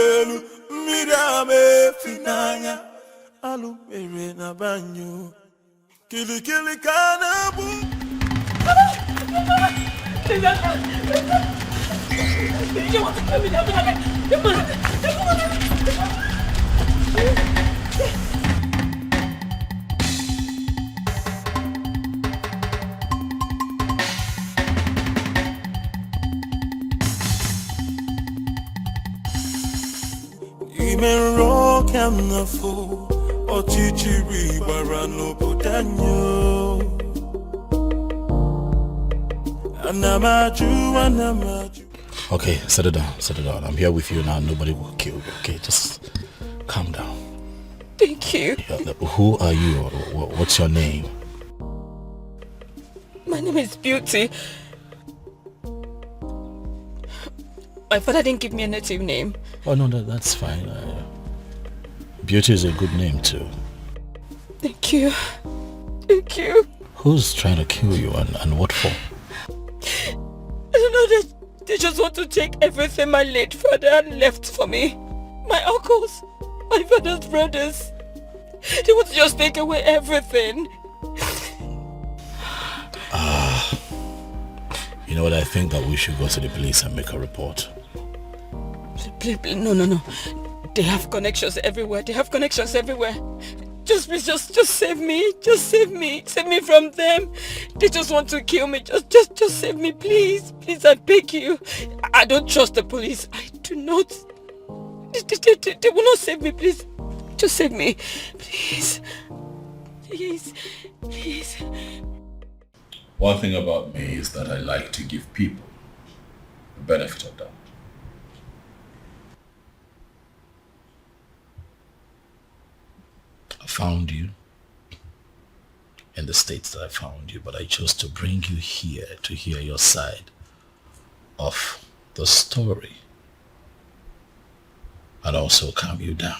Elu mirame finanya alu mere na banyo kili kanabu. You want to kill me? Even rock and the fool or chichiri barano budanyo. Okay, settle down. I'm here with you now. Nobody will kill you. Okay, just calm down. Thank you. Who are you? What's your name? My name is Beauty. My father didn't give me a native name. Oh no, that's fine. Beauty is a good name too. Thank you. Thank you. Who's trying to kill you and what for? I don't know, they just want to take everything my late father left for me. My uncles, my father's brothers. They want to just take away everything. You know what, I think that we should go to the police and make a report. Please, no. They have connections everywhere. Just please, just save me. Just save me. Save me from them. They just want to kill me. Just save me, please. Please, I beg you. I don't trust the police. I do not. They will not save me, please. Just save me. Please. Please. One thing about me is that I like to give people the benefit of doubt. I found you in the states that I found you, but I chose to bring you here to hear your side of the story and also calm you down.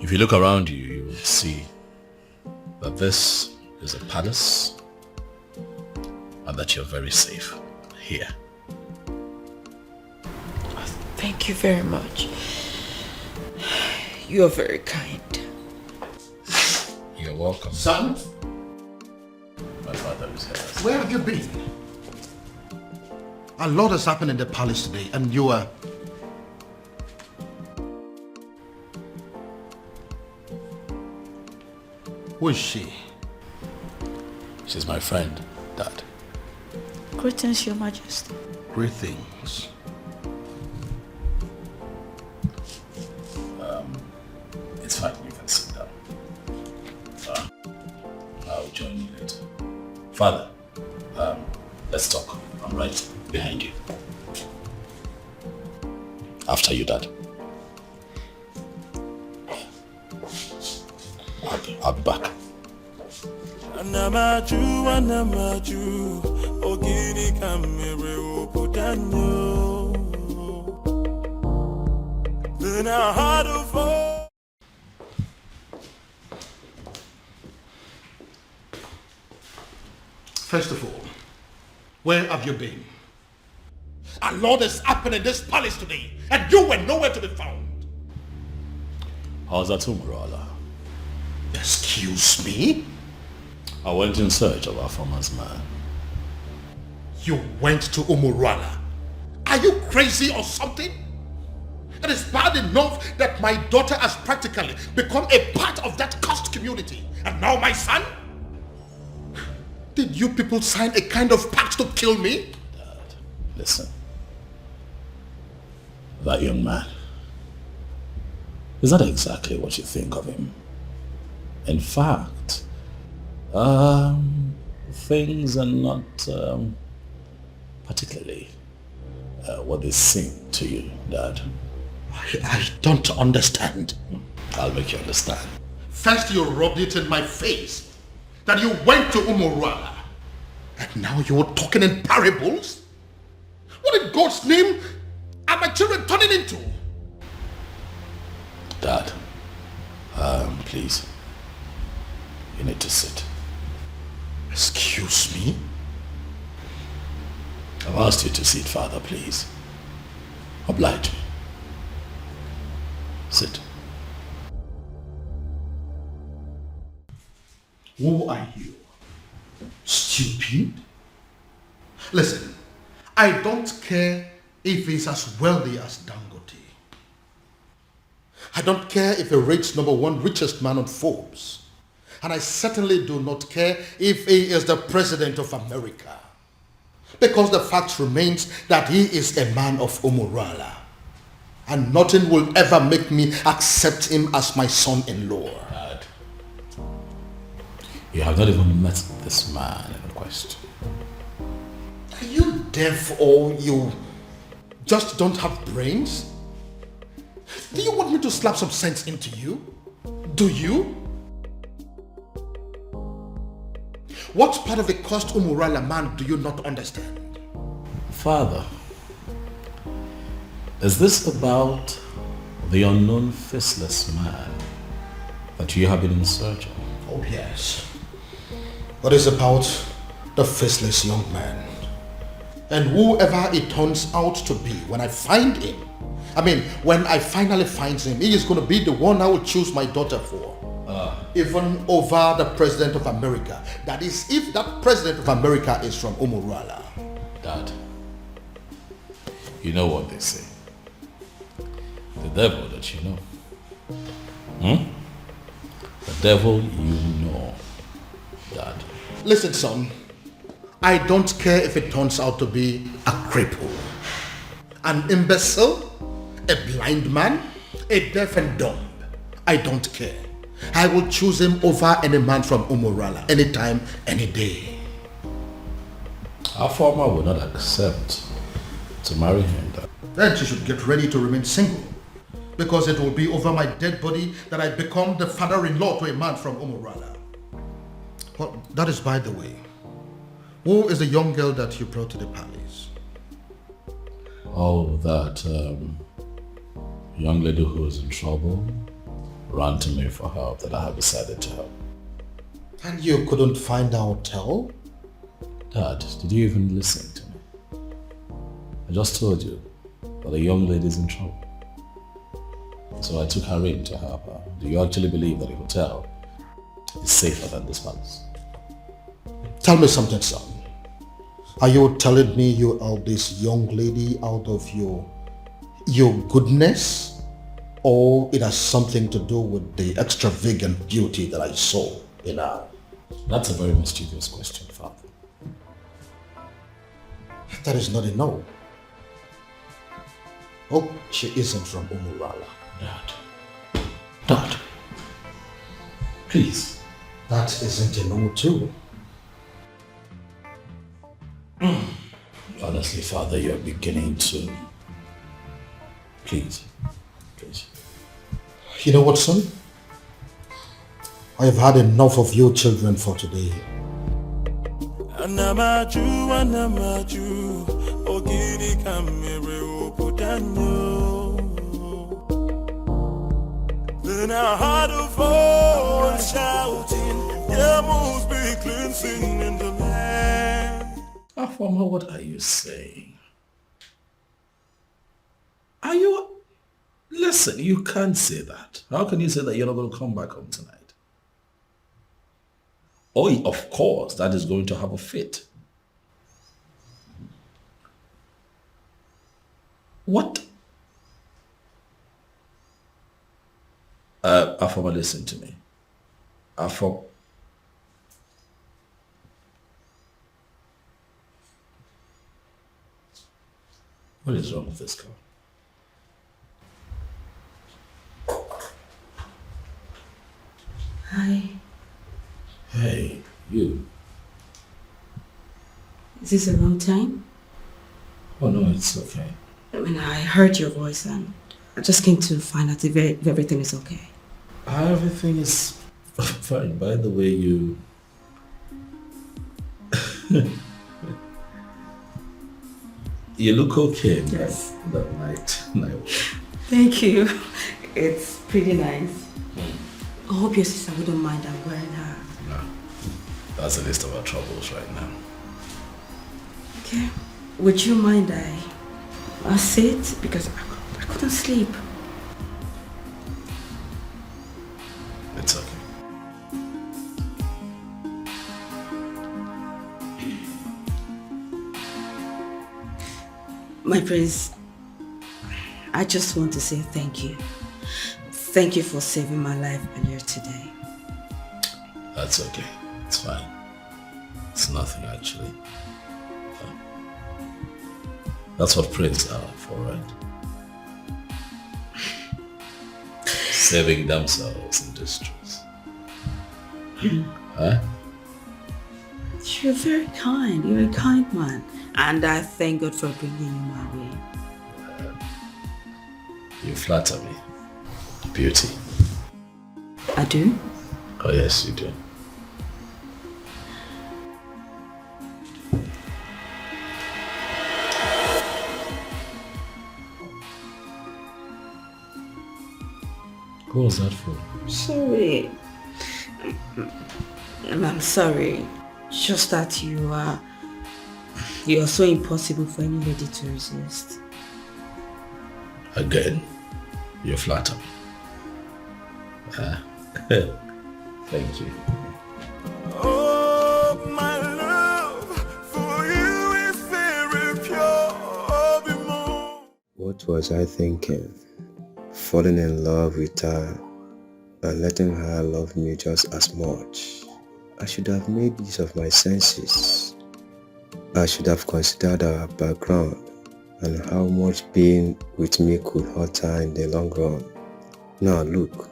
If you look around you, you will see that this is a palace and that you're very safe here. Thank you very much. You are very kind. You're welcome. Son? My father is here. Where have you been? A lot has happened in the palace today and you are... Who is she? She's my friend, Dad. Greetings, Your Majesty. Greetings. It's fine, you can sit down. I'll join you later. Father, let's talk. I'm right behind you. After you, Dad. I'll be back. Anamaju, ogini kamere obudanyo. Then I had to fall. First of all, where have you been? A lot has happened in this palace today and you were nowhere to be found. How's that, Umbrella? Excuse me? I went in search of our farmer's man. You went to Umurala? Are you crazy or something? It is bad enough that my daughter has practically become a part of that cursed community. And now my son? Did you people sign a kind of pact to kill me? Dad, listen. That young man, is that exactly what you think of him? In fact, things are not particularly what they seem to you, Dad. I don't understand. I'll make you understand. First you rubbed it in my face that you went to Umurala. And now you're talking in parables? What in God's name are my children turning into? Dad, please. You need to sit. Excuse me? I've asked you to sit, Father, please. Oblige me. Sit. Who are you? Stupid? Listen, I don't care if he's as wealthy as Dangote. I don't care if he rates #1 richest man on Forbes. And I certainly do not care if he is the president of America. Because the fact remains that he is a man of Umurala. And nothing will ever make me accept him as my son-in-law. Dad, you have not even met this man in question. Are you deaf or you just don't have brains? Do you want me to slap some sense into you? Do you? What part of the cursed Umurala man do you not understand? Father, is this about the unknown faceless man that you have been in search of? Oh yes. What is about the faceless young man? And whoever it turns out to be, when I find him, when I finally find him, he is going to be the one I will choose my daughter for. Even over the President of America. That is, if that President of America is from Umurala. Dad, you know what they say. The devil that you know. The devil you know, Dad. Listen, son. I don't care if it turns out to be a cripple, an imbecile, a blind man, a deaf and dumb. I don't care. I will choose him over any man from Umurala, anytime, any day. Our farmer will not accept to marry him, Dad. Then she should get ready to remain single, because it will be over my dead body that I become the father-in-law to a man from Umurala. Well, that is by the way. Who is the young girl that you brought to the palace? Oh, that young lady who is in trouble ran to me for help that I have decided to help. And you couldn't find a hotel? Dad, did you even listen to me? I just told you that a young lady is in trouble. So I took her in to help her. Do you actually believe that a hotel is safer than this palace? Tell me something, son. Are you telling me you are this young lady out of your goodness? Or it has something to do with the extravagant beauty that I saw in her? That's a very mischievous question, Father. That is not a no. Oh, she isn't from Umurala. Dad, please. That isn't a no too. Honestly, Father, you're beginning to... Please. You know what, son? I have had enough of you children for today. Anamaju, ogini kamere opudanyo. Then I heard a voice shouting, there must be cleansing in the land. Afama, what are you saying? Are you... Listen, you can't say that. How can you say that you're not going to come back home tonight? Oh, of course, that is going to have a fit. What? Afama, listen to me. Afama. What is wrong with this girl? Hi. Hey, you. Is this the wrong time? Oh no, it's okay. I heard your voice and I just came to find out if everything is okay. Everything is fine. By the way, you... you look okay in Yes. that night. Thank you. It's pretty nice. I hope your sister wouldn't mind I'm wearing her. No, that's the least of our troubles right now. Okay. Would you mind I sit? Because I couldn't sleep. It's okay. My prince, I just want to say thank you. Thank you for saving my life earlier today. That's okay. It's fine. It's nothing actually. That's what princes are for, right? Saving themselves in distress. Huh? You're very kind. You're a kind man. And I thank God for bringing you my way. You flatter me. Beauty. I do? Oh yes, you do. Who was that for? Sorry. I'm sorry. Just that you're so impossible for any lady to resist. Again, you flatter me. Thank you. Oh, my love for you is very pure. What was I thinking? Falling in love with her and letting her love me just as much. I should have made use of my senses. I should have considered our background and how much being with me could hurt her in the long run. Now look,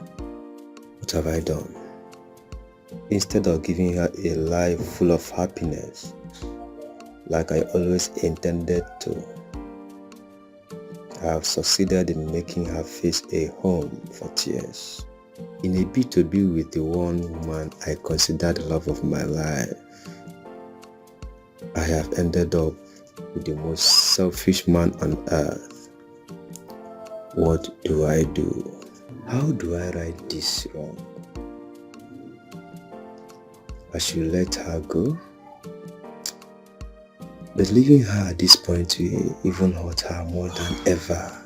what have I done? Instead of giving her a life full of happiness, like I always intended to, I have succeeded in making her face a home for tears. In a bid to be with the one woman I consider the love of my life, I have ended up with the most selfish man on earth. What do I do? How do I right this wrong? I should let her go? But leaving her at this point will even hurt her more than ever.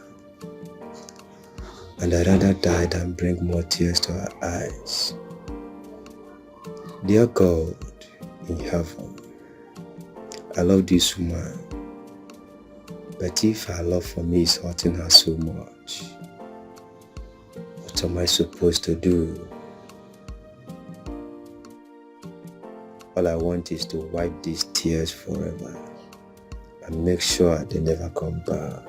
And I'd rather die than bring more tears to her eyes. Dear God in heaven, I love this woman, but if her love for me is hurting her so much, what am I supposed to do? All I want is to wipe these tears forever and make sure they never come back.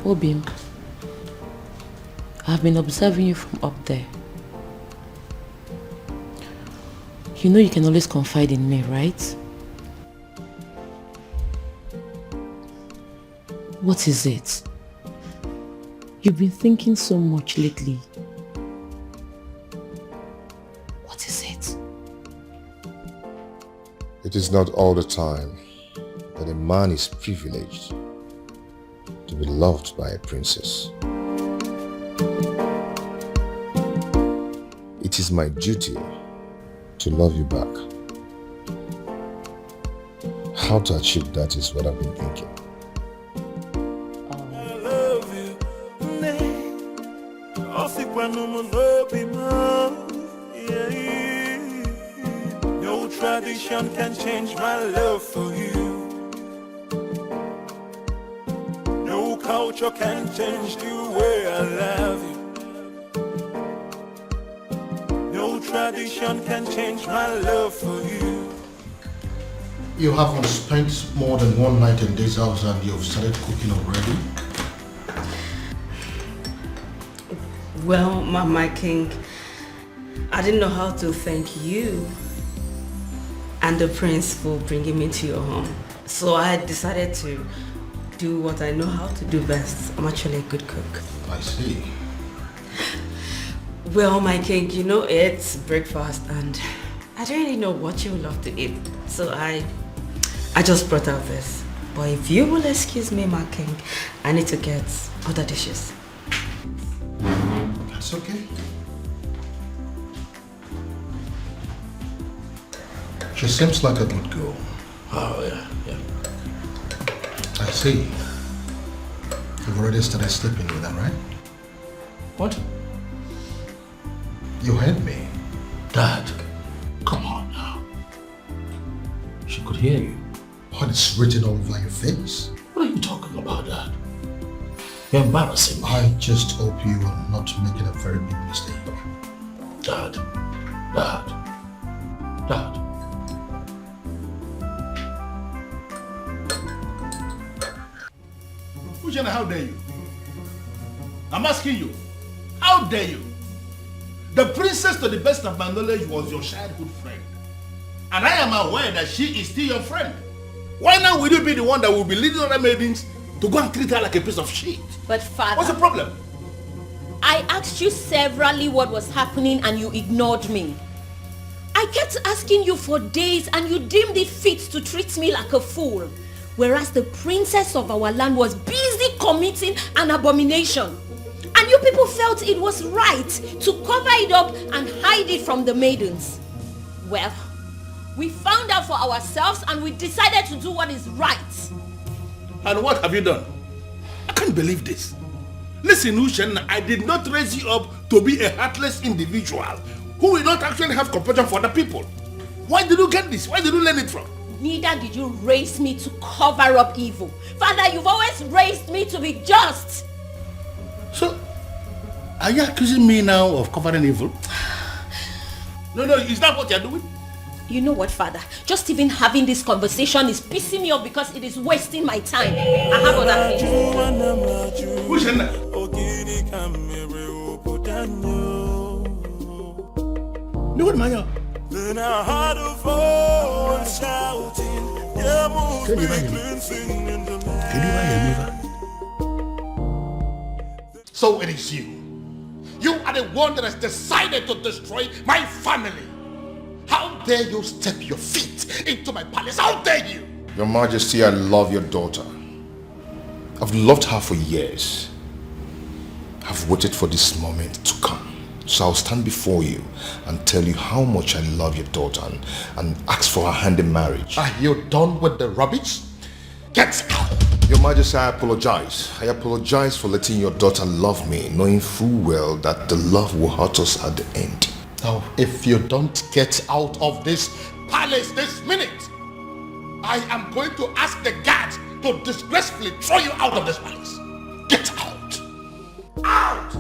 Obim, I've been observing you from up there. You know you can always confide in me, right? What is it? You've been thinking so much lately. What is it? It is not all the time that a man is privileged to be loved by a princess. It is my duty to love you back. How to achieve that is what I've been thinking. I love you. No tradition can change my love for you. No culture can change the way I love you. No tradition can change my love for you. You haven't spent more than one night in this house and you've started cooking already? Well, my king, I didn't know how to thank you and the prince for bringing me to your home. So I decided to do what I know how to do best. I'm actually a good cook. I see. Well, my king, you know it's breakfast and I don't really know what you would love to eat. So I just brought out this. But if you will excuse me, my king, I need to get other dishes. That's okay. She seems like a good girl. Oh, yeah. I see. You've already started sleeping with her, right? What? You heard me. Dad, come on now. She could hear you. But it's written all over your face. What are you talking about, Dad? You're embarrassing me. I just hope you are not making a very big mistake. Dad. Ushana, how dare you? I'm asking you, how dare you? The princess, to the best of my knowledge, was your childhood friend. And I am aware that she is still your friend. Why now will you be the one that will be leading other maidens to go and treat her like a piece of shit? But father... What's the problem? I asked you severally what was happening and you ignored me. I kept asking you for days and you deemed it fit to treat me like a fool. Whereas the princess of our land was busy committing an abomination. And you people felt it was right to cover it up and hide it from the maidens. Well, we found out for ourselves and we decided to do what is right. And what have you done? I can't believe this. Listen, Ushen, I did not raise you up to be a heartless individual who will not actually have compassion for other people. Why did you get this? Where did you learn it from? Neither did you raise me to cover up evil. Father, you've always raised me to be just. So, are you accusing me now of covering evil? No, is that what you're doing? You know what, Father? Just even having this conversation is pissing me off because it is wasting my time. I have other things. Who's in there? No, what, Maya? Then I heard a voice shouting, yeah, move Can you me hear me? cleansing in the Can you hear me? So it is you. You are the one that has decided to destroy my family. How dare you step your feet into my palace? How dare you? Your Majesty, I love your daughter. I've loved her for years. I've waited for this moment to come. So I'll stand before you and tell you how much I love your daughter and ask for her hand in marriage. Are you done with the rubbish? Get out! Your Majesty, I apologize. I apologize for letting your daughter love me, knowing full well that the love will hurt us at the end. Now, if you don't get out of this palace this minute, I am going to ask the guards to disgracefully throw you out of this palace. Get out! Out!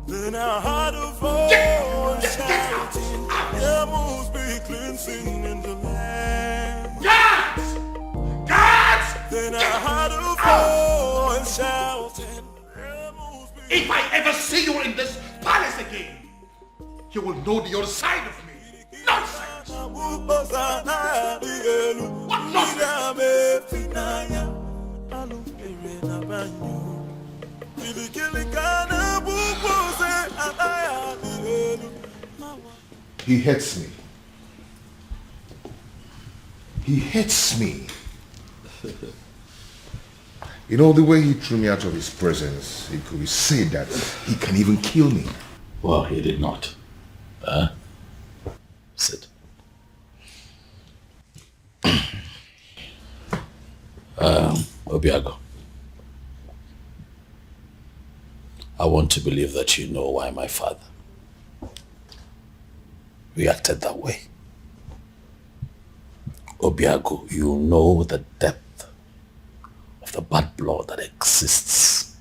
Then I heard a voice shouting, yeah, move me cleansing in the land. Guards! Guards! Then I heard a voice shouting, yeah, move me. If I ever see you in this palace again, you will know the other side of me. Nonsense! What He hates me. He hates me. You know, the way he threw me out of his presence, it could be said that he can even kill me. Well, he did not. Sit. Obiago, I want to believe that you know why my father reacted that way. Obiago, you know the depth of the bad blood that exists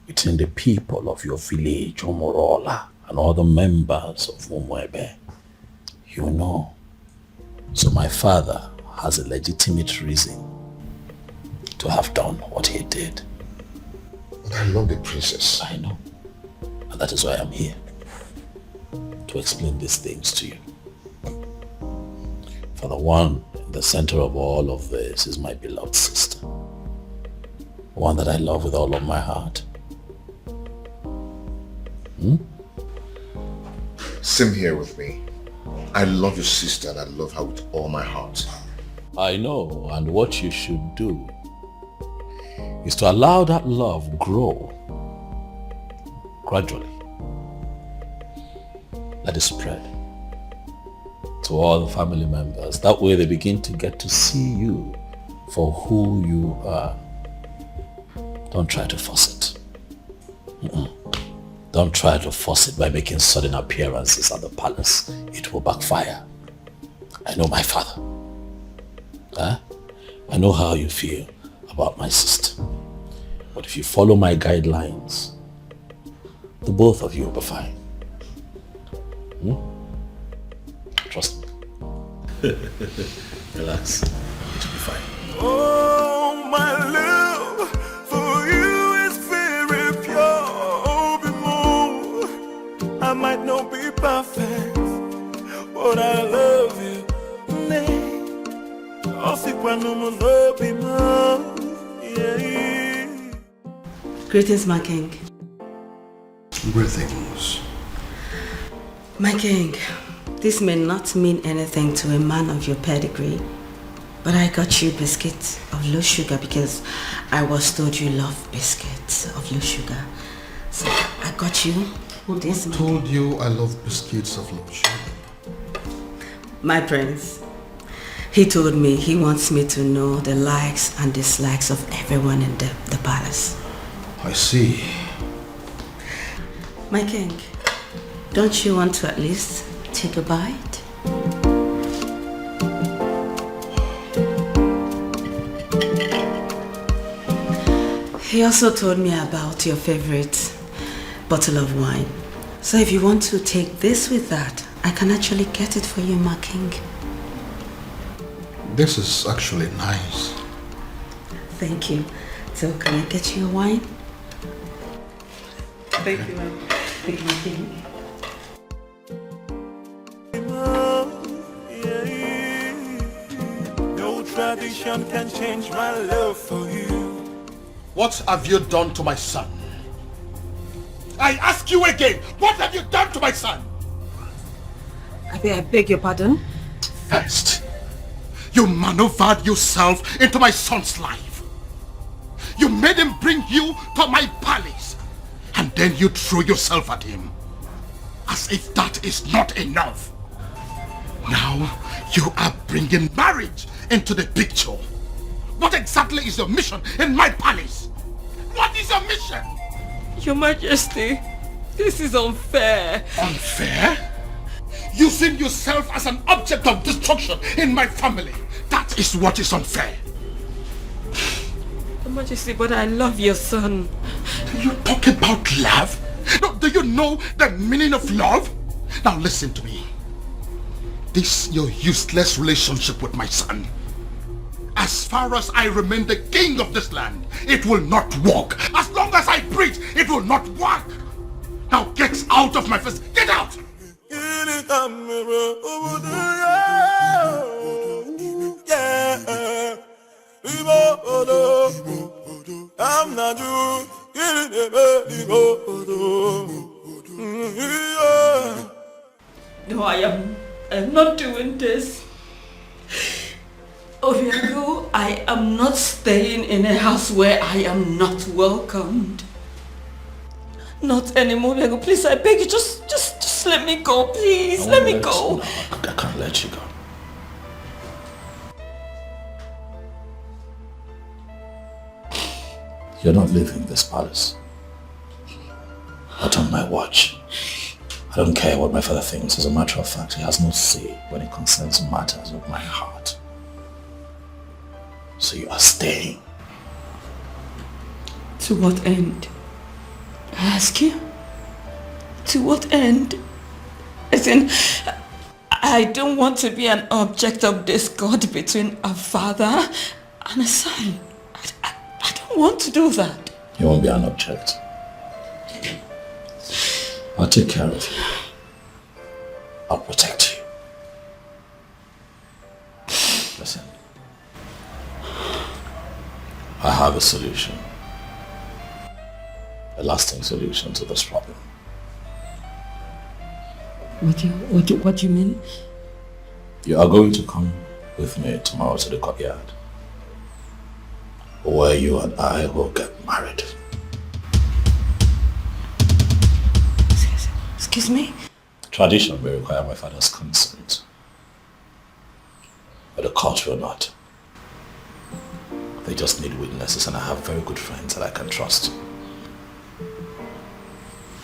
between the people of your village, Omorola, and other members of Umwebe. You know. So my father has a legitimate reason to have done what he did. But I love the princess. I know. And that is why I'm here. To explain these things to you. For the one in the center of all of this is my beloved sister. One that I love with all of my heart. Same here with me. I love your sister and I love her with all my heart. I know, and what you should do is to allow that love grow gradually. Let it spread to all the family members. That way they begin to get to see you for who you are. Don't try to force it. Don't try to force it by making sudden appearances at the palace. It will backfire. I know my father. I know how you feel about my sister. But if you follow my guidelines, the both of you will be fine. Trust me. Relax. It will be fine. Oh, my love for you is very pure. Be more. I might not be perfect, but I love you. Greetings, my king. Greetings. My king, this may not mean anything to a man of your pedigree, but I got you biscuits of low sugar because I was told you love biscuits of low sugar. So I got you this. Who told you I love biscuits of low sugar? My prince. He told me he wants me to know the likes and dislikes of everyone in the palace. I see. My king, don't you want to at least take a bite? He also told me about your favorite bottle of wine. So if you want to take this with that, I can actually get it for you, my king. This is actually nice. Thank you. So can I get you a wine? Thank you, ma'am. Thank you, my king. No tradition can change my love for you. What have you done to my son? I ask you again, what have you done to my son? I beg your pardon? First, you maneuvered yourself into my son's life. You made him bring you to my palace. And then you threw yourself at him. As if that is not enough. Now, you are bringing marriage into the picture. What exactly is your mission in my palace? What is your mission? Your Majesty, this is unfair. Unfair? Using yourself as an object of destruction in my family. That is what is unfair. Your Majesty, but I love your son. You talk about love? No, do you know the meaning of love? Now listen to me. This your useless relationship with my son. As far as I remain the king of this land, it will not work. As long as I breathe, it will not work. Now get out of my face. Get out! I'm not you. No, I am not doing this. Obiago, I am not staying in a house where I am not welcomed. Not anymore, Obiago. Please, I beg you, just let me go, please. Let me go. No, I can't let you go. You're not leaving this palace. Not on my watch. I don't care what my father thinks. As a matter of fact, he has no say when it concerns matters of my heart. So you are staying. To what end? I ask you? To what end? As in, I don't want to be an object of discord between a father and a son. I don't want to do that. You won't be an object. I'll take care of you. I'll protect you. Listen. I have a solution. A lasting solution to this problem. What do you mean? You are going to come with me tomorrow to the courtyard, where you and I will get married. Excuse me? Tradition may require my father's consent, but the court will not. They just need witnesses, and I have very good friends that I can trust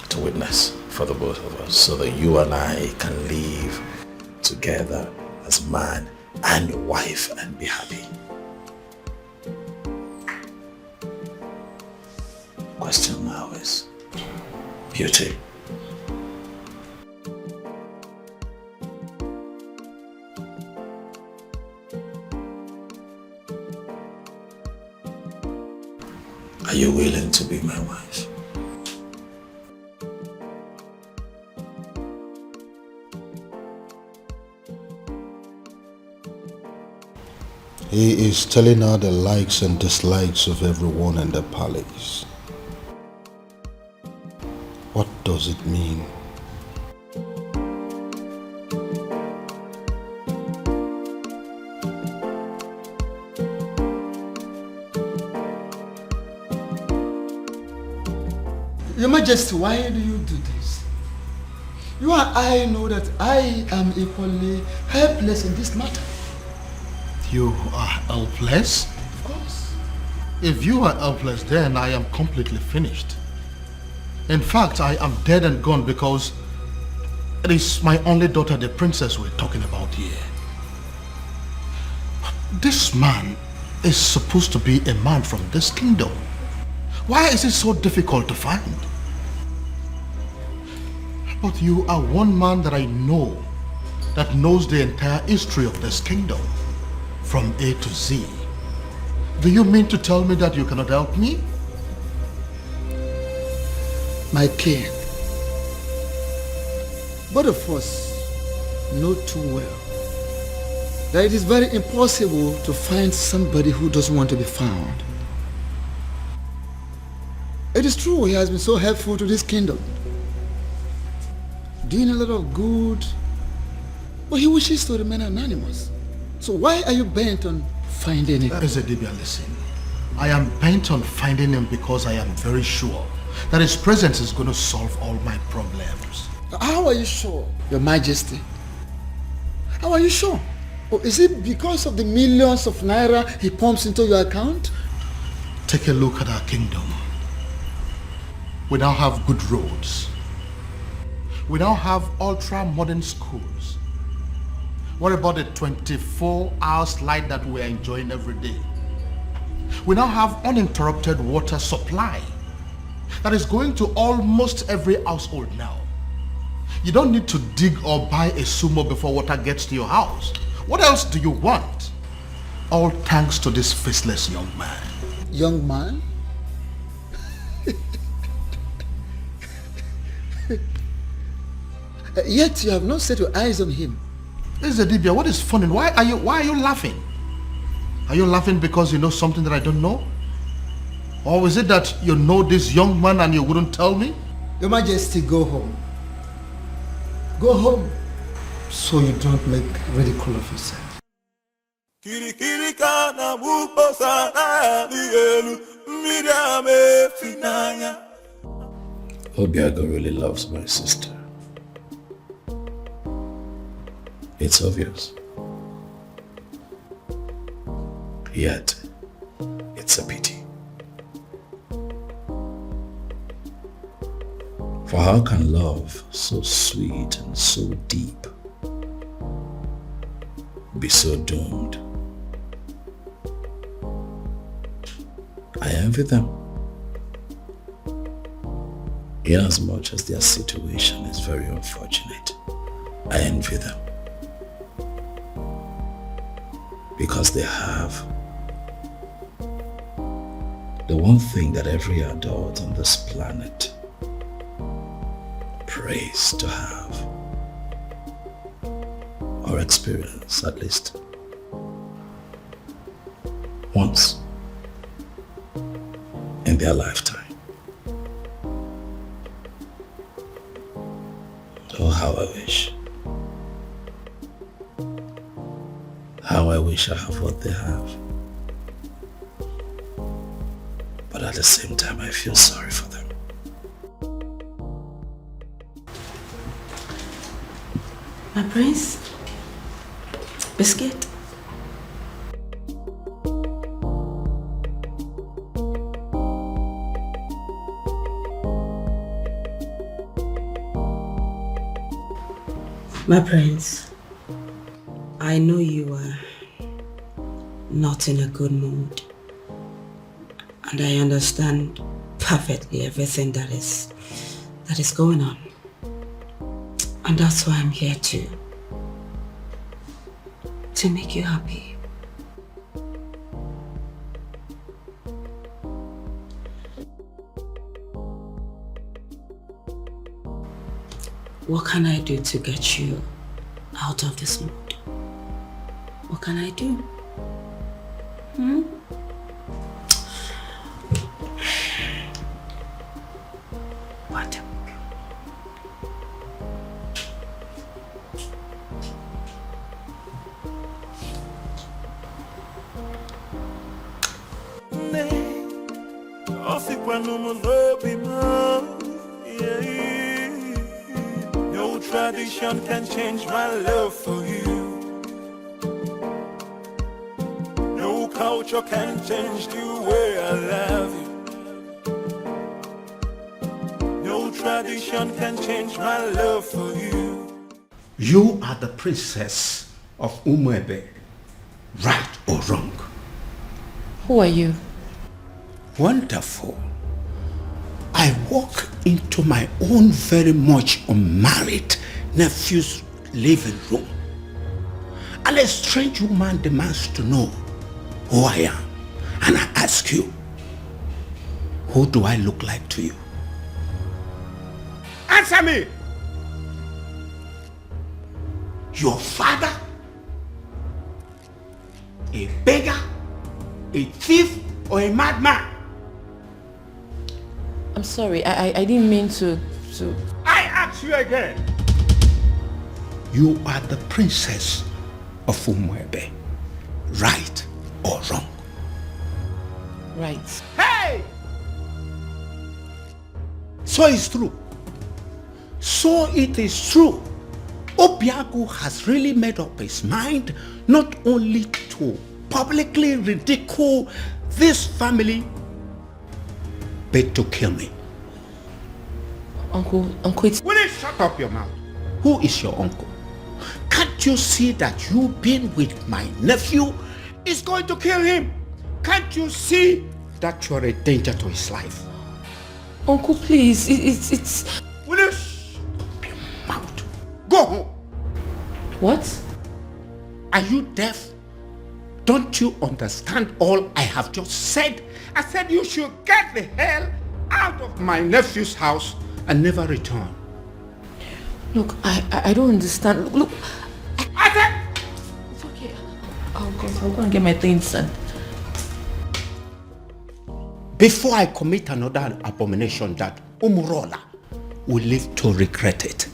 to witness for the both of us, so that you and I can live together as man and wife and be happy. Question now is beauty. Are you willing to be my wife? He is telling her the likes and dislikes of everyone in the palace. What does it mean? Your Majesty, why do you do this? You and I know that I am equally helpless in this matter. You are helpless? Of course. If you are helpless, then I am completely finished. In fact, I am dead and gone because it is my only daughter, the princess, we're talking about here. This man is supposed to be a man from this kingdom. Why is it so difficult to find? But you are one man that I know that knows the entire history of this kingdom from A to Z. Do you mean to tell me that you cannot help me? My king, both of us know too well that it is very impossible to find somebody who doesn't want to be found. It is true he has been so helpful to this kingdom, doing a lot of good, but he wishes to remain anonymous. So why are you bent on finding him? Ezedibia, listen. I am bent on finding him because I am very sure that his presence is going to solve all my problems. How are you sure, Your Majesty? How are you sure? Or is it because of the millions of naira he pumps into your account? Take a look at our kingdom. We now have good roads. We now have ultra-modern schools. What about the 24-hour light that we are enjoying every day? We now have uninterrupted water supply that is going to almost every household now. You don't need to dig or buy a sumo before water gets to your house. What else do you want? All thanks to this faceless young man. Young man? Yet you have not set your eyes on him. Ezedibia, what is funny? Why are you laughing? Are you laughing because you know something that I don't know? Or is it that you know this young man and you wouldn't tell me? Your Majesty, go home. Go home so you don't make ridicule of yourself. Obiago really loves my sister. It's obvious. Yet, it's a pity. For how can love so sweet and so deep be so doomed? I envy them, inasmuch as their situation is very unfortunate. I envy them because they have the one thing that every adult on this planet prays to have, or experience at least once in their lifetime. Oh, how I wish. How I wish I have what they have. But at the same time, I feel sorry for them. My prince? Biscuit? My prince, I know you are not in a good mood, and I understand perfectly everything that is going on, and that's why I'm here to make you happy. What can I do to get you out of this mood? What can I do? What? No tradition can change my love for you. No culture can change the way I love you. No tradition can change my love for you. You are the princess of Umuebe, right or wrong? Who are you? Wonderful. I walk into my own very much unmarried nephew's living room, and a strange woman demands to know who I am. And I ask you, who do I look like to you? Answer me! Your father? A beggar? A thief? Or a madman? I'm sorry, I didn't mean to... I ask you again. You are the princess of Umuebe, right or wrong? Right. Hey! So it's true. So it is true. Obiago has really made up his mind not only to publicly ridicule this family, but to kill me. Uncle, it's... Will you shut up your mouth? Who is your uncle? Can't you see that you being with my nephew is going to kill him? Can't you see that you're a danger to his life? Uncle, please, it's... Will you shut up your mouth? Go home. What? Are you deaf? Don't you understand all I have just said? I said you should get the hell out of my nephew's house and never return. Look, I don't understand. Look, I said... It's okay. I'll go and get my things done. Before I commit another abomination that Umurola will live to regret it.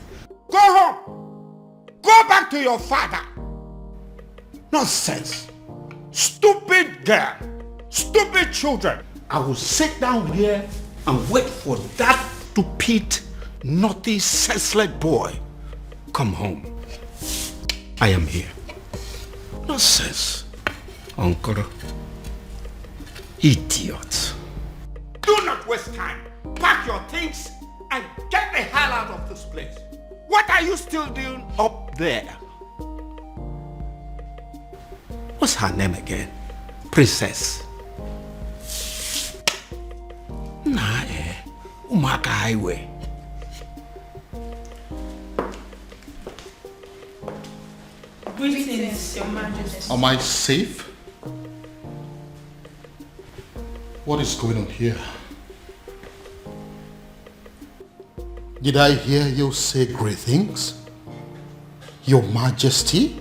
Go home! Go back to your father! Nonsense! Stupid girl! Stupid children! I will sit down here and wait for that stupid, naughty, senseless boy. Come home. I am here. Nonsense. Uncle. Idiot. Do not waste time. Pack your things and get the hell out of this place. What are you still doing up there? What's her name again? Princess. Nah, Umaka Highway. Greetings, Your Majesty. Am I safe? What is going on here? Did I hear you say great things? Your Majesty?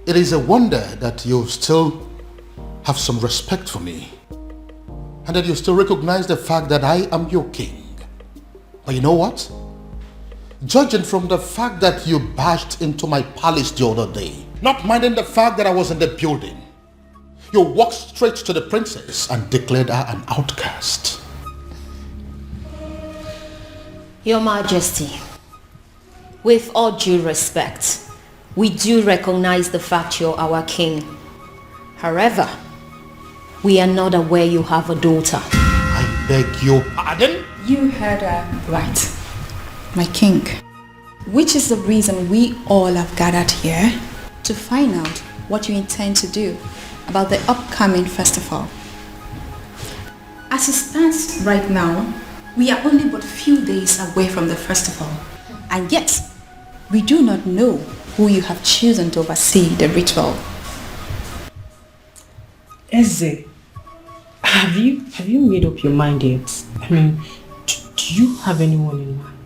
It is a wonder that you still have some respect for me, and that you still recognize the fact that I am your king. But you know what? Judging from the fact that you barged into my palace the other day Not minding the fact that I was in the building. You walked straight to the princess and declared her an outcast. Your Majesty, with all due respect, we do recognize the fact you're our king. However, we are not aware you have a daughter. I beg your pardon? You heard her right, my king. Which is the reason we all have gathered here to find out what you intend to do about the upcoming festival. As it stands right now, we are only but few days away from the festival, and yet we do not know who you have chosen to oversee the ritual. Eze, have you made up your mind yet? I mean, do you have anyone in mind?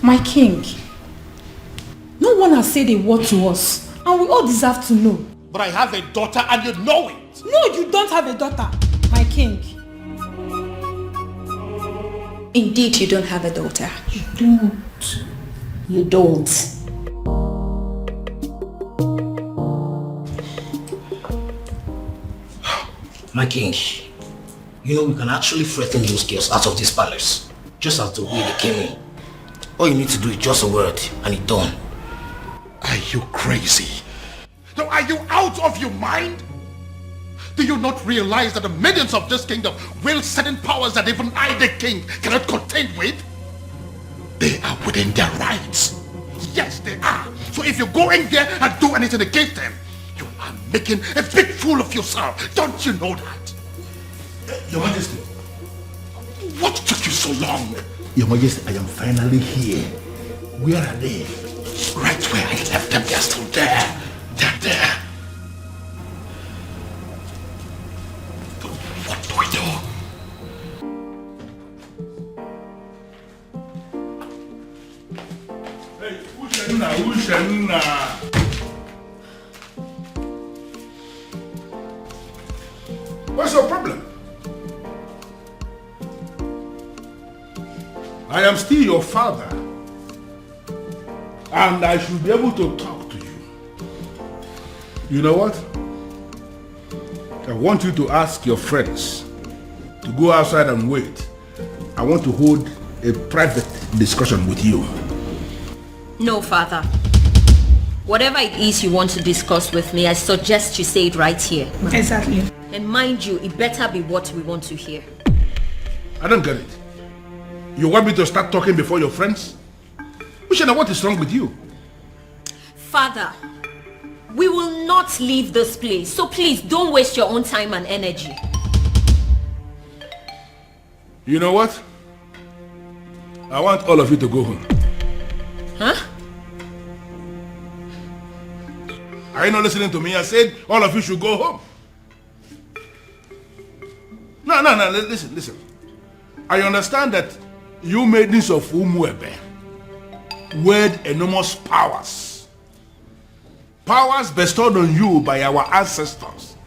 My king, no one has said a word to us, and we all deserve to know. But I have a daughter and you know it. No, you don't have a daughter, my king. Indeed, you don't have a daughter. You don't. You don't. My king, you know we can actually threaten those girls out of this palace, just as the way they came in. All you need to do is just a word and it's done. Are you crazy? No, are you out of your mind? Do you not realize that the millions of this kingdom wield certain powers that even I, the king, cannot contend with? They are within their rights. Yes, they are. So if you go in there and do anything against them, you are making a big fool of yourself. Don't you know that? Your Majesty. What took you so long? Your Majesty, I am finally here. Where are they? Right where I left them, they're still there. They're there. But what do we do? Hey, Ushenna. What's your problem? I am still your father, and I should be able to talk to you. You know what? I want you to ask your friends to go outside and wait. I want to hold a private discussion with you. No, father. Whatever it is you want to discuss with me, I suggest you say it right here. Exactly. And mind you, it better be what we want to hear. I don't get it. You want me to start talking before your friends? Ushena, what is wrong with you? Father, we will not leave this place, so please don't waste your own time and energy. You know what? I want all of you to go home. Huh? Are you not listening to me? I said all of you should go home. No, listen. I understand that you maidens of Umuebe wield enormous powers. Powers bestowed on you by our ancestors.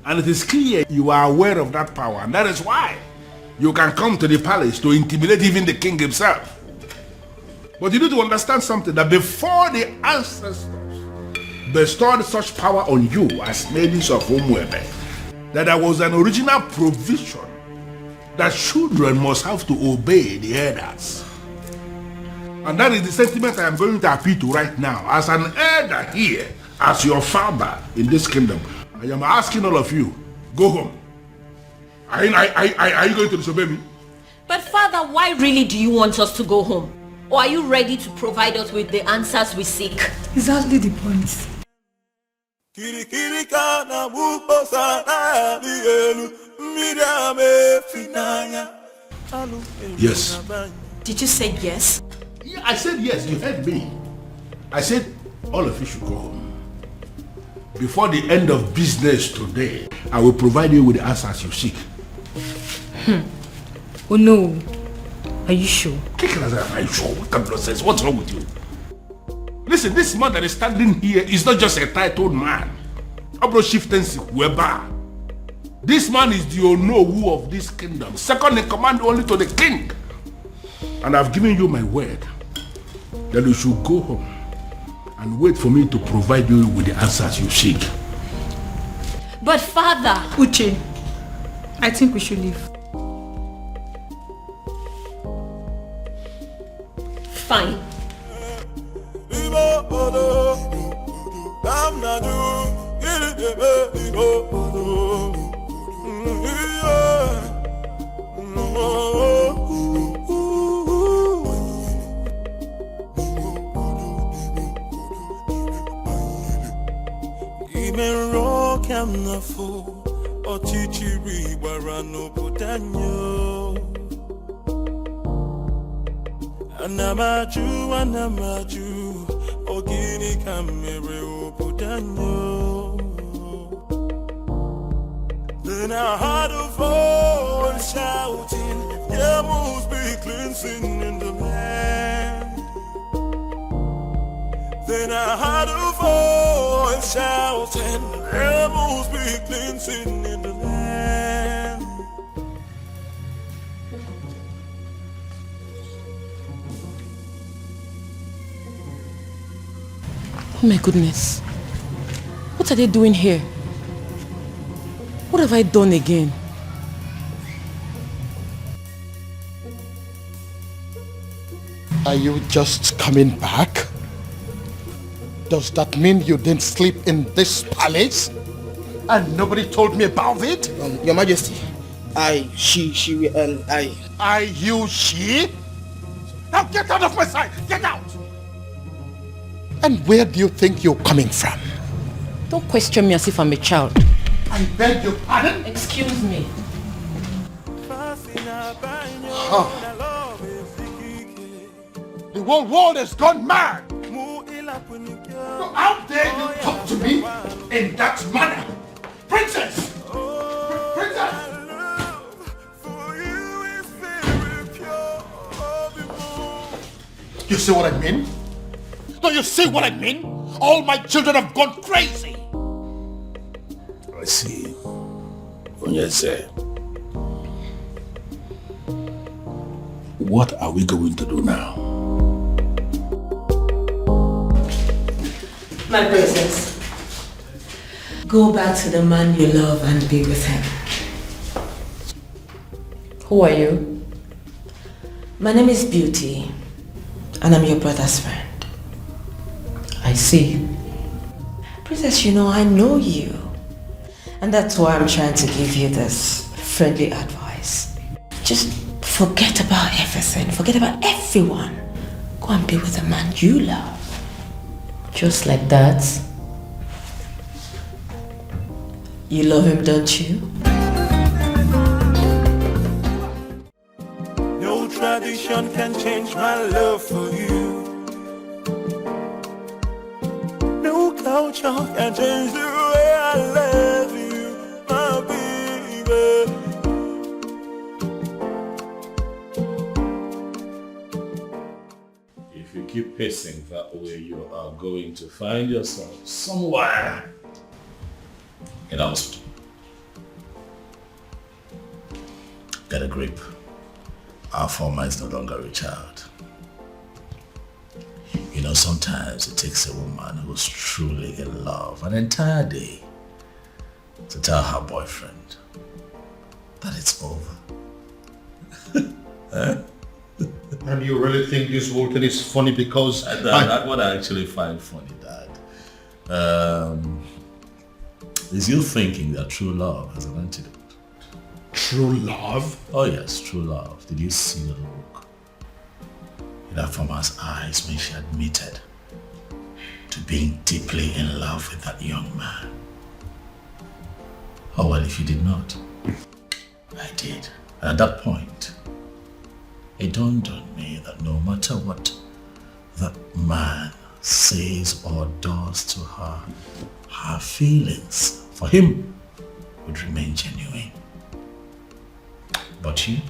And it is clear you are aware of that power, and that is why you can come to the palace to intimidate even the king himself. But you need to understand something, that before the ancestors bestowed such power on you as maidens of Umuebe, that there was an original provision that children must have to obey the elders. And that is the sentiment I am going to appeal to right now. As an elder here, as your father in this kingdom, I am asking all of you, go home. Are you going to disobey me? But father, why really do you want us to go home? Or are you ready to provide us with the answers we seek? Exactly the point. Yes. Did you say yes? Yeah, I said yes, you heard me. I said all of you should go home. Before the end of business today, I will provide you with the answers you seek. Oh no. Are you sure? Are you sure? What kind of nonsense? What's wrong with you? Listen, this man that is standing here is not just a titled man. This man is the Onowu of this kingdom, second in command only to the king. And I've given you my word that you should go home and and wait for me to provide you with the answers you seek. But father... Uche, I think we should leave. Fine. Anamaju, ogini kamere obudanyo. Then I heard a voice shouting, there must be cleansing in the land. Then I heard a voice shouting, there must be cleansing in the land. Oh my goodness. What are they doing here? What have I done again? Are you just coming back? Does that mean you didn't sleep in this palace? And nobody told me about it? Your Majesty, she, she? Now get out of my sight! Get out! And where do you think you're coming from? Don't question me as if I'm a child. I beg your pardon? Excuse me. Huh. The whole world has gone mad! So how dare you talk to me in that manner? Princess! Princess! You see what I mean? Do you see what I mean? All my children have gone crazy! I see. Onyeze. What are we going to do now? My princess, go back to the man you love and be with him. Who are you? My name is Beauty, and I'm your brother's friend. I see. Princess, you know, I know you. And that's why I'm trying to give you this friendly advice. Just forget about everything. Forget about everyone. Go and be with the man you love. Just like that? You love him, don't you? No tradition can change my love for you. No culture can change the way I love you, my baby. If you keep pacing that way, you are going to find yourself somewhere in a hospital. Get a grip. Our former is no longer a child. You know, sometimes it takes a woman who's truly in love an entire day to tell her boyfriend that it's over. And you really think this whole thing is funny because... That's what I actually find funny, Dad. Is you thinking that true love has an antidote? True love? Oh yes, true love. Did you see the look in that former's eyes when she admitted to being deeply in love with that young man? Oh well, if you did not, I did. And at that point, it dawned on me that no matter what that man says or does to her, her feelings for him would remain genuine. But you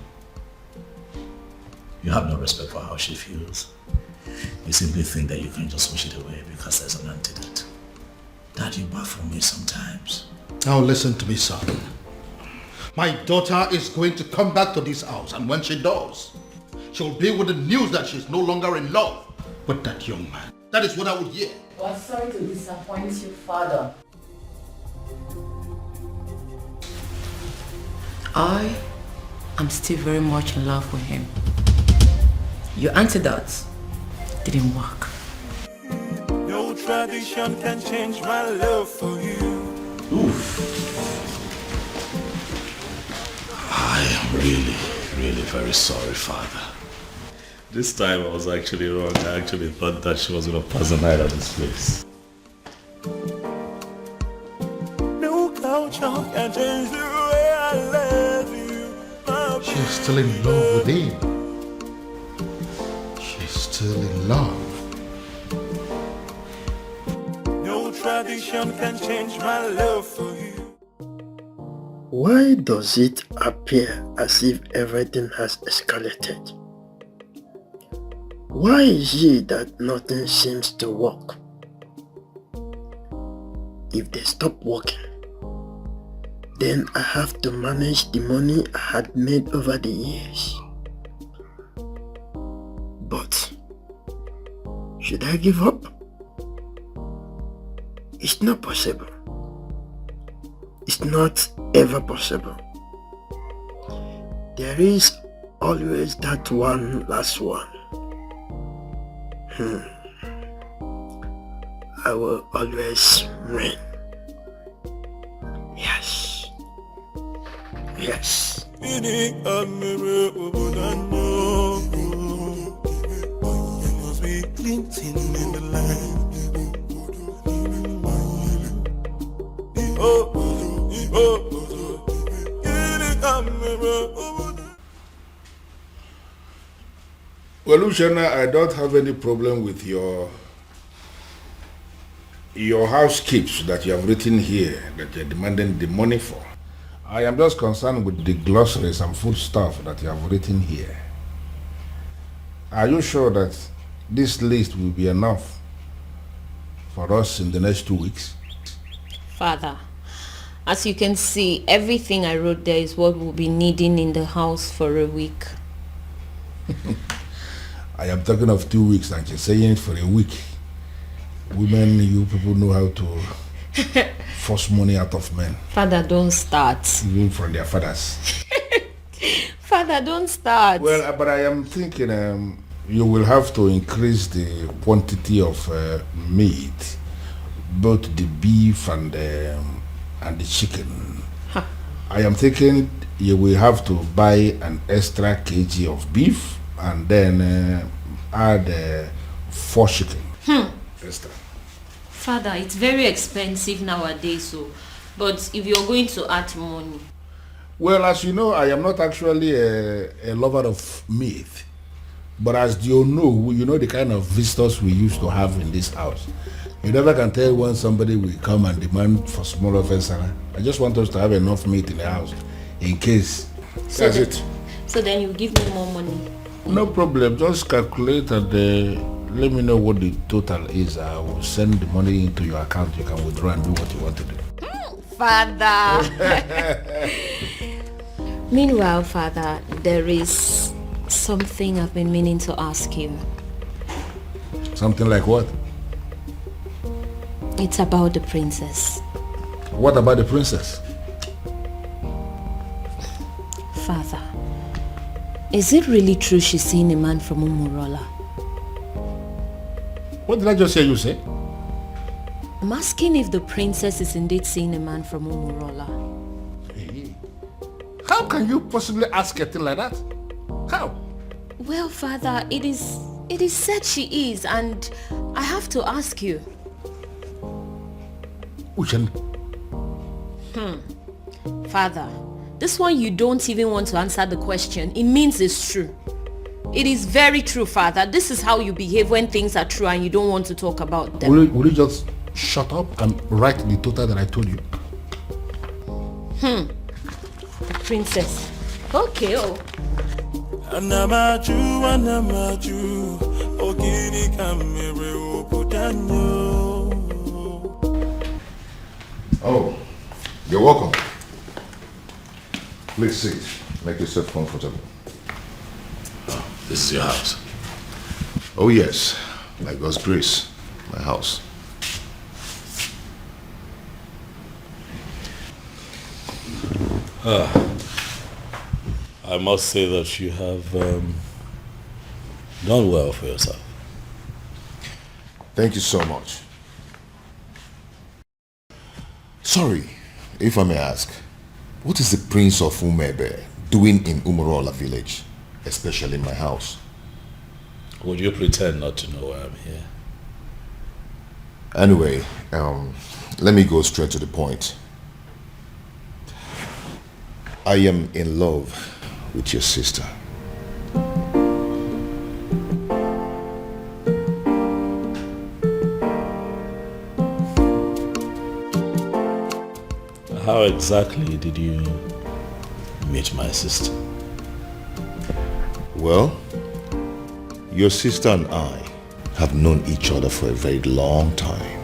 have no respect for how she feels. You simply think that you can just wish it away because there's an antidote. Dad, you baffle me sometimes. Now listen to me, son. My daughter is going to come back to this house, and when she does, she'll be with the news that she's no longer in love with that young man. That is what I would hear. Well, sorry to disappoint you, Father. I am still very much in love with him. Your antidote didn't work. No tradition can change my love for you. Oof. I am really very sorry, Father. This time I was actually wrong. I actually thought that she was going to pass the night at this place. No culture can change the way I love you. She's still in love with him. She's still in love. No tradition can change my love for you. Why does it appear as if everything has escalated? Why is it that nothing seems to work? If they stop working, then I have to manage the money I had made over the years. But should I give up? It's not possible. It's not ever possible. There is always that one last one. I will always win. Yes. Yes. You must be glinting in the light. Well, Luciana, I don't have any problem with your house keeps that you have written here that you're demanding the money for. I am just concerned with the glossaries and food stuff that you have written here. Are you sure that this list will be enough for us in the next 2 weeks? Father, as you can see, everything I wrote there is what we'll be needing in the house for a week. I am talking of 2 weeks and you're saying it for a week. Women, you people know how to force money out of men. Father, don't start. Even from their fathers. Father, don't start. Well, but I am thinking you will have to increase the quantity of meat, both the beef and the chicken. Huh. I am thinking you will have to buy an extra kg of beef and then add 4 chicken. Extra. Father, it's very expensive nowadays, but if you're going to add money. Well, as you know, I am not actually a lover of meat. But as you know the kind of visitors we used to have in this house. You never can tell when somebody will come and demand for small offense. I just want us to have enough meat in the house in case. That's it. So then you give me more money. No problem. Just calculate and let me know what the total is. I will send the money into your account. You can withdraw and do what you want to do. Father. Meanwhile, Father, there is something I've been meaning to ask you. Something like what? It's about the princess. What about the princess? Father, is it really true she's seeing a man from Umurola? What did I just hear you say? I'm asking if the princess is indeed seeing a man from Umurola. Hey. How can you possibly ask a thing like that? How? Well, Father, it is said she is, and I have to ask you. Uchenna. Father, this one you don't even want to answer the question. It means it's true. It is very true, Father. This is how you behave when things are true and you don't want to talk about them. Will you just shut up and write the total that I told you? The princess. Okay, Oh, you're welcome. Please sit. Make yourself comfortable. This is your house. Oh yes, by God's grace, my house. I must say that you have done well for yourself. Thank you so much. Sorry, if I may ask, what is the Prince of Umebe doing in Umurola village, especially in my house? Would you pretend not to know why I'm here? Anyway, let me go straight to the point. I am in love with your sister. How exactly did you meet my sister? Well, your sister and I have known each other for a very long time.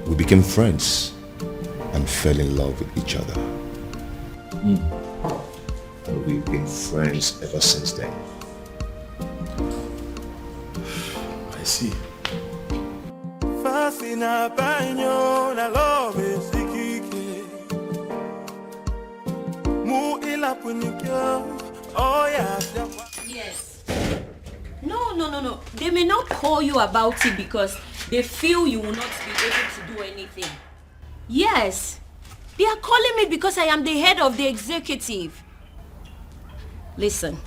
We became friends and fell in love with each other. And we've been friends ever since then. I see. Fascina baño na love sikike. Mu ila punikyo. Oh yeah. Yes. No. They may not call you about it because they feel you will not be able to do anything. Yes. They are calling me because I am the head of the executive. Listen,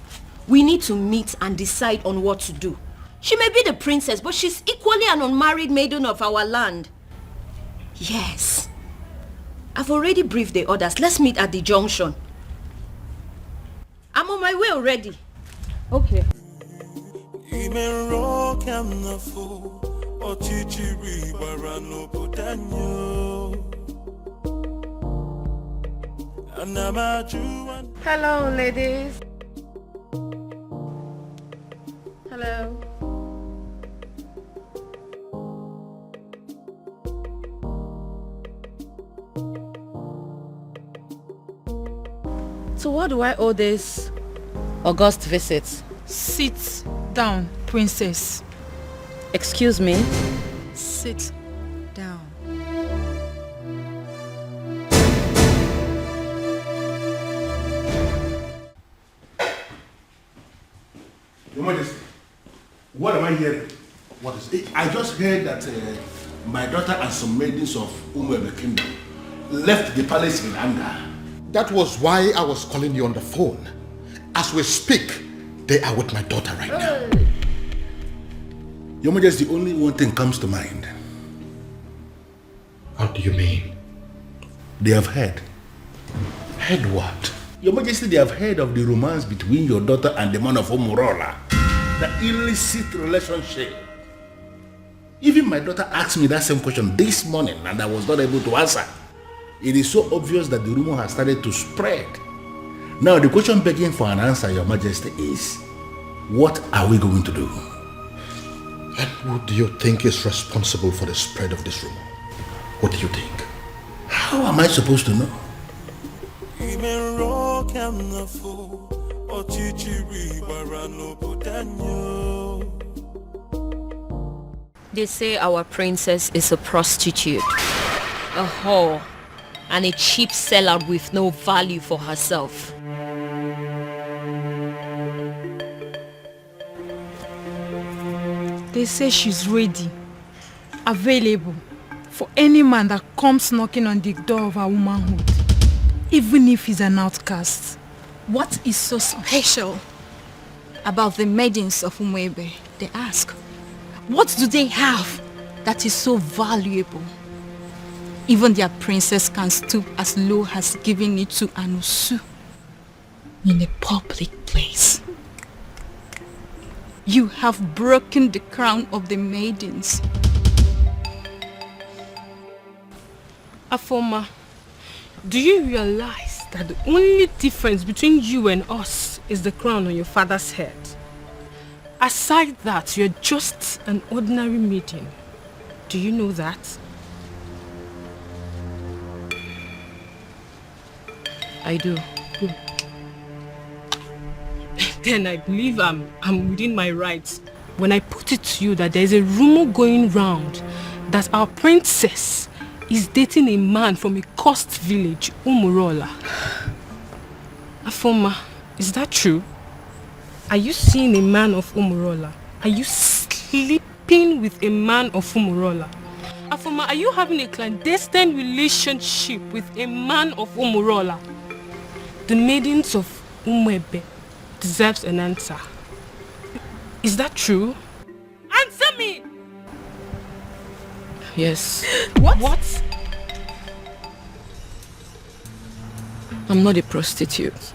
we need to meet and decide on what to do. She may be the princess, but she's equally an unmarried maiden of our land. Yes. I've already briefed the others. Let's meet at the junction. I'm on my way already. Okay. Hello, ladies. Hello. So what do I owe this august visit? Sit down, princess. Excuse me? Sit down. Your Majesty, what am I hearing? What is it? I just heard that my daughter and some maidens of Umwebe Kingdom left the palace in anger. That was why I was calling you on the phone. As we speak, they are with my daughter right now. Your Majesty, only one thing comes to mind. How do you mean? They have heard. Heard what? Your Majesty, they have heard of the romance between your daughter and the man of Umurola. The illicit relationship. Even my daughter asked me that same question this morning and I was not able to answer. It is so obvious that the rumor has started to spread. Now the question begging for an answer, Your Majesty, is what are we going to do? And who do you think is responsible for the spread of this rumor? What do you think? How am I supposed to know? They say our princess is a prostitute, a whore, and a cheap seller with no value for herself. They say she's ready, available for any man that comes knocking on the door of her womanhood, even if he's an outcast. What is so special about the maidens of Umwebe? They ask. What do they have that is so valuable? Even their princess can stoop as low as giving it to Anusu in a public place. You have broken the crown of the maidens. Afoma, do you realize that the only difference between you and us is the crown on your father's head? Aside that, you're just an ordinary maiden. Do you know that? I do. Then I believe I'm within my rights when I put it to you that there's a rumor going round that our princess is dating a man from a coast village, Umurola. Afoma, is that true? Are you seeing a man of Umurola? Are you sleeping with a man of Umurola? Afoma, are you having a clandestine relationship with a man of Umurola? The maidens of Umwebe deserves an answer. Is that true? Answer me! Yes. What? I'm not a prostitute.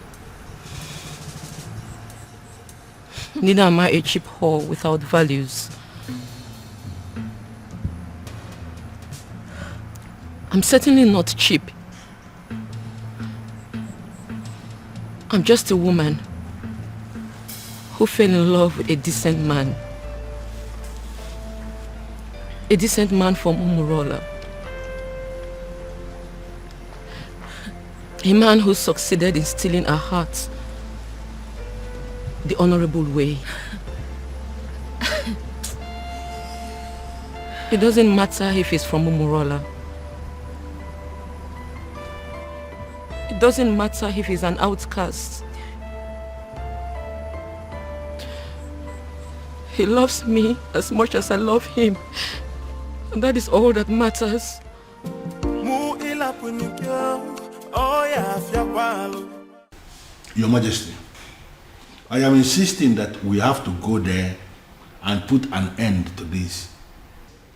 Neither am I a cheap whore without values. I'm certainly not cheap. I'm just a woman who fell in love with a decent man. A decent man from Umurola. A man who succeeded in stealing her heart the honorable way. It doesn't matter if he's from Umurola. It doesn't matter if he's an outcast. He loves me as much as I love him. And that is all that matters. Your Majesty, I am insisting that we have to go there and put an end to this.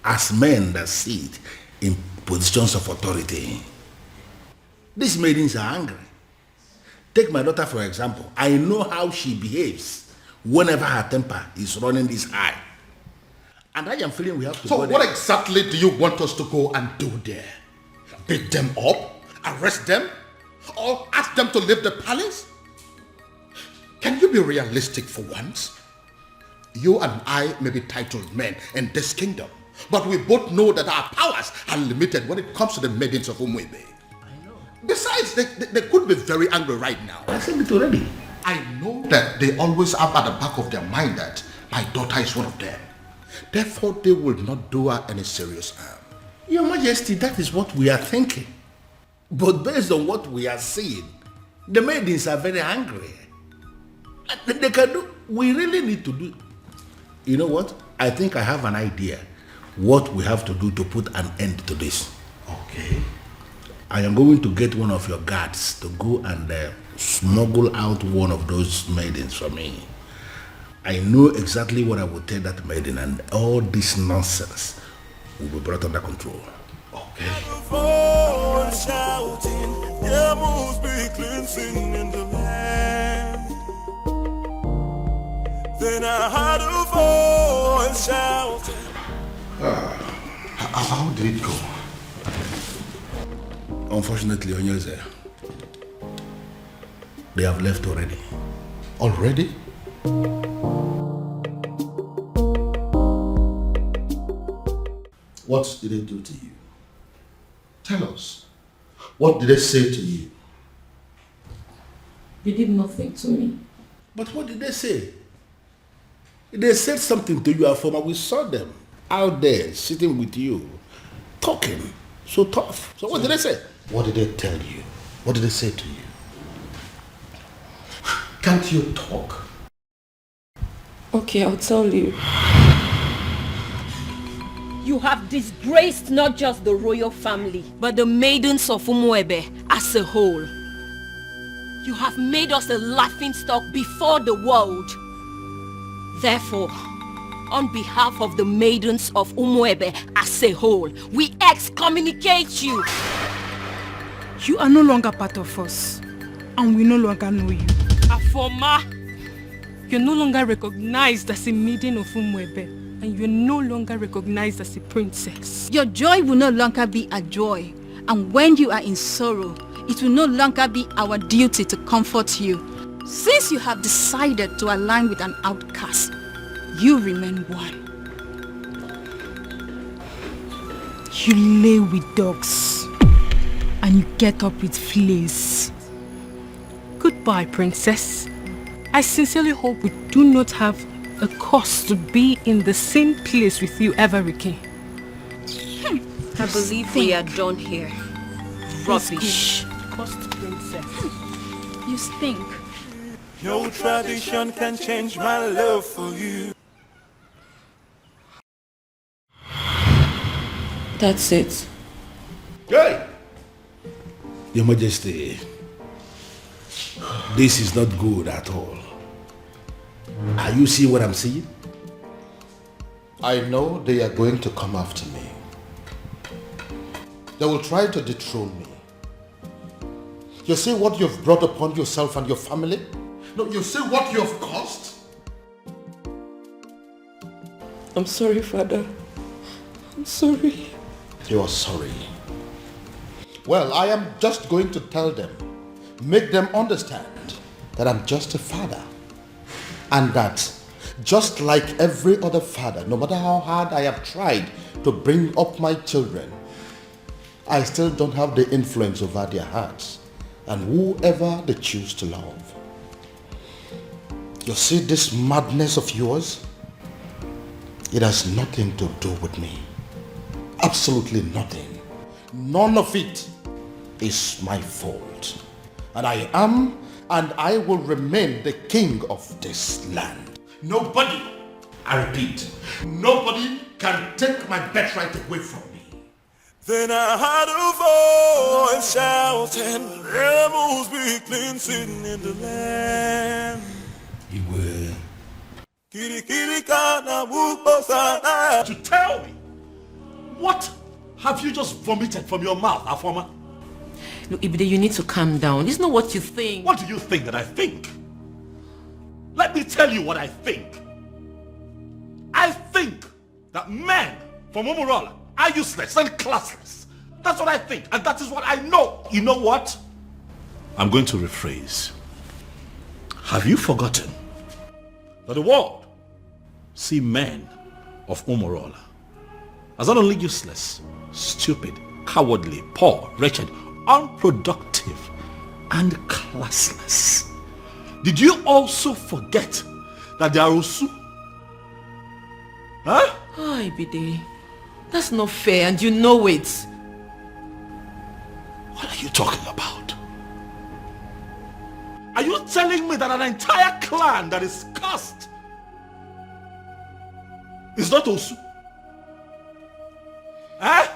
As men that sit in positions of authority, these maidens are angry. Take my daughter for example. I know how she behaves whenever her temper is running this high. And I am feeling we have to go there. So what exactly do you want us to go and do there? Beat them up? Arrest them? Or ask them to leave the palace? Can you be realistic for once? You and I may be titled men in this kingdom, but we both know that our powers are limited when it comes to the maidens of Umwebe. Besides, they could be very angry right now. I said it already. I know that they always have at the back of their mind that my daughter is one of them. Therefore, they will not do her any serious harm. Your Majesty, that is what we are thinking. But based on what we are seeing, the maidens are very angry. They can do, we really need to do. You know what? I think I have an idea what we have to do to put an end to this. Okay. I am going to get one of your guards to go and smuggle out one of those maidens for me. I know exactly what I will tell that maiden, and all this nonsense will be brought under control. Okay. Then I heard a voice shouting. How did it go? Unfortunately, Onyeze, they have left already. Already? What did they do to you? Tell us. What did they say to you? They did nothing to me. But what did they say? They said something to you, Afoma. We saw them out there sitting with you, talking so tough. So what did they say? What did they tell you? What did they say to you? Can't you talk? Okay, I'll tell you. You have disgraced not just the royal family, but the maidens of Umwebe as a whole. You have made us a laughingstock before the world. Therefore, on behalf of the maidens of Umwebe as a whole, we excommunicate you. You are no longer part of us, and we no longer know you. Afoma, you're no longer recognized as a maiden of Umwebe, and you're no longer recognized as a princess. Your joy will no longer be a joy, and when you are in sorrow, it will no longer be our duty to comfort you. Since you have decided to align with an outcast, you remain one. You lay with dogs, and you get up with fleas. Goodbye, princess. I sincerely hope we do not have a cause to be in the same place with you ever again. I believe we are done here. Rubbish. Cost princess. You you stink. No tradition can change my love for you. That's it. Hey! Your Majesty, this is not good at all. Are you seeing what I'm seeing? I know they are going to come after me. They will try to dethrone me. You see what you've brought upon yourself and your family? No, you see what you have caused? I'm sorry, Father. I'm sorry. You are sorry. Well, I am just going to tell them, make them understand that I'm just a father. And that just like every other father, no matter how hard I have tried to bring up my children, I still don't have the influence over their hearts and whoever they choose to love. You see this madness of yours? It has nothing to do with me. Absolutely nothing. None of it is my fault. And I am and I will remain the king of this land. Nobody, I repeat, nobody can take my birthright away from me. Then I heard a voice shouting, rebels be cleansing in the land. You will. To tell me, what have you just vomited from your mouth, Afoma? Look, Ibide, you need to calm down. It's not what you think. What do you think that I think? Let me tell you what I think. I think that men from Umurola are useless and classless. That's what I think, and that is what I know. You know what? I'm going to rephrase. Have you forgotten that the world see men of Umurola as not only useless, stupid, cowardly, poor, wretched, unproductive, and classless? Did you also forget that they are Osu? Huh? Oh, Ibide, that's not fair and you know it. What are you talking about? Are you telling me that an entire clan that is cursed is not Osu? Eh?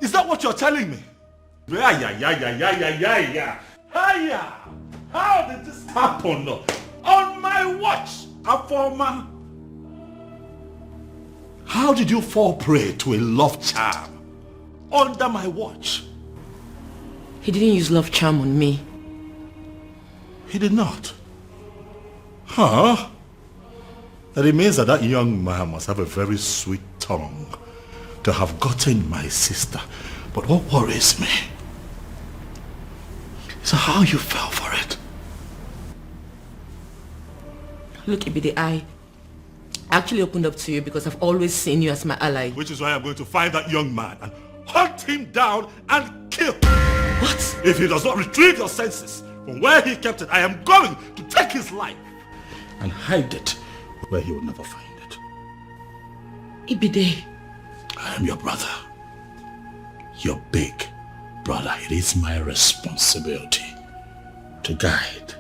Is that what you're telling me? Yeah. How did this happen? On my watch, Afoma. How did you fall prey to a love charm under my watch? He didn't use love charm on me. He did not. Huh? That it means that that young man must have a very sweet tongue to have gotten my sister. But what worries me is how you fell for it. Look, Ibide, I actually opened up to you because I've always seen you as my ally. Which is why I'm going to find that young man and hunt him down and kill. What? If he does not retrieve your senses from where he kept it, I am going to take his life and hide it where he will never find it. Ibide. I am your brother. Your big brother. It is my responsibility to guide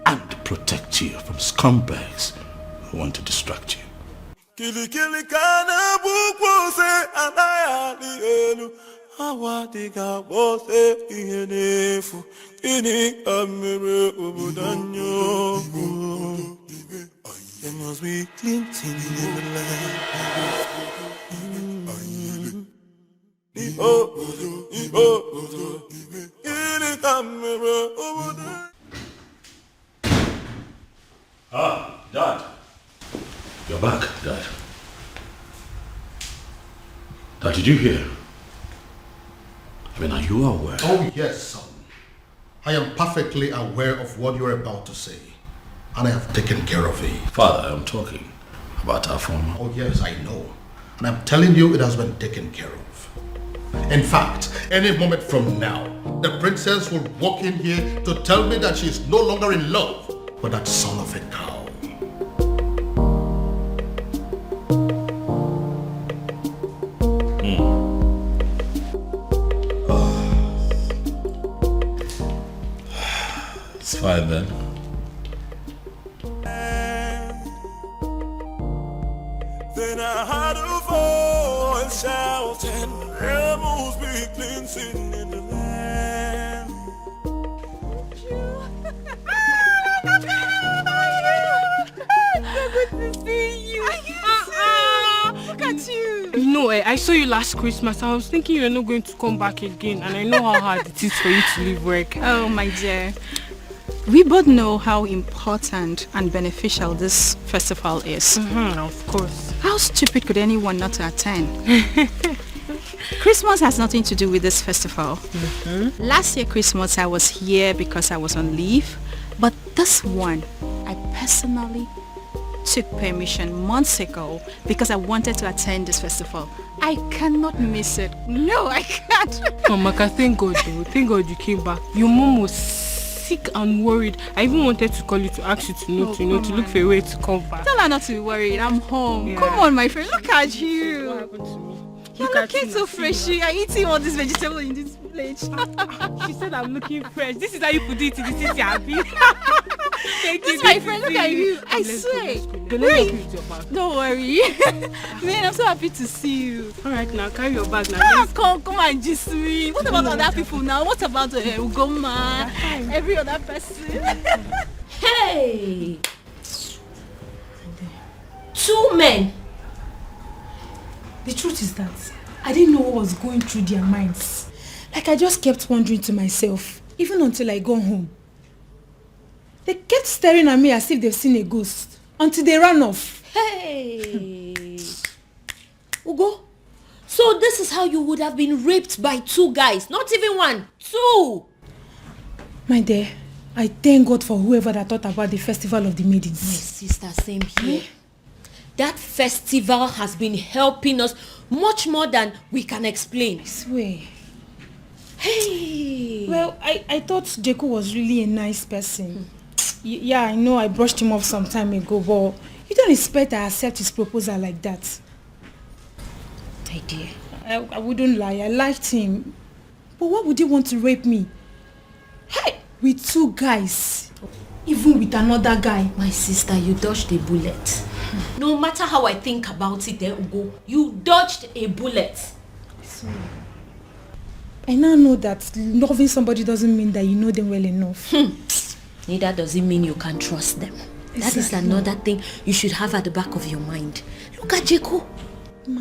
and protect you from scumbags who want to distract you. Kili kili kana bukose anaya lielu awadiga bose ihenefu ini amere obudanyo. There must be cleansing in the land. Ah, Dad. You're back, Dad. Dad, did you hear? I mean, are you aware? Oh, yes, son. I am perfectly aware of what you're about to say. And I have taken care of it. Father, I'm talking about our former. Oh, yes, I know. And I'm telling you, it has been taken care of. In fact, any moment from now, the princess will walk in here to tell me that she is no longer in love with that son of a cow. fine then. Then I heard a voice shouting, rebels be cleansing in the land. So good to see you. Look at you. No, I saw you last Christmas. I was thinking you're not going to come back again, and I know how hard it is for you to leave work. Oh, my dear. We both know how important and beneficial this festival is. Of course. How stupid could anyone not to attend? Christmas has nothing to do with this festival. Last year Christmas I was here because I was on leave, but this one I personally took permission months ago because I wanted to attend this festival. I cannot miss it. No, I can't. Oh, Maka, thank God though. Thank God you came back. Your mom was sick and worried. I even wanted to call you to ask you to look for a way to come back. Tell her not to be worried. I'm home. Yeah. Come on, my friend. Look at you. What happened to me? You're looking so fresh. You are eating all this vegetable in this plate. She said I'm looking fresh. This is how you put it. This is happy. Thank This you. is my friend. Look at you. I Let's swear. go. Let me help you with your bag. Don't worry. Man, I'm so happy to see you. Alright, now carry your bag now. Come and just me. What about other people now? What about Ugoma? Every other person? Hey! 2 men. The truth is that I didn't know what was going through their minds. Like I just kept wondering to myself, even until I got home. They kept staring at me as if they've seen a ghost, until they ran off. Hey! Ugo, so this is how you would have been raped by 2 guys, not even 1, 2! My dear, I thank God for whoever that thought about the Festival of the Maidens. My sister, same here. That festival has been helping us much more than we can explain. I swear. Hey! Well, I thought Jeku was really a nice person. Yeah, I know I brushed him off some time ago, but you don't expect I accept his proposal like that. My dear. I wouldn't lie, I liked him. But why would he want to rape me? Hey! With 2 guys. Even with another guy. My sister, you dodged a bullet. No matter how I think about it, Ugo, you dodged a bullet. I now know that loving somebody doesn't mean that you know them well enough. Neither does it mean you can trust them. That is another thing you should have at the back of your mind. Look at Jeko.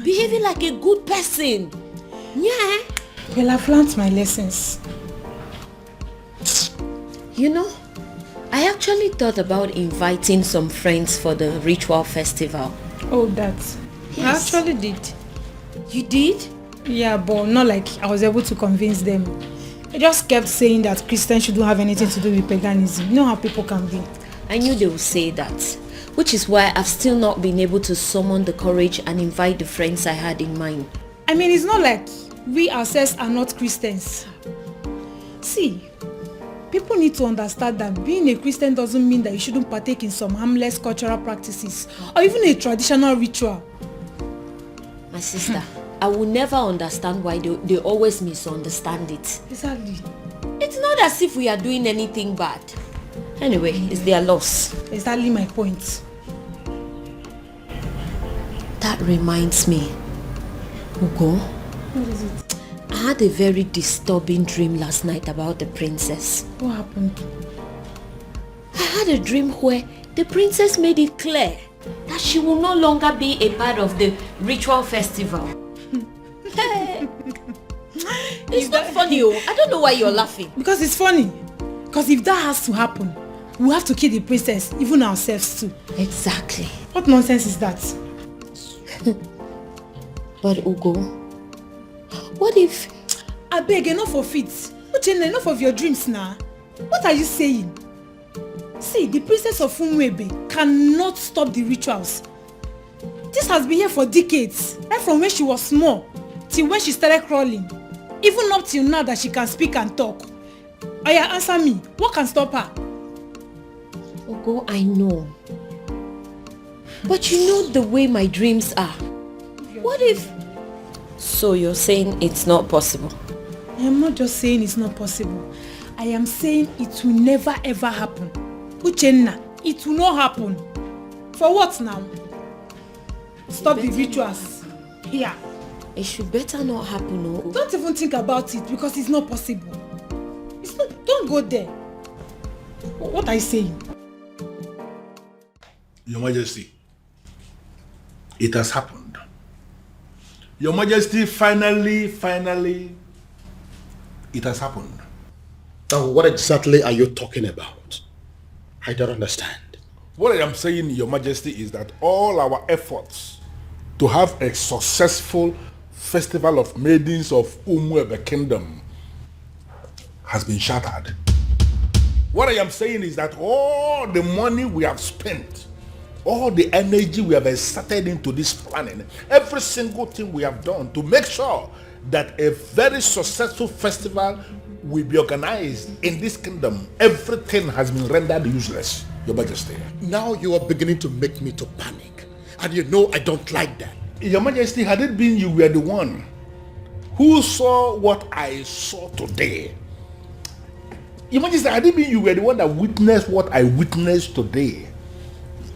Behaving like a good person. Yeah. Well, I've learned my lessons. You know, I actually thought about inviting some friends for the ritual festival. Oh, that. Yes. I actually did. You did? Yeah, but not like I was able to convince them. I just kept saying that Christians shouldn't have anything to do with paganism. You know how people can be. I knew they would say that, which is why I've still not been able to summon the courage and invite the friends I had in mind. I mean, it's not like we ourselves are not Christians. See, people need to understand that being a Christian doesn't mean that you shouldn't partake in some harmless cultural practices or even a traditional ritual. My sister, I will never understand why they always misunderstand it. Exactly. It's not as if we are doing anything bad. Anyway, it's their loss. Exactly my point. That reminds me, Ugo. What is it? I had a very disturbing dream last night about the princess. What happened? I had a dream where the princess made it clear that she will no longer be a part of the ritual festival. It's not funny, oh. I don't know why you're laughing. Because it's funny. Because if that has to happen, we have to kill the princess, even ourselves too. Exactly. What nonsense is that? But Ugo, what if... I beg, enough of it. Uchenna, enough of your dreams now. What are you saying? See, the princess of Umwebe cannot stop the rituals. This has been here for decades, right from when she was small till when she started crawling. Even up till now that she can speak and talk. Oya, answer me. What can stop her? Ugo, I know. But you know the way my dreams are. What if... So you're saying it's not possible? I am not just saying it's not possible. I am saying it will never ever happen. Uchenna, it will not happen. For what now? Stop the rituals here. It should better not happen, no? Don't even think about it because it's not possible. It's not, don't go there. What are you saying? Your Majesty, it has happened. Your Majesty, finally, it has happened. Now, what exactly are you talking about? I don't understand. What I am saying, Your Majesty, is that all our efforts to have a successful festival of maidens of Umuebe Kingdom has been shattered. What I am saying is that all the money we have spent, all the energy we have exerted into this planning, every single thing we have done to make sure that a very successful festival will be organized in this kingdom, everything has been rendered useless, Your Majesty. Now you are beginning to make me to panic. And you know I don't like that. Your Majesty, had it been you were the one who saw what I saw today, Your Majesty, had it been you were the one that witnessed what I witnessed today,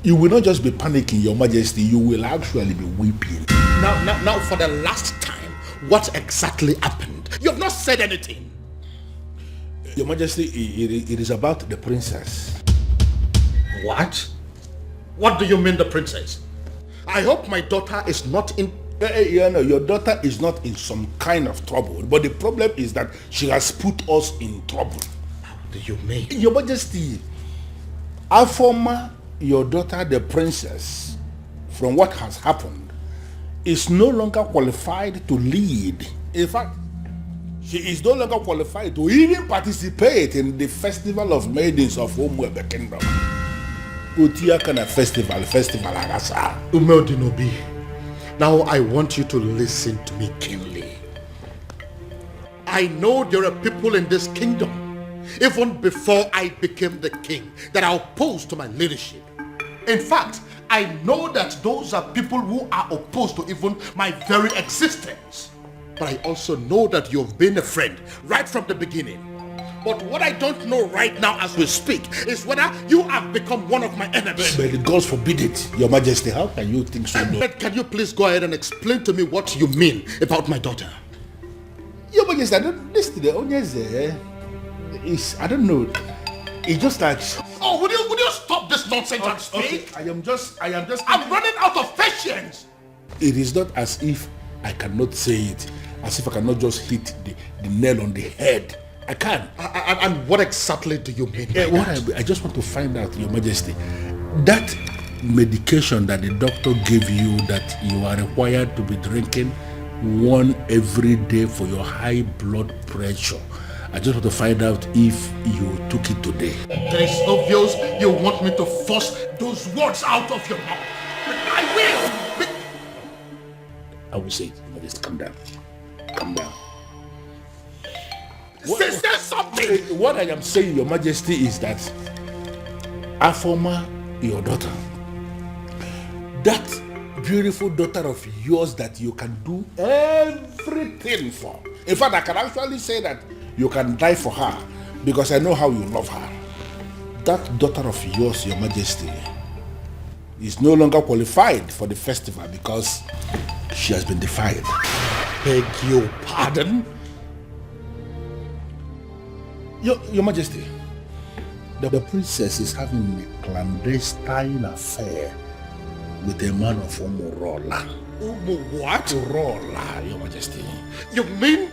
you will not just be panicking, Your Majesty, you will actually be weeping. Now, for the last time, what exactly happened? You have not said anything. Your Majesty, it is about the princess. What? What do you mean, the princess? I hope my daughter is not in... Your daughter is not in some kind of trouble, but the problem is that she has put us in trouble. How do you mean? Your Majesty, Afoma, your daughter, the princess, from what has happened, is no longer qualified to lead. In fact, she is no longer qualified to even participate in the Festival of Maidens of Umuebe Kingdom. Utia kana festival agasa. Umeodinobi, now I want you to listen to me keenly. I know there are people in this kingdom, even before I became the king, that are opposed to my leadership. In fact, I know that those are people who are opposed to even my very existence. But I also know that you've been a friend right from the beginning. But what I don't know right now as we speak is whether you have become one of my enemies. But God forbid it, Your Majesty. How can you think so? But can you please go ahead and explain to me what you mean about my daughter? Your Majesty, I don't listen to the onions there. I don't know. It's just like... Oh, would you stop this nonsense and speak? Okay, I am just... I'm running out of patience. It is not as if I cannot say it, as if I cannot just hit the nail on the head. I can. And what exactly do you mean? I just want to find out, Your Majesty, that medication that the doctor gave you that you are required to be drinking one every day for your high blood pressure, I just want to find out if you took it today. It is obvious you want me to force those words out of your mouth. I will. I will say it. Your Majesty, calm down. Calm down. Say something. What I am saying, Your Majesty, is that Afoma, your daughter, that beautiful daughter of yours that you can do everything for. In fact, I can actually say that you can die for her because I know how you love her. That daughter of yours, Your Majesty, is no longer qualified for the festival because she has been defiled. Beg your pardon? Your Majesty, the princess is having a clandestine affair with a man of Umurola. What? Umurola, Your Majesty. You mean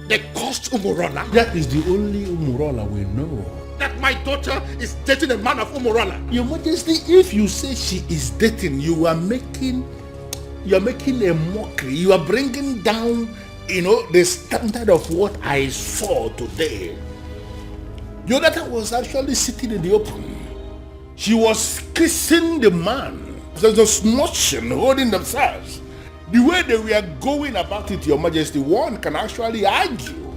they caused Umurola? That is the only Umurola we know. That my daughter is dating a man of Umurola? Your Majesty, if you say she is dating, you are making a mockery. You are bringing down, the standard of what I saw today. Your daughter was actually sitting in the open. She was kissing the man. There's a smooching, holding themselves. The way they were going about it, Your Majesty, one can actually argue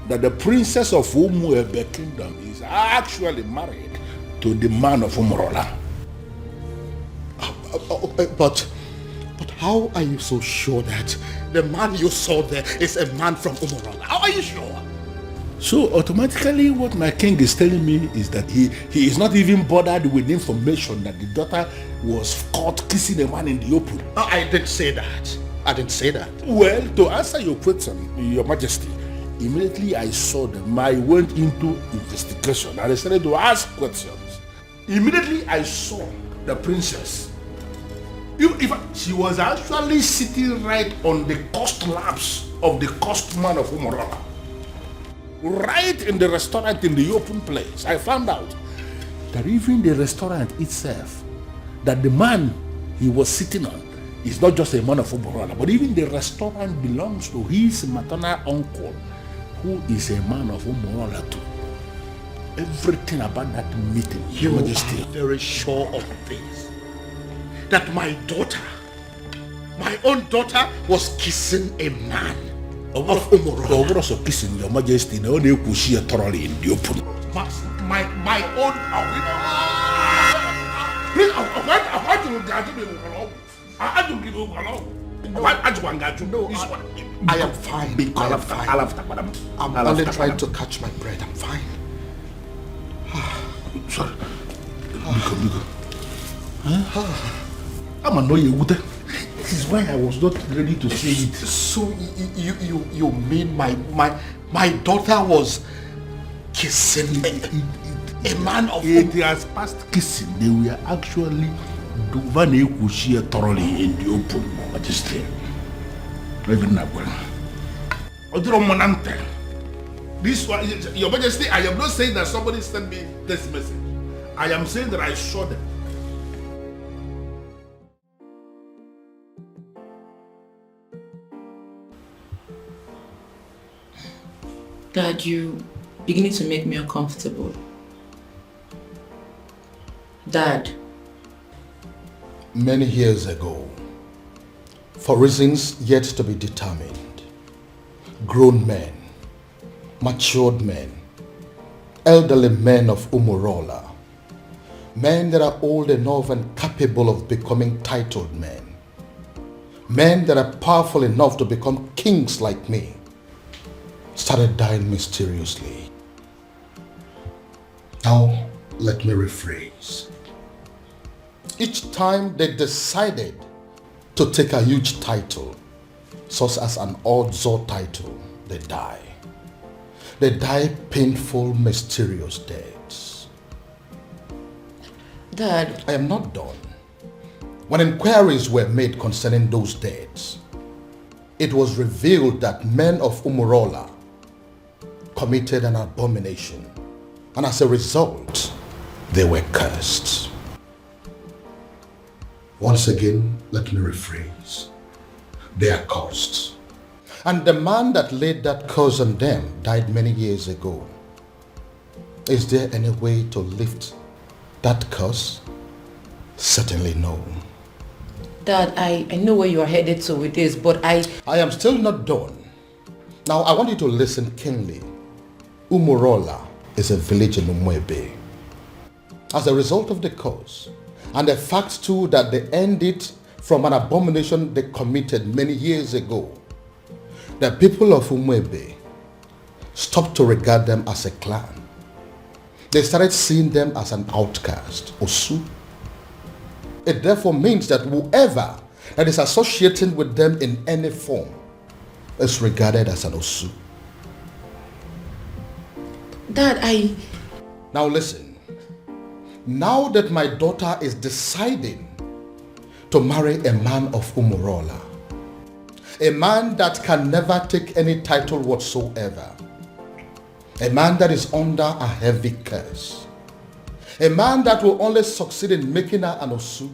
that the princess of Umuebe Kingdom is actually married to the man of Umurola. But how are you so sure that the man you saw there is a man from Umurola? How are you sure? So automatically what my king is telling me is that he is not even bothered with information that the daughter was caught kissing a man in the open. I didn't say that. I didn't say that. Well, to answer your question, Your Majesty, immediately I saw them, I went into investigation and I started to ask questions. Immediately I saw the princess. She was actually sitting right on the cost laps of the cost man of Umorola. Right in the restaurant in the open place, I found out that even the restaurant itself, that the man he was sitting on is not just a man of Umorola, but even the restaurant belongs to his maternal uncle, who is a man of Umorola too. Everything about that meeting, Your Majesty. Are very sure of this. That my daughter, my own daughter, was kissing a man of Umorola. Also kissing, Your Majesty, no one could see thoroughly in the open. My own. Please, I am fine. I'm only trying to catch my breath. I'm fine. Sorry. Biko. I'm annoyed. This is why I was not ready to say it. So you mean my daughter was kissing a man of it has passed kissing. They were actually doing thoroughly in the open, Majesty. Even now. This one, Your Majesty, I am not saying that somebody sent me this message. I am saying that I saw them. Dad, you beginning to make me uncomfortable. Dad. Many years ago, for reasons yet to be determined, grown men, matured men, elderly men of Umorola, men that are old enough and capable of becoming titled men that are powerful enough to become kings like me, started dying mysteriously. Now, let me rephrase. Each time they decided to take a huge title, such as an Odzo title, they die. They die painful, mysterious deaths. Dad, I am not done. When inquiries were made concerning those deaths, it was revealed that men of Umorola committed an abomination, and as a result, they were cursed. Once again, let me rephrase. They are cursed. And the man that laid that curse on them died many years ago. Is there any way to lift that curse? Certainly no. Dad, I know where you are headed to with this, but I am still not done. Now, I want you to listen keenly. Umorola is a village in Umwebe. As a result of the curse, and the fact too that they ended from an abomination they committed many years ago, the people of Umwebe stopped to regard them as a clan. They started seeing them as an outcast, Osu. It therefore means that whoever that is associating with them in any form is regarded as an Osu. Dad, Now listen. Now that my daughter is deciding to marry a man of Umorola, a man that can never take any title whatsoever, a man that is under a heavy curse, a man that will only succeed in making her an Osu,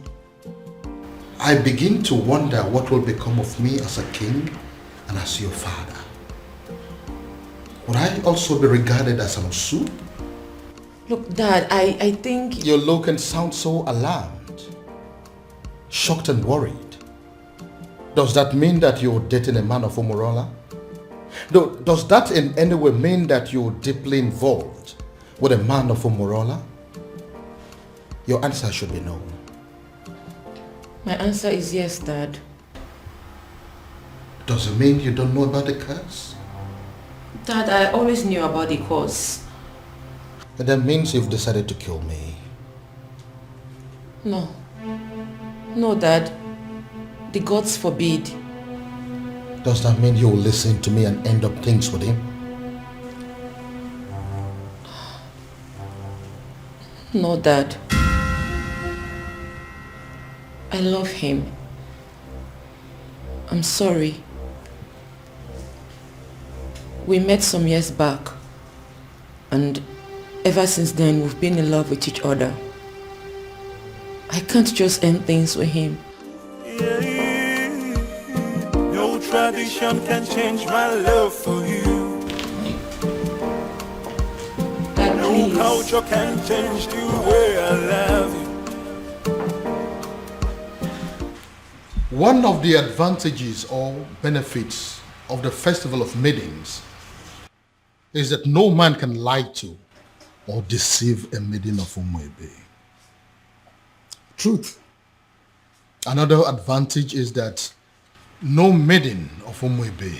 I begin to wonder what will become of me as a king and as your father. Would I also be regarded as an Osu? Look, Dad, I think... You look and sound so alarmed, shocked and worried. Does that mean that you're dating a man of Umorola? Does that in any way mean that you're deeply involved with a man of Umorola? Your answer should be no. My answer is yes, Dad. Does it mean you don't know about the curse? Dad, I always knew about the cause. That means you've decided to kill me. No. No, Dad. The gods forbid. Does that mean you'll listen to me and end up things with him? No, Dad. I love him. I'm sorry. We met some years back, and ever since then we've been in love with each other. I can't just end things with him. No tradition can change my love for you. Dad, no please. culture can change the way I love you. One of the advantages or benefits of the Festival of Maidens is that no man can lie to or deceive a maiden of Umuebe. Truth. Another advantage is that no maiden of Umuebe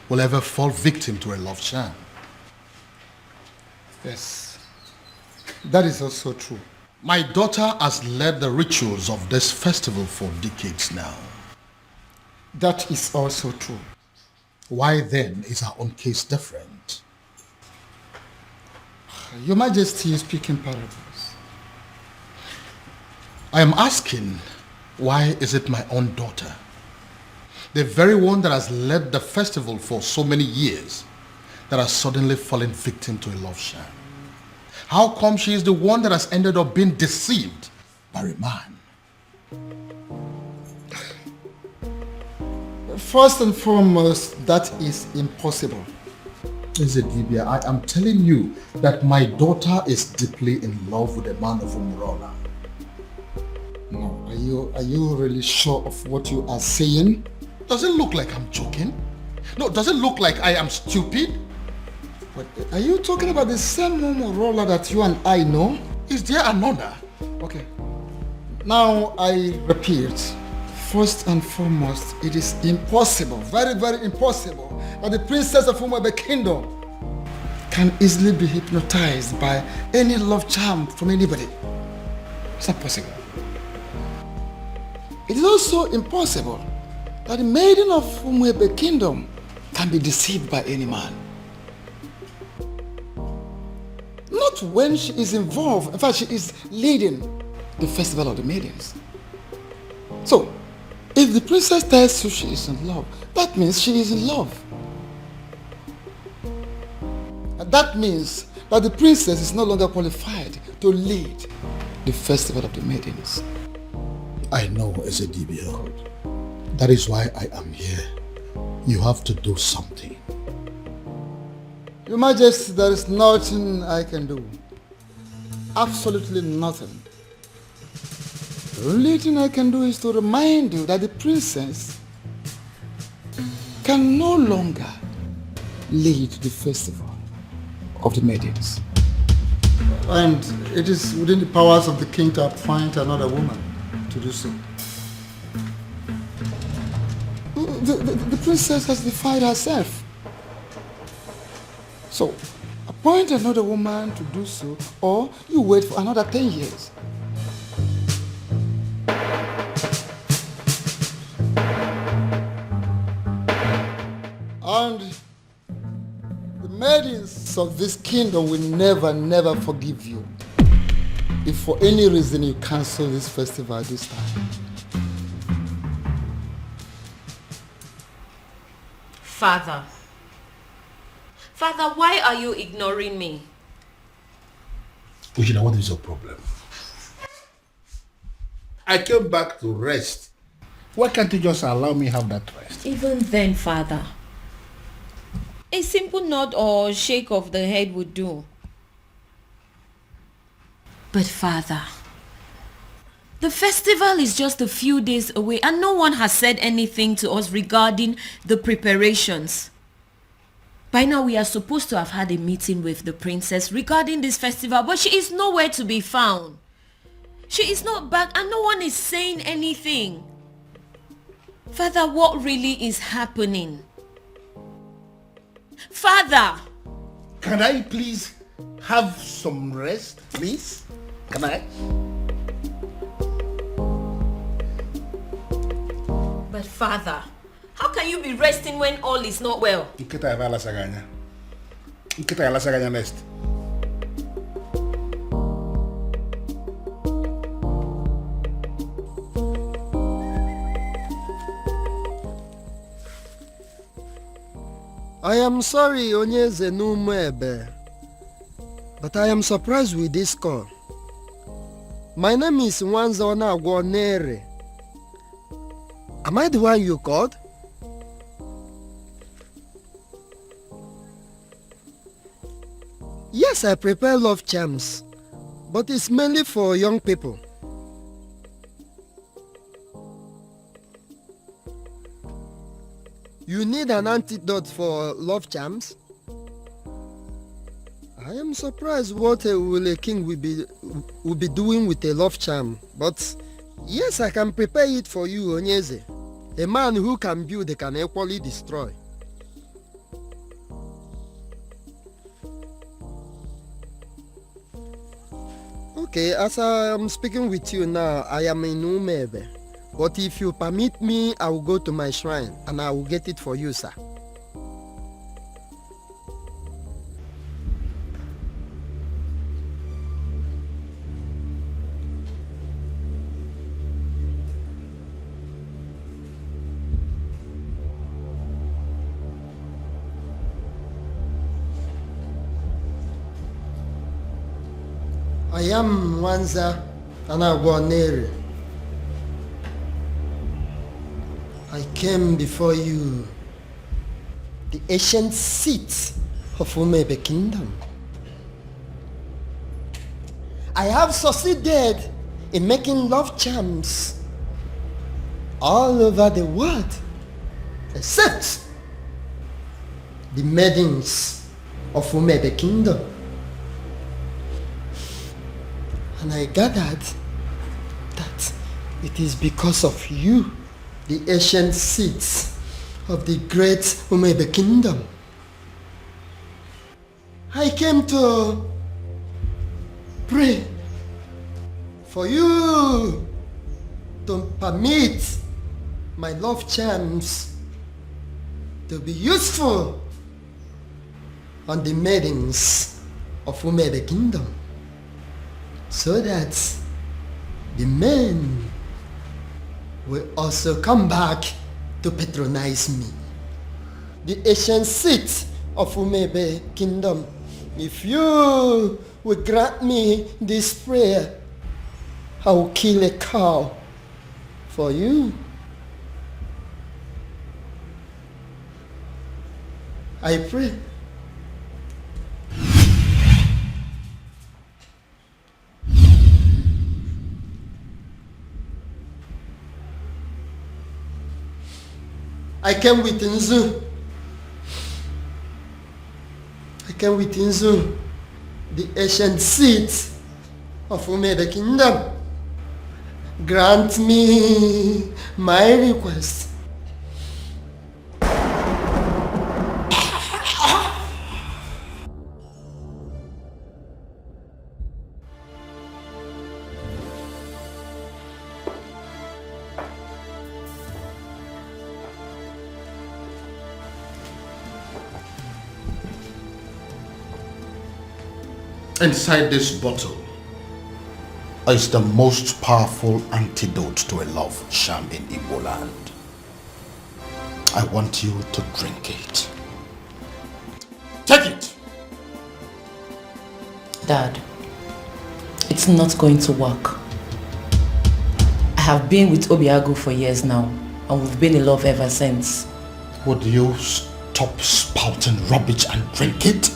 will ever fall victim to a love charm. Yes. That is also true. My daughter has led the rituals of this festival for decades now. That is also true. Why then is our own case different? Your Majesty is speaking parables. I am asking, why is it my own daughter, the very one that has led the festival for so many years, that has suddenly fallen victim to a love sham? How come she is the one that has ended up being deceived by a man? First and foremost, that is impossible. Ezedibia, I am telling you that my daughter is deeply in love with a man of Umurola. No, are you really sure of what you are saying? Does it look like I'm joking? No, does it look like I am stupid? But are you talking about the same Umurola that you and I know? Is there another? Okay. Now I repeat, first and foremost, it is impossible, very, very impossible, that the princess of Umuebe Kingdom can easily be hypnotized by any love charm from anybody. It's not possible. It is also impossible that the maiden of Umuebe Kingdom can be deceived by any man. Not when she is involved. In fact, she is leading the Festival of the Maidens. So, if the princess tells you she is in love, that means she is in love. And that means that the princess is no longer qualified to lead the Festival of the Maidens. I know, Ezedibia. That is why I am here. You have to do something. Your Majesty, there is nothing I can do. Absolutely nothing. The only thing I can do is to remind you that the princess can no longer lead the Festival of the Maidens. And it is within the powers of the king to appoint another woman to do so. The princess has defied herself. So, appoint another woman to do so, or you wait for another 10 years. And the maidens of this kingdom will never forgive you if for any reason you cancel this festival this time. Father, why are you ignoring me? Ujina, what is your problem? I came back to rest. Why can't you just allow me have that rest? Even then, Father, a simple nod or shake of the head would do. But Father, the festival is just a few days away and no one has said anything to us regarding the preparations. By now we are supposed to have had a meeting with the princess regarding this festival, but she is nowhere to be found. She is not back and no one is saying anything. Father, what really is happening? Father! Can I please have some rest, please? Can I? But Father, how can you be resting when all is not well? Nkita ya bala saganya. Nkita ya la saganya next. I am sorry, Onyeze Numebe, but I am surprised with this call. My name is Nwanzona Agwonere. Am I the one you called? Yes, I prepare love charms, but it's mainly for young people. You need an antidote for love charms? I am surprised what a king will be doing with a love charm, but yes, I can prepare it for you, Onyeze. A man who can build can equally destroy. Okay, as I am speaking with you now, I am in Umebe. But if you permit me, I will go to my shrine and I will get it for you, sir. I am Nwanza Anagwonere. I came before you, the ancient seat of Umebe Kingdom. I have succeeded in making love charms all over the world, except the maidens of Umebe Kingdom. And I gathered that it is because of you, the ancient seats of the great Umebe Kingdom. I came to pray for you to permit my love charms to be useful on the maidens of Umebe Kingdom, so that the men will also come back to patronize me. The ancient seat of Umebe Kingdom, if you will grant me this prayer, I will kill a cow for you. I pray. I came with Nzu. I came with Nzu, the ancient seat of Umebe Kingdom. Grant me my request. Inside this bottle is the most powerful antidote to a love charm in Igbo land. I want you to drink it. Take it! Dad, it's not going to work. I have been with Obiago for years now, and we've been in love ever since. Would you stop spouting rubbish and drink it?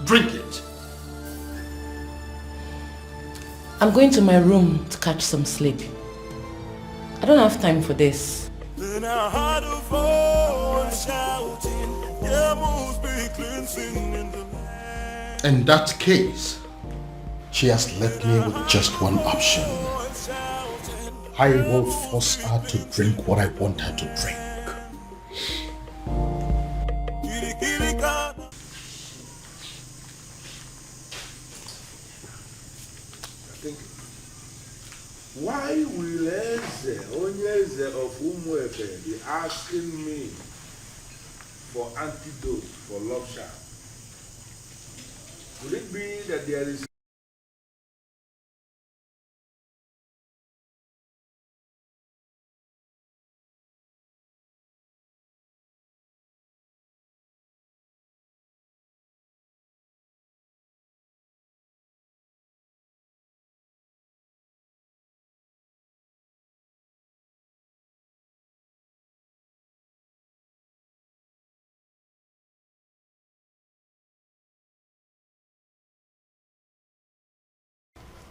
Drink it. I'm going to my room to catch some sleep. I don't have time for this. Then I heard a voice shouting, "There must be cleansing in the land." In that case, she has left me with just one option. I will force her to drink what I want her to drink. thinking. Why will Eze, Onyeze of Umuefe, be asking me for antidote for love charm? Could it be that there is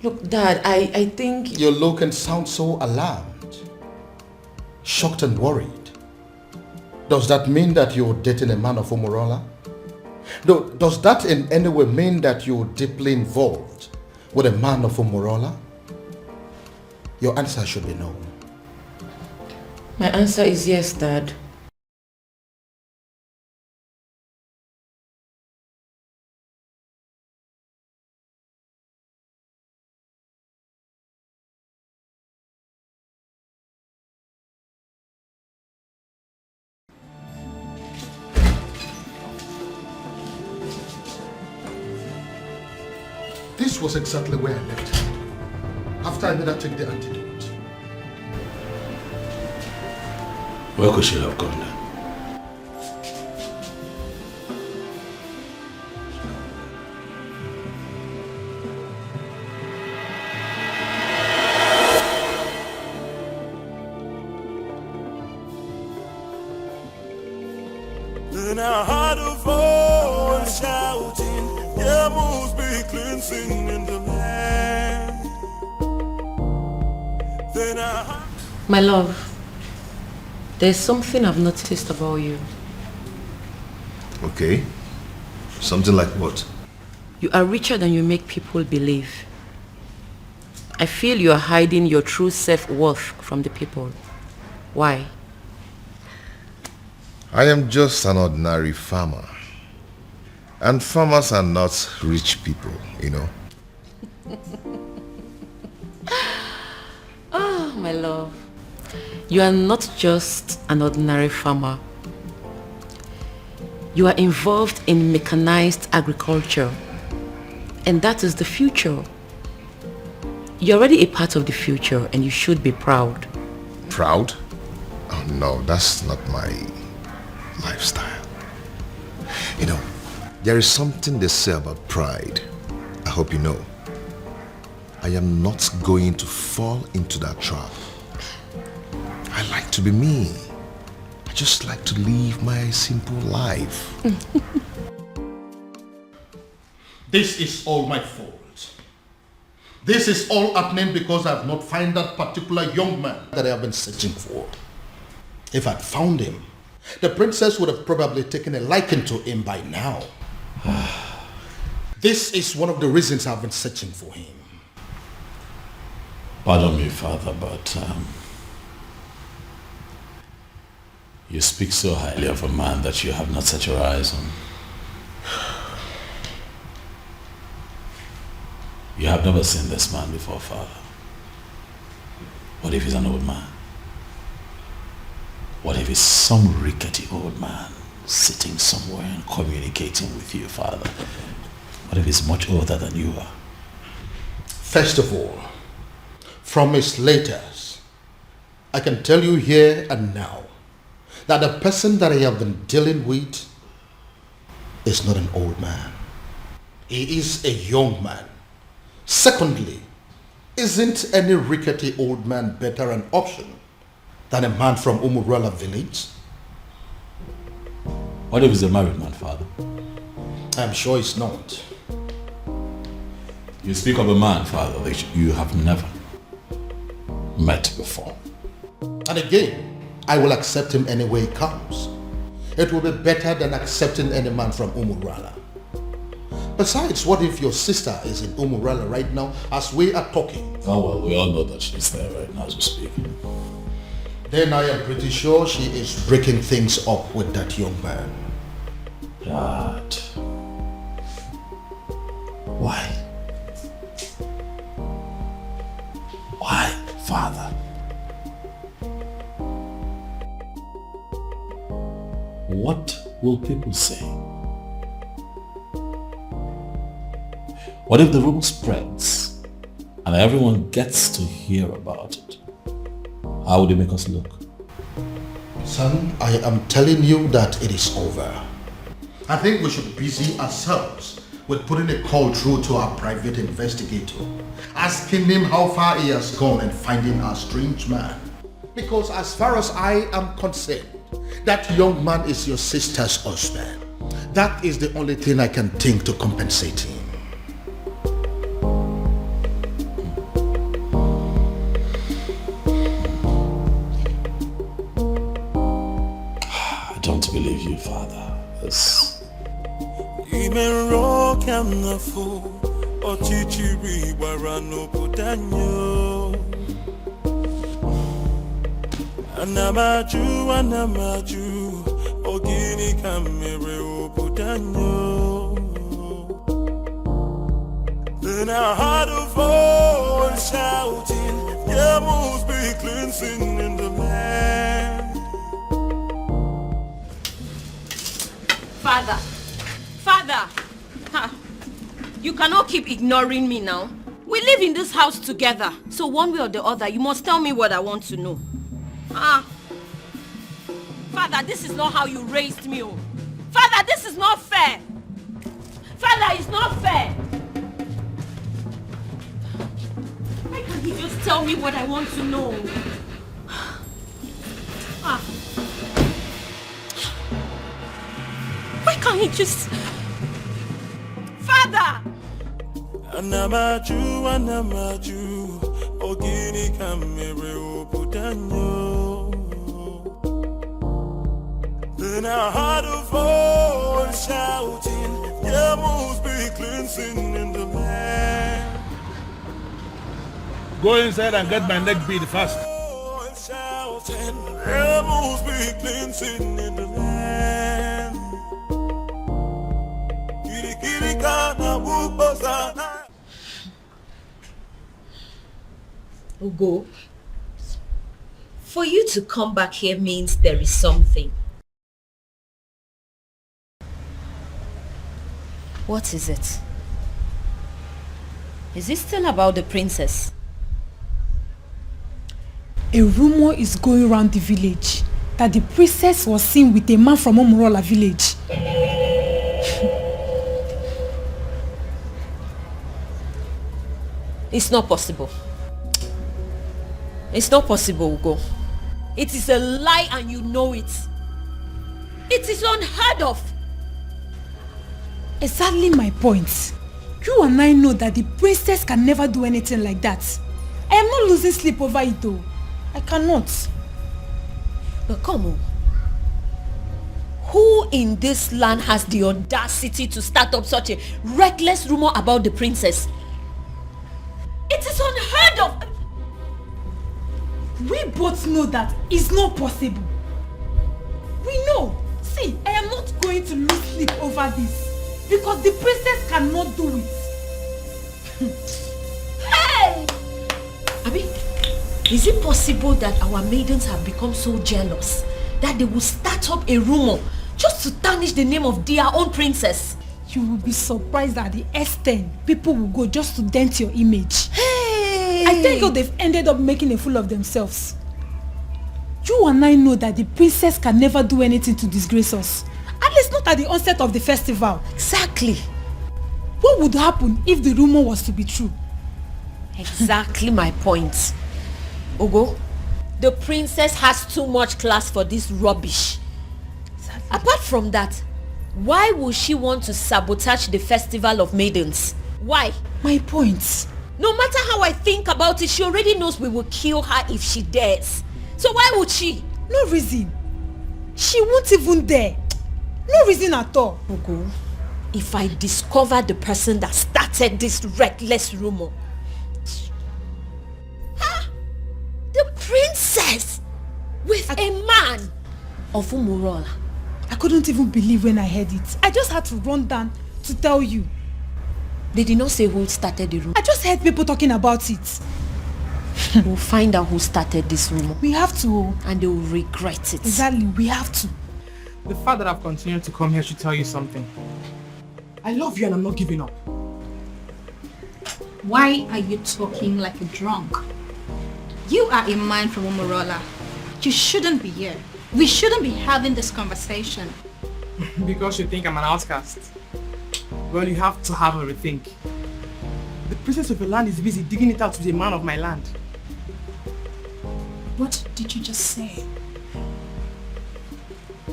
Look, Dad, I think... You look and sound so alarmed, shocked and worried. Does that mean that you're dating a man of Umurola? Does that in any way mean that you're deeply involved with a man of Umurola? Your answer should be no. My answer is yes, Dad. This was exactly where I left her after I made her take the antidote. Where could she have gone then? Then I heard a voice shouting, there must be cleansing in the land. Then I heard... My love, there's something I've noticed about you. Okay. Something like what? You are richer than you make people believe. I feel you are hiding your true self-worth from the people. Why? I am just an ordinary farmer. And farmers are not rich people, you know. Oh, my love. You are not just an ordinary farmer. You are involved in mechanized agriculture. And that is the future. You're already a part of the future and you should be proud. Proud? Oh no, that's not my lifestyle. You know, there is something they say about pride. I hope you know. I am not going to fall into that trap. I like to be me. I just like to live my simple life. This is all my fault. This is all happening because I have not found that particular young man that I have been searching for. If I'd found him, the princess would have probably taken a liking to him by now. This is one of the reasons I've been searching for him. Pardon me, Father, but you speak so highly of a man that you have not set your eyes on. You have never seen this man before, Father. What if he's an old man? What if he's some rickety old man sitting somewhere and communicating with you, Father? What if he's much older than you are? First of all, from his letters, I can tell you here and now that the person that I have been dealing with is not an old man. He is a young man. Secondly, isn't any rickety old man better an option than a man from Umurala village? What if he's a married man, Father? I'm sure it's not. You speak of a man, Father, that you have never met before. And again, I will accept him any way he comes. It will be better than accepting any man from Umurala. Besides, what if your sister is in Umurala right now as we are talking? Oh well, we all know that she's there right now as we speak. Then I am pretty sure she is breaking things up with that young man. Dad. Why? father. What will people say? What if the rumor spreads and everyone gets to hear about it? How would it make us look? Son, I am telling you that it is over. I think we should busy ourselves with putting a call through to our private investigator, asking him how far he has gone in finding our strange man. Because as far as I am concerned, that young man is your sister's husband. That is the only thing I can think to compensate him. I don't believe you, Father. Even rock and the fool, or chichiri, barano putanyo. Anamaju, ogini kamere putanyo. Then I heard a voice shouting, there must be cleansing in the land. Father, you cannot keep ignoring me now. We live in this house together, so one way or the other, you must tell me what I want to know. Father, this is not how you raised me. Oh. Father, this is not fair. Father, it's not fair. Why can't he just tell me what I want to know? Why can't he just... Father! Anamaju, ogini kamere putanyo. Then I heard a voice shouting, there must be cleansing in the land. Go inside and get my neck beat fast. Shouting, there must be cleansing in the land. Ugo, for you to come back here means there is something. What is it? Is it still about the princess? A rumor is going around the village that the princess was seen with a man from Omorola village. It's not possible. It's not possible, Ugo. It is a lie and you know it. It is unheard of. Exactly my point. You and I know that the princess can never do anything like that. I am not losing sleep over it though. I cannot. But come on. Who in this land has the audacity to start up such a reckless rumor about the princess? It is unheard of. We both know that it's not possible. We know. See, I am not going to lose sleep over this. Because the princess cannot do it. Hey! Abi, is it possible that our maidens have become so jealous that they will start up a rumor just to tarnish the name of their own princess? You will be surprised at the extent people will go just to dent your image. Hey! I think they've ended up making a fool of themselves. You and I know that the princess can never do anything to disgrace us. At least not at the onset of the festival. Exactly. What would happen if the rumor was to be true? Exactly my point. Ugo, the princess has too much class for this rubbish. Exactly. Apart from that, why would she want to sabotage the festival of maidens? Why? My point. No matter how I think about it, she already knows we will kill her if she dares. So why would she? No reason. She won't even dare. No reason at all. Ugo, if I discover the person that started this reckless rumor. The princess with a man of Umorola. I couldn't even believe when I heard it. I just had to run down to tell you. They did not say who started the rumor. I just heard people talking about it. We'll find out who started this rumor. We have to. And they will regret it. Exactly, we have to. The fact that I've continued to come here should tell you something. I love you and I'm not giving up. Why are you talking like a drunk? You are a man from Omorola. You shouldn't be here. We shouldn't be having this conversation. Because you think I'm an outcast. Well, you have to have a rethink. The princess of your land is busy digging it out with a man of my land. What did you just say?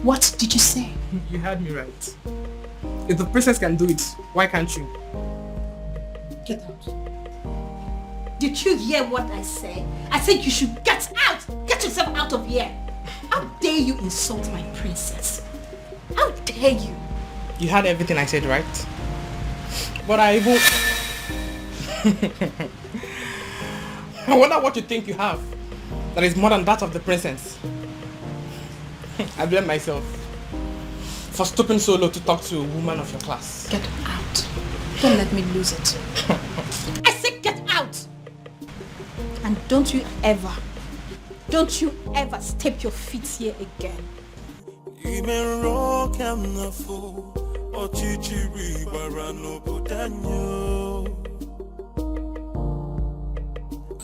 What did you say? You heard me right. If the princess can do it, why can't you? Get out. Did you hear what I said? I said you should get out! Get yourself out of here! How dare you insult my princess? How dare you? You heard everything I said, right? But I even... I wonder what you think you have that is more than that of the princess. I blame myself for stooping so low to talk to a woman of your class. Get out. Don't let me lose it. I said get out! And don't you ever step your feet here again.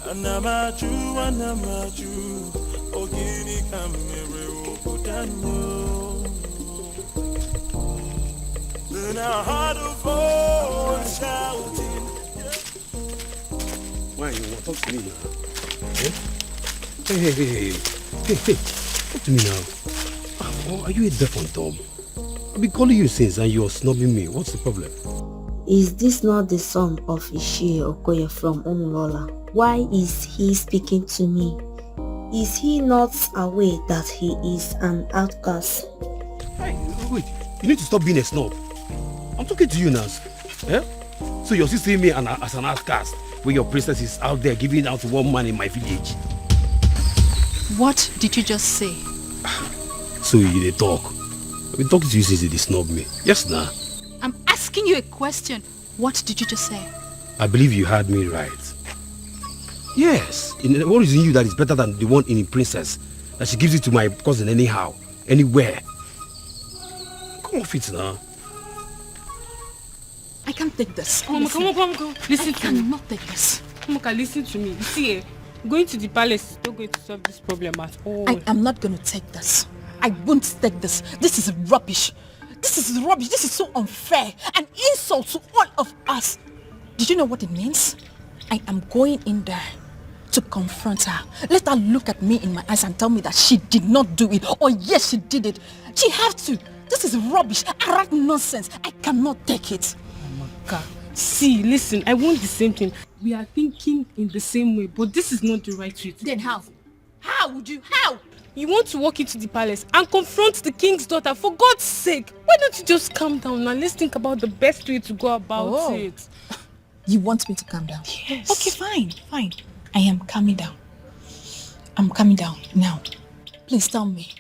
Anamaju, ogini kamere obudanyo. Then I heard a voice shouting. Why you want to talk to me now? Eh? Hey, talk to me now. Oh, are you a deaf and dumb? I've been calling you since and you're snubbing me. What's the problem? Is this not the son of Ishie Okoye from Umulola? Why is he speaking to me? Is he not aware that he is an outcast? Hey, wait, you need to stop being a snob. I'm talking to you now. Eh? So you're still seeing me as an outcast when your princess is out there giving out to one man in my village. What did you just say? So you dey talk. I've been talking to you since you snub me. Yes, nah. I'm asking you a question. What did you just say? I believe you heard me right. Yes. What is in you that is better than the one in the princess? That she gives it to my cousin anyhow, anywhere. Come off it now. I can't take this. Come on. Listen to me. I cannot take this. Moka, listen to me. You see, going to the palace is not going to solve this problem at all. I am not going to take this. I won't take this. This is rubbish. This is rubbish. This is so unfair. An insult to all of us. Did you know what it means? I am going in there to confront her. Let her look at me in my eyes and tell me that she did not do it. Or yes, she did it. She has to. This is rubbish. Arrant nonsense. I cannot take it. Moka, see, listen, I want the same thing. We are thinking in the same way, but this is not the right way. Then how? How would you? How? You want to walk into the palace and confront the king's daughter, for God's sake. Why don't you just calm down and let's think about the best way to go about it. You want me to calm down? Yes. Okay, fine. I am calming down. I'm calming down now. Please tell me,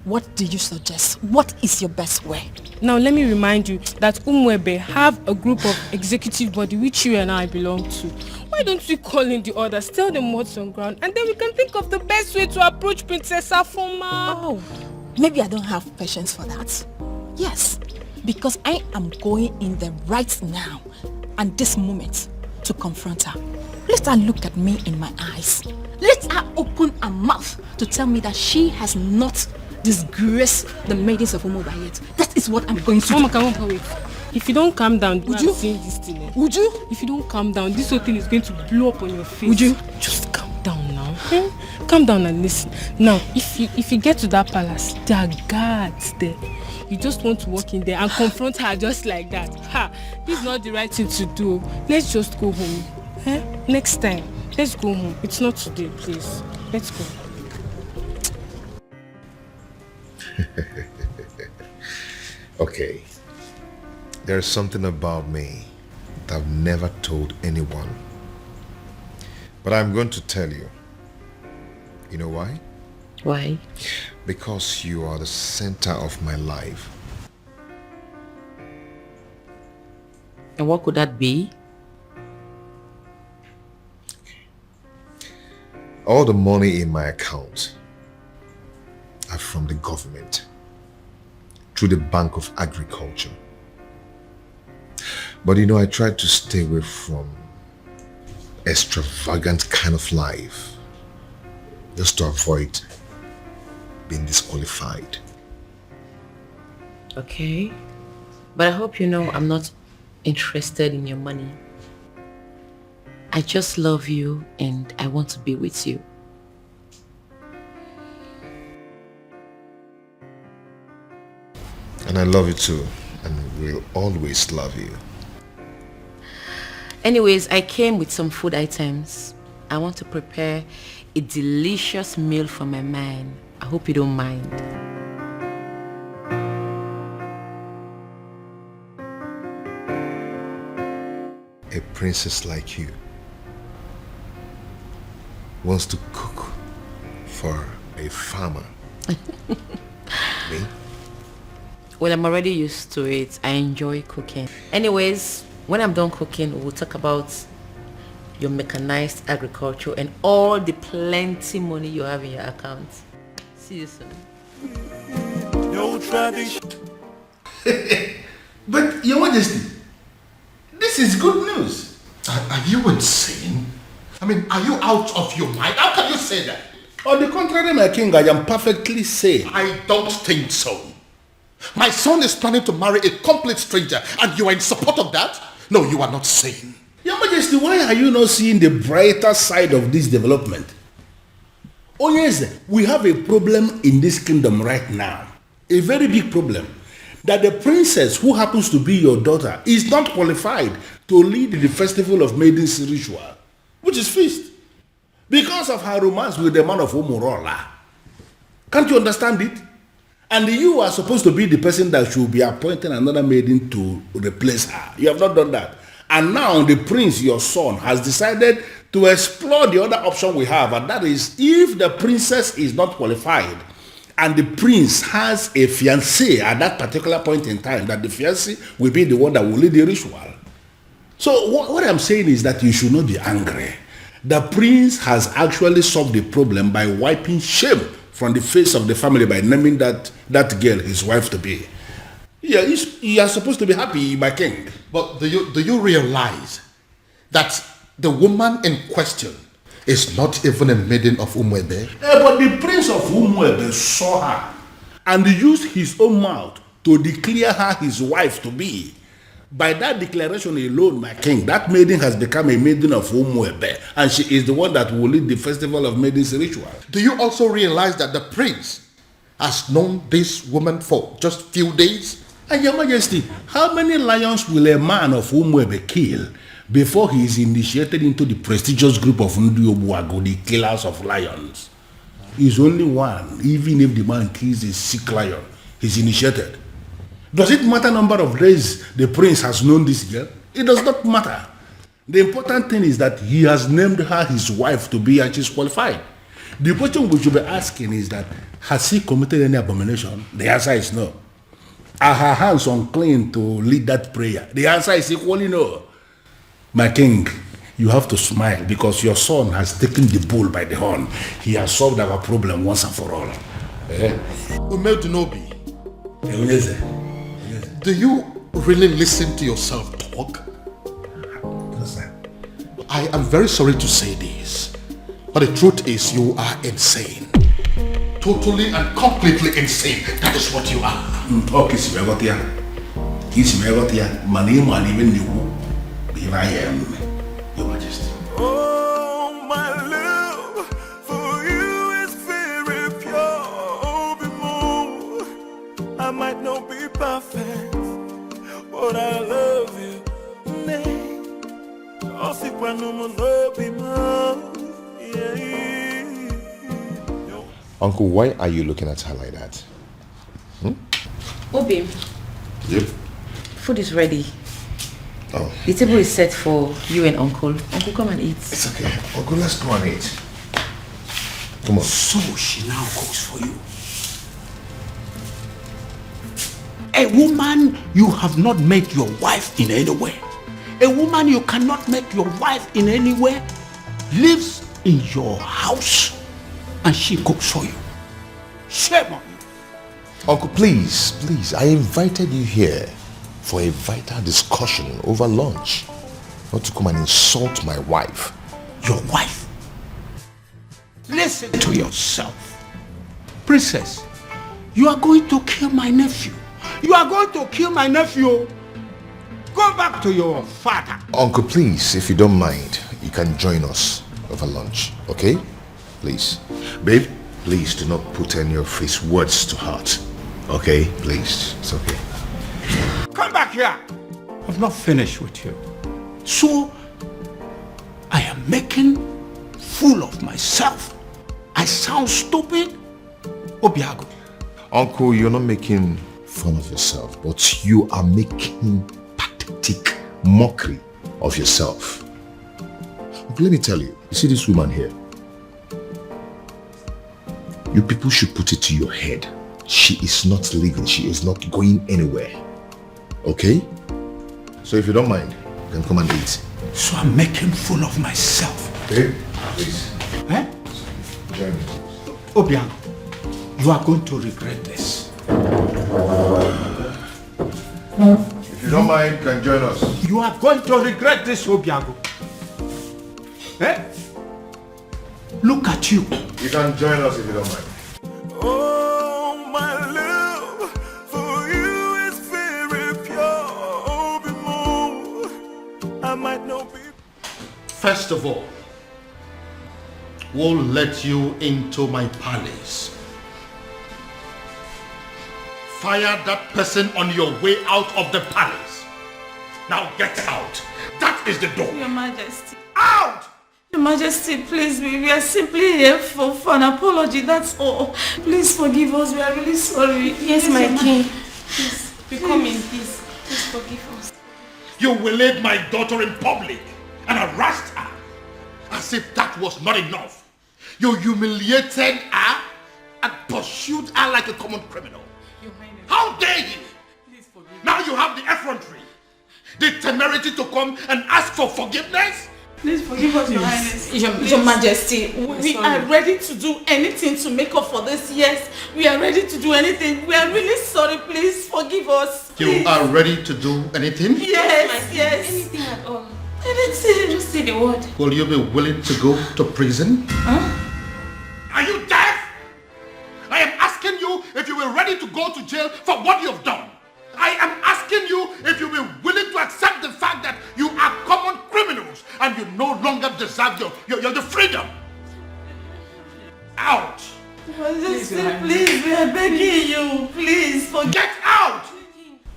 what do you suggest? What is your best way? Now let me remind you that Umwebe have a group of executive body which you and I belong to. Why don't we call in the others, tell them what's on ground, and then we can think of the best way to approach Princess Afoma. Oh, maybe I don't have patience for that. Yes, because I am going in there right now and this moment to confront her. Let her look at me in my eyes. Let her open her mouth to tell me that she has not disgraced the maidens of Umuba yet. That is what I'm going to do. Mama, come on, wait. If you don't calm down, would you see this thing? Would you? If you don't calm down, this whole thing is going to blow up on your face. Would you? Just calm down now. Okay? Calm down and listen. Now, if you get to that palace, there are guards there. You just want to walk in there and confront her just like that. Ha! This is not the right thing to do. Let's just go home. Eh? Next time, let's go home. It's not today, please. Let's go. Okay. There's something about me that I've never told anyone. But I'm going to tell you. You know why? Why? Because you are the center of my life. And what could that be? All the money in my account are from the government through the Bank of Agriculture. But you know, I tried to stay away from extravagant kind of life just to avoid being disqualified. Okay. But I hope you know I'm not interested in your money. I just love you and I want to be with you. And I love you too, and will always love you. Anyways, I came with some food items. I want to prepare a delicious meal for my man. I hope you don't mind. A princess like you wants to cook for a farmer. Me? Well, I'm already used to it. I enjoy cooking. Anyways, when I'm done cooking, we'll talk about your mechanized agriculture and all the plenty money you have in your account. See you soon. No tradition. But, Your Majesty, this is good news. Are you insane? I mean, are you out of your mind? How can you say that? On the contrary, my king, I am perfectly sane. I don't think so. My son is planning to marry a complete stranger and you are in support of that? No, you are not sane. Your Majesty, why are you not seeing the brighter side of this development? Oh yes, we have a problem in this kingdom right now. A very big problem. That the princess who happens to be your daughter is not qualified to lead the festival of maidens ritual, which is feast, because of her romance with the man of Umurola. Can't you understand it? And you are supposed to be the person that should be appointing another maiden to replace her. You have not done that. And now the prince, your son, has decided to explore the other option we have, and that is if the princess is not qualified and the prince has a fiancé at that particular point in time, that the fiancé will be the one that will lead the ritual. So what I'm saying is that you should not be angry. The prince has actually solved the problem by wiping shame from the face of the family by naming that girl his wife to be. Yeah, you are supposed to be happy, my king. But do you realize that the woman in question is not even a maiden of Umuebe? But the prince of Umuebe saw her and used his own mouth to declare her his wife to be. By that declaration alone, my king, that maiden has become a maiden of Umuebe, and she is the one that will lead the festival of maidens ritual. Do you also realize that the prince has known this woman for just few days? And Your Majesty, how many lions will a man of Umuebe kill before he is initiated into the prestigious group of Ndiobuago, the killers of lions? He's only one. Even if the man kills a sick lion, he's initiated. Does it matter number of days the prince has known this girl? It does not matter. The important thing is that he has named her his wife to be, and she's qualified. The question we should be asking is that, has he committed any abomination? The answer is no. Are her hands unclean to lead that prayer? The answer is equally no. My king, you have to smile because your son has taken the bull by the horn. He has solved our problem once and for all. Umedunobi, do you really listen to yourself talk? I am very sorry to say this, but the truth is you are insane. Totally and completely insane. That is what you are. Okay, Simegotia. Here I am, Your Majesty. Oh, my love for you is very pure. Oh, be more. I might not be perfect, but I love you. Uncle, why are you looking at her like that? Obi. Yep. Food is ready. Oh. The table is set for you and Uncle. Uncle, come and eat. It's okay. Uncle, let's go and eat. Come on. So she now cooks for you. A woman you have not met your wife in any way. A woman you cannot make your wife in any way lives in your house and she cooks for you. Shame on you. Uncle, please, I invited you here for a vital discussion over lunch. Not to come and insult my wife. Your wife? Listen to yourself. Princess, you are going to kill my nephew. You are going to kill my nephew. Go back to your father. Uncle, please, if you don't mind, you can join us over lunch, okay? Please. Babe, please do not put any of his words to heart. Okay? Please. It's okay. Come back here. I've not finished with you. So, I am making fool of myself. I sound stupid? Obiago. Uncle, you're not making fun of yourself, but you are making pathetic mockery of yourself. Let me tell you, you see this woman here? You people should put it to your head. She is not leaving. She is not going anywhere. Okay? So if you don't mind, then come and eat. So I'm making fool of myself. Babe, please. Eh? Join me. Obiang, you are going to regret this. If you don't mind, you can join us. You are going to regret this, Obiago. Eh? Look at you. You can join us if you don't mind. Oh, my love for you is very pure. Oh, be more. I might not be. First of all, we'll let you into my palace. Fire that person on your way out of the palace. Now get out. That is the door. Your Majesty. Out! Your Majesty, please, we are simply here for an apology, that's all. Please forgive us, we are really sorry. Yes, my king. Please, we come in peace. Please forgive us. You waylaid my daughter in public and harassed her as if that was not enough. You humiliated her and pursued her like a common criminal. Your Highness. How dare you? Please forgive Now you have the effrontery, the temerity to come and ask for forgiveness? Please forgive us, Your Highness. Your Majesty, we are ready to do anything to make up for this. Yes, we are ready to do anything. We are really sorry. Please forgive us. Please. You are ready to do anything? Yes. Anything at all. Anything. Just say the word. Will you be willing to go to prison? Are you deaf? I am asking you if you were ready to go to jail for what you have done. I am asking you if you were willing to accept the fact that you are common criminals and you no longer deserve your freedom. Out! Majesty, please, we are begging you. Please, get out!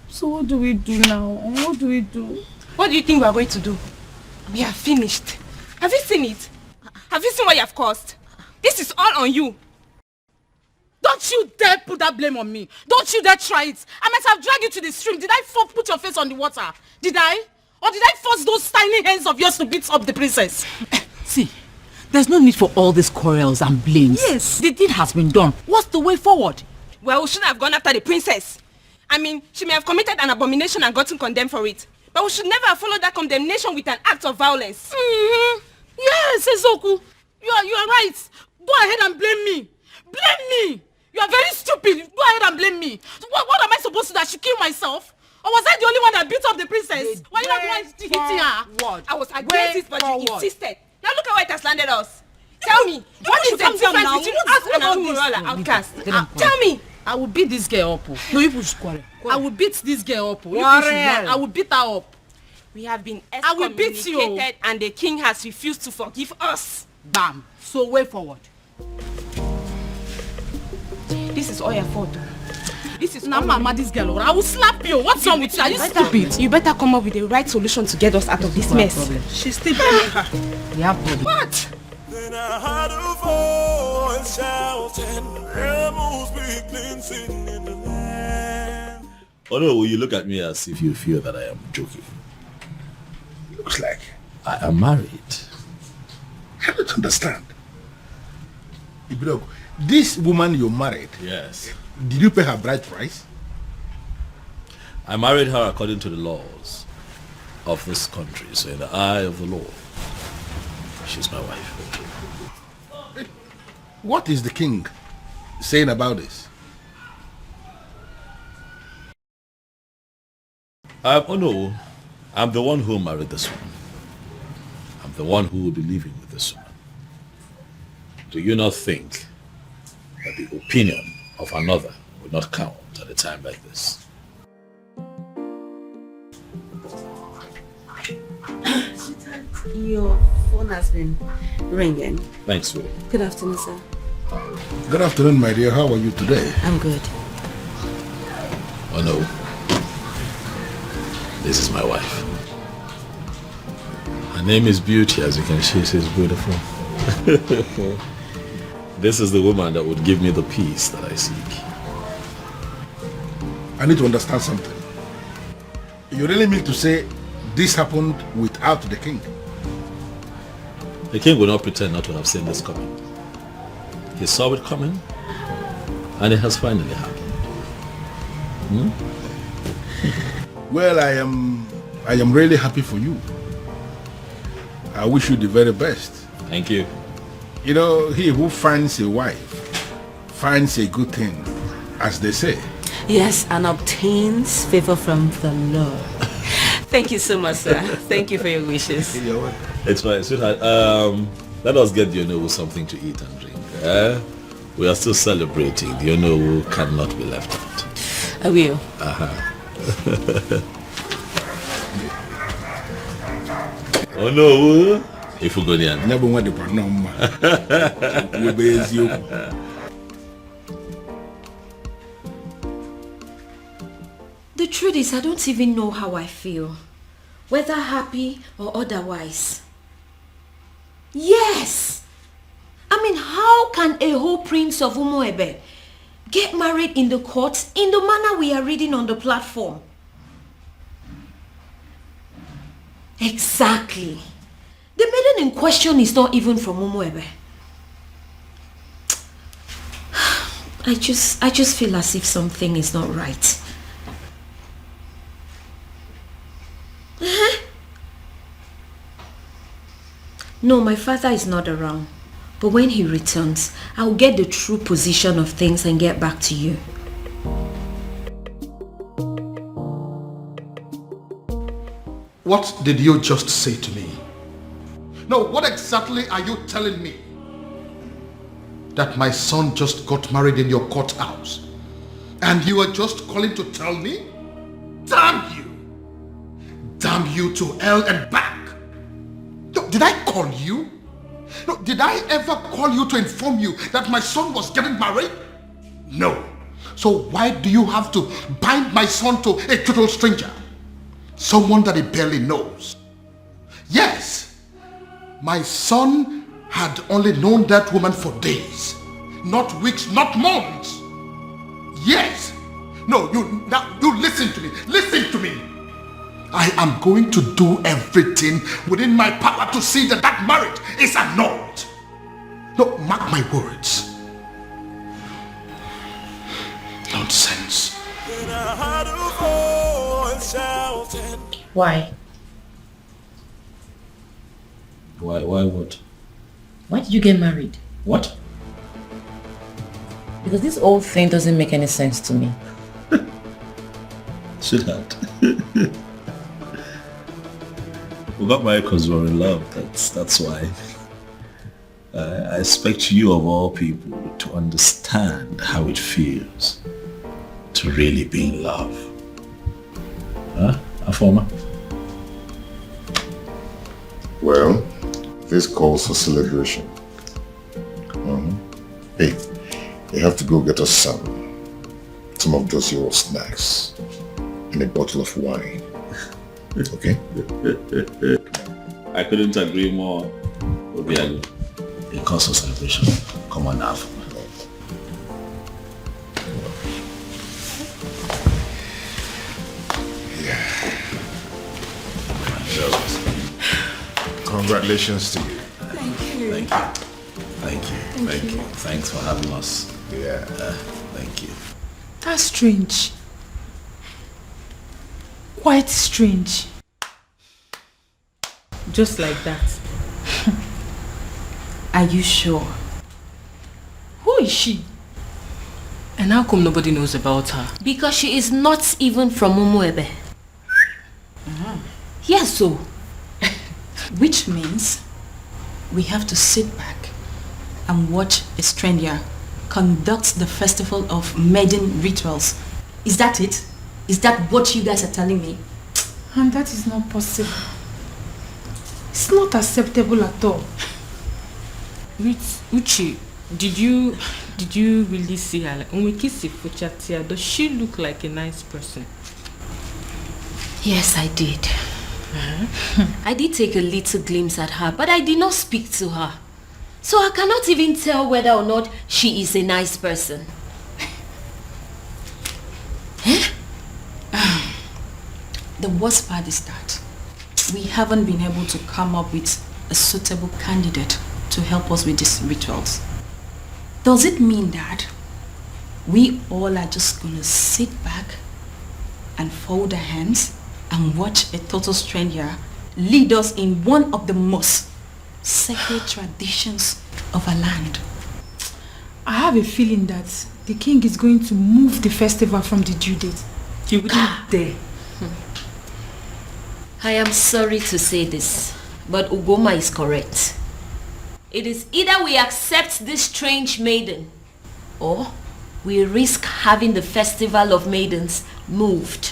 So what do we do now? What do we do? What do you think we are going to do? We are finished. Have you seen it? Have you seen what you have caused? This is all on you. Don't you dare put that blame on me. Don't you dare try it. I might have dragged you to the stream. Did I put your face on the water? Did I? Or did I force those tiny hands of yours to beat up the princess? See, there's no need for all these quarrels and blames. Yes. The deed has been done. What's the way forward? Well, we shouldn't have gone after the princess. I mean, she may have committed an abomination and gotten condemned for it. But we should never have followed that condemnation with an act of violence. Yes, Ezoku. You are right. Go ahead and blame me. Blame me. You are very stupid. Go ahead and blame me. What am I supposed to do? I should kill myself? Or was I the only one that beat up the princess? Why you not the one hitting her? I was against it, but you insisted. Now look at where it has landed us. Tell me, what is the difference between us and Umurola outcast? Tell me. I will beat this girl up. No, you push quarrel. I will beat this girl up. I will beat her up. We have been I will beat you. excommunicated and the king has refused to forgive us. Bam. So way forward. This is all your fault. This is now mama, this girl. I will slap you. What's wrong with you? Are you stupid? You better come up with the right solution to get us out of this mess. She's still blaming her. We have problem. What? Then I heard a voice shouting, rebels begin singing in the land. Oh no, you look at me as if you feel that I am joking. Looks like I am married. I don't understand. Ibrogo, this woman you married, yes. Did you pay her bride price? I married her according to the laws of this country, so in the eye of the law. She's my wife. What is the king saying about this? Oh no, I'm the one who married this woman. I'm the one who will be living with this woman. Do you not think that the opinion of another will not count at a time like this? Your phone has been ringing. Thanks, Willie. Good afternoon, sir. Good afternoon, my dear. How are you today? I'm good. Oh no. This is my wife. Her name is Beauty, as you can see, she's beautiful. This is the woman that would give me the peace that I seek. I need to understand something. You really mean to say this happened without the king? The king will not pretend not to have seen this coming. He saw it coming, and it has finally happened. Well, I am really happy for you. I wish you the very best. Thank you. You know, he who finds a wife finds a good thing, as they say. Yes, and obtains favor from the Lord. Thank you so much, sir. Thank you for your wishes. It's fine, sweetheart. Let us get the Onowu something to eat and drink. We are still celebrating. The Onowu cannot be left out. I will. Onowu, if you go there. The truth is, I don't even know how I feel. Whether happy or otherwise. Yes! I mean, how can a whole prince of Umuebe get married in the courts in the manner we are reading on the platform? Exactly. The maiden in question is not even from Umuebe. I just feel as if something is not right. No, my father is not around. But when he returns, I'll get the true position of things and get back to you. What did you just say to me? No, what exactly are you telling me? That my son just got married in your courthouse and you are just calling to tell me? Damn you! Damn you to hell and back! No, did I call you? No, did I ever call you to inform you that my son was getting married? No. So why do you have to bind my son to a total stranger? Someone that he barely knows. Yes, my son had only known that woman for days, not weeks, not months. Yes. No, you listen to me. Listen to me. I am going to do everything within my power to see that that marriage is annulled. No, mark my words. Nonsense. Why? Why what? Why did you get married? What? Because this whole thing doesn't make any sense to me. Sweetheart. We got married because we were in love. That's why. I expect you of all people to understand how it feels to really be in love. Huh, Afoma? Well, this calls for celebration. Hey, you have to go get us some of those your snacks and a bottle of wine. Okay? I couldn't agree more. Obiago. It calls for celebration. Come on now. Congratulations to you. Thank you. Thank you. Thanks for having us. Yeah. Thank you. That's strange. Quite strange. Just like that. Are you sure? Who is she? And how come nobody knows about her? Because she is not even from Umuebe. Yes, so. Which means we have to sit back and watch a stranger conduct the festival of maiden rituals. Is that it? Is that what you guys are telling me? And that is not possible. It's not acceptable at all. Uchi, did you really see her? Like, when we kiss Fuchatia, does she look like a nice person? Yes, I did. I did take a little glimpse at her, but I did not speak to her. So I cannot even tell whether or not she is a nice person. The worst part is that we haven't been able to come up with a suitable candidate to help us with these rituals. Does it mean that we all are just gonna sit back and fold our hands and watch a total stranger lead us in one of the most sacred traditions of our land? I have a feeling that the king is going to move the festival from the due date. He wouldn't dare. I am sorry to say this, but Ugoma is correct. It is either we accept this strange maiden, or we risk having the festival of maidens moved.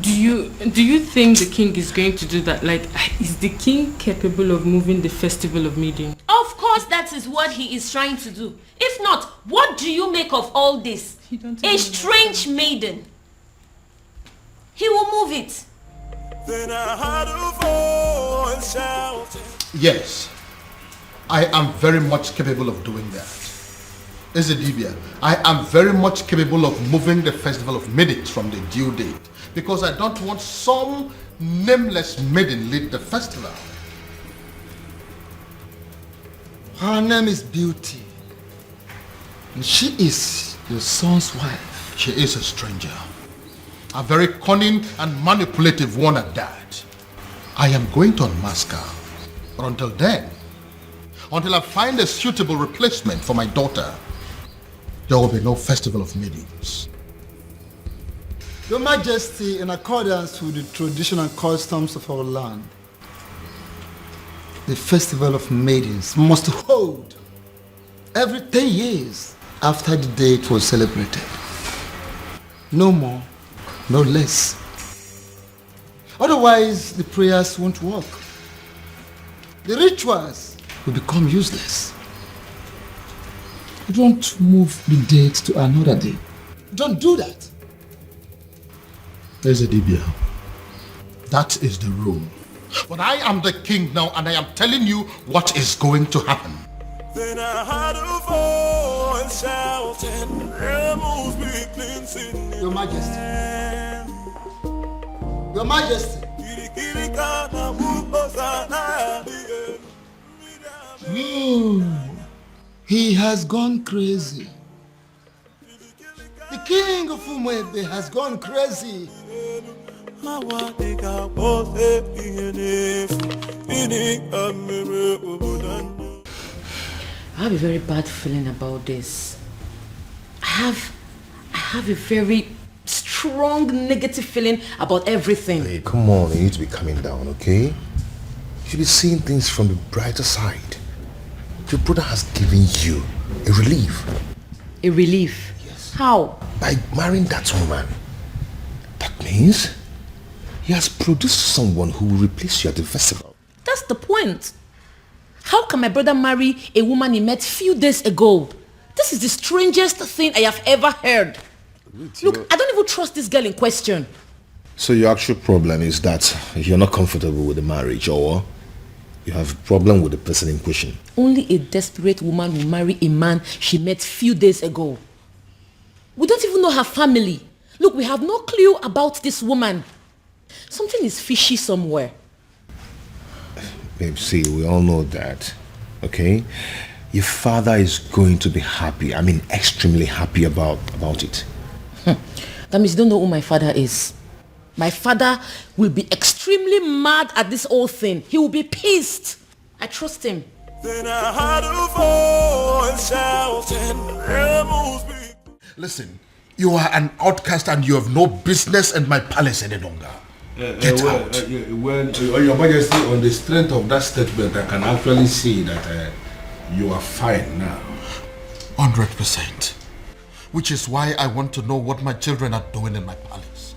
Do you think the king is going to do that? Like, is the king capable of moving the festival of maiden? Of course that is what he is trying to do. If not, what do you make of all this? A strange maiden. He will move it. Then I heard a voice shouting. Yes, I am very much capable of doing that. Ezedibia, I am very much capable of moving the festival of maidens from the due date, because I don't want some nameless maiden lead the festival. Her name is Beauty, and she is your son's wife. She is a stranger, a very cunning and manipulative one at that. I am going to unmask her, but until then, until I find a suitable replacement for my daughter, there will be no festival of maidens. Your Majesty, in accordance with the traditional customs of our land, the festival of maidens must hold every 10 years after the date was celebrated. No more, no less. Otherwise, the prayers won't work. The rituals will become useless. Don't move the date to another day. Don't do that. Ezedibia, that is the rule. But I am the king now, and I am telling you what is going to happen. Then I heard a voice shouting, "Rebels be cleansing." Your Majesty. Your Majesty. He has gone crazy. The king of Umuebe has gone crazy. I have a very bad feeling about this. I have a very strong negative feeling about everything. Hey, come on, you need to be calming down, okay? You should be seeing things from the brighter side. Your brother has given you a relief. A relief? Yes. How? By marrying that woman. That means he has produced someone who will replace you at the festival. That's the point. How can my brother marry a woman he met few days ago? This is the strangest thing I have ever heard. Look, I don't even trust this girl in question. So your actual problem is that you're not comfortable with the marriage, or you have a problem with the person in question? Only a desperate woman will marry a man she met few days ago. We don't even know her family. Look, we have no clue about this woman. Something is fishy somewhere. Babe, see, we all know that, okay? Your father is going to be happy. I mean, extremely happy about it. That means you don't know who my father is. My father will be extremely mad at this whole thing. He will be pissed. I trust him. Then I heard a voice shouting, "There must be." Listen, you are an outcast and you have no business in my palace any longer. Get out. Your Majesty, on the strength of that statement, I can actually see that you are fine now. 100%. Which is why I want to know what my children are doing in my palace.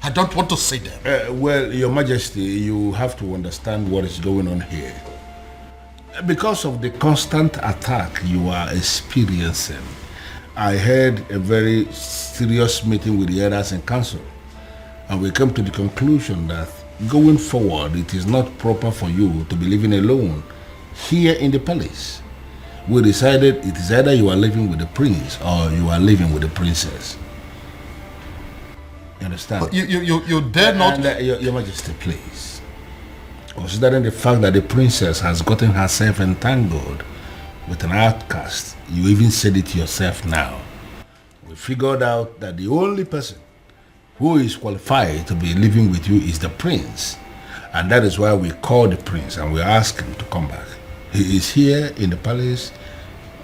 I don't want to see them. Well, Your Majesty, you have to understand what is going on here. Because of the constant attack you are experiencing, I had a very serious meeting with the elders in council, and we came to the conclusion that going forward, it is not proper for you to be living alone here in the palace. We decided it is either you are living with the prince or you are living with the princess. You understand? You dare not... Your Majesty, please. Considering the fact that the princess has gotten herself entangled with an outcast, you even said it yourself now. We figured out that the only person who is qualified to be living with you is the prince. And that is why we called the prince and we asked him to come back. He is here in the palace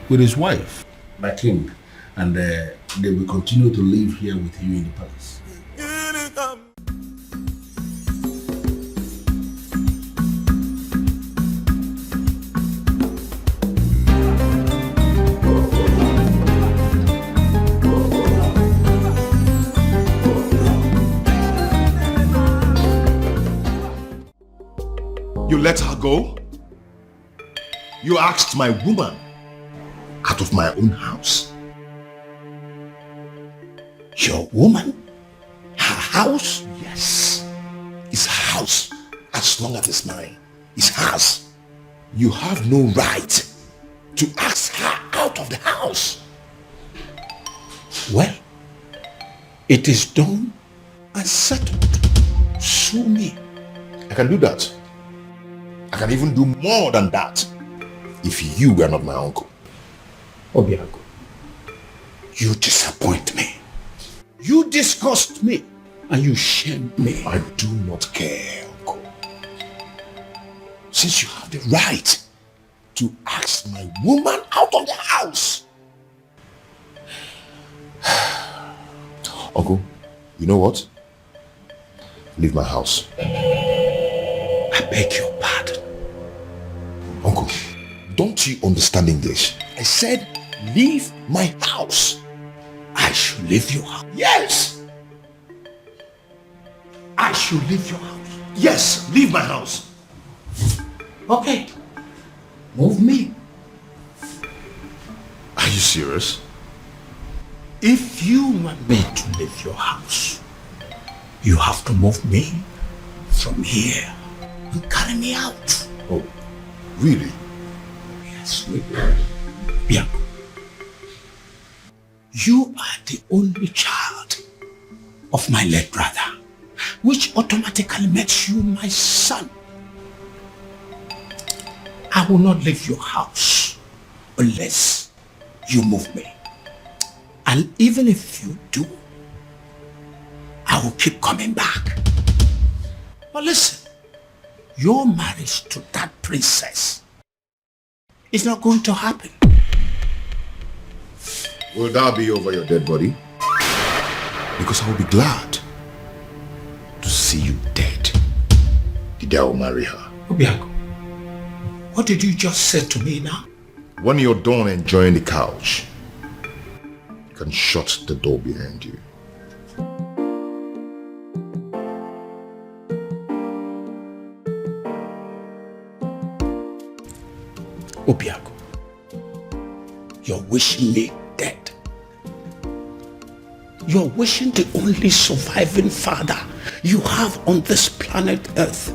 with his wife, my king, and they will continue to live here with you in the palace. You let her go? You asked my woman out of my own house. Your woman? Her house? Yes. It's her house. As long as it's mine. It's hers. You have no right to ask her out of the house. Well, it is done and settled. Sue me. I can do that. I can even do more than that if you were not my uncle. Obiago, you disappoint me. You disgust me. And you shame me. I do not care, uncle. Since you have the right to ask my woman out of the house. Uncle, you know what? Leave my house. I beg your pardon. Uncle, don't you understand English? I said, leave my house. I should leave your house. Yes! I should leave your house. Yes, leave my house. Okay. Move me. Are you serious? If you want me to leave your house, you have to move me from here and carry me out. Oh, really? Yes, really. Yeah. You are the only child of my late brother, which automatically makes you my son. I will not leave your house unless you move me. And even if you do, I will keep coming back. But listen, your marriage to that princess is not going to happen. Will that be over your dead body? Because I will be glad to see you dead. The day I will marry her. Obiago, what did you just say to me now? When you're done enjoying the couch, you can shut the door behind you. Obiago, you're wishing me dead. You're wishing the only surviving father you have on this planet Earth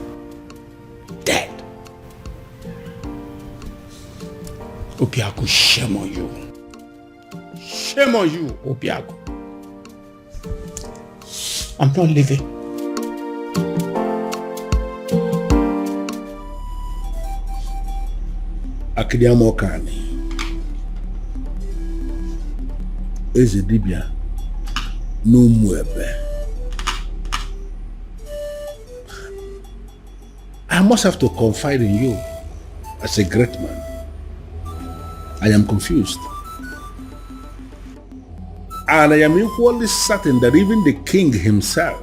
dead. Obiago, shame on you. Shame on you, Obiago. I'm not leaving. Akidiamokani Eze dibia n'Umuebe. I must have to confide in you. as a great man. I am confused. And I am equally certain that even the king himself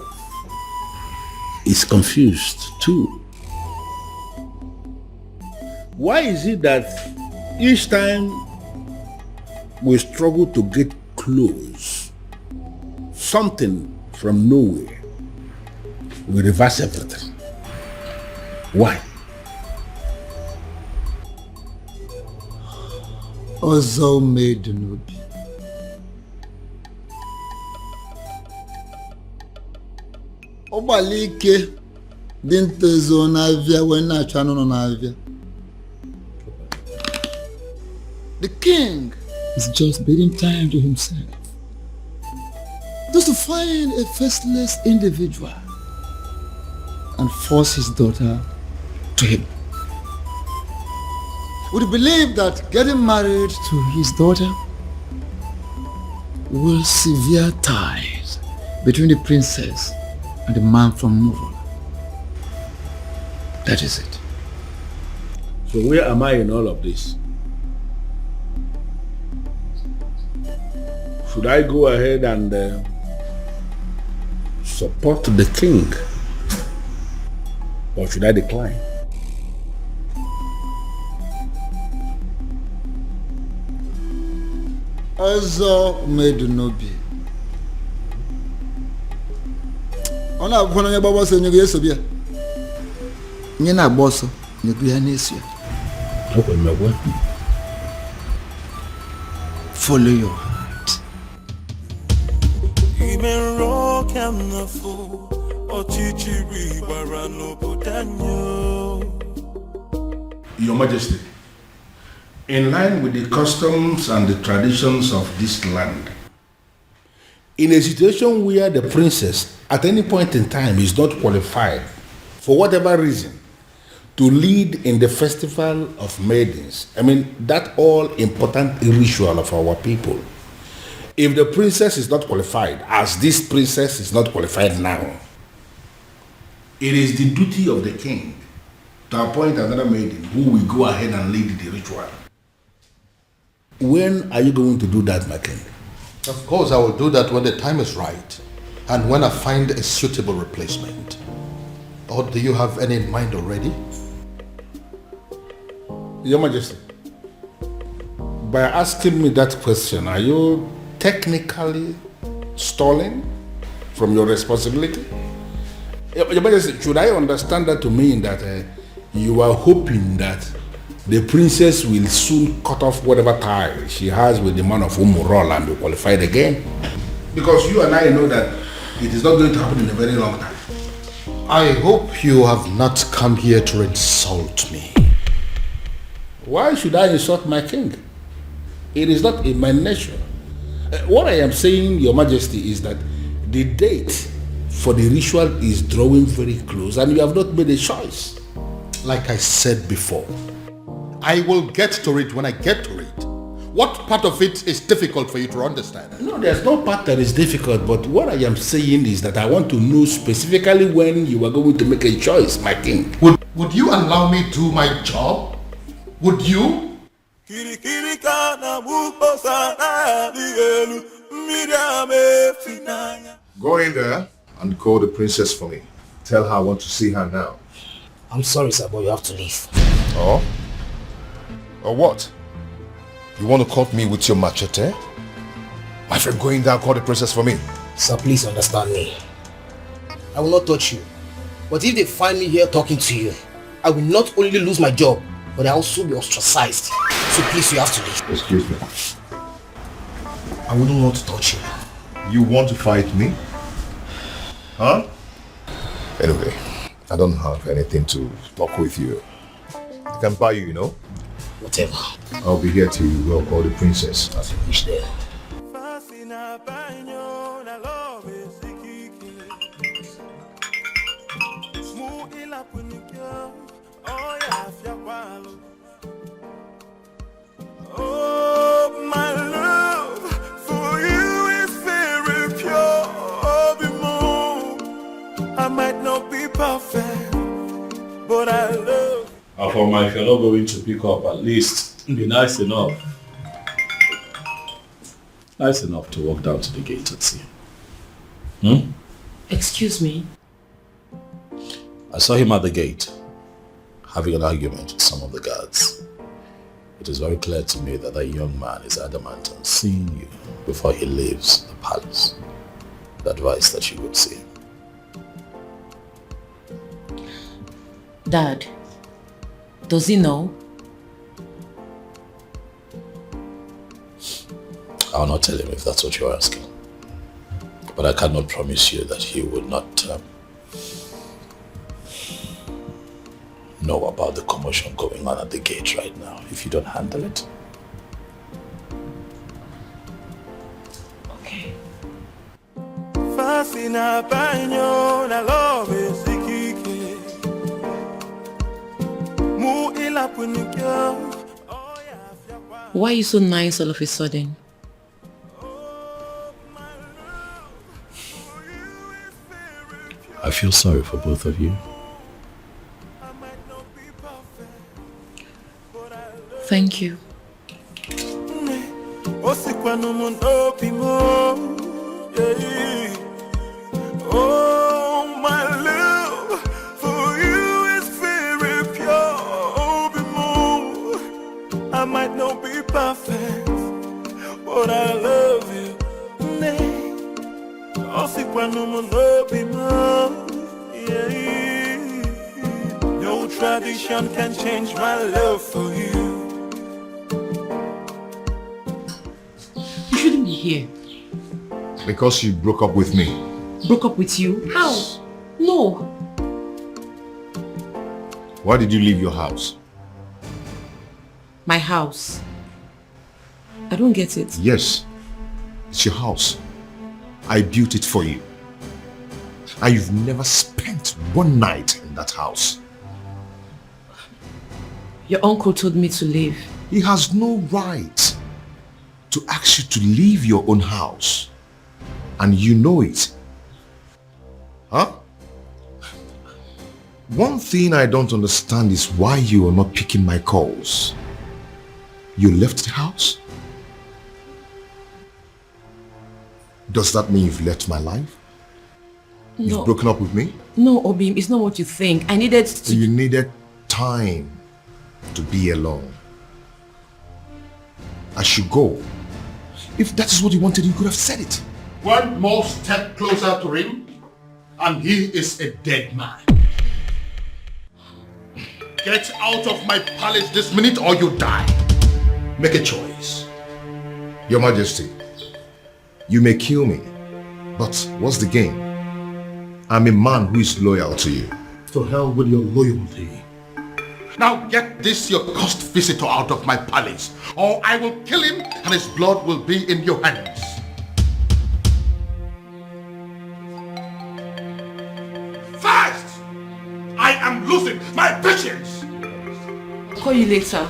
is confused too. Why is it that each time we struggle to get close, something from nowhere will reverse everything? Why? Ọzọ made n'obi. Ọgbali ike dị ntezo n'avịa wee na-achọ anụ nọ n'avịa. The king is just bidding time to himself, just to find a faceless individual and force his daughter to him. Would you believe that getting married to his daughter will sever ties between the princess and the man from Murola? That is it. So where am I in all of this? Should I go ahead and support the king? Or should I decline? Ọzọ made n'obi. Ọ na-abụkwa na onye gbaba ọsọ nyego ya esobi ya. Onye na-agba ọsọ nyego ya na-eso ya. Follow your heart. Even rock and the fool, Ochichiri Barano Budanyo. Your Majesty, in line with the customs and the traditions of this land, in a situation where the princess at any point in time is not qualified, for whatever reason, to lead in the festival of maidens, that all important ritual of our people, if the princess is not qualified, as this princess is not qualified now, it is the duty of the king to appoint another maiden who will go ahead and lead the ritual. When are you going to do that, my king? Of course, I will do that when the time is right and when I find a suitable replacement. Or do you have any in mind already? Your Majesty, by asking me that question, are you technically stalling from your responsibility? Your Majesty, should I understand that to mean that you are hoping that the princess will soon cut off whatever tie she has with the man of Umurola and be qualified again? Because you and I know that it is not going to happen in a very long time. I hope you have not come here to insult me. Why should I insult my king? It is not in my nature. What I am saying, Your Majesty, is that the date for the ritual is drawing very close and you have not made a choice. Like I said before, I will get to it when I get to it. What part of it is difficult for you to understand? No, there's no part that is difficult, but what I am saying is that I want to know specifically when you are going to make a choice, my king. Would you allow me to do my job? Would you? Go in there and call the princess for me. Tell her I want to see her now. I'm sorry, sir, but you have to leave. Oh? Or what? You want to cut me with your machete? My friend, go in there and call the princess for me. Sir, please understand me. I will not touch you. But if they find me here talking to you, I will not only lose my job, but I will also be ostracized. So please, you have to leave. Excuse me. I wouldn't want to touch you. You want to fight me? Huh? Anyway, I don't have anything to talk with you. I can buy you, you know? Whatever. I'll be here till you go call the princess. As you wish there. Oh, my love for you is very pure. I might not be perfect, but I love. Afoma, if you're not going to pick up, at least be nice enough. Nice enough to walk down to the gate and see him. Excuse me? I saw him at the gate, having an argument with some of the guards. It is very clear to me that that young man is adamant on seeing you before he leaves the palace. The advice that you would see him. Dad, does he know? I'll not tell him if that's what you're asking. But I cannot promise you that he would not know about the commotion going on at the gate right now if you don't handle it. Okay. Why are you so nice all of a sudden? I feel sorry for both of you. Thank you. Oh, my love for you is very pure. I might not be perfect, but I love you. No tradition can change my love for you. You shouldn't be here. Because you broke up with me. Broke up with you? How? No. Why did you leave your house? My house. I don't get it. Yes, it's your house. I built it for you. And you've never spent one night in that house. Your uncle told me to leave. He has no right to ask you to leave your own house. And you know it. Huh? One thing I don't understand is why you are not picking my calls. You left the house? Does that mean you've left my life? No. You've broken up with me? No, Obim, it's not what you think. I needed to... You needed time to be alone. I should go. If that is what you wanted, you could have said it. One more step closer to him, and he is a dead man. Get out of my palace this minute or you die. Make a choice. Your Majesty, you may kill me, but what's the gain? I'm a man who is loyal to you. To hell with your loyalty. Now get this your cursed visitor out of my palace, or I will kill him and his blood will be in your hands. Fast! I am losing my patience! I'll call you later.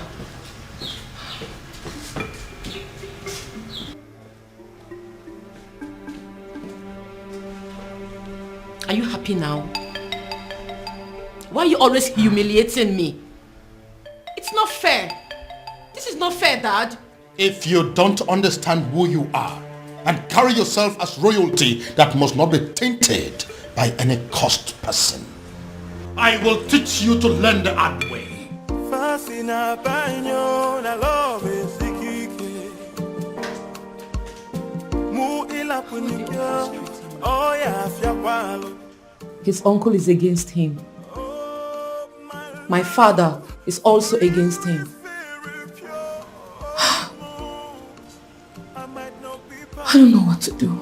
Are you happy now? Why are you always humiliating me? It's not fair. This is not fair, Dad. If you don't understand who you are and carry yourself as royalty that must not be tainted by any cursed person, I will teach you to learn the hard way. His uncle is against him. My father is also against him. I don't know what to do.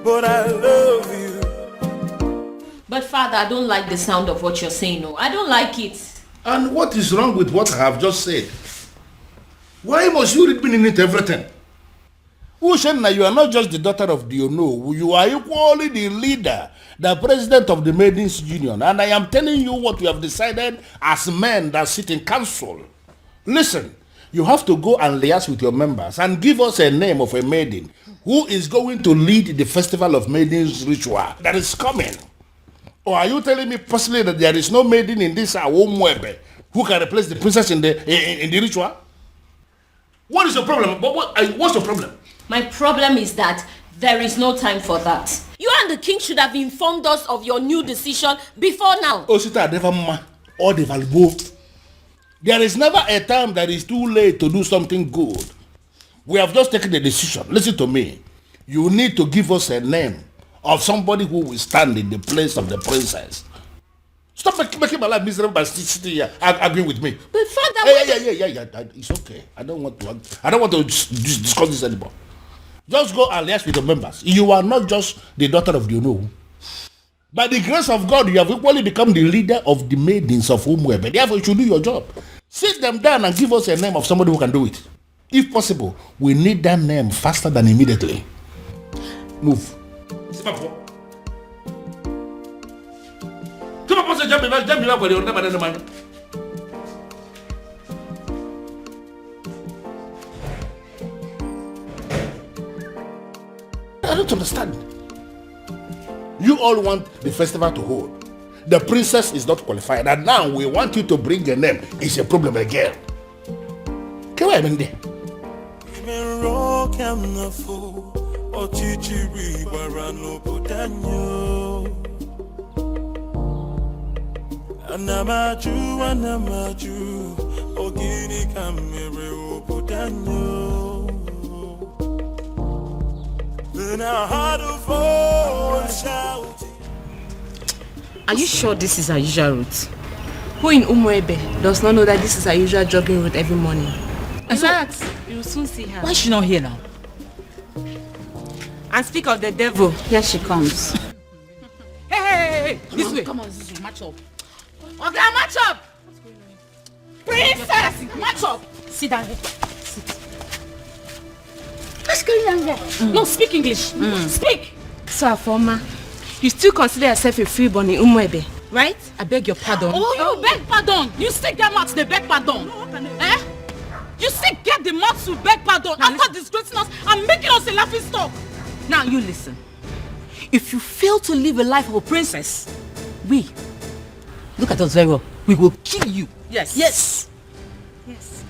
But I love you. But Father, I don't like the sound of what you're saying. No, I don't like it. And what is wrong with what I have just said? Why must you read meaning into everything? Ushenna, you are not just the daughter of the Ono. You are equally the leader, the president of the Maidens Union. And I am telling you what we have decided as men that sit in council. Listen, you have to go and liaise with your members and give us a name of a maiden who is going to lead the Festival of Maidens ritual that is coming. Or are you telling me personally that there is no maiden in this Awomwebe who can replace the princess in the ritual? What is your problem? What's your problem? My problem is that there is no time for that. You and the king should have informed us of your new decision before now. Osita never or the valuable. There is never a time that is too late to do something good. We have just taken the decision. Listen to me. You need to give us a name of somebody who will stand in the place of the princess. Stop making my life miserable by sitting here arguing with me. But father, yeah. It's okay. I don't want to discuss this anymore. Just go and liaise with the members. You are not just the daughter of the Uno. By the grace of God, you have equally become the leader of the maidens of Umwebe. Therefore, you should do your job. Sit them down and give us a name of somebody who can do it. If possible, we need that name faster than immediately. Move. I don't understand. You all want the festival to hold. The princess is not qualified, and now we want you to bring a name. It's a problem again. Come on, Mindy. Anamaju, ogini kamere obudanyo. Then I had a voice shouting. Are you sure this is our usual route? Who in Umuebe does not know that this is our usual jogging route every morning? In fact, you will soon see her. Why is she not here now? And speak of the devil, here she comes. Hey, this way. Come on, match up. Okay, match up. Princess, match up. Sit down here. Sit. What's going on there? No, speak English. Speak. So, Afoma, you still consider yourself a freeborn in Umuebe, right? I beg your pardon. Oh, you beg pardon. You still get mouth to beg pardon. Eh? You still get the mouth to beg pardon after disgracing us and making us a laughing stock. Now you listen. If you fail to live a life of a princess, we, look at us very well, we will kill you. Yes. Yes. Yes.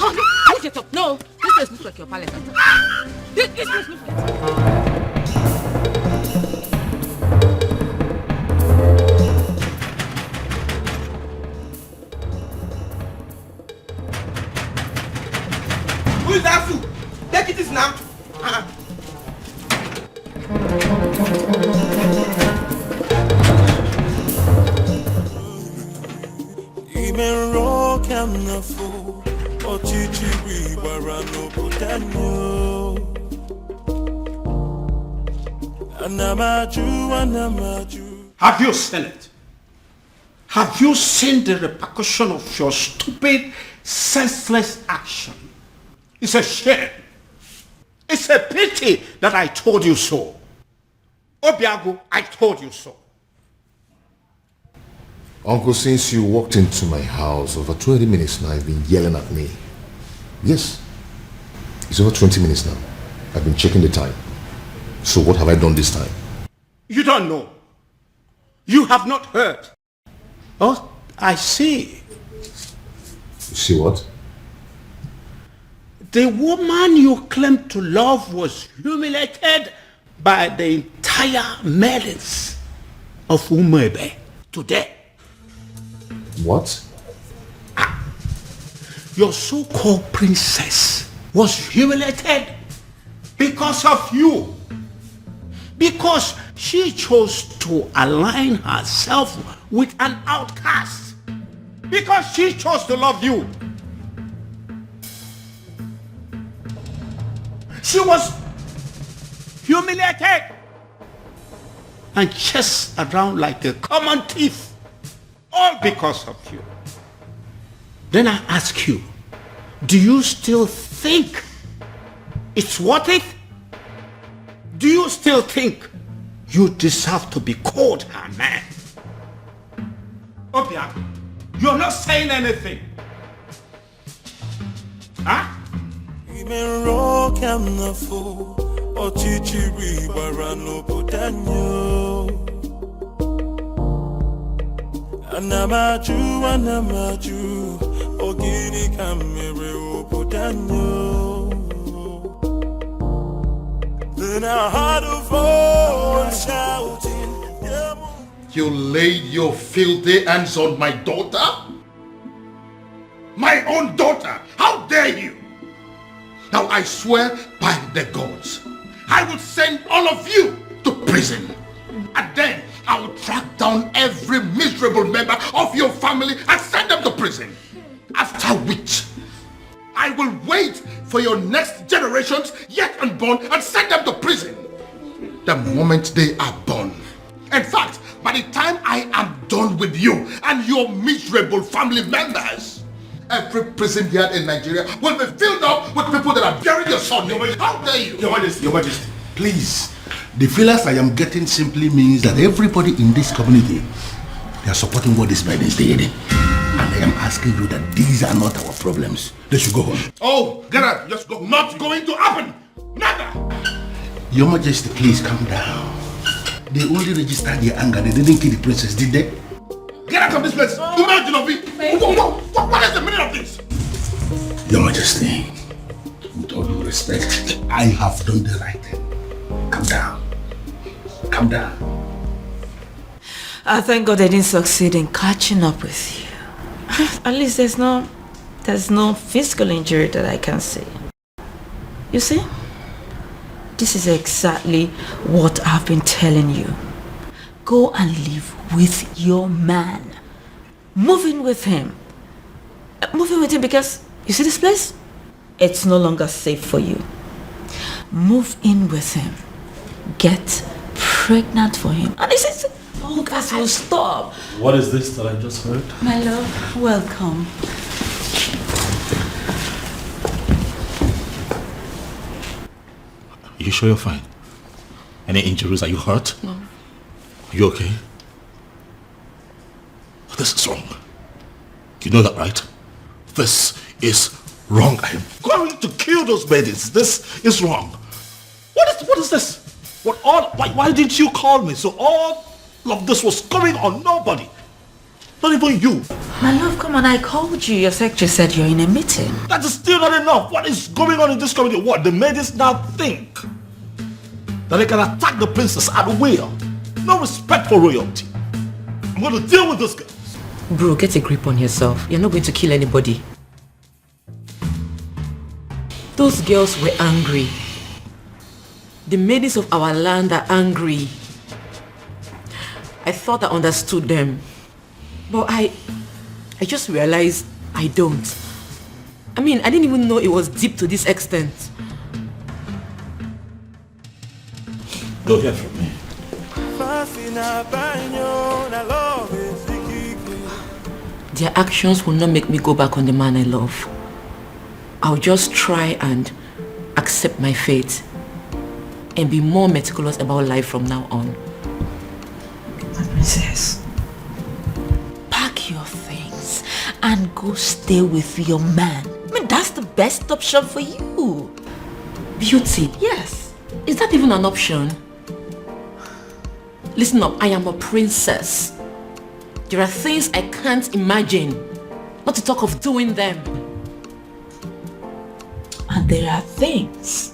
Oh, no, get up. No, this place looks like your palace. This place looks like... Who is that fool? Take it now. Have you seen it? Have you seen the repercussion of your stupid, senseless action? It's a shame. It's a pity that I told you so. Obiago, I told you so. Uncle, since you walked into my house over 20 minutes now, you've been yelling at me. Yes. It's over 20 minutes now. I've been checking the time. So what have I done this time? You don't know. You have not heard. Oh, I see. You see what? The woman you claim to love was humiliated by the entire maidens of Umebe today. What? Your so-called princess was humiliated because of you. Because she chose to align herself with an outcast. Because she chose to love you. She was humiliated and chased around like a common thief, all because of you. Then I ask you, do you still think it's worth it? Do you still think you deserve to be called her man? Obia, you're not saying anything. Huh? Anamaju, Ogini kamere obodanyo. Then I heard a voice shouting, You laid your filthy hands on my daughter? My own daughter! How dare you! Now I swear by the gods, I will send all of you to prison. And then I will track down every miserable member of your family and send them to prison. After which, I will wait for your next generations yet unborn and send them to prison. The moment they are born. In fact, by the time I am done with you and your miserable family members, every prison yard in Nigeria will be filled up with people that are burying your son. How dare you? Your Majesty, please. The feelers I am getting simply means that everybody in this community, they are supporting what this man is doing. And I am asking you that these are not our problems. They should go home. Oh, get out. Just go. Not going to happen. Never. Your Majesty, please calm down. They only registered their anger. They didn't kill the princess, did they? Get out of this place. What is the meaning of this? Your Majesty, with all due respect, I have done the right thing. Calm down. Calm down. I thank God I didn't succeed in catching up with you. At least there's no physical injury that I can see. You see? This is exactly what I've been telling you. Go and live with your man. Move in with him. Move in with him because, you see this place? It's no longer safe for you. Move in with him. Get pregnant for him. And this is... Oh, guys, will stop. What is this that I just heard? My love, welcome. You sure you're fine? Any injuries? Are you hurt? No. Are you okay? This is wrong. You know that, right? This is wrong. I am going to kill those babies. This is wrong. What is this? Why didn't you call me? So all of this was going on nobody. Not even you. My love, come on, I called you. Your secretary said you're in a meeting. That is still not enough. What is going on in this community? What? The ladies now think that they can attack the princess at will. No respect for royalty. I'm going to deal with this girl. Bro, get a grip on yourself. You're not going to kill anybody. Those girls were angry. The maidens of our land are angry. I thought I understood them. But I just realized I don't. I mean, I didn't even know it was deep to this extent. Don't hear from me. Their actions will not make me go back on the man I love. I'll just try and accept my fate and be more meticulous about life from now on. My princess, pack your things and go stay with your man. I mean, that's the best option for you. Beauty? Yes. Is that even an option? Listen up, I am a princess. There are things I can't imagine, not to talk of doing them. And there are things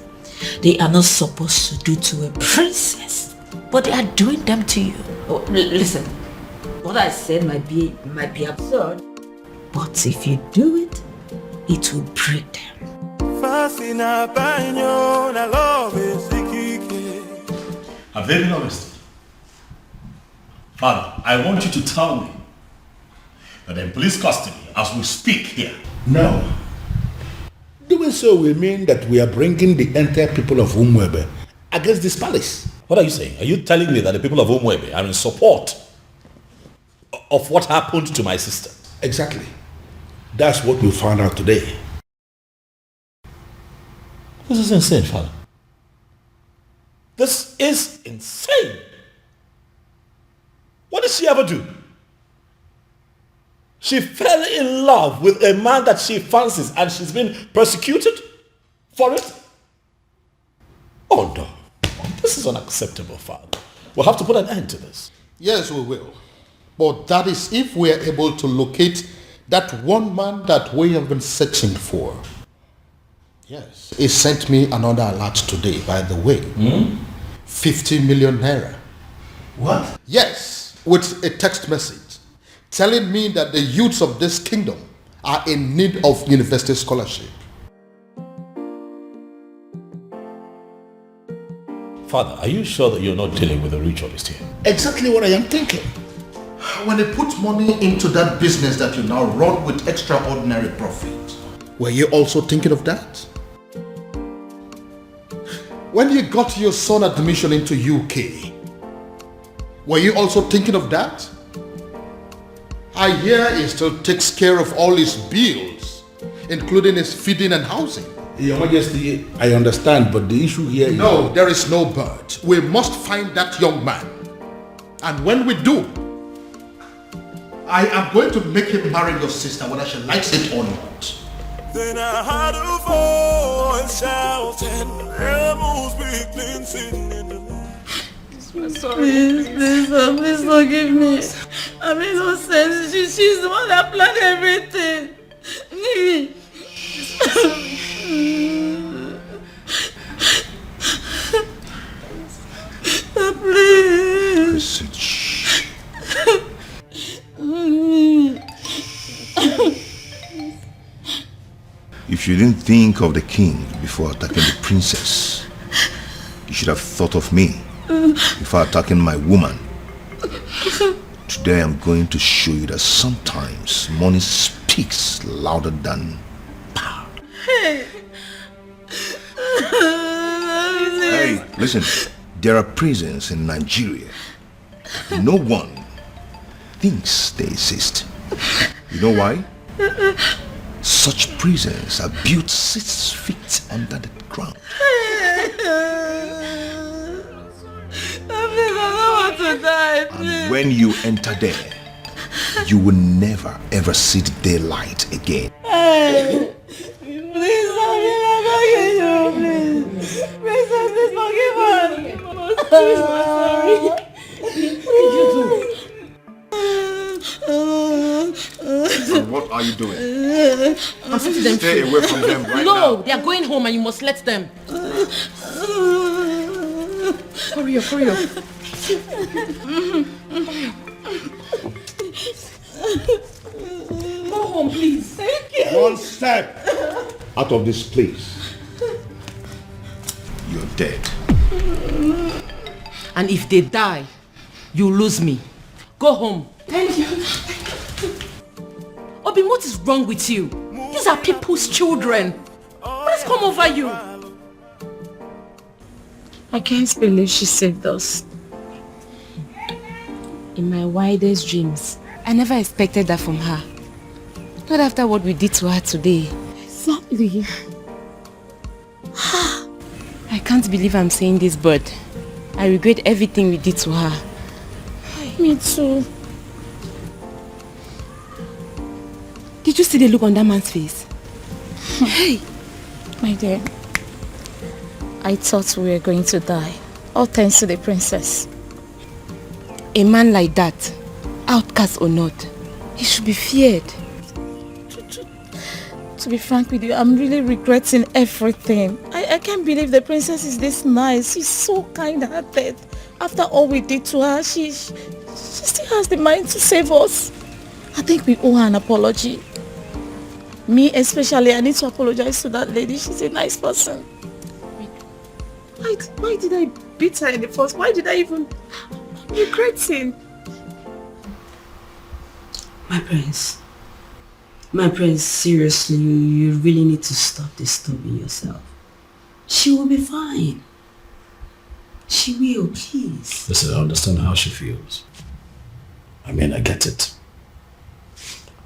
they are not supposed to do to a princess, but they are doing them to you. Oh, listen, what I said might be absurd, but if you do it, it will break them. I'm very honest. Father, I want you to tell me that in police custody as we speak here. No. Doing so will mean that we are bringing the entire people of Umwebe against this palace. What are you saying? Are you telling me that the people of Umwebe are in support of what happened to my sister? Exactly. That's what we found out today. This is insane, Father. This is insane. What did she ever do? She fell in love with a man that she fancies and she's been persecuted for it? Oh no. This is unacceptable, Father. We'll have to put an end to this. Yes, we will. But that is if we are able to locate that one man that we have been searching for. Yes. He sent me another alert today, by the way. 50 million naira. What? Yes, with a text message telling me that the youths of this kingdom are in need of university scholarship. Father, are you sure that you're not dealing with a ritualist here? Exactly what I am thinking. When they put money into that business that you now run with extraordinary profit, were you also thinking of that? When you got your son admission into UK, were you also thinking of that? I hear he still takes care of all his bills, including his feeding and housing. Your Majesty, I understand, but the issue here is... No, there is no but. We must find that young man. And when we do, I am going to make him marry your sister, whether she likes it or not. Then I heard a voice shouting, Amos weakling sitting in the I'm sorry. Please forgive me. I made no sense. She's the one that planned everything. Please. If you didn't think of the king before attacking the princess, you should have thought of me before attacking my woman. Today I'm going to show you that sometimes money speaks louder than power. Hey. Hey, listen, there are prisons in Nigeria. No one thinks they exist. You know why? Such prisons are built 6 feet under the ground. I don't want to die, please. And when you enter there, you will never ever see the daylight again. Hey. Please, I'm begging you, please. Princess, please forgive us. Please, I'm sorry. What did you do? And what are you doing? I'm setting them Stay free. away from them right now. No, they are going home and you must let them. Hurry up, hurry up. Go home, please. Thank you. One step out of this place. You're dead. And if they die, you lose me. Go home. Thank you. Obin, what is wrong with you? These are people's children. What has come over you? I can't believe she saved us. In my wildest dreams, I never expected that from her. Not after what we did to her today. Exactly. I can't believe I'm saying this, but I regret everything we did to her. Me too. Did you see the look on that man's face? Hey! My dear, I thought we were going to die. All thanks to the princess. A man like that, outcast or not, he should be feared. To be frank with you, I'm really regretting everything. I can't believe the princess is this nice. She's so kind-hearted. After all we did to her, she still has the mind to save us. I think we owe her an apology. Me especially, I need to apologize to that lady. She's a nice person. Why did I beat her in the first? Why did I even... I'm regretting. My prince, seriously, you really need to stop disturbing yourself. She will be fine. She will, please. Listen, I understand how she feels. I mean, I get it.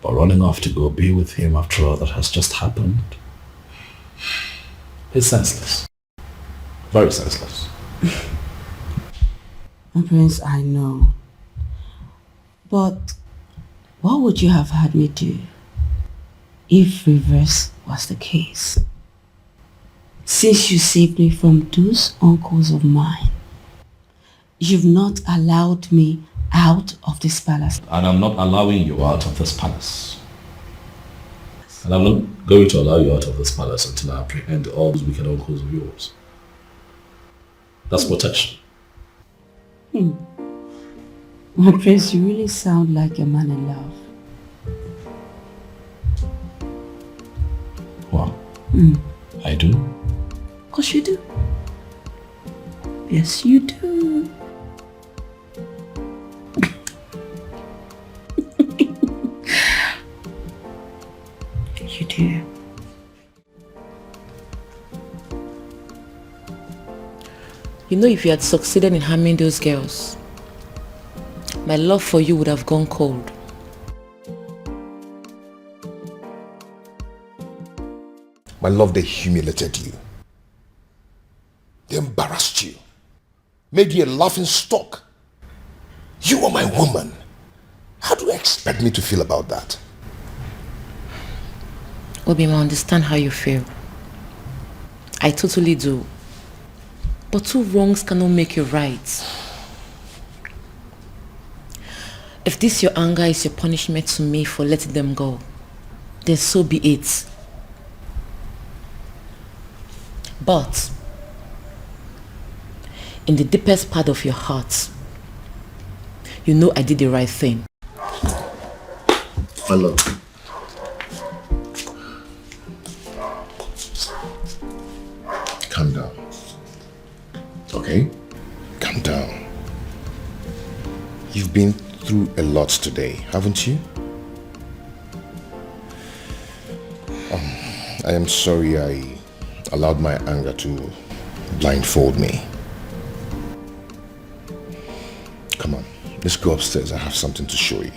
But running off to go be with him after all that has just happened, it's senseless. Very senseless. My prince, I know. But what would you have had me do if reverse was the case? Since you saved me from those uncles of mine, you've not allowed me out of this palace. And I'm not allowing you out of this palace. And I'm not going to allow you out of this palace until I apprehend all those wicked uncles of yours. That's protection. My prince, you really sound like a man in love. Wow. I do? Of course you do. Yes, you do. You do. You know, if you had succeeded in harming those girls, my love for you would have gone cold. My love, they humiliated you. They embarrassed you. Made you a laughing stock. You are my woman. How do you expect me to feel about that? Obima, I understand how you feel. I totally do. But two wrongs cannot make you right. If this your anger is your punishment to me for letting them go, then so be it. But in the deepest part of your heart, you know I did the right thing. My love. Calm down. Okay? Calm down. You've been through a lot today, haven't you? I am sorry I allowed my anger to blindfold me. Come on, let's go upstairs. I have something to show you.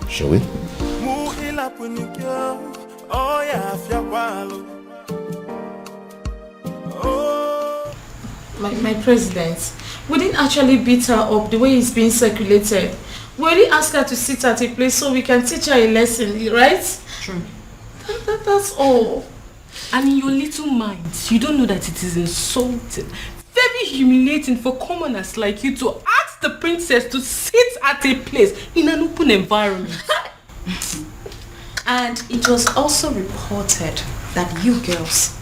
Shall we? My president, we didn't actually beat her up the way it's being circulated. We only asked her to sit at a place so we can teach her a lesson, right? True. That's all. And in your little minds, you don't know that it is insulting, very humiliating for commoners like you to ask the princess to sit at a place in an open environment. And it was also reported that you girls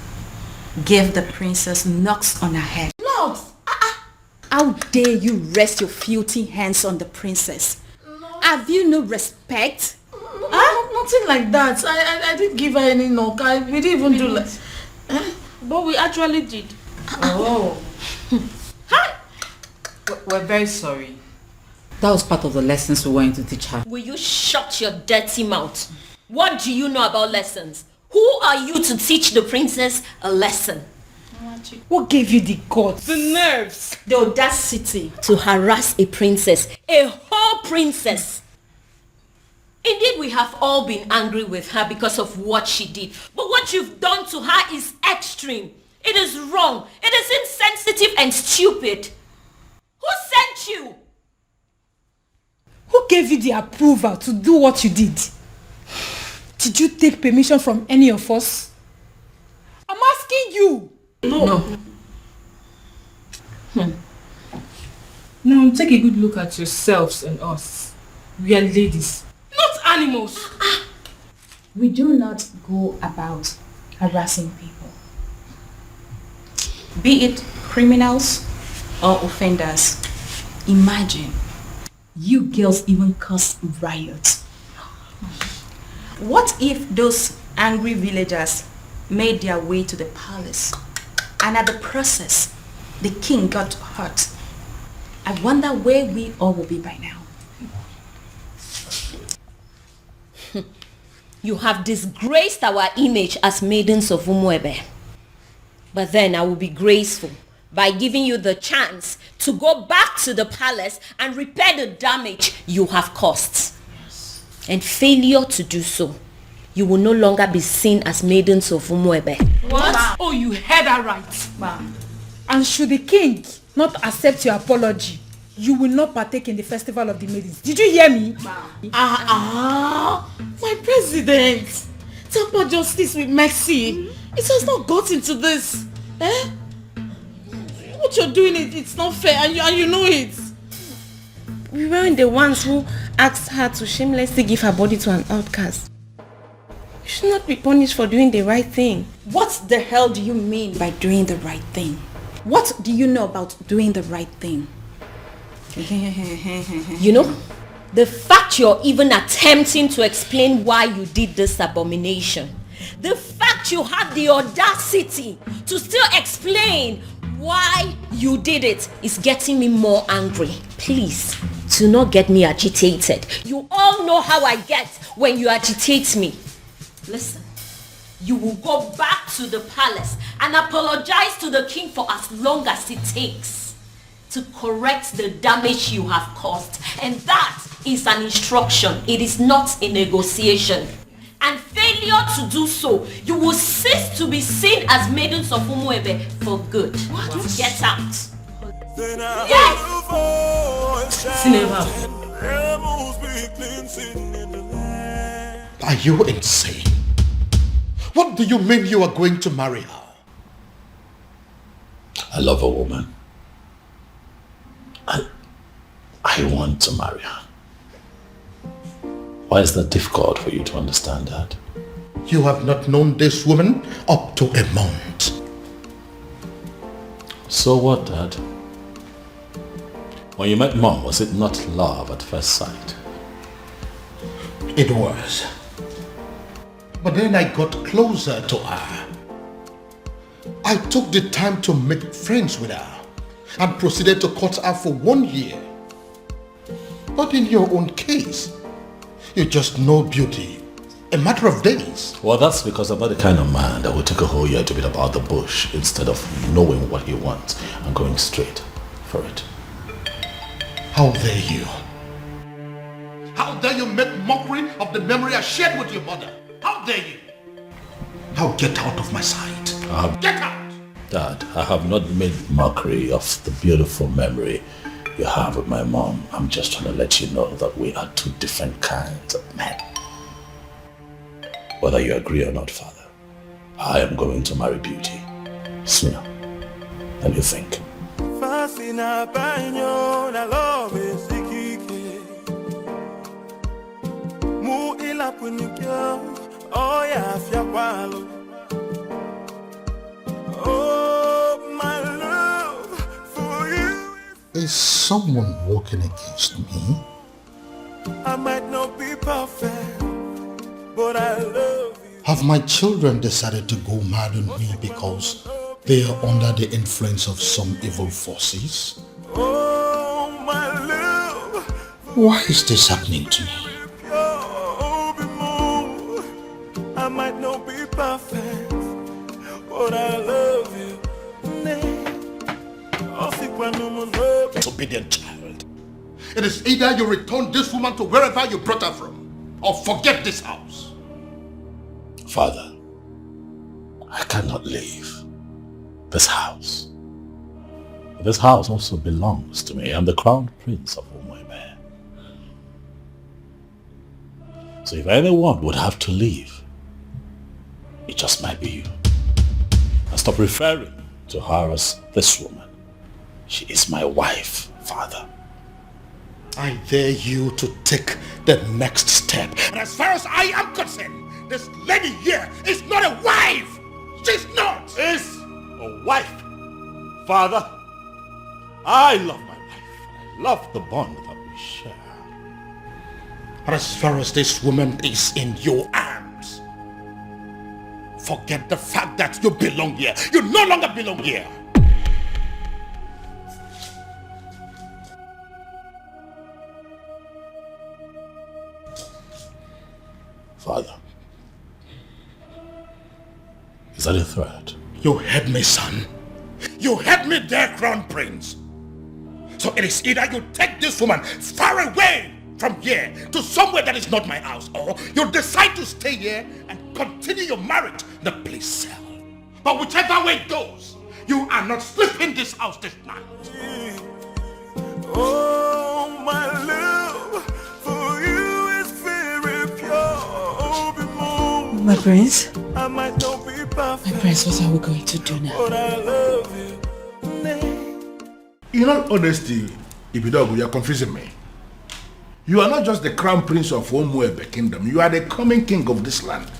gave the princess knocks on her head. Knocks? How dare you rest your filthy hands on the princess? Have you no respect? Nothing like that. I didn't give her any knock. We didn't even do that. But we actually did. Oh. We're very sorry. That was part of the lessons we wanted to teach her. Will you shut your dirty mouth? What do you know about lessons? Who are you to teach the princess a lesson? What gave you the guts? The nerves. The audacity to harass a princess. A whole princess. Indeed, we have all been angry with her because of what she did. But what you've done to her is extreme. It is wrong. It is insensitive and stupid. Who sent you? Who gave you the approval to do what you did? Did you take permission from any of us? I'm asking you. No. Now take a good look at yourselves and us. We are ladies, not animals. We do not go about harassing people, be it criminals or offenders. Imagine, you girls even caused riots. What if those angry villagers made their way to the palace and at the process the king got hurt? I wonder where we all will be by now. You have disgraced our image as maidens of Umuebe. But then I will be graceful by giving you the chance to go back to the palace and repair the damage you have caused. And failure to do so, you will no longer be seen as maidens of Umuebe. What? Oh, you heard that right. And should the king not accept your apology, you will not partake in the festival of the maidens. Did you hear me? My president. Temper justice with mercy. It has not gotten to this. What you're doing, it's not fair, and you know it. We weren't the ones who asked her to shamelessly give her body to an outcast. You should not be punished for doing the right thing. What the hell do you mean by doing the right thing? What do you know about doing the right thing? You know, the fact you're even attempting to explain why you did this abomination, the fact you had the audacity to still explain why you did it is getting me more angry. Please, do not get me agitated. You all know how I get when you agitate me. Listen, you will go back to the palace and apologize to the king for as long as it takes to correct the damage you have caused. And that is an instruction. It is not a negotiation. And failure to do so, you will cease to be seen as maidens of Umuebe for good. What? Get out. Yes! Are you insane? What do you mean you are going to marry her? I love a woman. I want to marry her. Why is that difficult for you to understand that? You have not known this woman up to a month. So what, Dad? When you met Mom, was it not love at first sight? It was. But then I got closer to her. I took the time to make friends with her and proceeded to court her for 1 year. But in your own case, you just know beauty. A matter of days. Well, that's because I'm not the kind of man that will take a whole year to beat about the bush instead of knowing what he wants and going straight for it. How dare you? How dare you make mockery of the memory I shared with your mother? How dare you? Now get out of my sight. Get out! Dad, I have not made mockery of the beautiful memory you have with my mom. I'm just trying to let you know that we are two different kinds of men. Whether you agree or not, Father, I am going to marry Beauty sooner than you think. Oh, my love for you. Is someone walking against me? I might not be perfect, but I love you. Have my children decided to go mad on me because they are under the influence of some evil forces? Oh, my love. Why is this happening to me? I might not be perfect, but I love you. Disobedient child. It is either you return this woman to wherever you brought her from, or forget this house. Father, I cannot leave this house. This house also belongs to me. I'm the crown prince of Umuebe. So if anyone would have to leave, it just might be you. And stop referring to her as this woman. She is my wife, Father. I dare you to take the next step. And as far as I am concerned, this lady here is not a wife. She's not. Is a wife. Father, I love my wife. I love the bond that we share. But as far as this woman is in your arms, forget the fact that you belong here. You no longer belong here. Father, is that a threat? You heard me, son. You heard me there, Crown Prince. So it is either you take this woman far away from here to somewhere that is not my house, or you decide to stay here and continue your marriage in the police cell. But whichever way it goes, you are not sleeping in this house this night. Oh, my love for you is very pure. My prince? I might not be perfect. My prince, what are we going to do now? But I love you. In all honesty, Ibidogu, you are confusing me. You are not just the crown prince of Umuebe kingdom. You are the coming king of this land.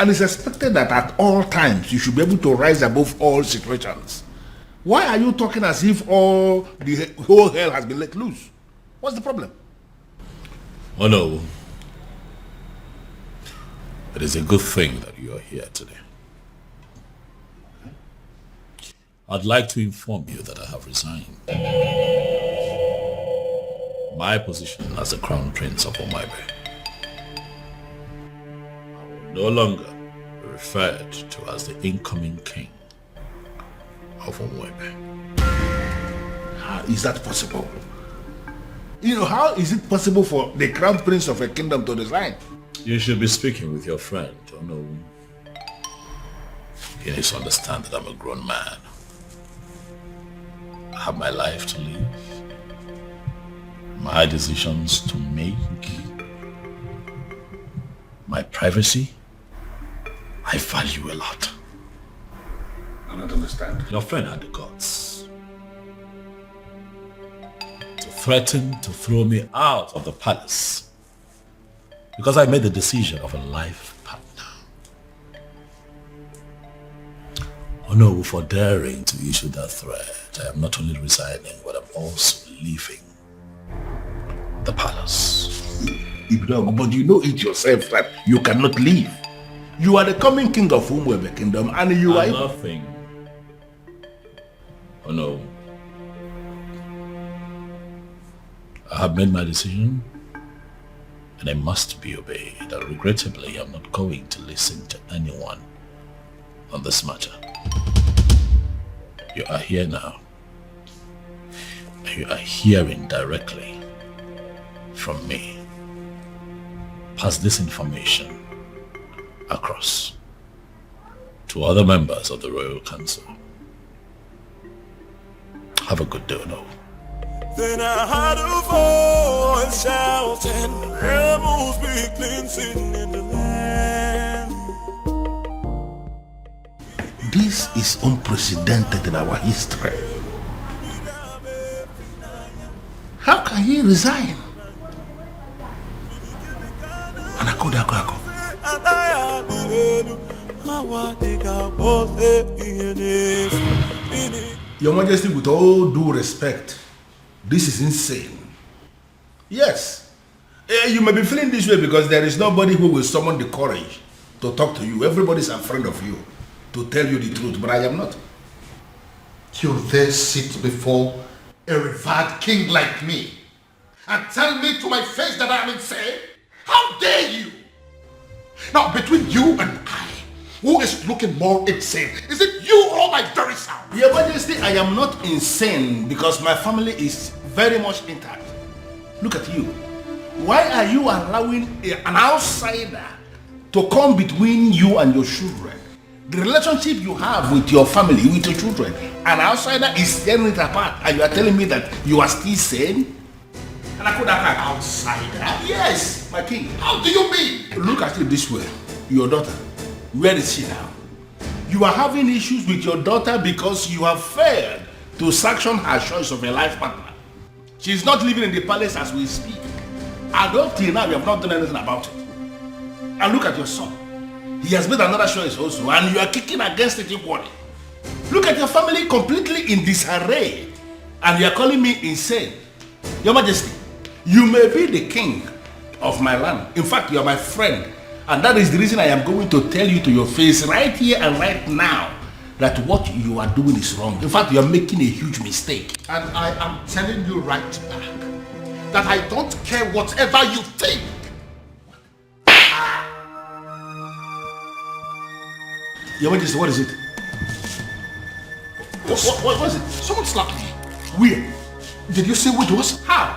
And it's expected that at all times you should be able to rise above all situations. Why are you talking as if the whole hell has been let loose? What's the problem? Oh no. It is a good thing that you are here today. I'd like to inform you that I have resigned. My position as the Crown Prince of Umuebe. I will no longer be referred to as the incoming king of Umuebe. How is that possible? How is it possible for the Crown Prince of a kingdom to resign? You should be speaking with your friend, no. He needs to understand that I'm a grown man. I have my life to live, my decisions to make, my privacy. I value a lot. I don't understand. Your friend had the guts to threaten to throw me out of the palace because I made the decision of a life partner. Oh no, for daring to issue that threat, I am not only resigning, but I'm also leaving the palace. But you know it yourself that you cannot leave. You are the coming king of Umuebe kingdom and you are... Nothing. Oh no. I have made my decision and I must be obeyed. And regrettably, I'm not going to listen to anyone on this matter. You are here now. And you are hearing directly from me. Pass this information across to other members of the Royal Council. Have a good day, no. Then I heard a voice shouting, rebels be cleansing in the land. This is unprecedented in our history. How can he resign? Your Majesty, with all due respect, this is insane. Yes, you may be feeling this way because there is nobody who will summon the courage to talk to you. Everybody's afraid of you to tell you the truth, but I am not. You dare sit before a revered king like me and tell me to my face that I am insane? How dare you? Now, between you and I, who is looking more insane? Is it you or my very self? Your Majesty, I am not insane because my family is very much intact. Look at you. Why are you allowing an outsider to come between you and your children? The relationship you have with your family, with your children, an outsider is tearing it apart and you are telling me that you are still sane? And I could have an outsider? Yes, my king. How do you mean? Look at it this way. Your daughter, where is she now? You are having issues with your daughter because you have failed to sanction her choice of a life partner. She is not living in the palace as we speak. And up till now, you have not done anything about it. And look at your son. He has made another choice also, and you are kicking against it equally. Look at your family completely in disarray, and you are calling me insane. Your Majesty, you may be the king of my land. In fact, you are my friend. And that is the reason I am going to tell you to your face right here and right now that what you are doing is wrong. In fact, you are making a huge mistake. And I am telling you right back that I don't care whatever you think. Your Majesty, what is it? What is it? Someone slapped me. Where? Did you see what it was? How?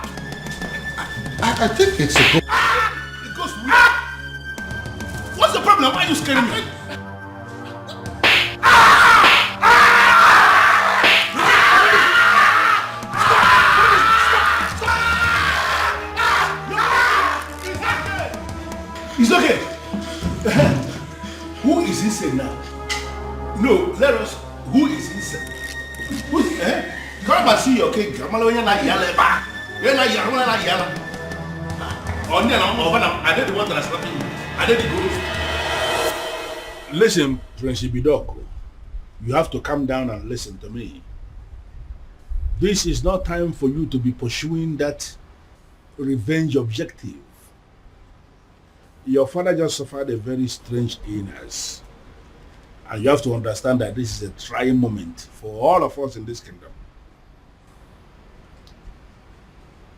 I think it's a ghost. It goes where? What's the problem? Why are you scaring me? It's okay. Who is insane now? No, let us. Who is insane? Come and see your king. I'm not yelling back. You're not yelling. I did the one that I slapped you. I did the good. Listen, Prince Ibidoko, you have to calm down and listen to me. This is not time for you to be pursuing that revenge objective. Your father just suffered a very strange illness. And you have to understand that this is a trying moment for all of us in this kingdom.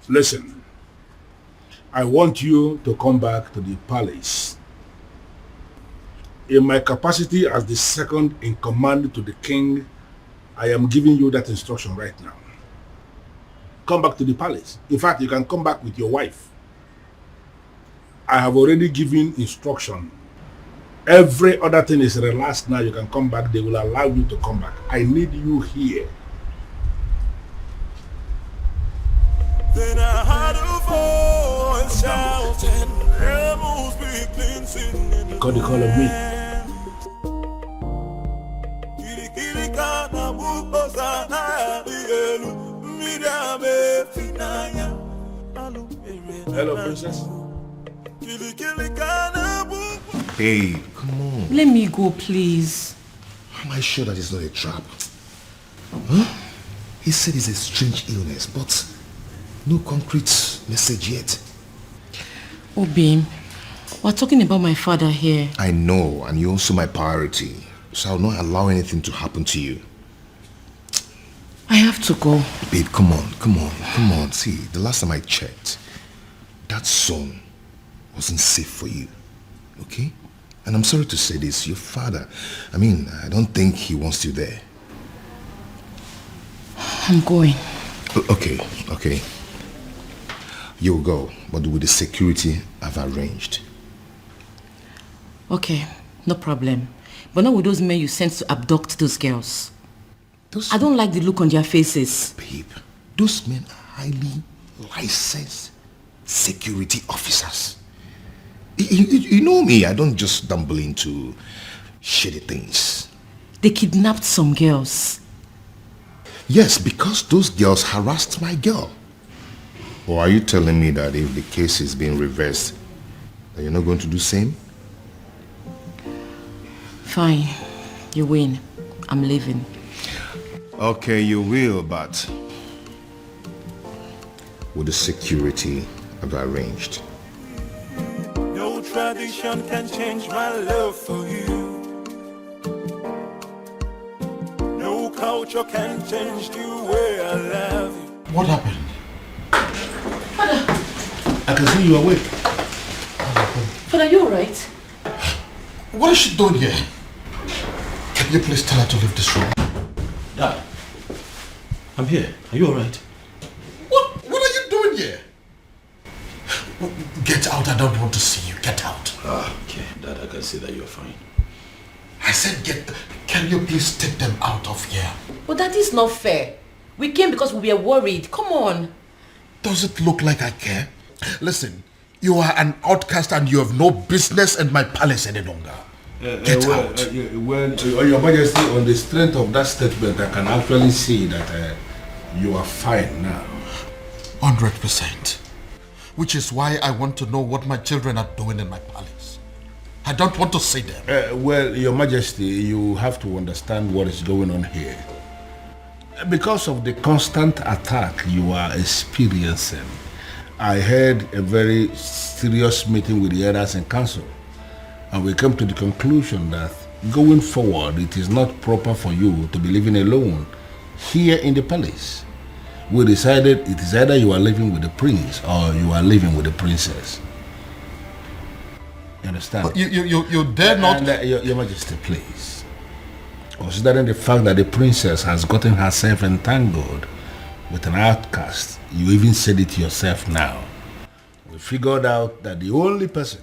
Listen, I want you to come back to the palace. In my capacity as the second in command to the king, I am giving you that instruction right now. Come back to the palace. In fact, you can come back with your wife. I have already given instruction. Every other thing is relaxed now. You can come back. They will allow you to come back. I need you here. Then I heard a voice shouting, rebels be cleansing in the Got the call of me. Hello, princess. Babe, come on. Let me go, please. Am I sure that it's not a trap? Huh? He said it's a strange illness, but no concrete message yet. Oh, babe, we're talking about my father here. I know, and you're also my priority, so I'll not allow anything to happen to you. I have to go. Babe, come on. See, the last time I checked, that song wasn't safe for you, okay? And I'm sorry to say this, your father, I don't think he wants you there. I'm going. Okay. You'll go, but with the security I've arranged. Okay, no problem. But not with those men you sent to abduct those girls. I don't like the look on their faces. Babe, those men are highly licensed security officers. You know me, I don't just stumble into shitty things. They kidnapped some girls. Yes, because those girls harassed my girl. Or are you telling me that if the case is being reversed, that you're not going to do the same? Fine, you win. I'm leaving. Okay, you will, but with the security I've arranged. No tradition can change my love for you. No culture can change the way I love you. What happened? Father! I can see you awake. Father, are you alright? What is she doing here? Can you please tell her to leave this room? Dad, I'm here. Are you alright? What are you doing here? Get out, I don't want to see you. Get out. Okay, Dad, I can see that you're fine. I said can you please take them out of here? But that is not fair. We came because we were worried. Come on. Does it look like I care? Listen, you are an outcast and you have no business in my palace any longer. Get out. Your Majesty, on the strength of that statement, I can actually see that you are fine now. 100%. Which is why I want to know what my children are doing in my palace. I don't want to see them. Well, Your Majesty, you have to understand what is going on here. Because of the constant attack you are experiencing, I had a very serious meeting with the elders in council, and we came to the conclusion that going forward, it is not proper for you to be living alone here in the palace. We decided it is either you are living with the prince or you are living with the princess. You understand? But you dare not... And, Your Majesty, please. Considering the fact that the princess has gotten herself entangled with an outcast, you even said it yourself now. We figured out that the only person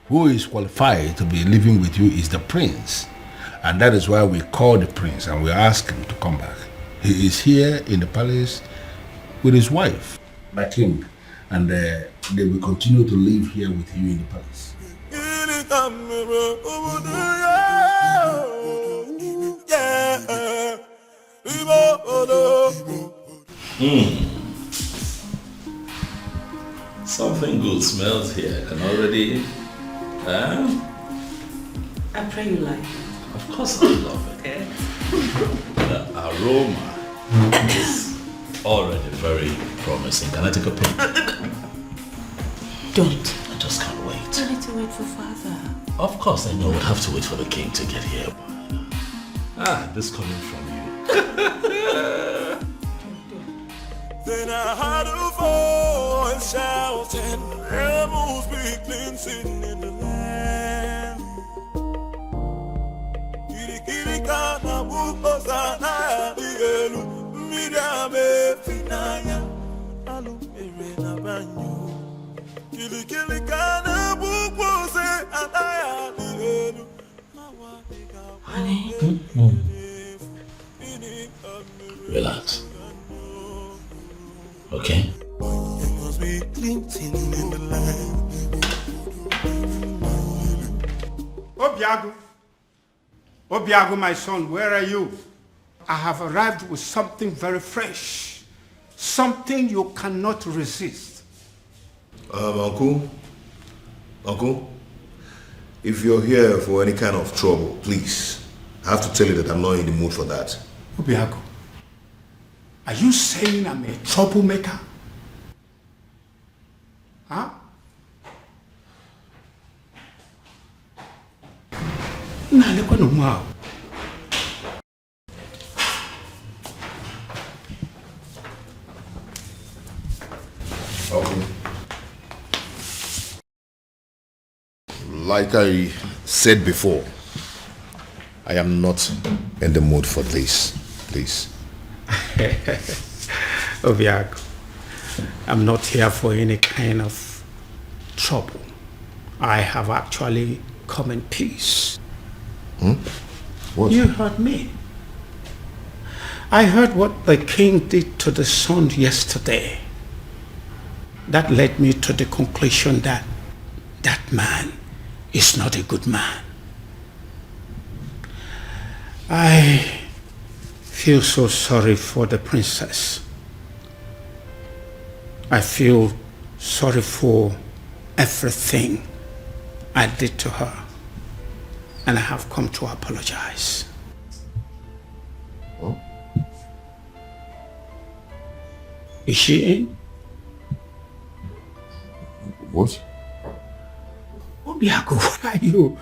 who is qualified to be living with you is the prince. And that is why we called the prince and we asked him to come back. He is here in the palace with his wife, my king, and they will continue to live here with you in the palace. Yeah. Something good smells here. I can already... I pray you like it. Of course I love it. Okay. The aroma is already very promising. Can I take a peek? Don't. I just can't wait. I need to wait for father. Of course I know we'll have to wait for the king to get here. This coming from you. Then I heard a voice shouting, rebels be cleansing in the land. Kiri kiri kana buko sana dielu, midame finaya, alu na banyu. Kiri kiri kana buko se anaya dielu. Honey. Relax. Okay? Obiago, my son, where are you? I have arrived with something very fresh. Something you cannot resist. Uncle, if you're here for any kind of trouble, please, I have to tell you that I'm not in the mood for that. Obiago, are you saying I'm a troublemaker? Huh? Okay. Like I said before, I am not in the mood for this, please. Obiago, I'm not here for any kind of trouble. I have actually come in peace. What? You heard me. I heard what the king did to the son yesterday. That led me to the conclusion that that man is not a good man. I feel so sorry for the princess. I feel sorry for everything I did to her. And I have come to apologize. Oh? Is she in? What? Obiago, why are you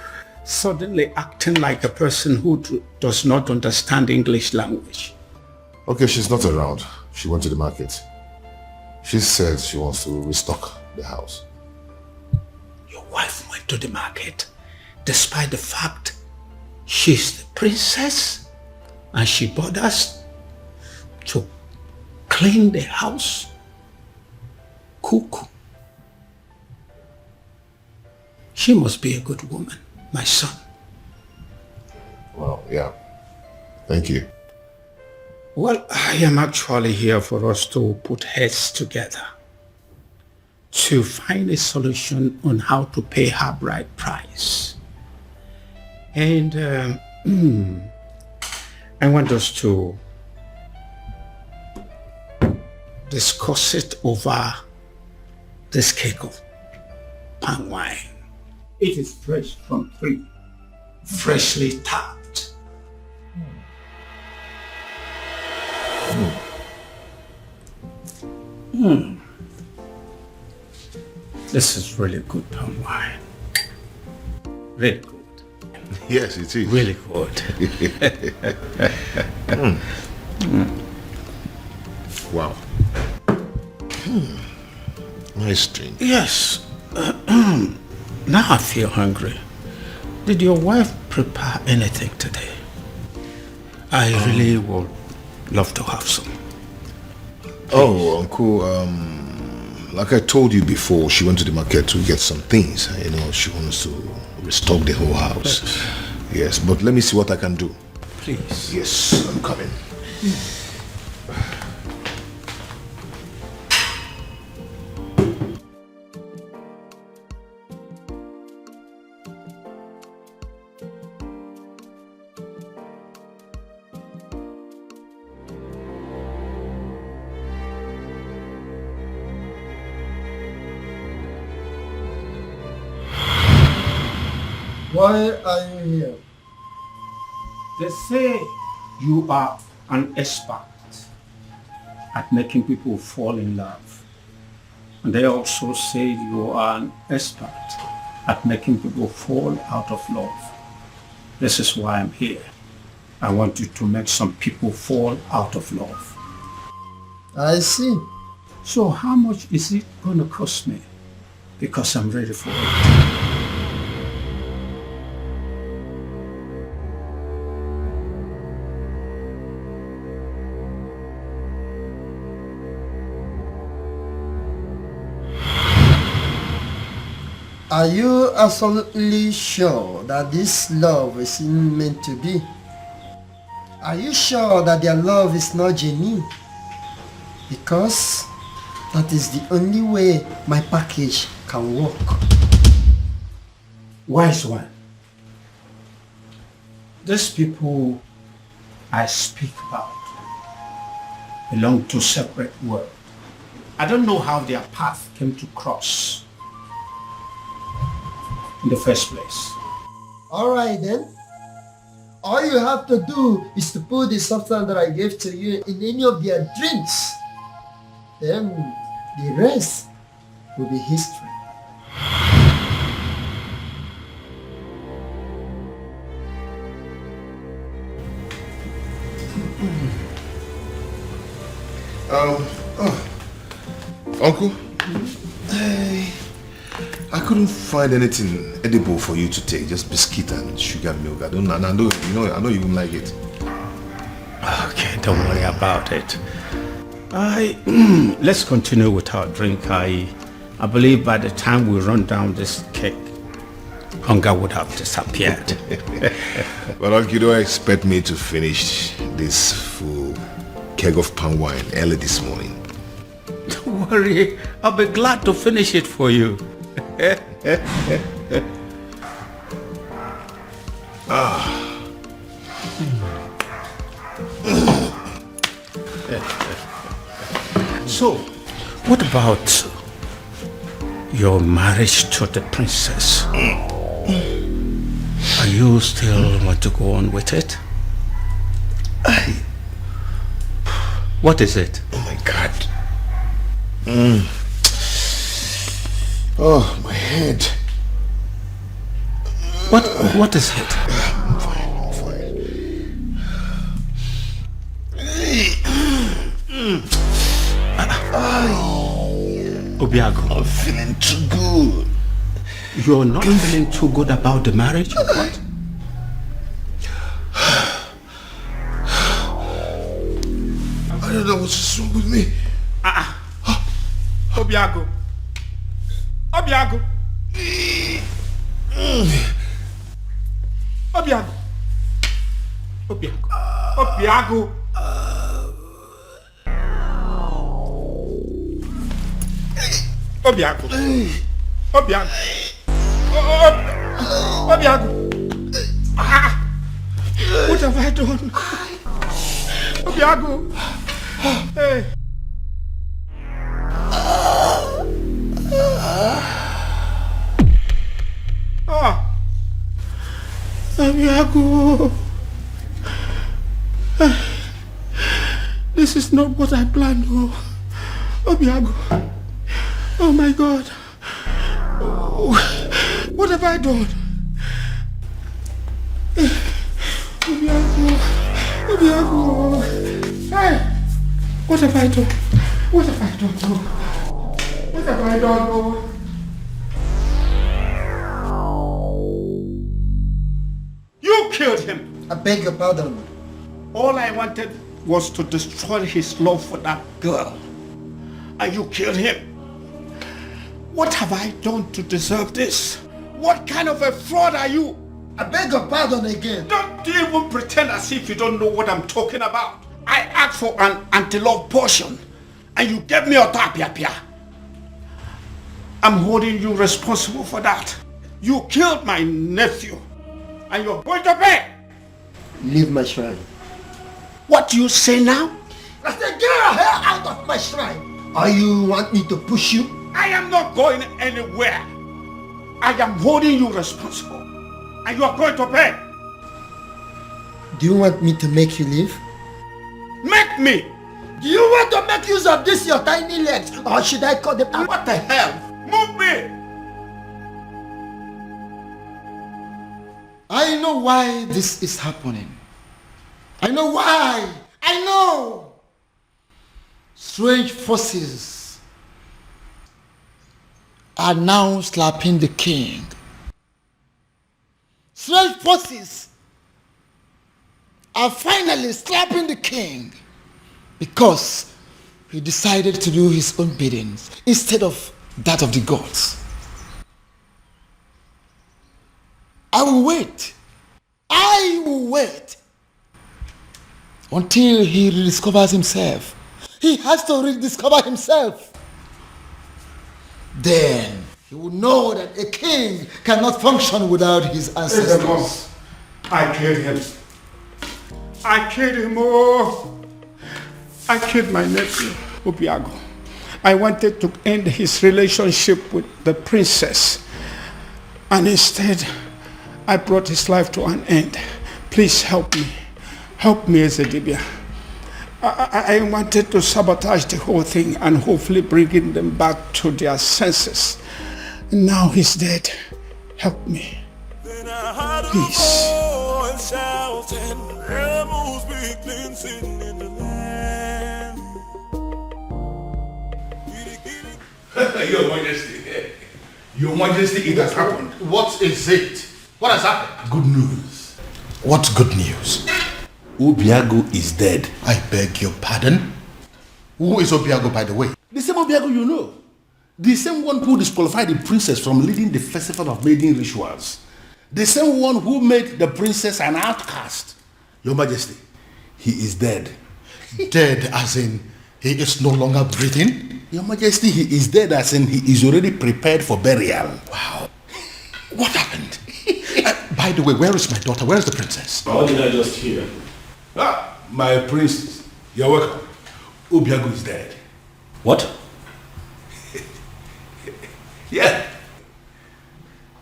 suddenly acting like a person who does not understand English language? Okay, she's not around. She went to the market. She said she wants to restock the house. Your wife went to the market despite the fact she's the princess and she bothers to clean the house, cook. She must be a good woman, my son. Well, yeah. Thank you. Well, I am actually here for us to put heads together to find a solution on how to pay her bride price. And I want us to discuss it over this cake of palm wine. It is fresh from tree, freshly tapped. This is really good palm wine. Really good. Yes, it is. Really good. Wow. Nice drink. Yes. Now I feel hungry. Did your wife prepare anything today? I really would love to have some. Oh, Uncle, like I told you before, she went to the market to get some things. You know, she wants to restock the whole house. Yes, but let me see what I can do. Please. Yes, I'm coming. Why are you here? They say you are an expert at making people fall in love. And they also say you are an expert at making people fall out of love. This is why I'm here. I want you to make some people fall out of love. I see. So how much is it going to cost me? Because I'm ready for it. Are you absolutely sure that this love is meant to be? Are you sure that their love is not genuine? Because that is the only way my package can work. Wise one. These people I speak about belong to separate worlds. I don't know how their path came to cross in the first place. Alright then. All you have to do is to put the substance that I gave to you in any of their drinks. Then the rest will be history. Uncle, I couldn't find anything edible for you to take, just biscuit and sugar milk. I know you won't like it. Okay, don't worry about it. Let's continue with our drink. I believe by the time we run down this cake, hunger would have disappeared. But Uncle, you don't expect me to finish this full keg of palm wine early this morning. Don't worry, I'll be glad to finish it for you. So, what about your marriage to the princess? Are you still want to go on with it? What is it? Oh my God. Oh, my head. What is it? I'm fine. Obiago, I'm feeling too good. You're not feeling too good about the marriage or what? I don't know what's wrong with me. Obiago. Obiago. Obiago. Obiago. Obiago. Obiago. Obiago. Obiago. What have I done? Obiago. Hey. Obiago. This is not what I planned. Obiago. Oh my God. What have I done? Obiago. Hey. What have I done? What have I done? What have I done? You killed him. I beg your pardon. All I wanted was to destroy his love for that girl. And you killed him. What have I done to deserve this? What kind of a fraud are you? I beg your pardon again. Don't even pretend as if you don't know what I'm talking about. I asked for an anti-love potion and you gave me a tapia. I'm holding you responsible for that. You killed my nephew and you're going to pay. Leave my shrine. What do you say now? I said get your hair out of my shrine. Or you want me to push you? I am not going anywhere. I am holding you responsible. And you are going to pay. Do you want me to make you leave? Make me! Do you want to make use of this your tiny legs? Or should I cut them out? What the hell? Move me! I know why this is happening. I know why. I know. Strange forces are now slapping the king. Strange forces are finally slapping the king because he decided to do his own biddings instead of that of the gods. I will wait. I will wait until he rediscovers himself. He has to rediscover himself. Then he will know that a king cannot function without his ancestors. I killed him. I killed him. Oh, I killed my nephew, Obiago. I wanted to end his relationship with the princess. And instead, I brought his life to an end. Please help me. Help me, Ezedibia. I wanted to sabotage the whole thing and hopefully bringing them back to their senses. Now he's dead. Help me. Please. Your Majesty. Your Majesty, it has happened. What is it? What has happened? Good news. What good news? Obiago is dead. I beg your pardon? Who is Obiago, by the way? The same Obiago you know. The same one who disqualified the princess from leading the festival of maiden rituals. The same one who made the princess an outcast. Your Majesty, he is dead. Dead as in he is no longer breathing? Your Majesty, he is dead as in he is already prepared for burial. Wow. What happened? By the way, where is my daughter? Where is the princess? What did I just hear? Ah, my princess. You're welcome. Obiago is dead. What? Yeah.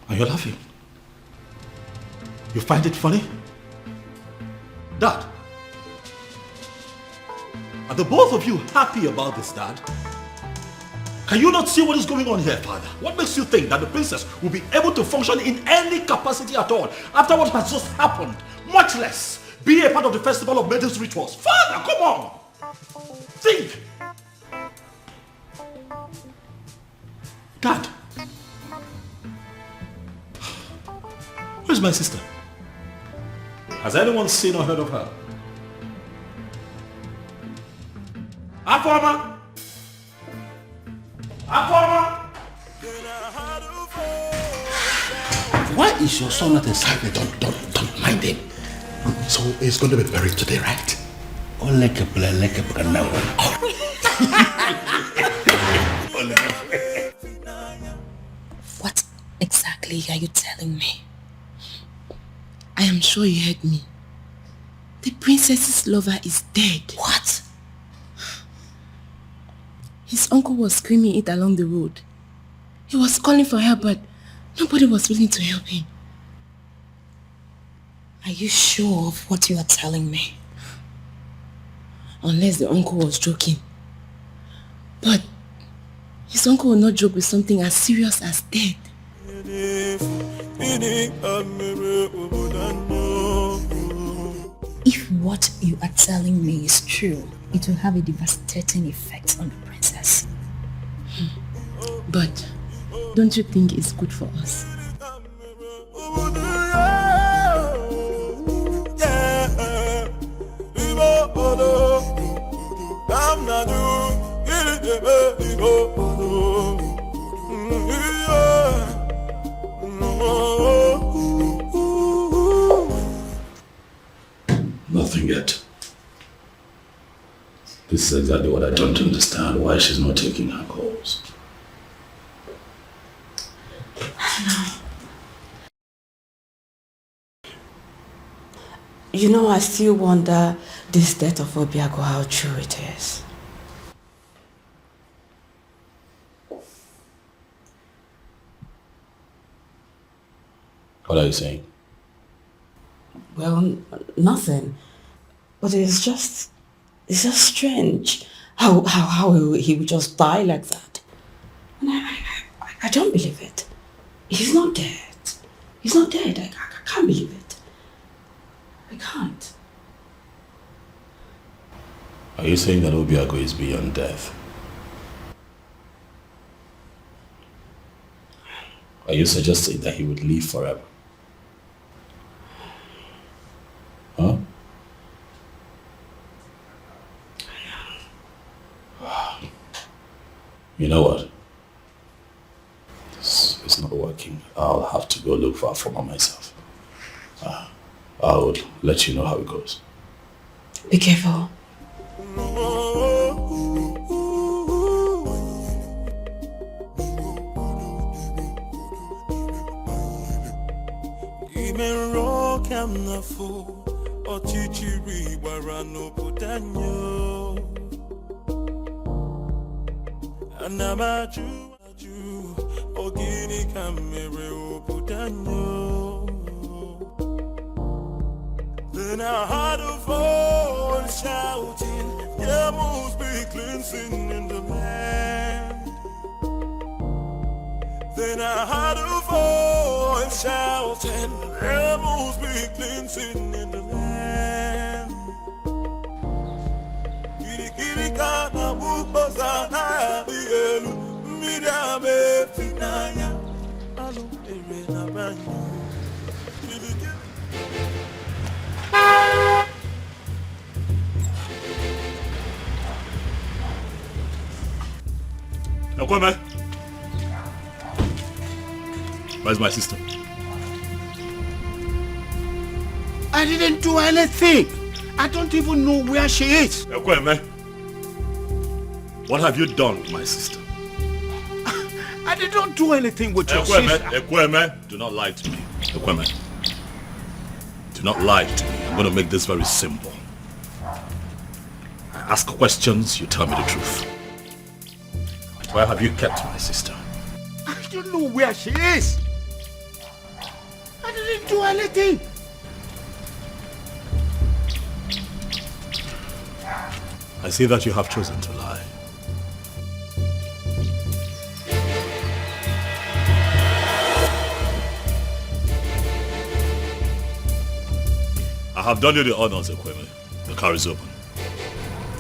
Are you laughing? You find it funny? Dad? Are the both of you happy about this, Dad? Can you not see what is going on here, Father? What makes you think that the princess will be able to function in any capacity at all after what has just happened? Much less be a part of the festival of maidens rituals. Father, come on! Think! Dad? Where's my sister? Has anyone seen or heard of her? Afoma! Afoma! Why is your son not inside? Don't mind him. So he's going to be buried today, right? What exactly are you telling me? I am sure you heard me. The princess's lover is dead. What? His uncle was screaming it along the road. He was calling for help, but nobody was willing to help him. Are you sure of what you are telling me? Unless the uncle was joking. But his uncle will not joke with something as serious as death. If what you are telling me is true, it will have a devastating effect on the princess. But don't you think it's good for us? Nothing yet. This is exactly what I don't understand. Why she's not taking her calls. You know, I still wonder this death of Obiago, how true it is. What are you saying? Well, nothing. But it's just strange how he would just die like that. And I don't believe it. He's not dead. He's not dead. I can't believe it. I can't. Are you saying that Obiago is beyond death? Are you suggesting that he would live forever? Huh? You know what? This is not working. I'll have to go look for Afroma myself. I'll let you know how it goes. Be careful. Then I heard a voice shouting, there must be cleansing in the land. Then I heard a voice shouting, there must be cleansing in the land. Kirikana mukosana bielu midame finaya alu erena banyu. Ekweme, where's my sister? I didn't do anything. I don't even know where she is. Ekweme, what have you done with my sister? I did not do anything with your sister. Ekweme, do not lie to me. Ekweme, do not lie to me. I'm going to make this very simple. I ask questions, you tell me the truth. Where have you kept my sister? I don't know where she is. I didn't do anything. I see that you have chosen to lie. I have done you the honors, Ekweme. The car is open.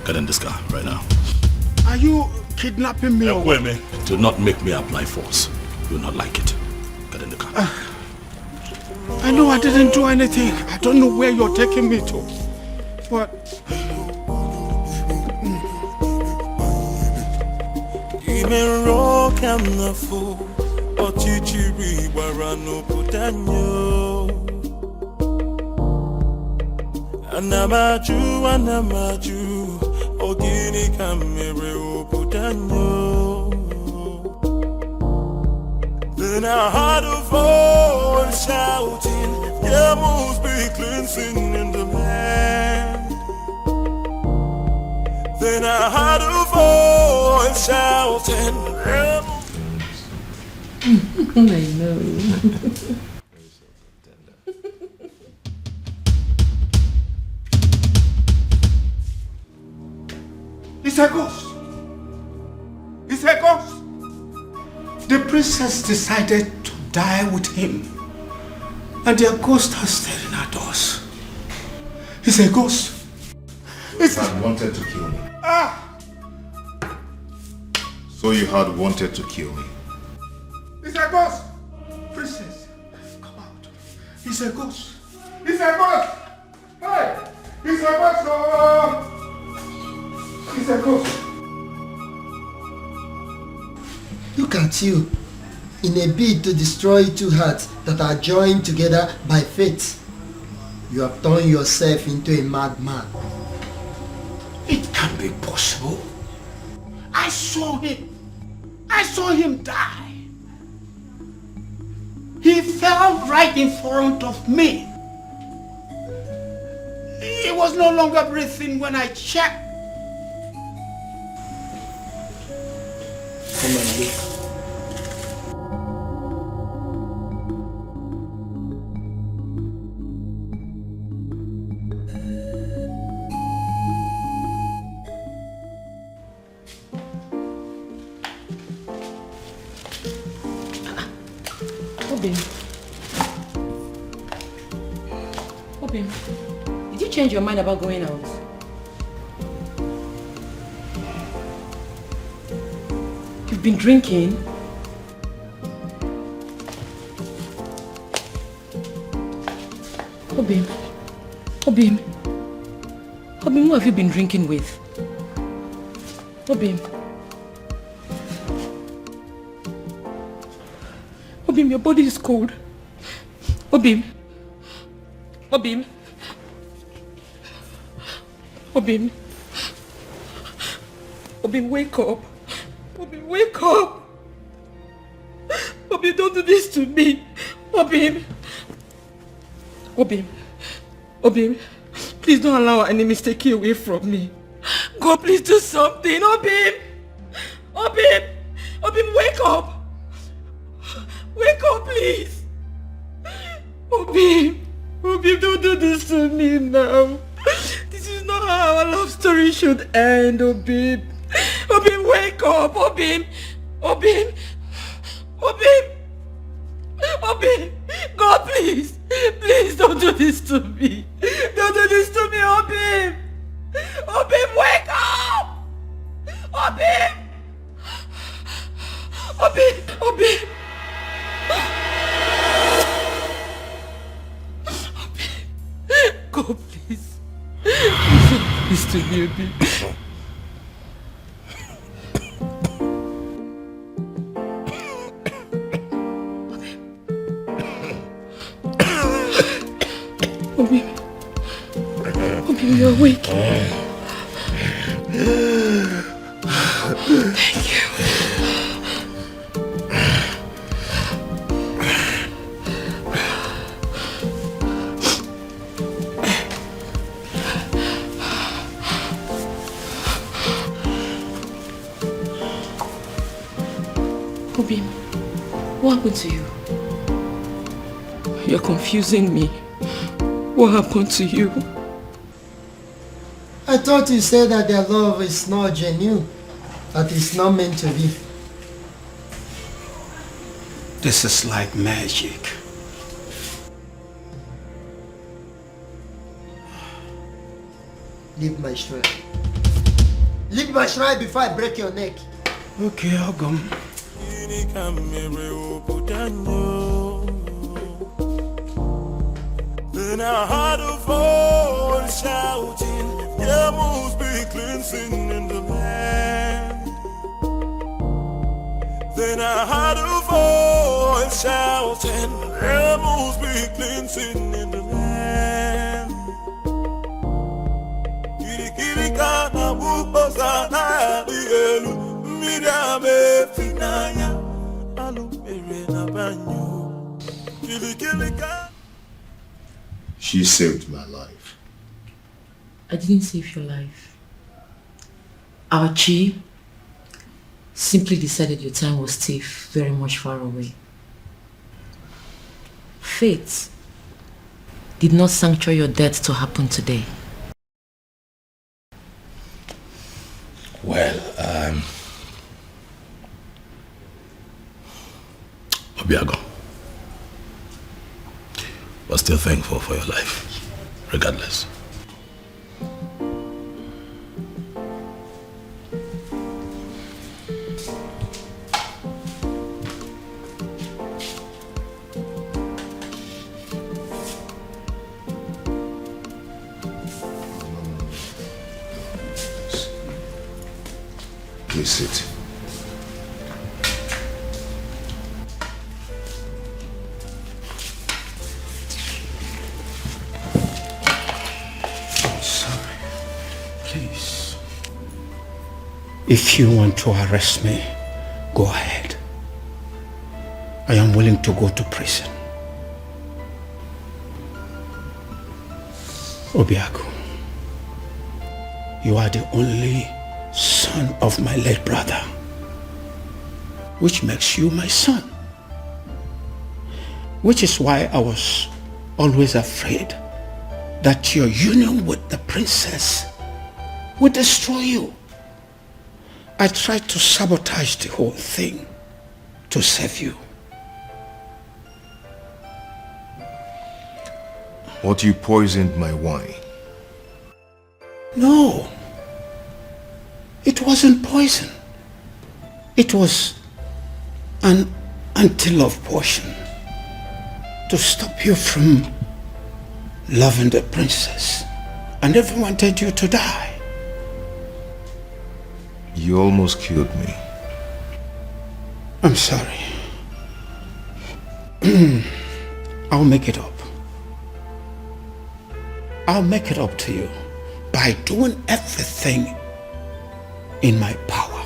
Get in this car right now. Are you kidnapping me? Ekweme, do not make me apply force. You will not like it. Get in the car. I know I didn't do anything. I don't know where you're taking me to. But... Anamaju, ogini kamere oputanyo. Then I heard a voice shouting, there must be cleansing in the land. Then I heard a voice shouting, there I know. It's a ghost. It's a ghost. The princess decided to die with him. And their ghost are staring at us. It's a ghost. It's had wanted to kill me. So you had wanted to kill me. It's a ghost. Princess, come out. It's a ghost. It's a ghost. Hey, it's a ghost. Oh. It's a ghost. Look at you, in a bid to destroy two hearts that are joined together by fate. You have turned yourself into a madman. It can't be possible. I saw him. I saw him die. He fell right in front of me. He was no longer breathing when I checked. Come and look. Obim. Obim, did you change your mind about going out? You've been drinking? Obim. Obim. Obim, who have you been drinking with? Obim. Obim, your body is cold. Obim. Obim. Obim. Obim, wake up. Obim, wake up. Obim, don't do this to me. Obim. Obim. Obim. Please don't allow any mistake take you away from me. God, please do something. Obim. Obim. Obim, wake up. Wake up, please. Obim. Obim, don't do this to me now. This is not how our love story should end, Obim. Obim, wake up. Obim. Obim. Obim. Obim. God, please. Please don't do this to me. Don't do this to me, Obim. Obim, wake up. Obim. Obim. Obim. God, please. Please to me, Obim. Obim. Obim, you're awake. Thank you. Obim, what happened to you? You're confusing me. What happened to you? I thought you said that their love is not genuine, that it's not meant to be. This is like magic. Leave my shrine. Leave my shrine before I break your neck. Okay, Ogum. Then I heard a voice shouting, there must be cleansing in the land. Then I heard a voice shouting, there must be cleansing in the land. Kirikana bukosana digelu midame finaya alumere na banyo. Kirikilika. She saved my life. I didn't save your life. Our chief simply decided your time was still very much far away. Fate did not sancture your death to happen today. Well, Obiago, but still thankful for your life, regardless. Please sit. Please. If you want to arrest me, go ahead. I am willing to go to prison. Obiaku, you are the only son of my late brother, which makes you my son. Which is why I was always afraid that your union with the princess would destroy you. I tried to sabotage the whole thing to save you. But you poisoned my wine. No. It wasn't poison. It was an anti-love potion to stop you from loving the princess. I never wanted you to die. You almost killed me. I'm sorry. I'll make it up. I'll make it up to you by doing everything in my power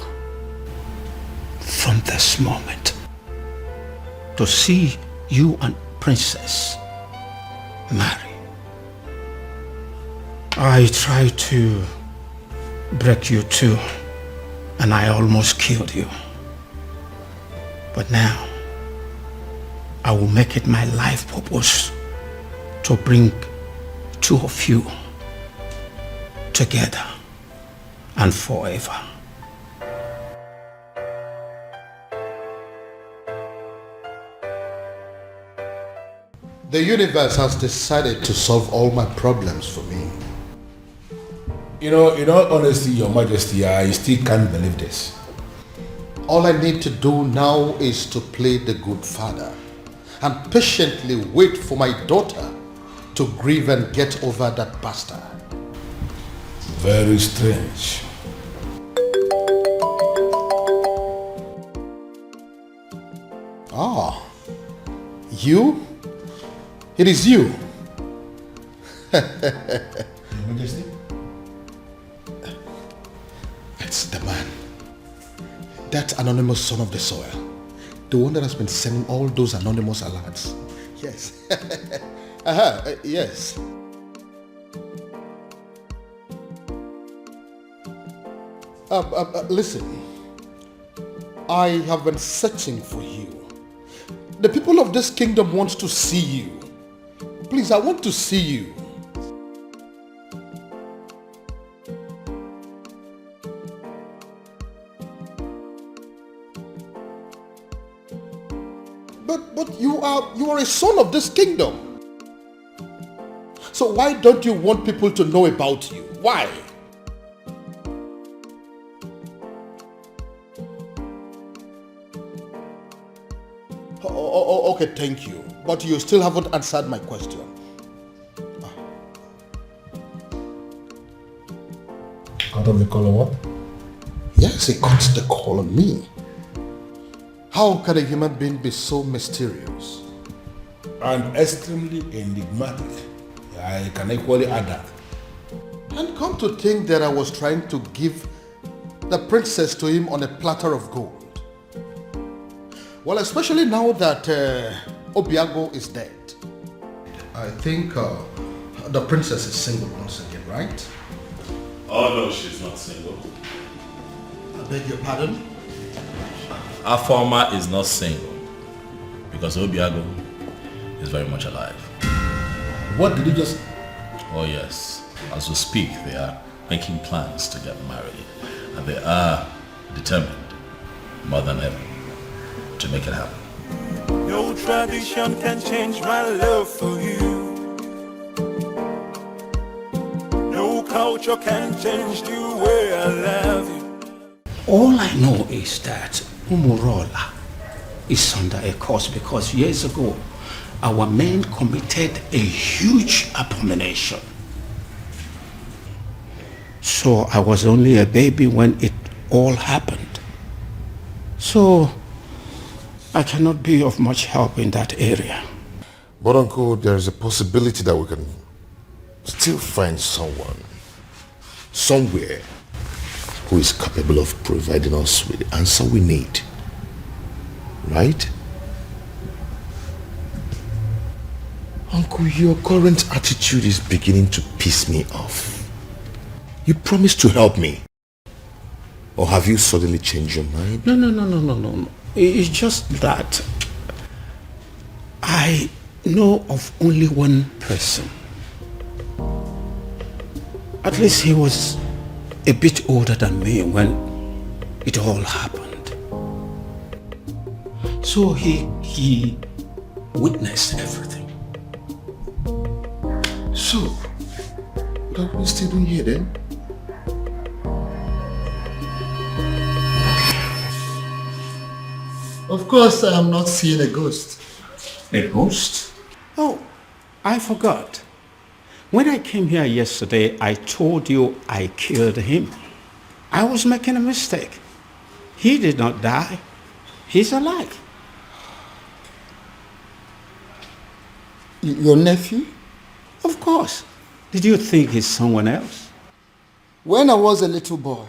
from this moment to see you and Princess marry. I tried to break you too, and I almost killed you. But now, I will make it my life purpose to bring two of you together and forever. The universe has decided to solve all my problems for me. You know, in all honesty, Your Majesty, I still can't believe this. All I need to do now is to play the good father and patiently wait for my daughter to grieve and get over that bastard. Very strange. Ah, you? It is you. Your Majesty? It's the man. That anonymous son of the soil. The one that has been sending all those anonymous alerts. Yes. Yes. Listen. I have been searching for you. The people of this kingdom want to see you. Please, I want to see you. But you are a son of this kingdom. So why don't you want people to know about you? Why? Okay, thank you. But you still haven't answered my question. Cut off the call on what? Yes, he cut the call on me. How can a human being be so mysterious? And extremely enigmatic. I can equally add that. And come to think that I was trying to give the princess to him on a platter of gold. Well, especially now that Obiago is dead. I think the princess is single once again, right? Oh no, she's not single. I beg your pardon? Afoma is not single because Obiago is very much alive. What did you just... Oh yes, as we speak they are making plans to get married and they are determined more than ever to make it happen. No tradition can change my love for you. No culture can change the way I love you. All I know is that Umurola is under a curse because years ago our men committed a huge abomination. So I was only a baby when it all happened. So I cannot be of much help in that area. But Uncle, there is a possibility that we can still find someone, somewhere, who is capable of providing us with the answer we need. Right? Uncle, your current attitude is beginning to piss me off. You promised to help me. Or have you suddenly changed your mind? No. It's just that I know of only one person. At least he was a bit older than me when it all happened. So he witnessed everything. So, what are we still doing here then? Of course, I am not seeing a ghost. A ghost? Oh, I forgot. When I came here yesterday, I told you I killed him. I was making a mistake. He did not die. He's alive. Your nephew? Of course. Did you think he's someone else? When I was a little boy,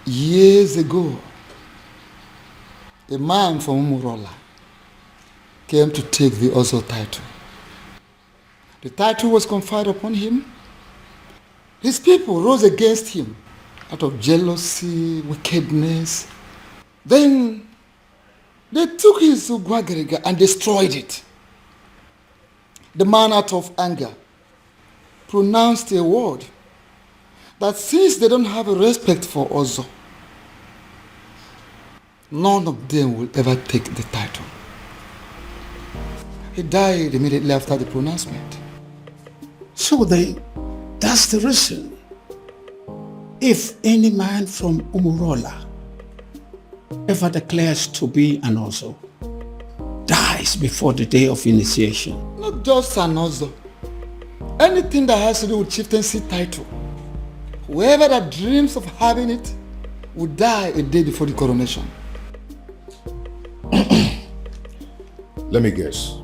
years ago, a man from Umurola came to take the Ozo title. The title was conferred upon him. His people rose against him out of jealousy, wickedness. Then they took his Ugwagariga and destroyed it. The man, out of anger, pronounced a word that since they don't have a respect for Ozo, none of them will ever take the title. He died immediately after the pronouncement. So that's the reason. If any man from Umurola ever declares to be an Ozo, dies before the day of initiation. Not just an Ozo. Anything that has to do with chieftaincy title. Whoever that dreams of having it will die a day before the coronation. Let me guess.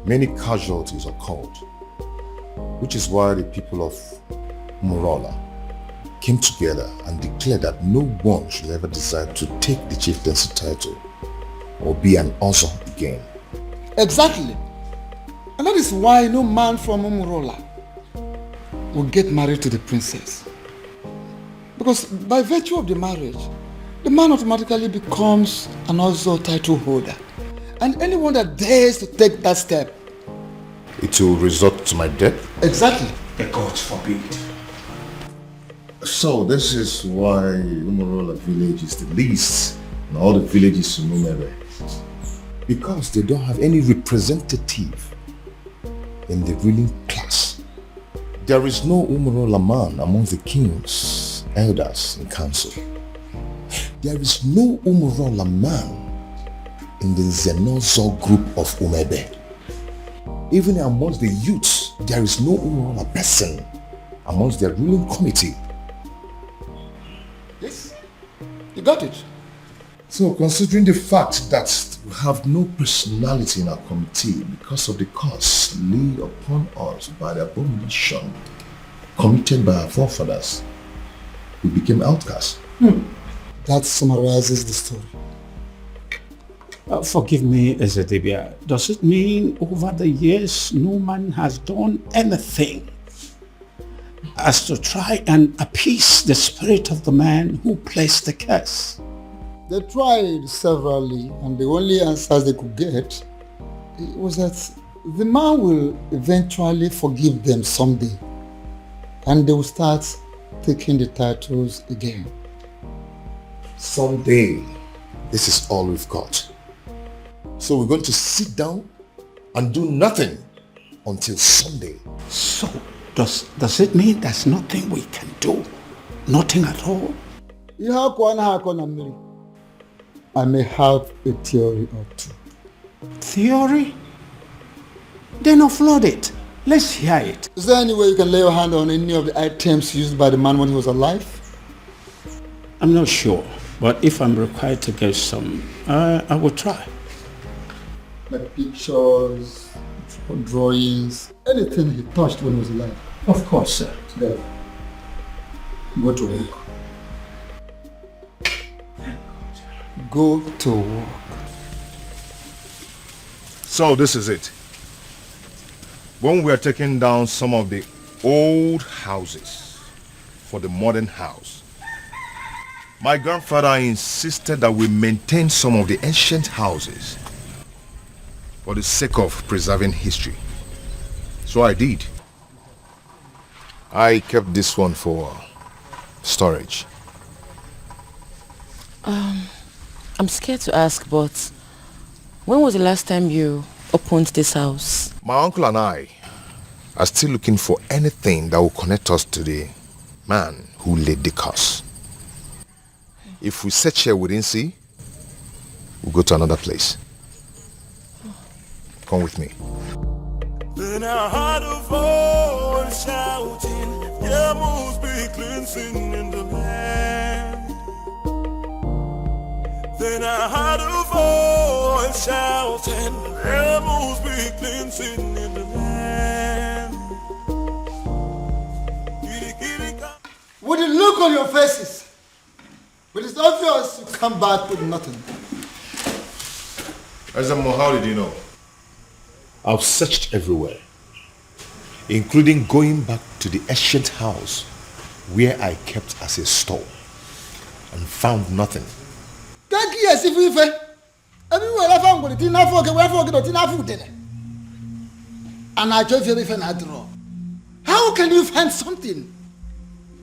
Many casualties occurred, which is why the people of Umurola came together and declared that no one should ever decide to take the chieftaincy title or be an Ozo again. Exactly. And that is why no man from Umurola will get married to the princess. Because by virtue of the marriage, the man automatically becomes an Ozo title holder. And anyone that dares to take that step, it will result to my death? Exactly. The gods forbid. So this is why Umurola village is the least in all the villages in Umere. Because they don't have any representative in the ruling class. There is no Umurola man among the king's elders in council. There is no Umurola man in the Zenozo group of Umebe. Even amongst the youths, there is no Umurola person amongst their ruling committee. Yes, you got it. So considering the fact that we have no personality in our committee because of the curse laid upon us by the abomination committed by our forefathers, we became outcasts. That summarizes the story. Forgive me, Ezedibia. Does it mean over the years no man has done anything as to try and appease the spirit of the man who placed the curse? They tried severally, and the only answers they could get was that the man will eventually forgive them someday, and they will start taking the titles again. Someday, this is all we've got. So we're going to sit down and do nothing until Sunday. So, does it mean there's nothing we can do? Nothing at all? I may have a theory or two. Theory? Then offload it. Let's hear it. Is there any way you can lay your hand on any of the items used by the man when he was alive? I'm not sure, but if I'm required to get some, I will try. Like pictures, drawings, anything he touched when he was alive. Of course, sir. There. Go to work. Go to work. So this is it. When we are taking down some of the old houses for the modern house, my grandfather insisted that we maintain some of the ancient houses for the sake of preserving history. So I did. I kept this one for storage. I'm scared to ask, but when was the last time you opened this house? My uncle and I are still looking for anything that will connect us to the man who laid the curse. If we search here we didn't see, we'll go to another place. Come with me. Then I heard a voice shouting, there must be cleansing in the land. Then I heard a voice shouting, there must be cleansing in the land. With the look on your faces, but it's obvious you come back with nothing. Azamo, how did you know? I've searched everywhere, including going back to the ancient house where I kept as a store and found nothing. Thank you, as if we everywhere I found it, didn't forget where I forget or didn't food. And I just feel if I draw. How can you find something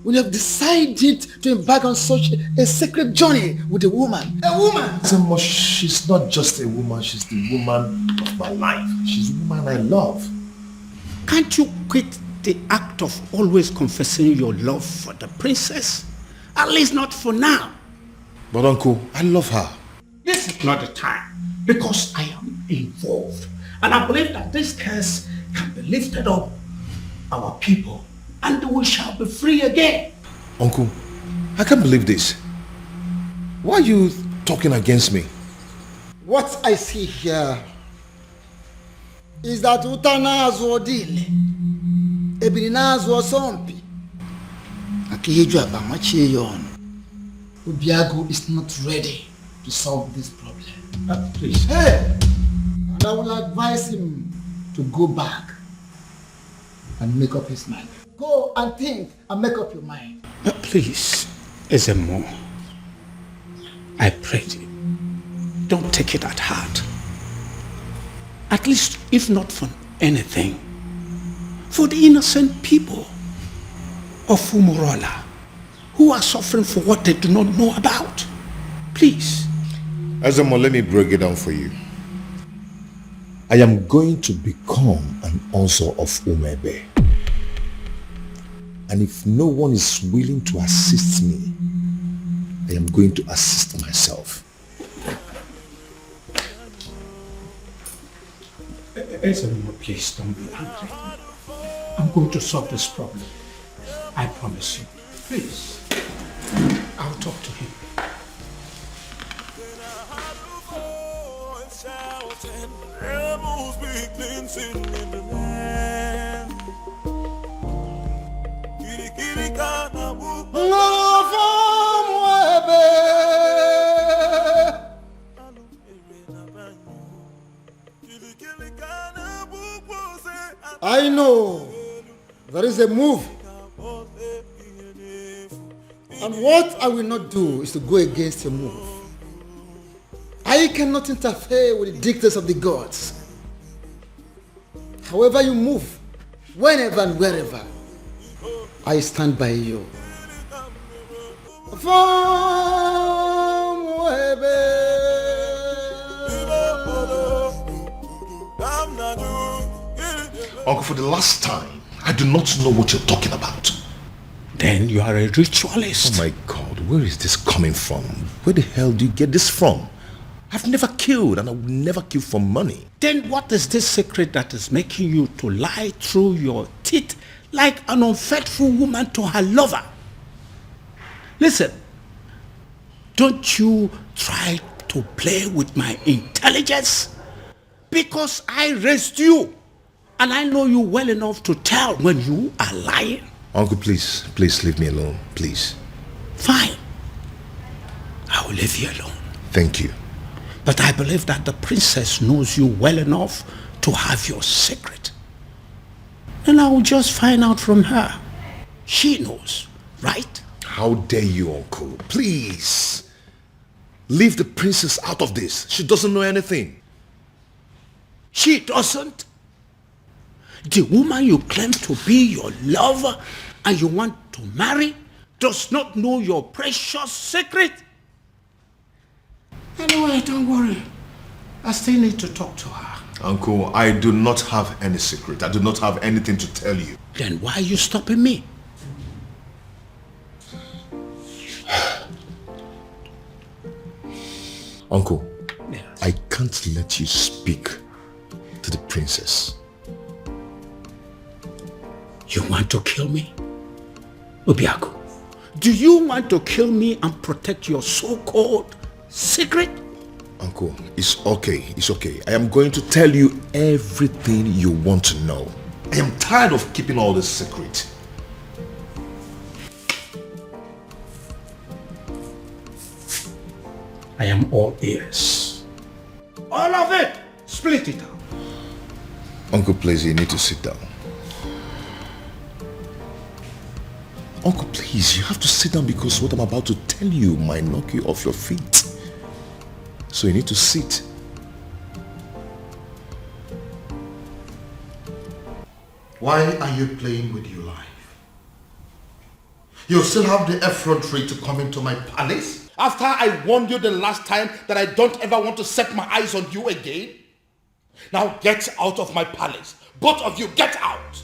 when you have decided to embark on such a sacred journey with a woman? A woman! Azamo, she's not just a woman, she's the woman of my life. She's the woman I love. Can't you quit the act of always confessing your love for the princess? At least not for now. But uncle, I love her. This is not the time, because I am involved. And I believe that this curse can be lifted up our people, and we shall be free again. Uncle, I can't believe this. Why are you talking against me? What I see here is that Utanazo Dile, Ebinazo Sompi, Akiyeju Abamachiyon, Ubiago is not ready to solve this problem. Please. Hey! And I will advise him to go back and make up his mind. Go and think and make up your mind. Please, Ezemo, I pray you, don't take it at heart. At least, if not for anything, for the innocent people of Umurola who are suffering for what they do not know about. Please. Azamo, let me break it down for you. I am going to become an Ozo of Umebe. And if no one is willing to assist me, I am going to assist myself. Ezemo, please don't be angry. I'm going to solve this problem. I promise you. Please. I'll talk to him. There must be cleansing in the land. I know there is a move. And what I will not do is to go against your move. I cannot interfere with the dictates of the gods. However you move, whenever and wherever, I stand by you. Uncle, for the last time, I do not know what you're talking about. Then you are a ritualist. Oh my God, where is this coming from? Where the hell do you get this from? I've never killed and I will never kill for money. Then what is this secret that is making you to lie through your teeth like an unfaithful woman to her lover? Listen, don't you try to play with my intelligence, because I raised you and I know you well enough to tell when you are lying. Uncle, please leave me alone, please. Fine. I will leave you alone. Thank you. But I believe that the princess knows you well enough to have your secret. And I will just find out from her. She knows, right? How dare you, Uncle? Please. Leave the princess out of this. She doesn't know anything. She doesn't? The woman you claim to be your lover and you want to marry does not know your precious secret? Anyway, don't worry. I still need to talk to her. Uncle, I do not have any secret. I do not have anything to tell you. Then why are you stopping me? Uncle, I can't let you speak to the princess. You want to kill me? Obiaku, do you want to kill me and protect your so-called secret? Uncle, it's okay. It's okay. I am going to tell you everything you want to know. I am tired of keeping all this secret. I am all ears. All of it! Split it out. Uncle, please, you need to sit down. Uncle, please, you have to sit down because what I'm about to tell you might knock you off your feet. So you need to sit. Why are you playing with your life? You still have the effrontery to come into my palace? After I warned you the last time that I don't ever want to set my eyes on you again? Now get out of my palace. Both of you, get out!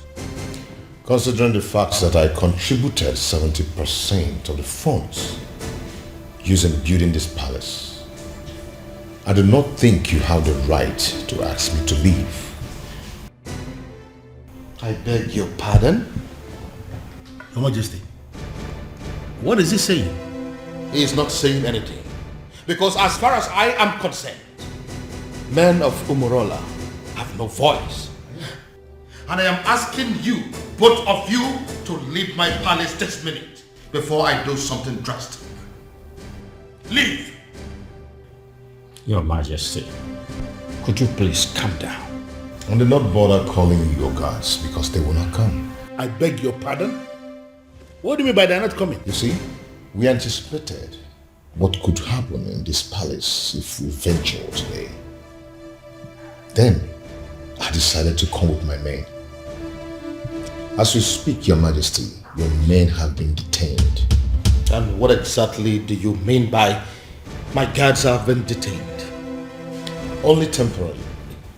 Considering the fact that I contributed 70% of the funds used in building this palace, I do not think you have the right to ask me to leave. I beg your pardon? Your Majesty, what is he saying? He is not saying anything. Because as far as I am concerned, men of Umurola have no voice. And I am asking you, both of you, to leave my palace this minute before I do something drastic. Leave! Your Majesty, could you please calm down? And do not bother calling your guards because they will not come. I beg your pardon? What do you mean by they're not coming? You see, we anticipated what could happen in this palace if we ventured today. Then, I decided to come with my men. As we speak, Your Majesty, your men have been detained. And what exactly do you mean by my guards have been detained? Only temporarily,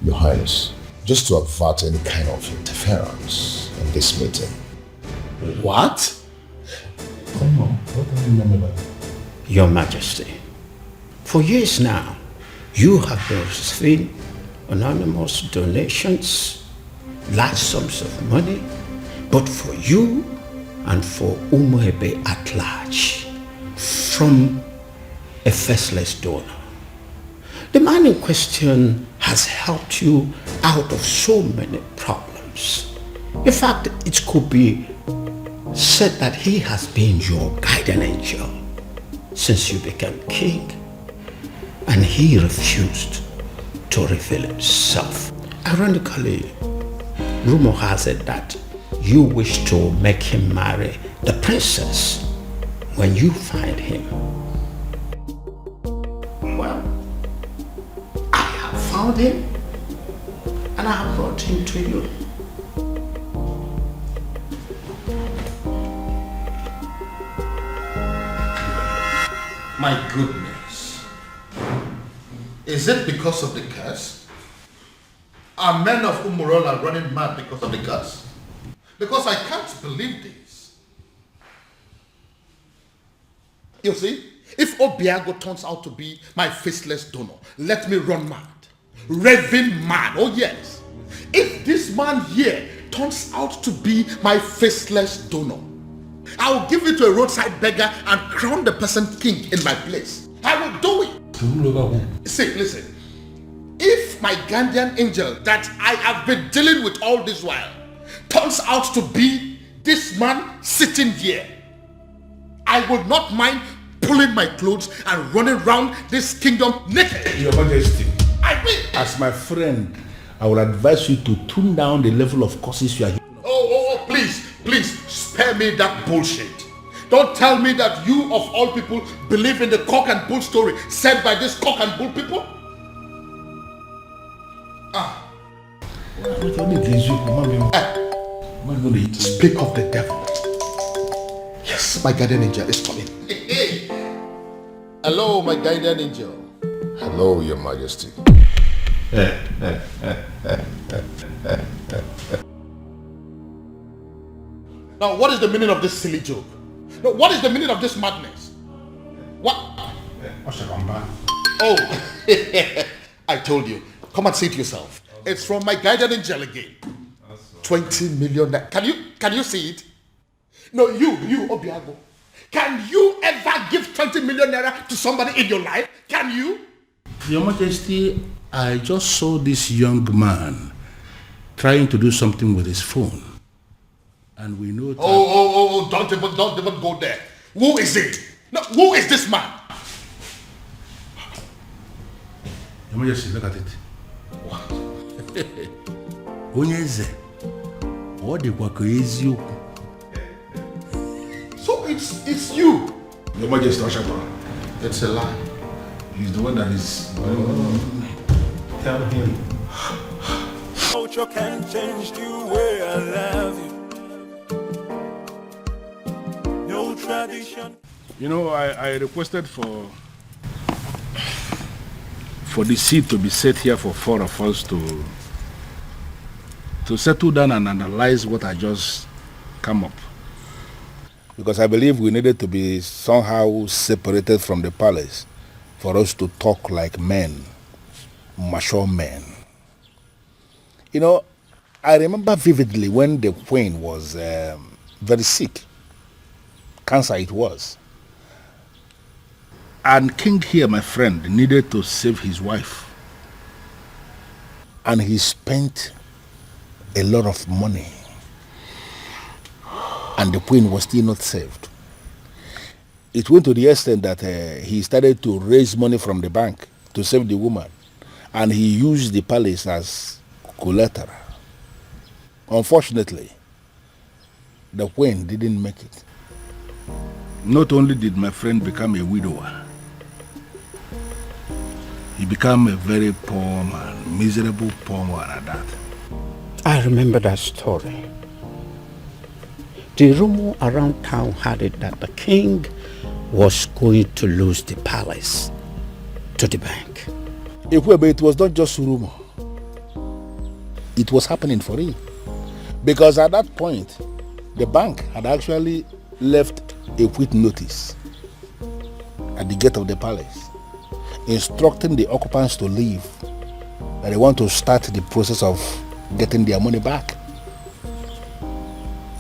Your Highness, just to avert any kind of interference in this meeting. What? Come on, what do you remember that? Your Majesty, for years now, you have been receiving anonymous donations, large sums of money, but for you and for Umuebe at large, from a faceless donor. The man in question has helped you out of so many problems. In fact, it could be said that he has been your guardian angel since you became king, and he refused to reveal himself. Ironically, rumor has it that you wish to make him marry the princess when you find him. Well, I have found him and I have brought him to you. My goodness. Is it because of the curse? Are men of Umurola running mad because of the curse? Because I can't believe this. You see, if Obiago turns out to be my faceless donor, let me run mad. Raving mad, oh yes. If this man here turns out to be my faceless donor, I'll give it to a roadside beggar and crown the person king in my place. I will do it. See, listen. If my guardian angel that I have been dealing with all this while turns out to be this man sitting here, I would not mind pulling my clothes and running around this kingdom naked. Your Majesty, I will. as my friend, I would advise you to tune down the level of curses you are. Oh, please, spare me that bullshit. Don't tell me that you of all people believe in the cock and bull story said by this cock and bull people. Speak of the devil. Yes, my guardian angel is coming. Hello, my guardian angel. Hello, Your Majesty. Now, what is the meaning of this silly joke? No, what is the meaning of this madness? What? Oh, I told you. Come and see it yourself. It's from my guardian angel again. 20 million. Can you see it? No, you, Obiago. Can you ever give 20 million naira to somebody in your life? Can you? Your Majesty, I just saw this young man trying to do something with his phone. And we know that... Oh, don't even go there. Who is it? No, who is this man? Your Majesty, look at it. What? Onyeze. What the eziokwu? So it's you. Your Majesty, Oshaba. It's a lie. He's the one that is... Tell him. Culture can change the way I love you. No tradition. You know, I requested for the seat to be set here for 4 of us to settle down and analyze what I just come up. Because I believe we needed to be somehow separated from the palace for us to talk like men, mature men. You know, I remember vividly when the queen was very sick. Cancer it was. And King here, my friend, needed to save his wife. And he spent a lot of money. And the queen was still not saved. It went to the extent that he started to raise money from the bank to save the woman. And he used the palace as collateral. Unfortunately, the queen didn't make it. Not only did my friend become a widower, he became a very poor man, miserable poor man at that. I remember that story. The rumor around town had it that the king was going to lose the palace to the bank. It was not just rumor. It was happening for real. Because at that point, the bank had actually left a quit notice at the gate of the palace, instructing the occupants to leave, that they want to start the process of getting their money back.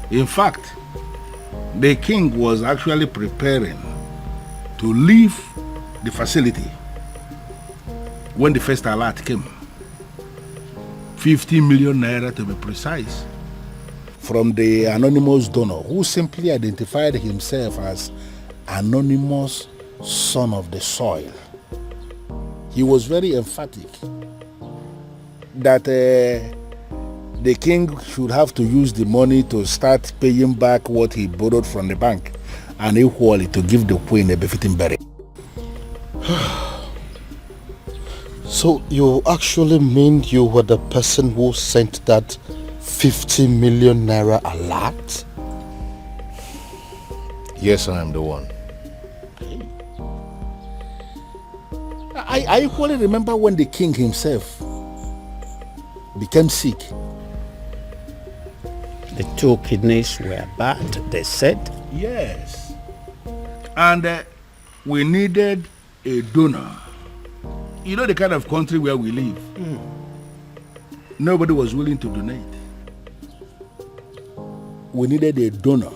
In fact, the king was actually preparing to leave the facility when the first alert came. 50 million naira to be precise. From the anonymous donor who simply identified himself as anonymous son of the soil. He was very emphatic that the king should have to use the money to start paying back what he borrowed from the bank, and equally to give the queen a befitting burial. So you actually mean you were the person who sent that 50 million naira alert? Yes, I am the one. I equally remember when the king himself became sick. The 2 kidneys were bad, they said. Yes. And we needed a donor. You know the kind of country where we live. Nobody was willing to donate. We needed a donor,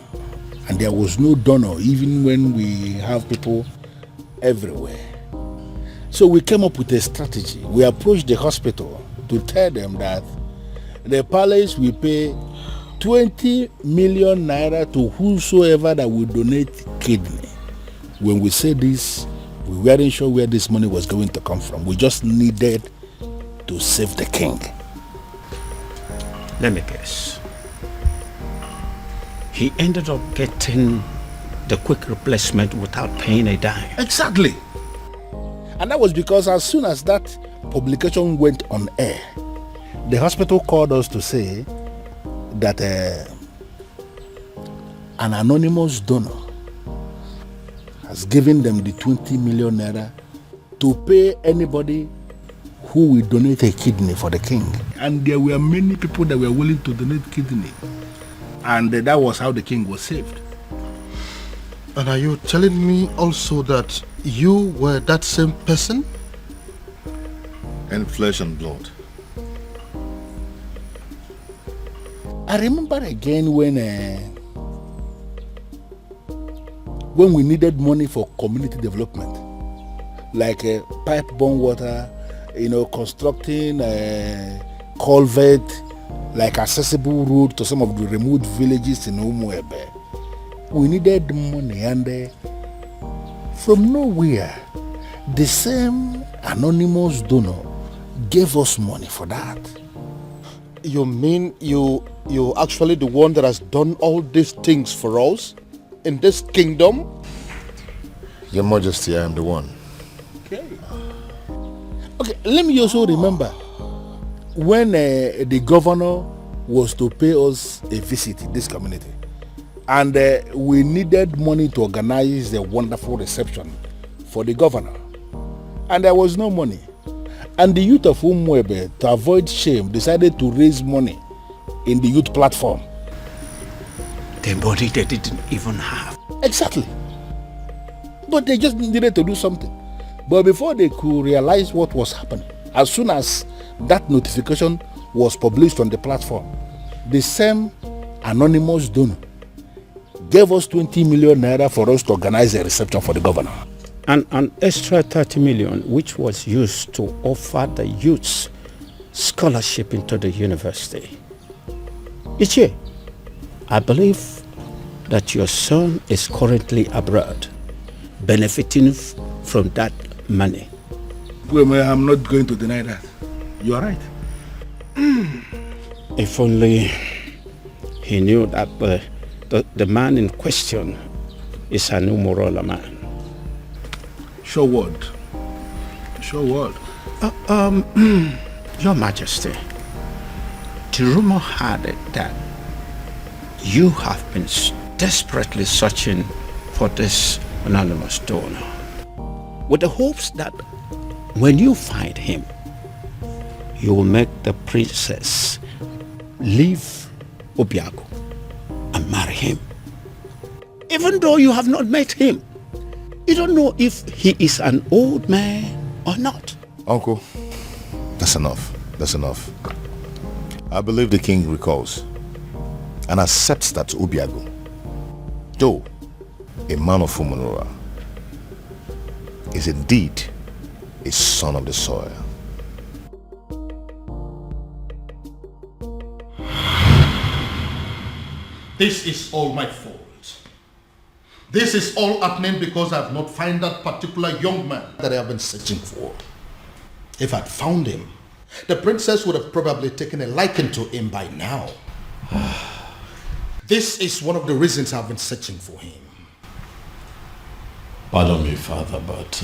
and there was no donor even when we have people everywhere. So we came up with a strategy. We approached the hospital to tell them that the palace will pay 20 million naira to whosoever that will donate kidney. When we said this, we weren't sure where this money was going to come from. We just needed to save the king. Let me guess. He ended up getting the quick replacement without paying a dime. Exactly. And that was because as soon as that publication went on air, the hospital called us to say that an anonymous donor has given them the 20 million naira to pay anybody who will donate a kidney for the king. And there were many people that were willing to donate kidney. And that was how the king was saved. And are you telling me also that you were that same person? In flesh and blood. I remember again when we needed money for community development, like pipe-borne water, constructing a culvert, like accessible road to some of the remote villages in Umuebe. We needed money, and from nowhere, the same anonymous donor gave us money for that. You mean you actually the one that has done all these things for us in this kingdom? Your Majesty, I am the one. Okay, let me also remember when the governor was to pay us a visit in this community, and we needed money to organize a wonderful reception for the governor, and there was no money. And the youth of Umuebe, to avoid shame, decided to raise money in the youth platform. The money they didn't even have. Exactly. But they just needed to do something. But before they could realize what was happening, as soon as that notification was published on the platform, the same anonymous donor gave us 20 million naira for us to organize a reception for the governor. And an extra 30 million, which was used to offer the youths scholarship into the university. Ichie, I believe that your son is currently abroad, benefiting from that money. Well, I'm not going to deny that. You are right. If only he knew that the man in question is an Umorola man. Sure word. Sure word. Your Majesty, the rumor had it that you have been desperately searching for this anonymous donor, with the hopes that when you find him, you will make the princess leave Obiago and marry him. Even though you have not met him, you don't know if he is an old man or not. Uncle, that's enough. That's enough. I believe the king recalls and accepts that Obiago, though a man of Umunura, is indeed a son of the soil. This is all my fault. This is all happening because I have not found that particular young man that I have been searching for. If I'd found him, the princess would have probably taken a liking to him by now. This is one of the reasons I've been searching for him. Pardon me, Father, but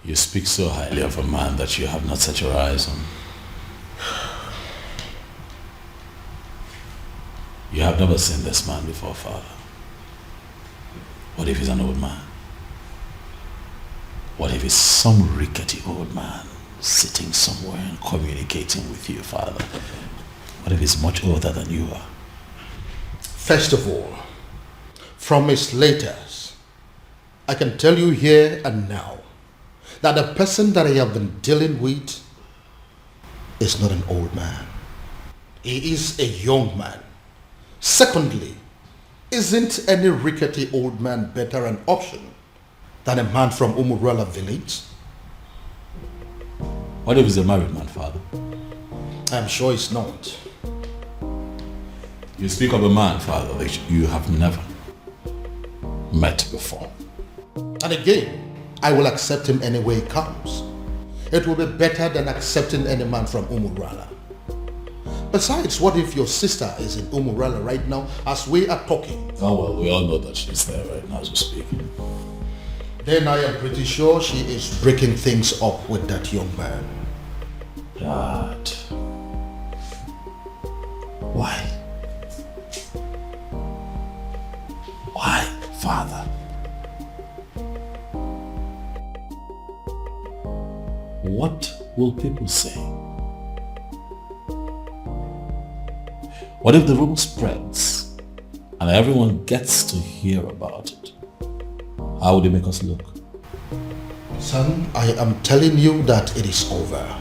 you speak so highly of a man that you have not set your eyes on. You have never seen this man before, Father. What if he's an old man? What if he's some rickety old man sitting somewhere and communicating with you, Father? What if he's much older than you are? First of all, from his letters, I can tell you here and now that the person that I have been dealing with is not an old man. He is a young man. Secondly, isn't any rickety old man better an option than a man from Umurala village? What if he's a married man, Father? I'm sure he's not. You speak of a man, Father, that you have never met before. And again, I will accept him any way he comes. It will be better than accepting any man from Umurala. Besides, what if your sister is in Umurala right now as we are talking? Oh well, we all know that she's there right now as we speak. Then I am pretty sure she is breaking things up with that young man. Dad. Why? Why, Father? what will people say? What if the rumor spreads and everyone gets to hear about it? How would it make us look? Son, I am telling you that it is over.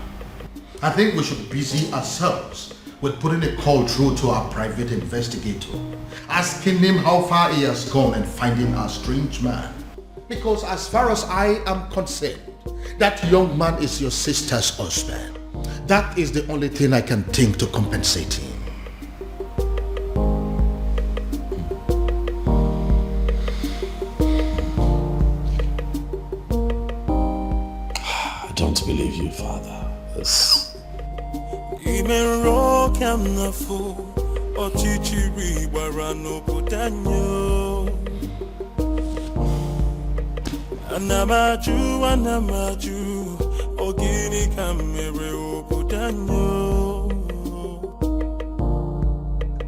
I think we should busy ourselves with putting a call through to our private investigator, asking him how far he has gone and finding our strange man. Because as far as I am concerned, that young man is your sister's husband. That is the only thing I can think to compensate him. I don't believe you, Father. This... Anamaju, ogini kamere obudanyo.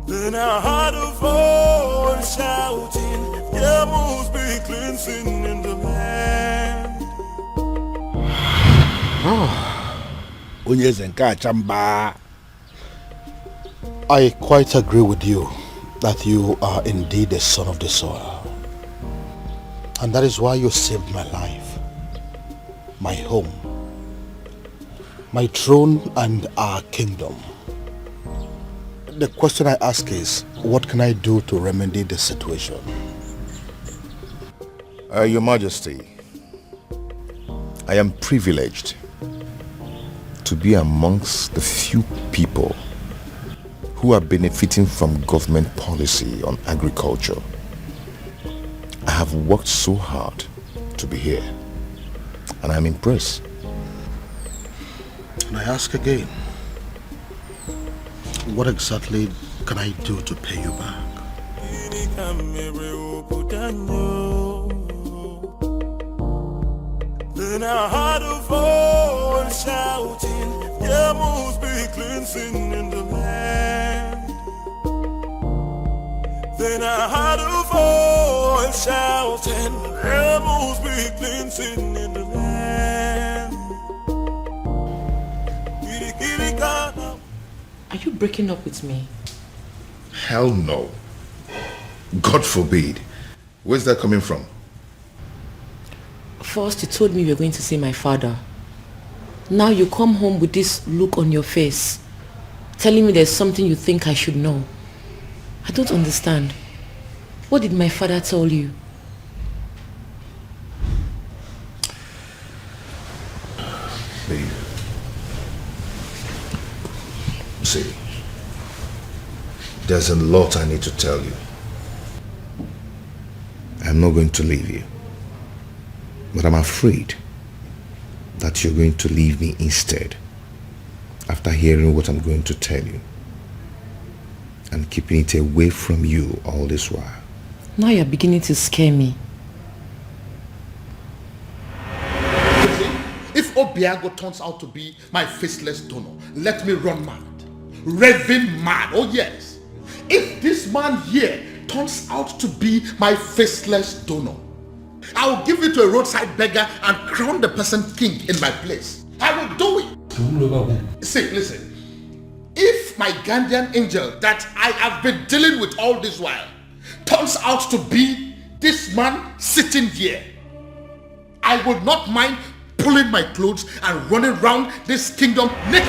Then I heard a voice shouting, there must be cleansing in the land. I quite agree with you that you are indeed the son of the soil. And that is why you saved my life, my home, my throne and our kingdom. The question I ask is, what can I do to remedy the situation? Your Majesty, I am privileged to be amongst the few people who are benefiting from government policy on agriculture. I have worked so hard to be here, and I'm impressed. And I ask again, what exactly can I do to pay you back? Then I heard a voice shouting, there must be cleansing in the land. Then I heard a voice shouting, there must be cleansing in the land. Are you breaking up with me? Hell no. God forbid. Where's that coming from? First you told me you were going to see my father. Now you come home with this look on your face, telling me there's something you think I should know. I don't understand. What did my father tell you? Babe. See, there's a lot I need to tell you. I'm not going to leave you, but I'm afraid that you're going to leave me instead after hearing what I'm going to tell you and keeping it away from you all this while. Now you're beginning to scare me. If Obiago turns out to be my faceless donor, let me run mad. Raving mad, oh yes. If this man here turns out to be my faceless donor, I will give it to a roadside beggar and crown the person king in my place. I will do it. See, listen. If my guardian angel that I have been dealing with all this while turns out to be this man sitting here, I would not mind pulling my clothes and running around this kingdom naked.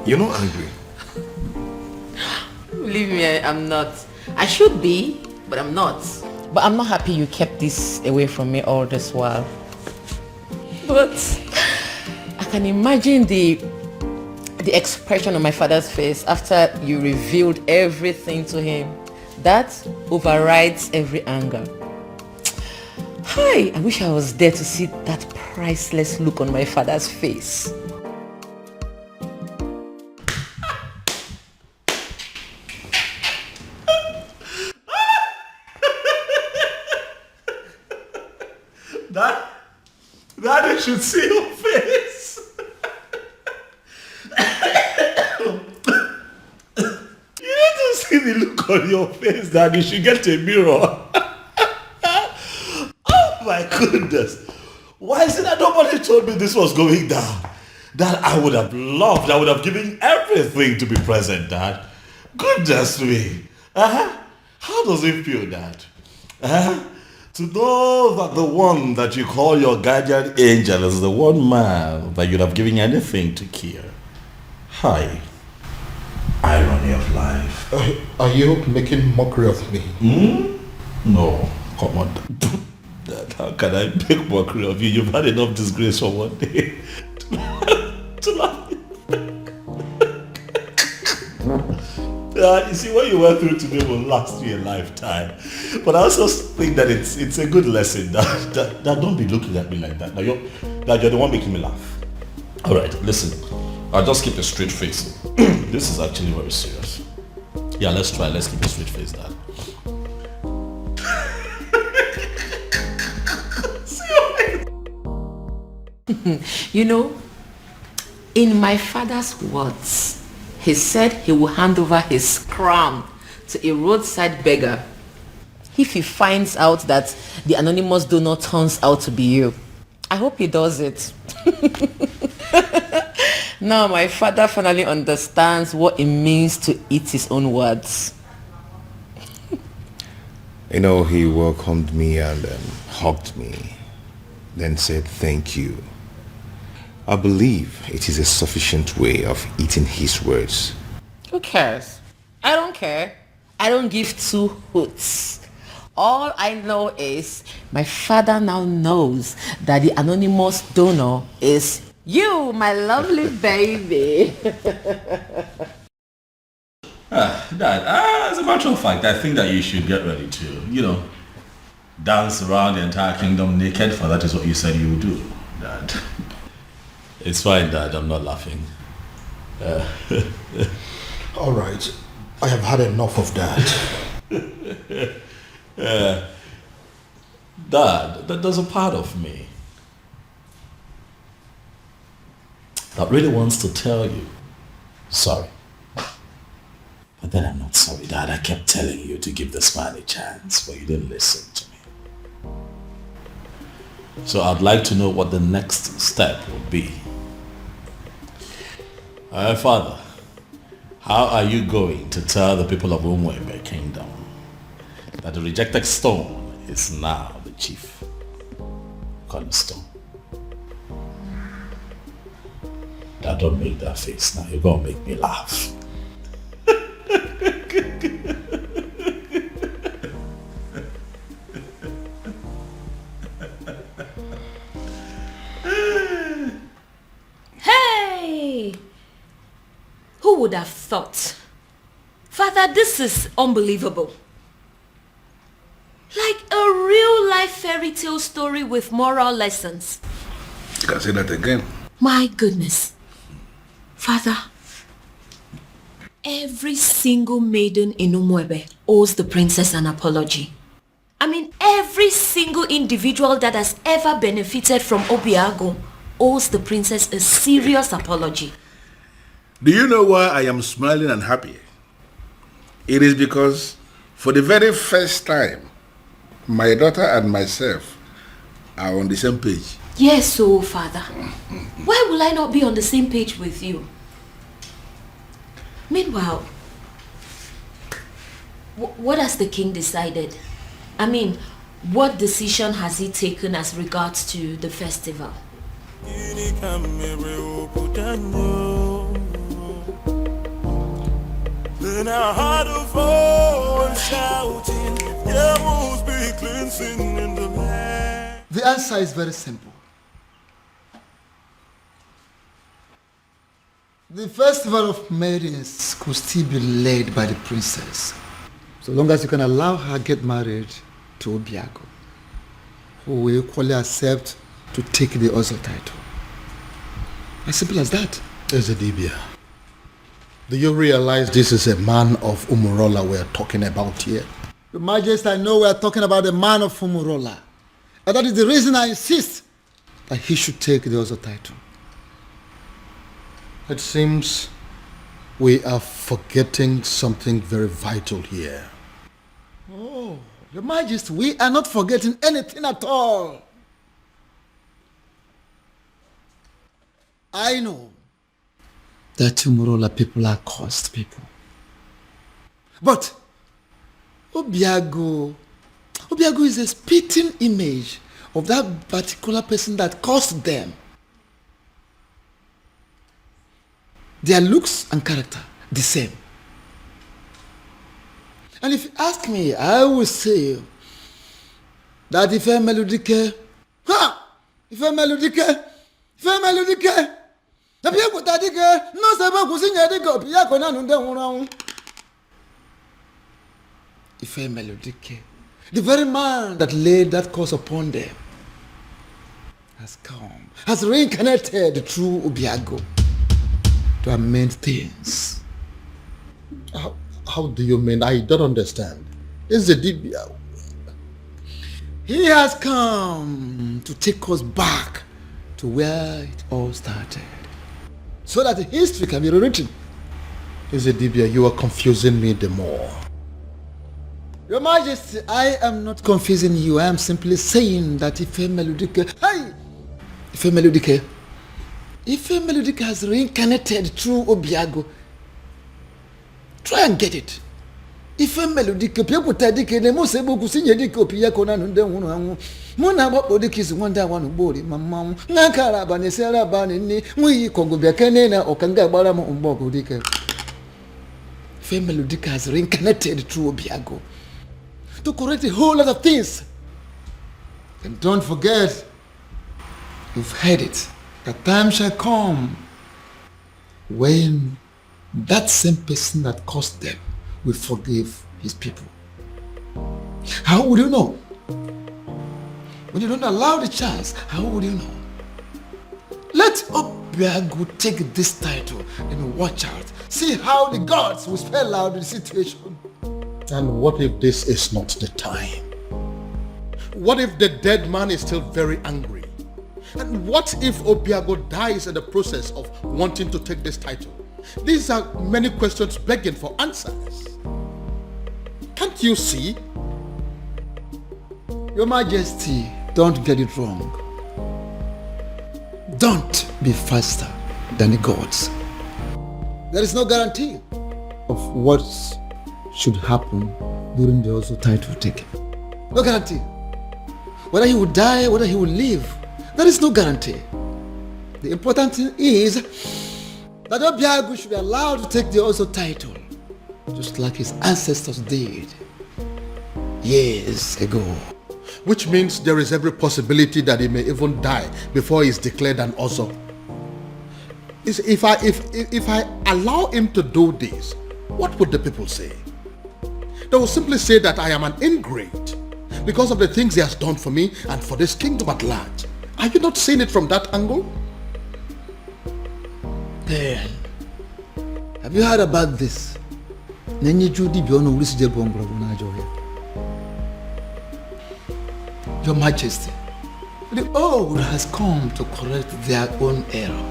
You're not angry? Believe me, I'm not. I should be, but I'm not. But I'm not happy you kept this away from me all this while. But I can imagine the expression on my father's face after you revealed everything to him. That overrides every anger. Hi, I wish I was there to see that priceless look on my father's face. Daddy should see your face. You need to see the look on your face, Daddy. You should get a mirror. Oh My goodness. Why is it that nobody told me this was going down? Dad, I would have loved, I would have given everything to be present, Dad. Goodness me. How does it feel, Dad? To know that the one that you call your guardian angel is the one man that you'd have given anything to kill. Hi. Irony of life. Are you making mockery of me? No, come on. Dad, how can I make mockery of you? You've had enough disgrace for one day to laugh. You see, what you went through today will last you a lifetime. But I also think that it's a good lesson. That don't be looking at me like that. Now you're the one making me laugh. All right, listen. I'll just keep a straight face. This is actually very serious. Yeah, let's try. Let's keep a straight face, Dad. You know, in my father's words, he said he will hand over his crown to a roadside beggar if he finds out that the anonymous donor turns out to be you. I hope he does it. Now my father finally understands what it means to eat his own words. You know, he welcomed me and hugged me, then said thank you. I believe it is a sufficient way of eating his words. Who cares? I don't care. I don't give two hoots. All I know is my father now knows that the anonymous donor is you, my lovely baby. Dad, as a matter of fact, I think that you should get ready to, dance around the entire kingdom naked, for that is what you said you would do, Dad. It's fine, Dad. I'm not laughing. All right. I have had enough of that. Dad, there's a part of me that really wants to tell you sorry. But then I'm not sorry, Dad. I kept telling you to give this man a chance, but you didn't listen to me. So I'd like to know what the next step would be. Father, how are you going to tell the people of Umwebe Kingdom that the rejected stone is now the chief cornerstone? Now don't make that face now. You're going to make me laugh. Hey! Who would have thought? Father, this is unbelievable. Like a real life fairy tale story with moral lessons. You can say that again. My goodness. Father, every single maiden in Umwebe owes the princess an apology. I mean, every single individual that has ever benefited from Obiago owes the princess a serious apology. Do you know why I am smiling and happy? It is because for the very first time, my daughter and myself are on the same page. Yes, so Father, why will I not be on the same page with you? Meanwhile, what has the king decided? I mean, what decision has he taken as regards to the festival? Then I heard a voice shouting, there must be cleansing in the land. The answer is very simple. The festival of maidens could still be led by the princess, so long as you can allow her get married to Obiago, who will equally accept to take the Ozo title. As simple as that. Ezedibia, do you realize this is a man of Umurola we're talking about here? Your Majesty, I know we are talking about the man of Umurola. And that is the reason I insist that he should take the Ozo title. It seems we are forgetting something very vital here. Oh, Your Majesty, we are not forgetting anything at all. I know that Umurola people are cursed people. But Obiago is a spitting image of that particular person that caused them. Their looks and character, the same. And if you ask me, I will say that if a melodique, the very man that laid that curse upon them has come, has reincarnated through Obiago to amend things. How do you mean? I don't understand. Is the Dibia? He has come to take us back to where it all started, so that history can be rewritten. Is the Dibia? You are confusing me the more. Your Majesty, I am not confusing you. I am simply saying that if a melodic has reincarnated through Obiago, try and get it. If a melodic people take the most able to sing a dick of Piacona and then Mona Bodic is one that one body, Mamma, Nakara Banesera Banini, we Congo Biacanena or Kanga Baramo on Bogo Dicker. Female Dick has reincarnated through Obiago to correct a whole lot of things. And don't forget, you've heard it, the time shall come when that same person that caused them will forgive his people. How would you know? When you don't allow the chance, how would you know? Let Obiago take this title and watch out. See how the gods will spell out the situation. And what if this is not the time? What if the dead man is still very angry? And what if Obiago dies in the process of wanting to take this title? These are many questions begging for answers. Can't you see? Your Majesty, don't get it wrong. Don't be faster than the gods. There is no guarantee of what should happen during the also title taking. No guarantee. Whether he will die, whether he will live, there is no guarantee. The important thing is that Obiago should be allowed to take the also title, just like his ancestors did years ago. Which means there is every possibility that he may even die before he is declared an Ozo. If I allow him to do this, what would the people say? They will simply say that I am an ingrate because of the things he has done for me and for this kingdom at large. Are you not seeing it from that angle? Then, have you heard about this? Your Majesty, the old has come to correct their own error.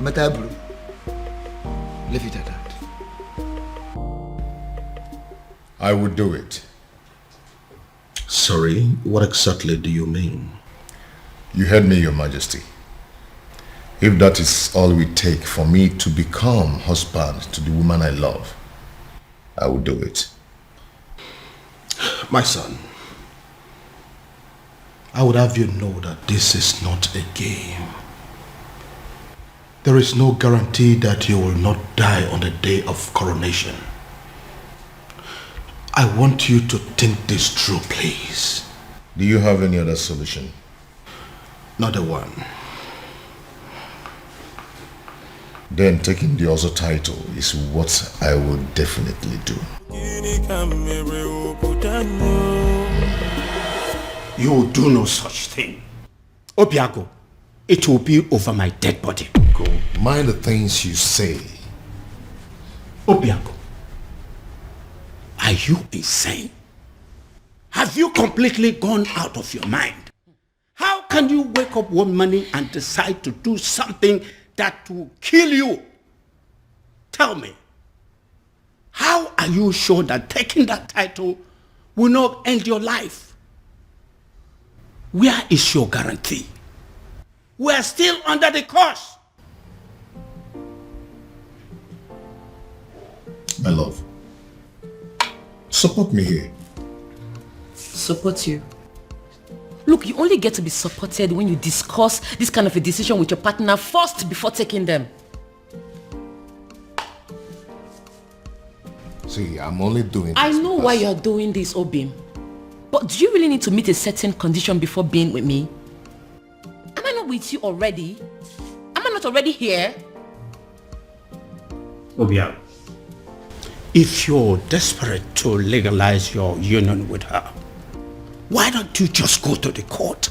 Matabru, leave it at that. I would do it. Sorry, what exactly do you mean? You heard me, Your Majesty. If that is all we take for me to become husband to the woman I love, I will do it. My son, I would have you know that this is not a game. There is no guarantee that you will not die on the day of coronation. I want you to think this through, please. Do you have any other solution? Not a one. Then taking the other title is what I will definitely do. You will do no such thing. Obiago, it will be over my dead body. Go. Mind the things you say. Obiago, are you insane? Have you completely gone out of your mind? How can you wake up one morning and decide to do something that will kill you? Tell me, How are you sure that taking that title will not end your life? Where is your guarantee? We are still under the curse. My love, support me here. Support you? Look, you only get to be supported when you discuss this kind of a decision with your partner first before taking them. See, I'm only doing this. I know why you're doing this, Obim. But do you really need to meet a certain condition before being with me? Am I not with you already? Am I not already here? Obia, if you're desperate to legalize your union with her, why don't you just go to the court?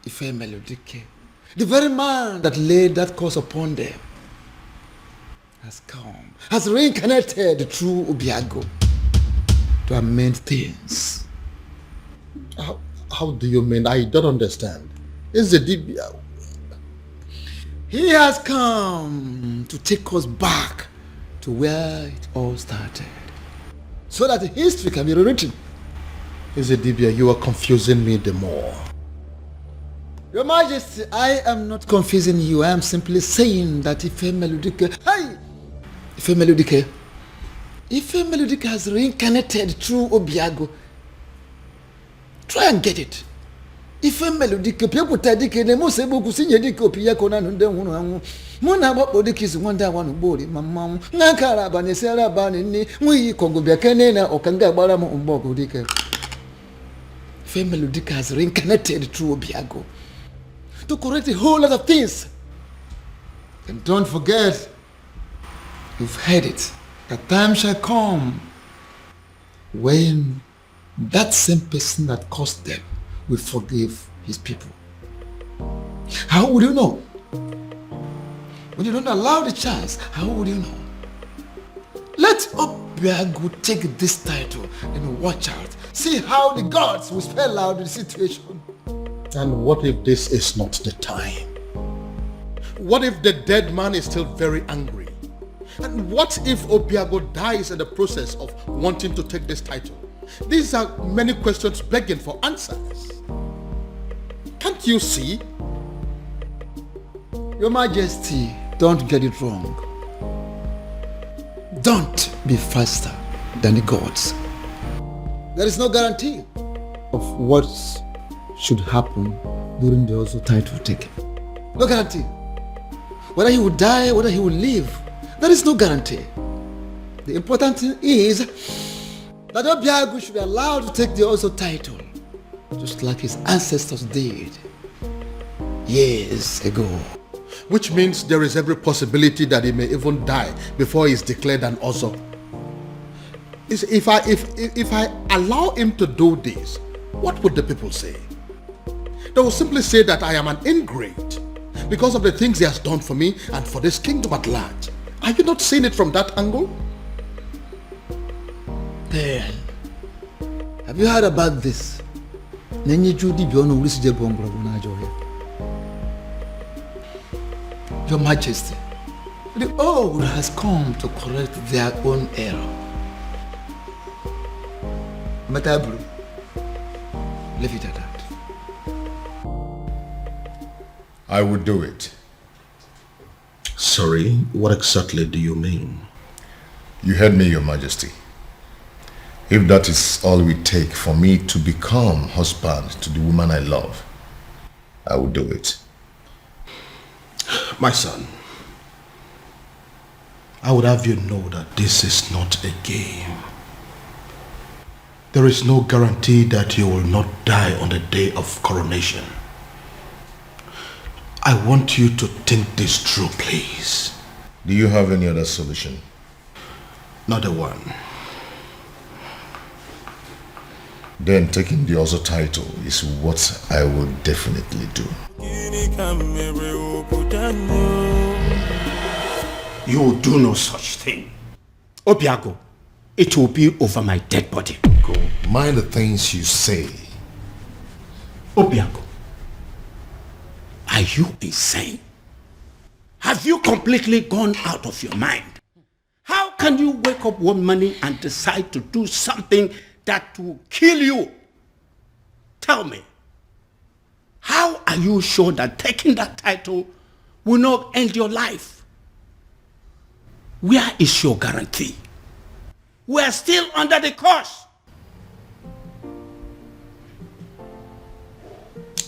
Ife Melodike, the very man that laid that curse upon them, has come, has reincarnated through Obiago to amend things. How do you mean? I don't understand. Is the Dibia? He has come to take us back to where it all started, so that history can be rewritten. Is the Dibia? You are confusing me the more. Your Majesty, I am not confusing you. I am simply saying that Ife Melodike, Ife Melodike has reincarnated through Obiago. Try and get it. Ife Melodike, people tadike, ne mo sebo kusinye dike Obiago na nunde hunu angu. Muna babo dike is wanda wanu bori mamamu. Nakara bane sera bane ni mui kongo biakene na okanga bara mo umbogo dike. Ife Melodike has reincarnated through Obiago to correct a whole lot of things. And don't forget, you've heard it, a time shall come when that same person that caused them will forgive his people. How would you know? When you don't allow the chance, how would you know? Let Obiago take this title and watch out. See how the gods will spell out the situation. And what if this is not the time? What if the dead man is still very angry? And what if Obiago dies in the process of wanting to take this title? These are many questions begging for answers. Can't you see? Your Majesty, don't get it wrong. Don't be faster than the gods. There is no guarantee of what should happen during the also title taking. No guarantee. Whether he will die, whether he will live, there is no guarantee. The important thing is that Obiago should be allowed to take the also title, just like his ancestors did years ago. Which means there is every possibility that he may even die before he is declared an Ozo. If I allow him to do this, what would the people say? They will simply say that I am an ingrate because of the things he has done for me and for this kingdom at large. Are you not seeing it from that angle? Then, have you heard about this? Your Majesty, the old has come to correct their own error. Matabru, leave it at that. I would do it. Sorry, what exactly do you mean? You heard me, Your Majesty. If that is all we take for me to become husband to the woman I love, I will do it. My son, I would have you know that this is not a game. There is no guarantee that you will not die on the day of coronation. I want you to think this through, please. Do you have any other solution? Not a one. Then taking the other title is what I will definitely do. You will do no such thing. Obiago, it will be over my dead body. Go. Mind the things you say. Obiago, Are you insane? Have you completely gone out of your mind? How can you wake up one morning and decide to do something that will kill you? Tell me, how are you sure that taking that title will not end your life? Where is your guarantee? We are still under the curse.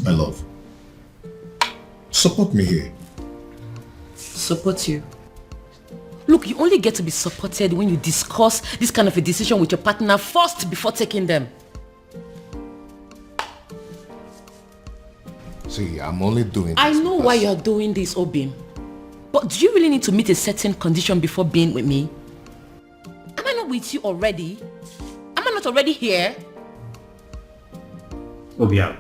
My love, support me here. Support you? Look, you only get to be supported when you discuss this kind of a decision with your partner first before taking them. See, I'm only doing this. I know why you're doing this, Obim. But do you really need to meet a certain condition before being with me? Am I not with you already? Am I not already here? Obia,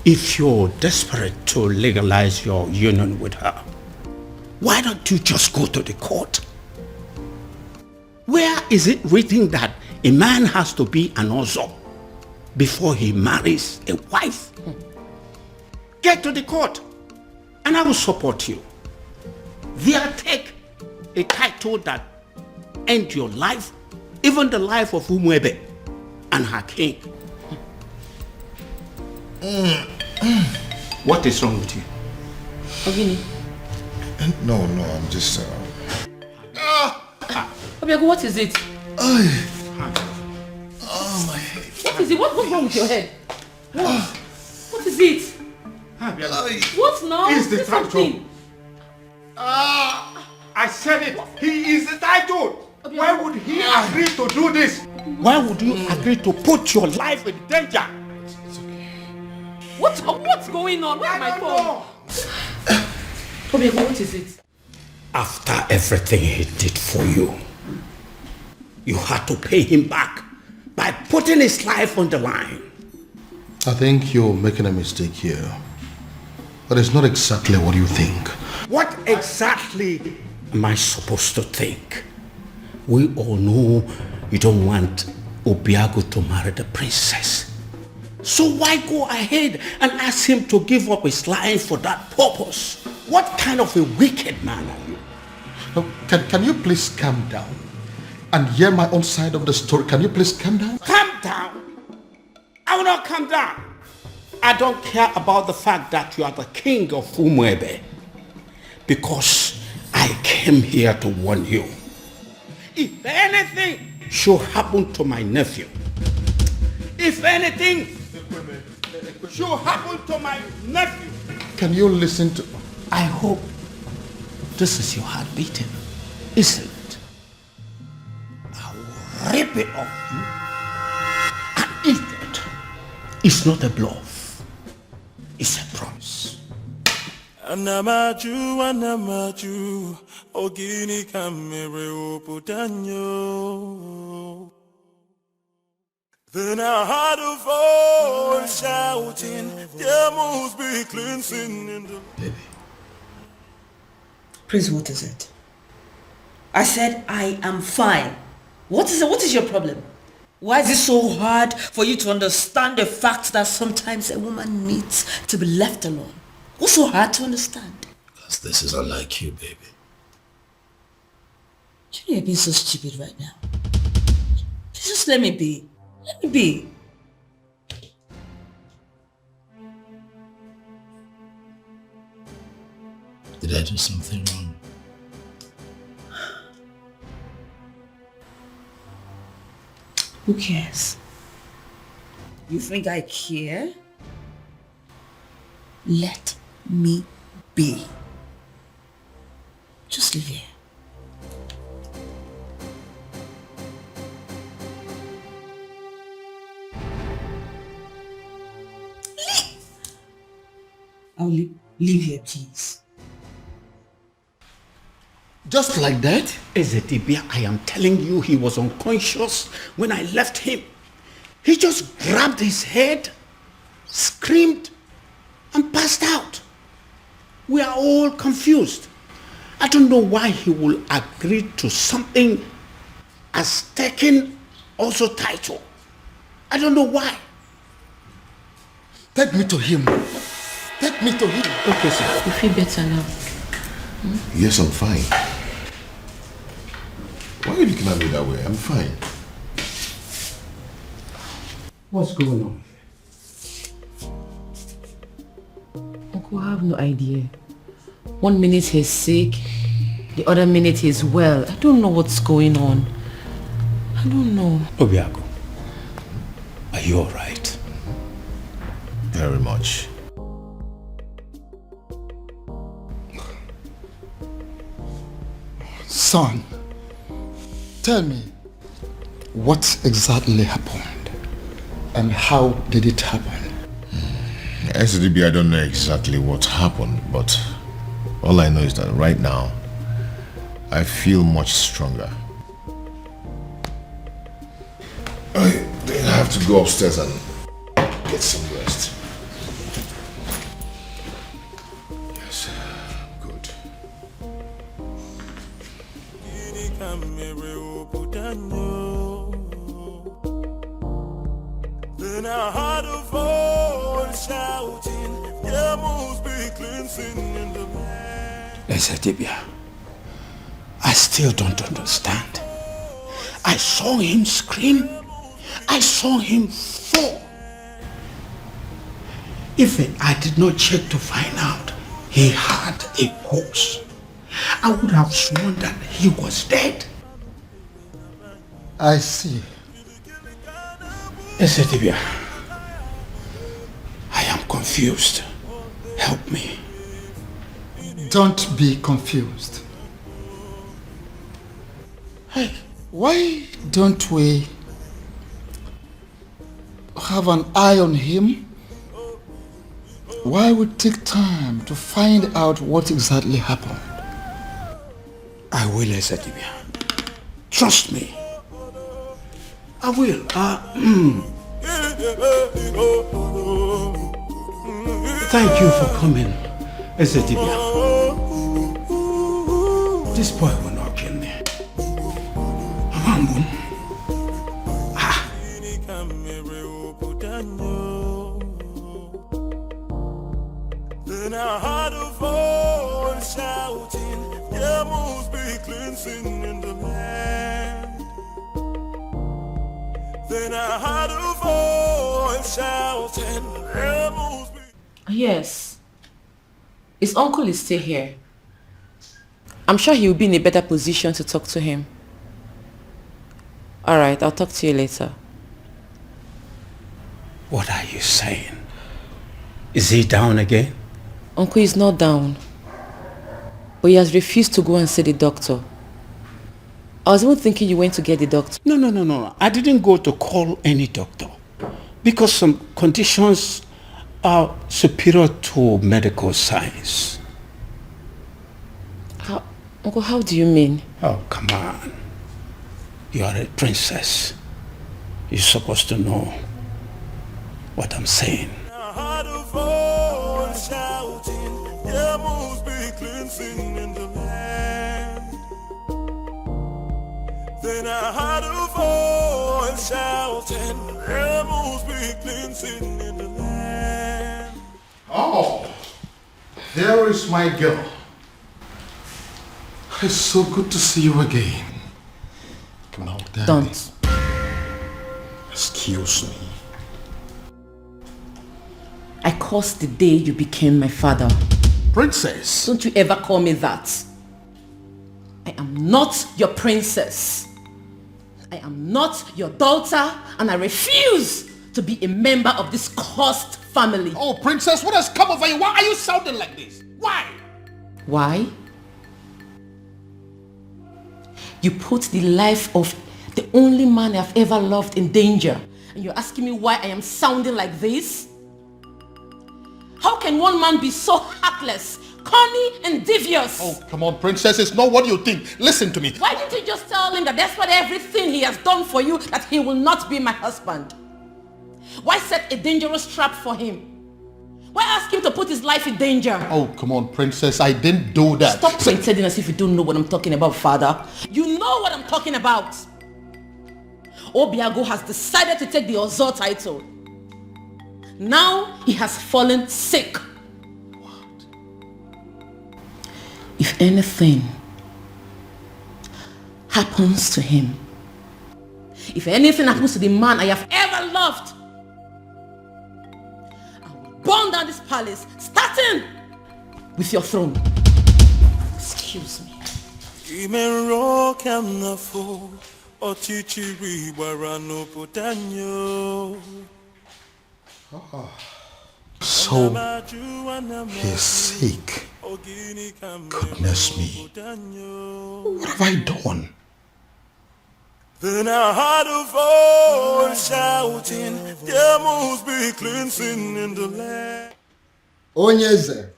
if you're desperate to legalize your union with her, why don't you just go to the court? Where is it written that a man has to be an Ozo before he marries a wife? Get to the court and I will support you. There, take a title that ends your life, even the life of Umwebe and her king. What is wrong with you? Ogini. No, I'm just... Obiago, what is it? Oh, my head. What is it? What's wrong with your head? What is it? What now? He's the Say title. something. I said it. He is the title. Why would he agree to do this? Why would you agree to put your life in danger? What's going on? Where's my phone? Obiago, what is it? After everything he did for you, you had to pay him back by putting his life on the line. I think you're making a mistake here. But it's not exactly what you think. What exactly am I supposed to think? We all know you don't want Obiago to marry the princess. So why go ahead and ask him to give up his life for that purpose? What kind of a wicked man are you? Can you please calm down and hear my own side of the story? Can you please calm down? Calm down? I will not calm down. I don't care about the fact that you are the king of Umwebe, because I came here to warn you. If anything should happen to my nephew, if anything should happen to my nephew, can you listen to... I hope this is your heart beating, isn't it? I will rip it off you and eat it. It's not a bluff. It's a promise. Anamaju, ogini kamere oputanyo. Then I heard a voice shouting, there must be cleansing in the... Baby. Prince, what is it? I said I am fine. What is it? What is your problem? Why is it so hard for you to understand the fact that sometimes a woman needs to be left alone? What's so hard to understand? Because this is unlike you, baby. You know you're being so stupid right now. Just let me be. Let me be. Did I do something wrong? Who cares? You think I care? Let me be. Just live here. Leave! I'll leave here, please. Just like that? Ezedibia, I am telling you, he was unconscious when I left him. He just grabbed his head, screamed, and passed out. We are all confused. I don't know why he will agree to something as taking also title. I don't know why. Take me to him. Take me to him. Okay, sir. You feel better now? Yes, I'm fine. Why are you looking at me that way? I'm fine. What's going on? Uncle, I have no idea. 1 minute he's sick, the other minute he's well. I don't know what's going on. I don't know. Obiago, are you alright? Very much. Son, tell me, what exactly happened? And how did it happen? SDB, I don't know exactly what happened, but all I know is that right now, I feel much stronger. I think I have to go upstairs and get some rest. Yes, good. Then I heard a voice shouting, there must be cleansing in the land. Ezedibia, I still don't understand. I saw him scream. I saw him fall. If I did not check to find out he had a pulse, I would have sworn that he was dead. I see. Ezedibia, I am confused. Help me. Don't be confused. Hey, why don't we have an eye on him? Why we take time to find out what exactly happened? I will, Ezedibia. Trust me. I will. Thank you for coming, Ezedibia. This boy will not kill me. Amambun. Then I heard a voice shouting, there must be cleansing in the land. Then I heard a voice shouting, there must be... Yes. His uncle is still here. I'm sure he will be in a better position to talk to him. Alright, I'll talk to you later. What are you saying? Is he down again? Uncle is not down. But he has refused to go and see the doctor. I was even thinking you went to get the doctor. No. I didn't go to call any doctor. Because some conditions are superior to medical science. Uncle, how do you mean? Oh, come on. You are a princess. You're supposed to know what I'm saying. I heard a voice shouting, there must be cleansing in the land. Then I heard a voice shouting, there must be cleansing in the land. Oh, there is my girl. It's so good to see you again. No, Daddy. Don't. Excuse me. I cursed the day you became my father. Princess. Don't you ever call me that. I am not your princess. I am not your daughter, and I refuse to be a member of this cursed family. Oh, princess, what has come over you? Why are you sounding like this? Why? Why? You put the life of the only man I've ever loved in danger, and you're asking me why I am sounding like this? How can one man be so heartless, corny and devious? Oh, come on, princess, it's not what you think. Listen to me. Why didn't you just tell him that despite everything he has done for you, that he will not be my husband? Why set a dangerous trap for him? Why ask him to put his life in danger? Oh, come on, princess, I didn't do that. Stop pretending as if you don't know what I'm talking about, father. You know what I'm talking about. Obiago has decided to take the Ozo title. Now he has fallen sick. if anything happens to him, if anything happens to the man I have ever loved, I will burn down this palace, starting with your throne. Excuse me. So, he's sick. Goodness me. What have I done? Then I heard a voice shouting, there must be cleansing in the land. Onyeze,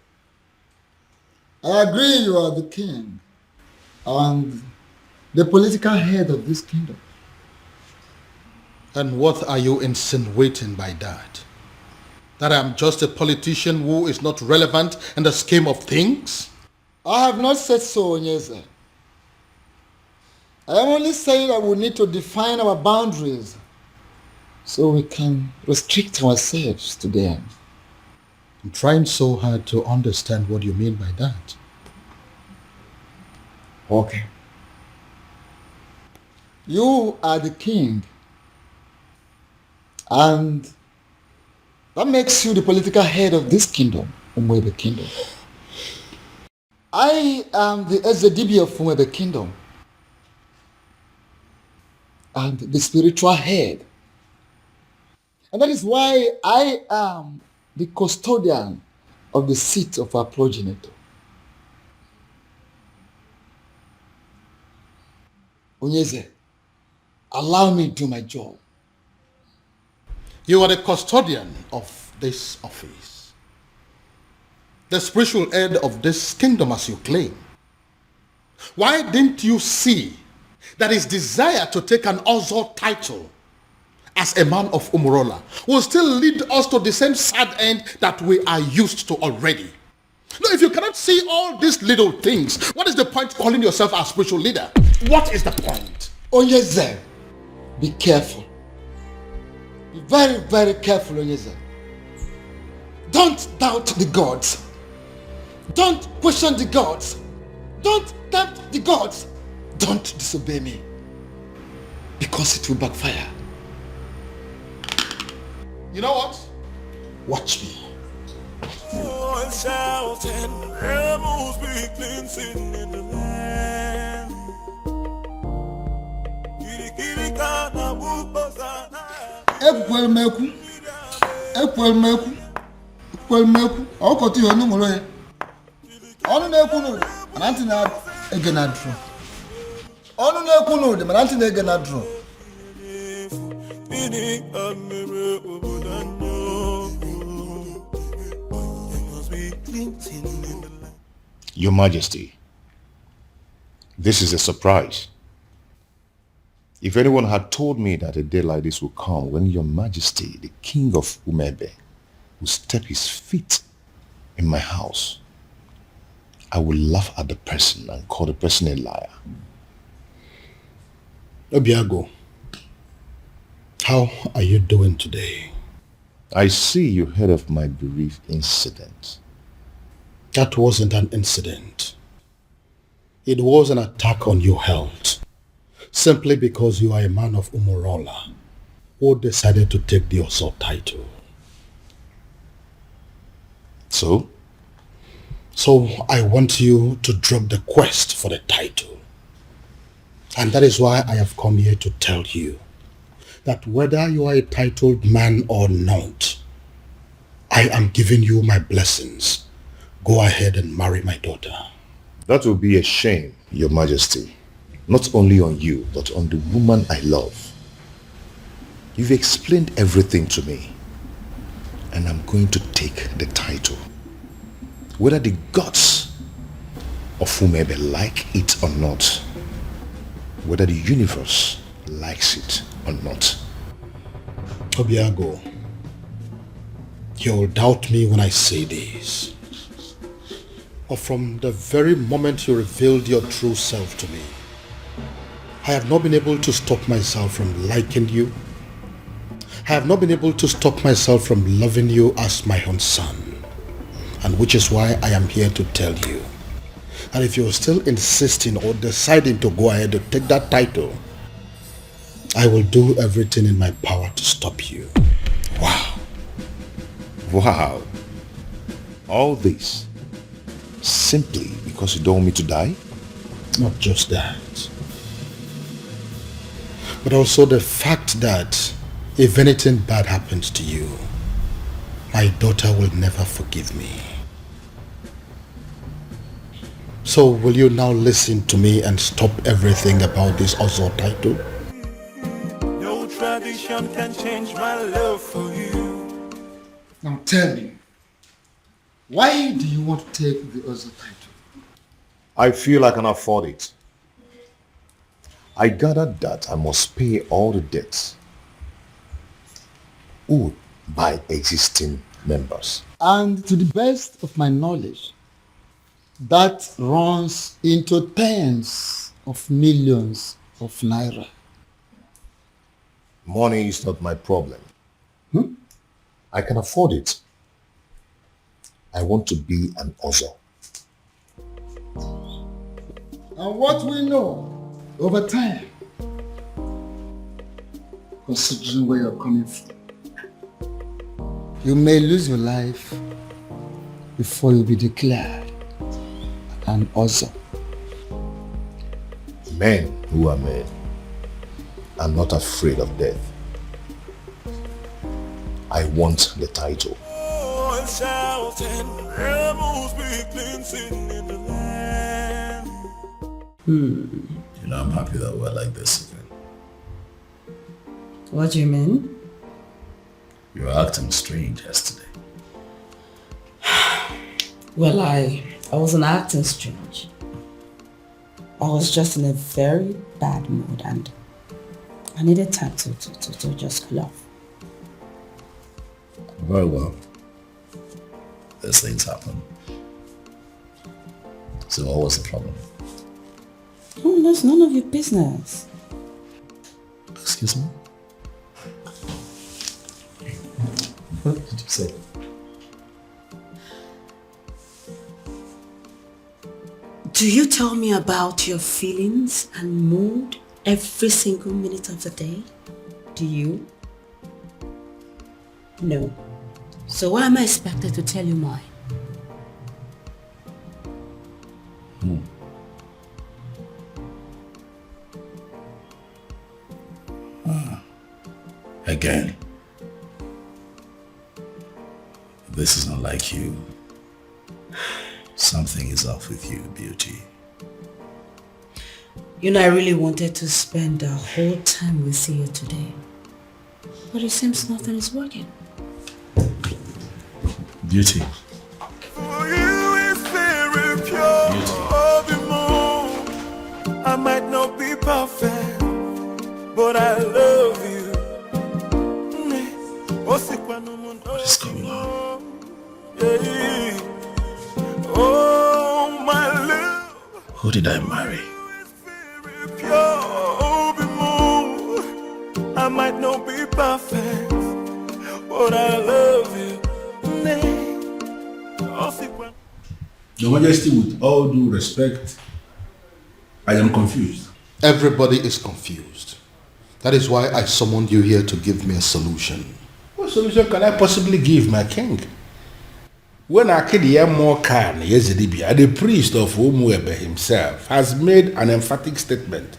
I agree you are the king and the political head of this kingdom. And what are you insinuating by that? That I'm just a politician who is not relevant in the scheme of things? I have not said so, Onyeze. I am only saying that we need to define our boundaries so we can restrict ourselves to them. I'm trying so hard to understand what you mean by that. Okay. You are the king, and that makes you the political head of this kingdom, Umwebe Kingdom. I am the Ezedibi of Umwebe Kingdom and the spiritual head. And that is why I am the custodian of the seat of our progenitor. Onyeze, allow me to do my job. You are the custodian of this office, the spiritual head of this kingdom as you claim. Why didn't you see that his desire to take an Ozo title as a man of Umurola will still lead us to the same sad end that we are used to already? No, if you cannot see all these little things, what is the point calling yourself a spiritual leader? What is the point? Onyeze, be careful. Be very, very careful, Onyeze. Don't doubt the gods. Don't question the gods. Don't tempt the gods. Don't disobey me, because it will backfire. You know what? Watch me. Shouting, there must be cleansing in the land. Ekwelmeku, ọkọtụ ihe ọnụ nwere ya. Ọnụ na-ekwu n'ụdị, mana ntị na-ege na drum. Ọnụ na-ekwu n'ụdị, mana ntị na-ege na drum. Your Majesty, this is a surprise. If anyone had told me that a day like this would come when Your Majesty, the King of Umebe, will step his feet in my house, I would laugh at the person and call the person a liar. Obiago, how are you doing today? I see you heard of my bereaved incident. That wasn't an incident. It was an attack on your health, simply because you are a man of Umurola who decided to take the Oso title. So? So I want you to drop the quest for the title. And that is why I have come here to tell you that whether you are a titled man or not, I am giving you my blessings. Go ahead and marry my daughter. That will be a shame, Your Majesty. Not only on you, but on the woman I love. You've explained everything to me, and I'm going to take the title. Whether the gods of Umebe like it or not, whether the universe likes it or not. Obiago, you'll doubt me when I say this. But from the very moment you revealed your true self to me, I have not been able to stop myself from liking you. I have not been able to stop myself from loving you as my own son. And which is why I am here to tell you And if you're still insisting or deciding to go ahead to take that title, I will do everything in my power to stop you. Wow. Wow. All this simply because you don't want me to die? Not just that, but also the fact that if anything bad happens to you, my daughter will never forgive me. So will you now listen to me and stop everything about this Ozo title? No tradition can change my love for you. Now tell me, why do you want to take the Ozo title? I feel I can afford it. I gathered that I must pay all the debts owed by existing members. And to the best of my knowledge, that runs into tens of millions of naira. Money is not my problem. I can afford it. I want to be an Ozo. And what we know over time, considering where you're coming from, you may lose your life before you'll be declared an Ozo. Men who are men are not afraid of death. I want the title. Oh, and shouting, rebels begin singing in the land. You know, I'm happy that we're like this again. What do you mean? You were acting strange yesterday. Well, I wasn't acting strange. I was just in a very bad mood and I needed time to just cool off. Very well. These things happen. So what was the problem? Oh, that's none of your business. Excuse me? What did you say? Do you tell me about your feelings and mood every single minute of the day? Do you? No. So why am I expected to tell you mine? Again. This is not like you. Something is off with you, beauty. You know, I really wanted to spend the whole time with you today. But it seems nothing is working. Beauty. For you is very pure. The moon. I might not be perfect, but I love you. What is going on? Oh, my love. Who did I marry? Pure, the moon. I might not be perfect, but I love you. Your Majesty, with all due respect, I am confused. Everybody is confused. That is why I summoned you here to give me a solution. What solution can I possibly give, my king? When Akediamo Khan Yezidibia, the priest of Umuebe himself, has made an emphatic statement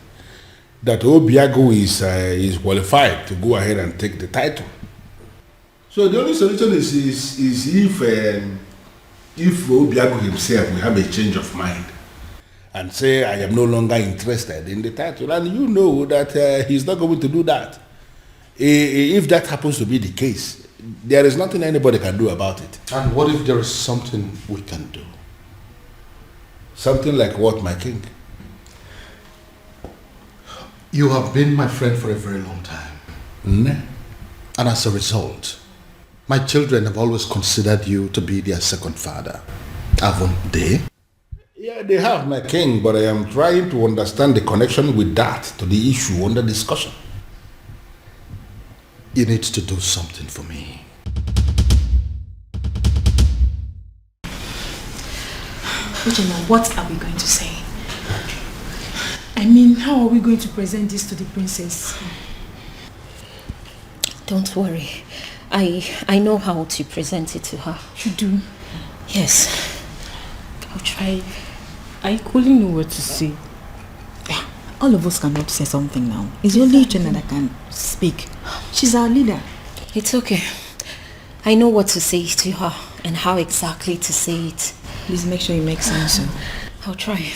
that Obiago is qualified to go ahead and take the title. So the only solution is if Obiago himself will have a change of mind and say, I am no longer interested in the title. And you know that he's not going to do that. If that happens to be the case, there is nothing anybody can do about it. And what if there is something we can do? Something like what, my king? You have been my friend for a very long time. And as a result, my children have always considered you to be their second father. Haven't they? Yeah, they have, my king, but I am trying to understand the connection with that to the issue under discussion. You need to do something for me. Uchenna, what are we going to say? I mean, how are we going to present this to the princess? Don't worry. I know how to present it to her. You do? Yes. I'll try. I couldn't know what to say. All of us cannot say something now. It's only Uchenna that can speak. She's our leader. It's okay. I know what to say to her and how exactly to say it. Please make sure you make sense. I'll try.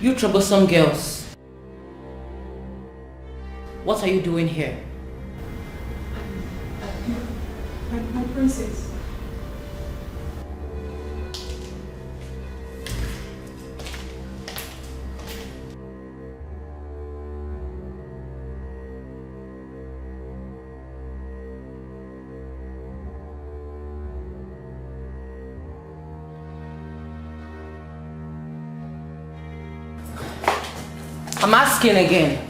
You troublesome girls. What are you doing here? My princess. I'm asking again.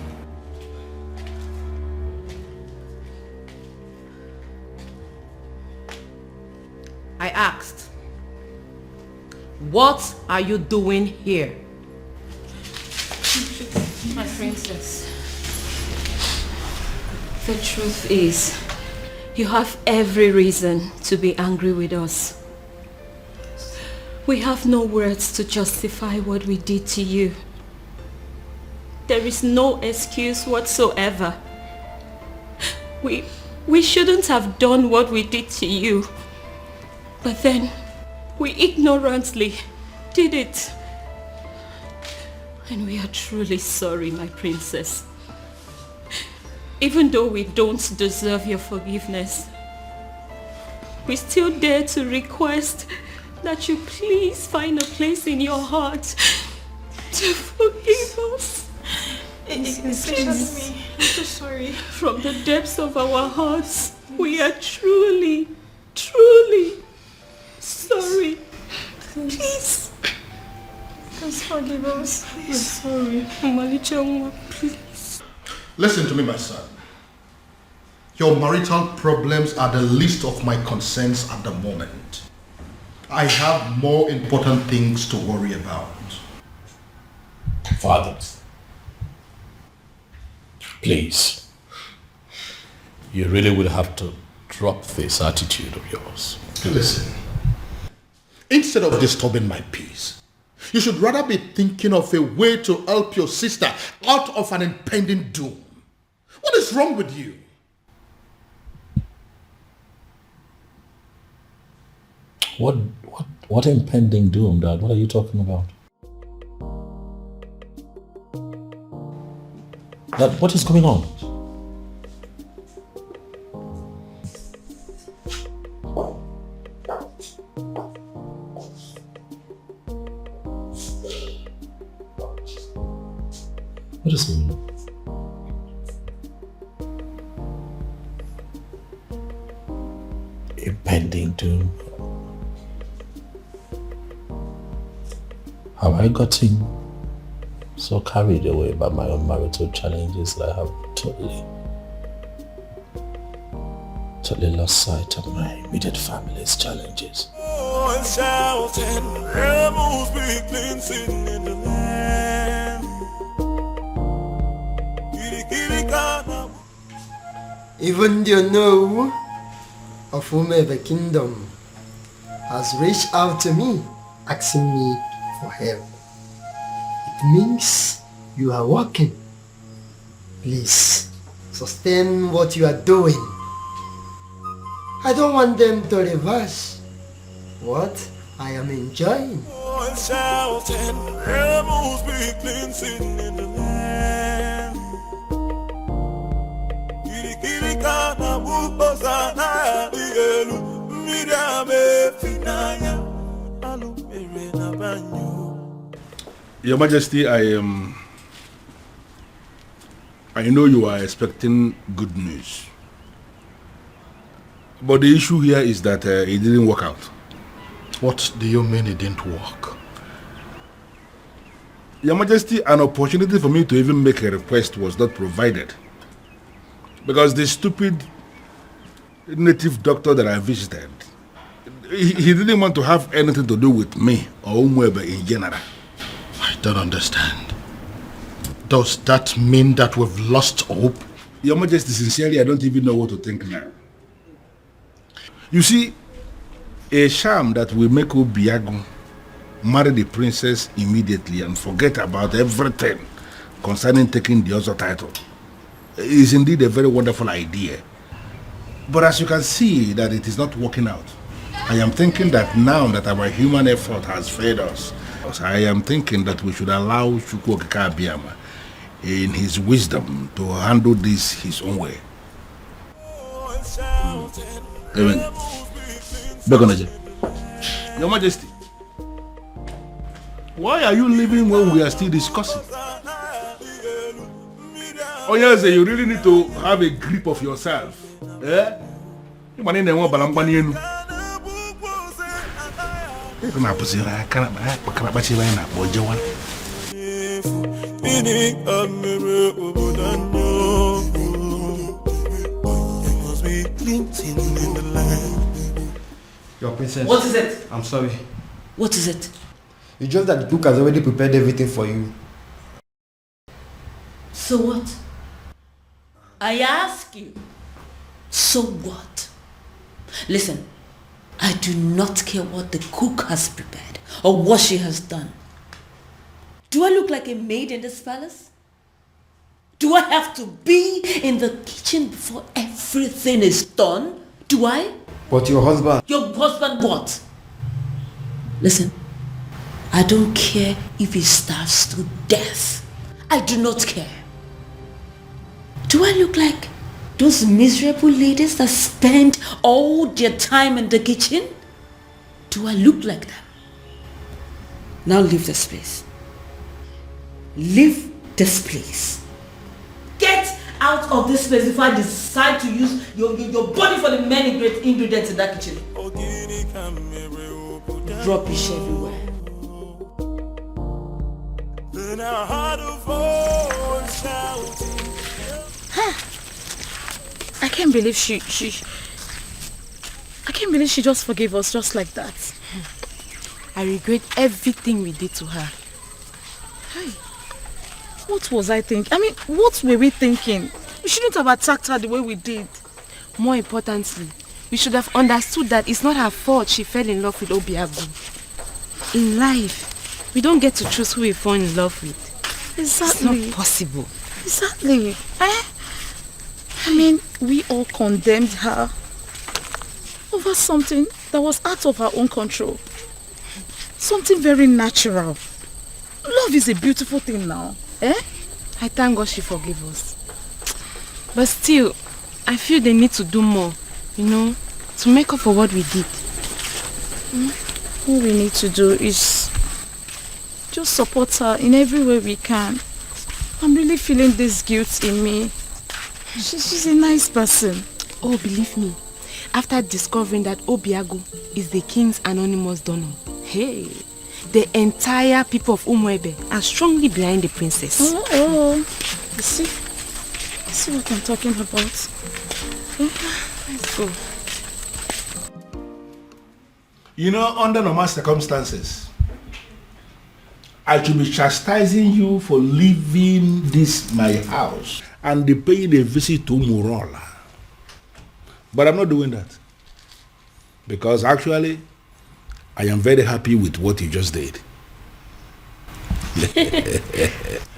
I asked, what are you doing here? My princess, the truth is, you have every reason to be angry with us. We have no words to justify what we did to you. There is no excuse whatsoever. We shouldn't have done what we did to you. But then, we ignorantly did it. And we are truly sorry, my princess. Even though we don't deserve your forgiveness, we still dare to request that you please find a place in your heart to forgive us. Excuse me. I'm so sorry. From the depths of our hearts, we are truly, truly sorry. Please. Please forgive us. We're sorry. Malicha, please. Listen to me, my son. Your marital problems are the least of my concerns at the moment. I have more important things to worry about. Father, please, you really would have to drop this attitude of yours. Listen, instead of disturbing my peace, you should rather be thinking of a way to help your sister out of an impending doom. What is wrong with you? What impending doom, Dad? What are you talking about? Dad, what is going on? What is going on? Impending doom. Have I gotten so carried away by my own marital challenges that I have totally lost sight of my immediate family's challenges? Even the know of whom the kingdom has reached out to me, asking me for help. It means you are working. Please, sustain what you are doing. I don't want them to reverse what I am enjoying. Your Majesty, I know you are expecting good news. But the issue here is that it didn't work out. What do you mean it didn't work? Your Majesty, an opportunity for me to even make a request was not provided. Because the stupid native doctor that I visited, he didn't want to have anything to do with me or Umwebe in general. I don't understand. Does that mean that we've lost hope? Your Majesty, sincerely, I don't even know what to think now. You see, a sham that will make Obiago marry the princess immediately and forget about everything concerning taking the other title is indeed a very wonderful idea. But as you can see that it is not working out, I am thinking that now that our human effort has failed us, I am thinking that we should allow Chukwuokika Abiyama in his wisdom to handle this his own way. Your Majesty, why are you leaving when we are still discussing? Oh yes, you really need to have a grip of yourself. Eh? Your princess. What is it? I'm sorry. What is it? It's just that the cook has already prepared everything for you. So what? I ask you. So what? Listen, I do not care what the cook has prepared or what she has done. Do I look like a maid in this palace? Do I have to be in the kitchen before everything is done? Do I? But your husband... Your husband what? Listen, I don't care if he starves to death. I do not care. Do I look like those miserable ladies that spend all their time in the kitchen? Do I look like them? Now leave this place. Leave this place. Get out of this place before I decide to use your body for the many great ingredients in that kitchen. Rubbish everywhere. I can't believe she just forgave us just like that. I regret everything we did to her. Hey, what was I thinking? I mean, what were we thinking? We shouldn't have attacked her the way we did. More importantly, we should have understood that it's not her fault she fell in love with Obiagu. In life, we don't get to choose who we fall in love with. Exactly. It's not possible. Exactly. I mean, we all condemned her over something that was out of her own control. Something very natural. Love is a beautiful thing now. Eh? I thank God she forgave us. But still, I feel they need to do more, to make up for what we did. All we need to do is just support her in every way we can. I'm really feeling this guilt in me. She's a nice person. Oh, believe me, after discovering that Obiagu is the king's anonymous donor, hey, the entire people of Umuebe are strongly behind the princess. Oh. You see what I'm talking about? Let's go. Under normal circumstances, I should be chastising you for leaving this my house and paying a visit to Umurola. But I'm not doing that. Because actually, I am very happy with what you just did.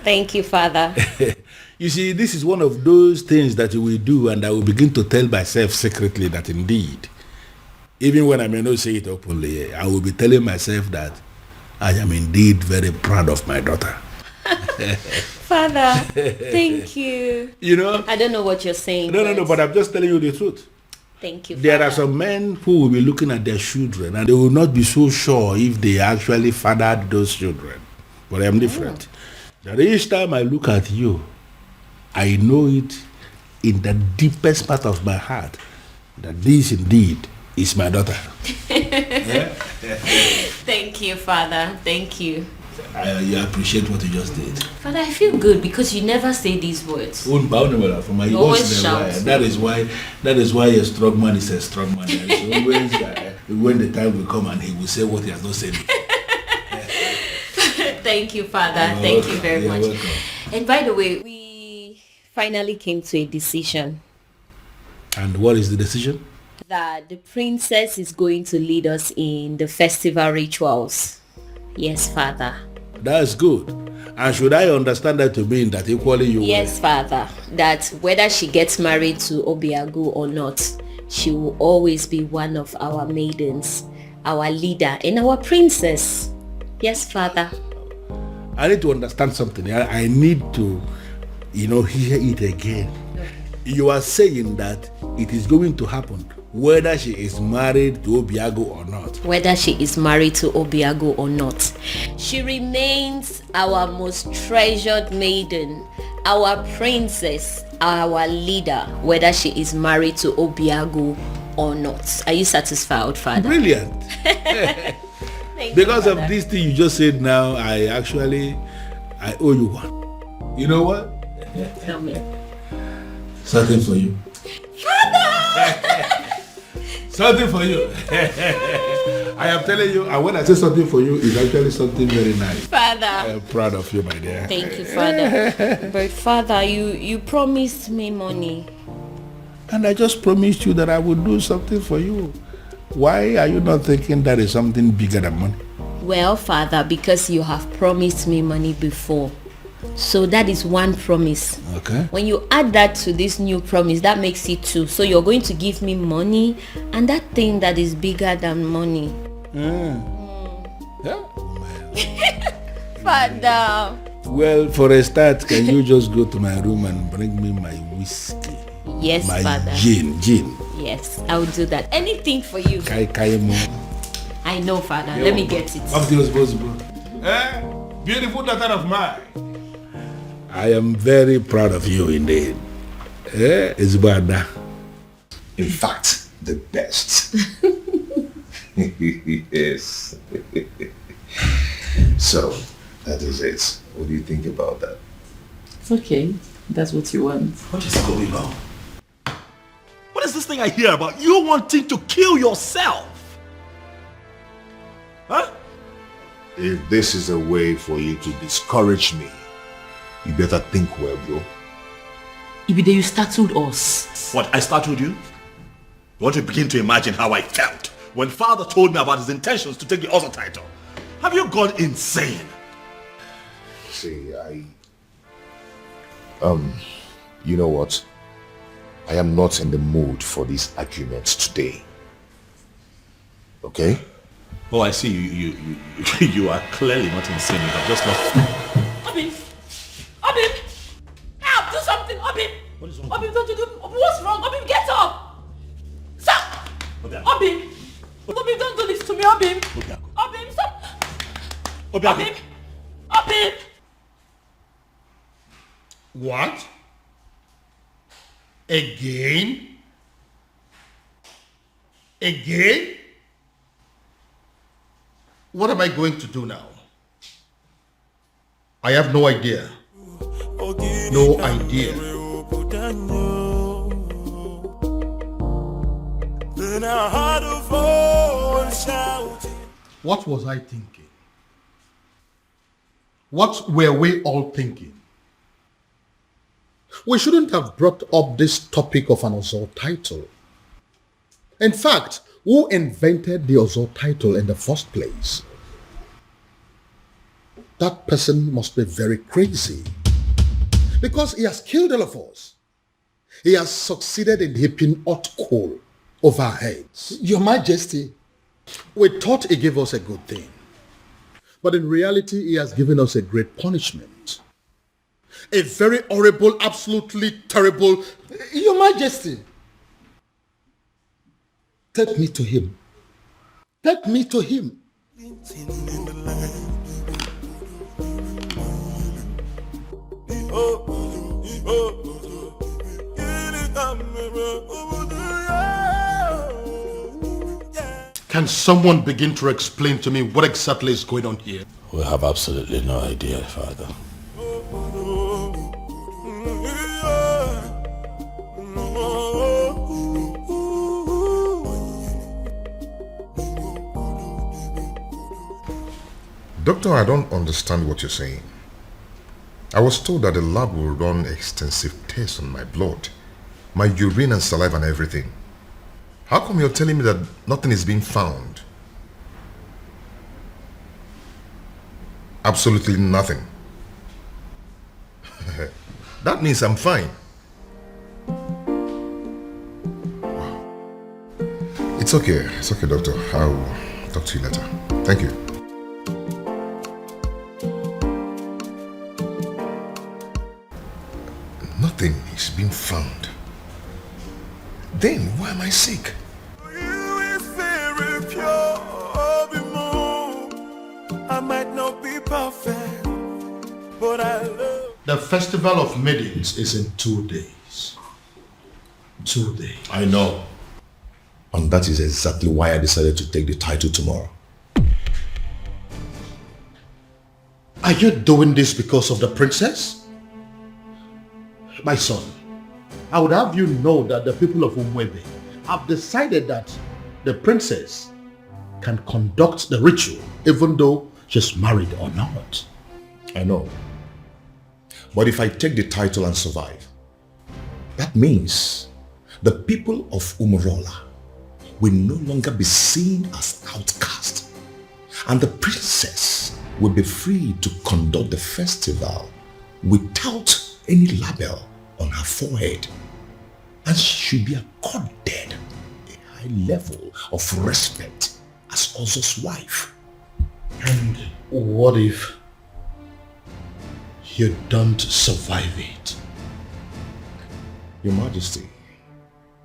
Thank you, Father. You see, this is one of those things that you will do, and I will begin to tell myself secretly that indeed, even when I may not say it openly, I will be telling myself that I am indeed very proud of my daughter. Father, thank you. I don't know what you're saying. No, but I'm just telling you the truth. Thank you, There Father. are some men who will be looking at their children and they will not be so sure if they actually fathered those children. But I am different. That each time I look at you, I know it in the deepest part of my heart that this indeed is my daughter. Thank you, Father. Thank you. You appreciate what you just did. Father, I feel good because you never say these words. You always shout. That is why a strong man is a strong man. Always, when the time will come and he will say what he has not said. Thank you, Father. You're Thank welcome. you very You're much. welcome. And by the way, we finally came to a decision And what is the decision? that the princess is going to lead us in the festival rituals. Yes, Father. That's good. And should I understand that to mean that equally you Yes, Father. That whether she gets married to Obiagu or not, she will always be one of our maidens, our leader, and our princess. Yes, Father. I need to understand something. I need to, hear it again. You are saying that it is going to happen whether she is married to Obiago or not. Whether she is married to Obiago or not, she remains our most treasured maiden, our princess, our leader, whether she is married to Obiago or not. Are you satisfied, Father? Brilliant. Because of this thing you just said now, I owe you one. You know what? Tell me. Something for you. Something for you. I am telling you, and when I say something for you, it's actually something very nice. Father. I am proud of you, my dear. Thank you, Father. But Father, you promised me money. And I just promised you that I would do something for you. Why are you not thinking that is something bigger than money? Well, Father, because you have promised me money before. So that is one promise. Okay. When you add that to this new promise, that makes it two. So you're going to give me money and that thing that is bigger than money. Yeah. Father. Well, for a start, can you just go to my room and bring me my whiskey? Yes, my Father. Gin. Yes, I will do that. Anything for you. I know, Father. Let me get it. Up to your responsible. Beautiful daughter of mine. I am very proud of you indeed. It's bad. In fact, the best. Yes. So, that is it. What do you think about that? It's okay. That's what you want. What is going on? What is this thing I hear about? You wanting to kill yourself? Huh? If this is a way for you to discourage me, you better think well, bro. Ibide, you startled us. What, I startled you? You want to begin to imagine how I felt when father told me about his intentions to take the other title. Have you gone insane? See, you know what? I am not in the mood for these arguments today. Okay? Oh, I see. You are clearly not insane. You are just not. Obim! Help! Do something! Obim! What is wrong? Obim, don't you do... What's wrong? Obim, get up! Stop! Obim! Obim, don't do this to me, Obim! Obim, stop! Obim! What? Again? Again? What am I going to do now? I have no idea. No idea. What was I thinking? What were we all thinking? We shouldn't have brought up this topic of an Ozor title. In fact, who invented the Ozor title in the first place? That person must be very crazy. Because he has killed all of us. He has succeeded in heaping hot coal over our heads. Your Majesty, we thought he gave us a good thing. But in reality, he has given us a great punishment. A very horrible, absolutely terrible... Your Majesty, take me to him. Take me to him. Can someone begin to explain to me what exactly is going on here? We have absolutely no idea, Father. Doctor, I don't understand what you're saying. I was told that the lab will run extensive tests on my blood, my urine and saliva and everything. How come you're telling me that nothing is being found? Absolutely nothing. That means I'm fine. Wow. It's okay, doctor. I'll talk to you later. Thank you. Nothing is being found. Then why am I sick? I might not be perfect, but I love. The Festival of Maidens is in 2 days. 2 days. I know. And that is exactly why I decided to take the title tomorrow. Are you doing this because of the princess? My son, I would have you know that the people of Umwebe have decided that the princess can conduct the ritual even though she's married or not. I know. But if I take the title and survive, that means the people of Umurola will no longer be seen as outcast, and the princess will be free to conduct the festival without any label on her forehead, and she should be accorded a high level of respect as Ozo's wife. And what if you don't survive it? Your Majesty,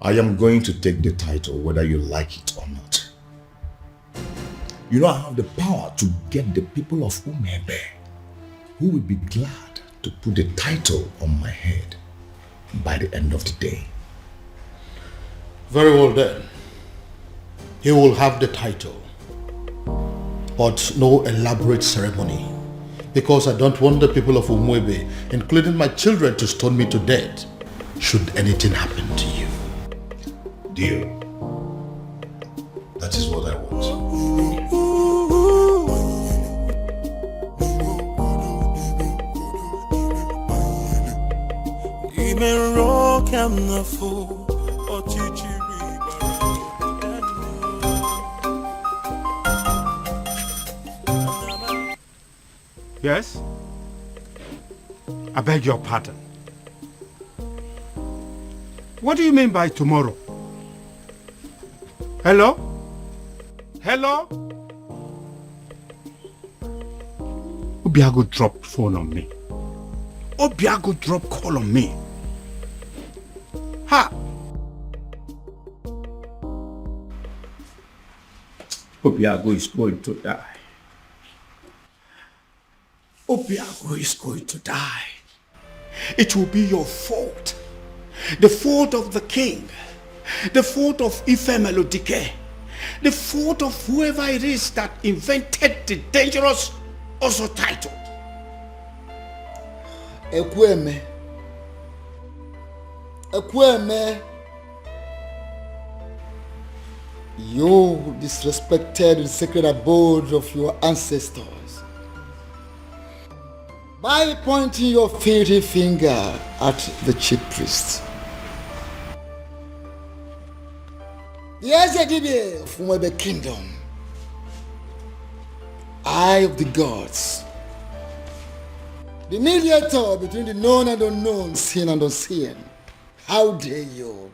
I am going to take the title whether you like it or not. You know I have the power to get the people of Umebe who will be glad to put the title on my head by the end of the day. Very well then. He will have the title, but no elaborate ceremony, because I don't want the people of Umwebe, including my children, to stone me to death should anything happen to you. Dear, that is what I want. Even rock I'm not fool or chichi. Yes? I beg your pardon. What do you mean by tomorrow? Hello? Hello? Obiago dropped phone on me. Obiago dropped call on me. Ha! Obiago is going to die. Obiago is going to die. It will be your fault. The fault of the king. The fault of Ife Melodike. The fault of whoever it is that invented the dangerous Ozo title. Ekweme. Ekweme. You disrespected the sacred abode of your ancestors by pointing your filthy finger at the chief priest. The Ezedibe of Umwebe Kingdom, eye of the gods, the mediator between the known and unknown, seen and unseen. How dare you,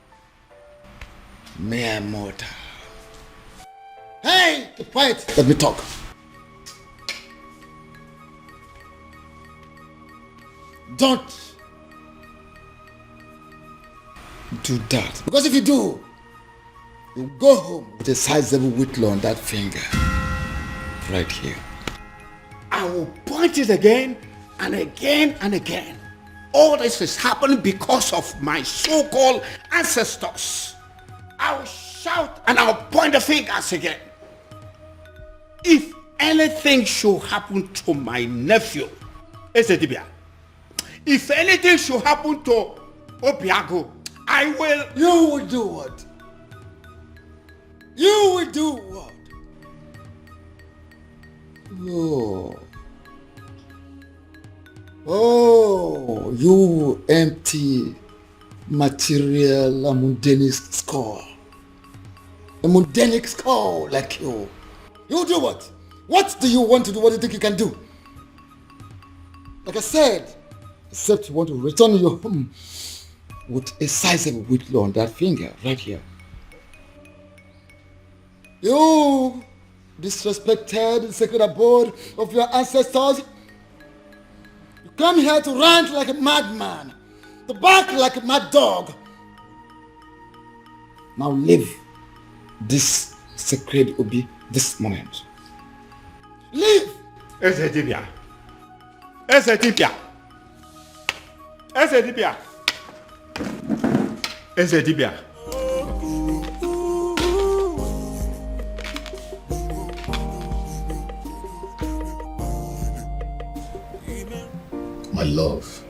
mere mortal? Hey, keep quiet. Let me talk. Don't do that. Because if you do, you go home with a sizable whitlow on that finger. Right here. I will point it again and again and again. All this is happening because of my so-called ancestors. I'll shout and I'll point the fingers again. if anything should happen to my nephew, Esedibia, if anything should happen to Obiago, I will... You will do what? You will do what? Oh, you empty material, a mundane skull. A mundane skull like you. You do what? What do you want to do? What do you think you can do? Like I said, except you want to return your home with a sizable whitlow on that finger right here. You disrespected the sacred abode of your ancestors. You come here to rant like a madman, to bark like a mad dog. Now leave this sacred Obi this moment. Leave! Esedibia. Esedibia. Esedibia. Esedibia. My love,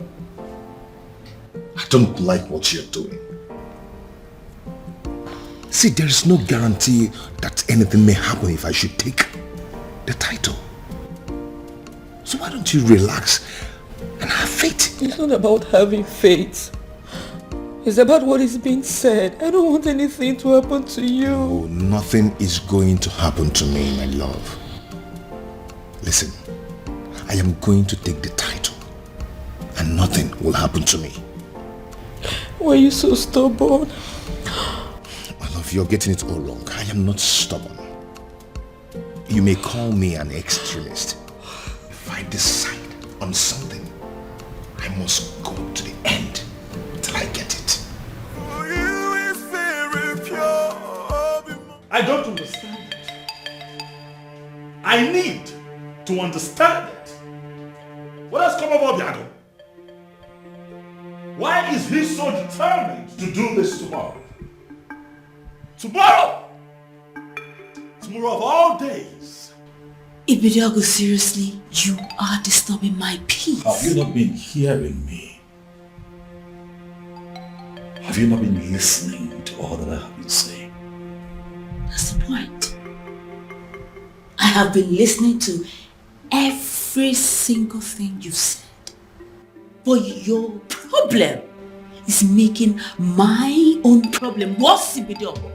I don't like what you're doing. See, there is no guarantee that anything may happen if I should take the title. So why don't you relax and have faith? It's not about having faith. It's about what is being said. I don't want anything to happen to you. Oh, nothing is going to happen to me, my love. Listen, I am going to take the title and nothing will happen to me. Why are you so stubborn? My love, you're getting it all wrong. I am not stubborn. You may call me an extremist. If I decide on something, I must go to the end till I get it. I don't understand it. I need to understand it. What has come over Biago? Why is he so determined to do this tomorrow? Tomorrow! Tomorrow of all days. Ibiago, seriously, you are disturbing my peace. Have you not been hearing me? Have you not been listening to all that I have been saying? That's the point. I have been listening to every single thing you said. But your problem is making my own problem worse, Ibiago.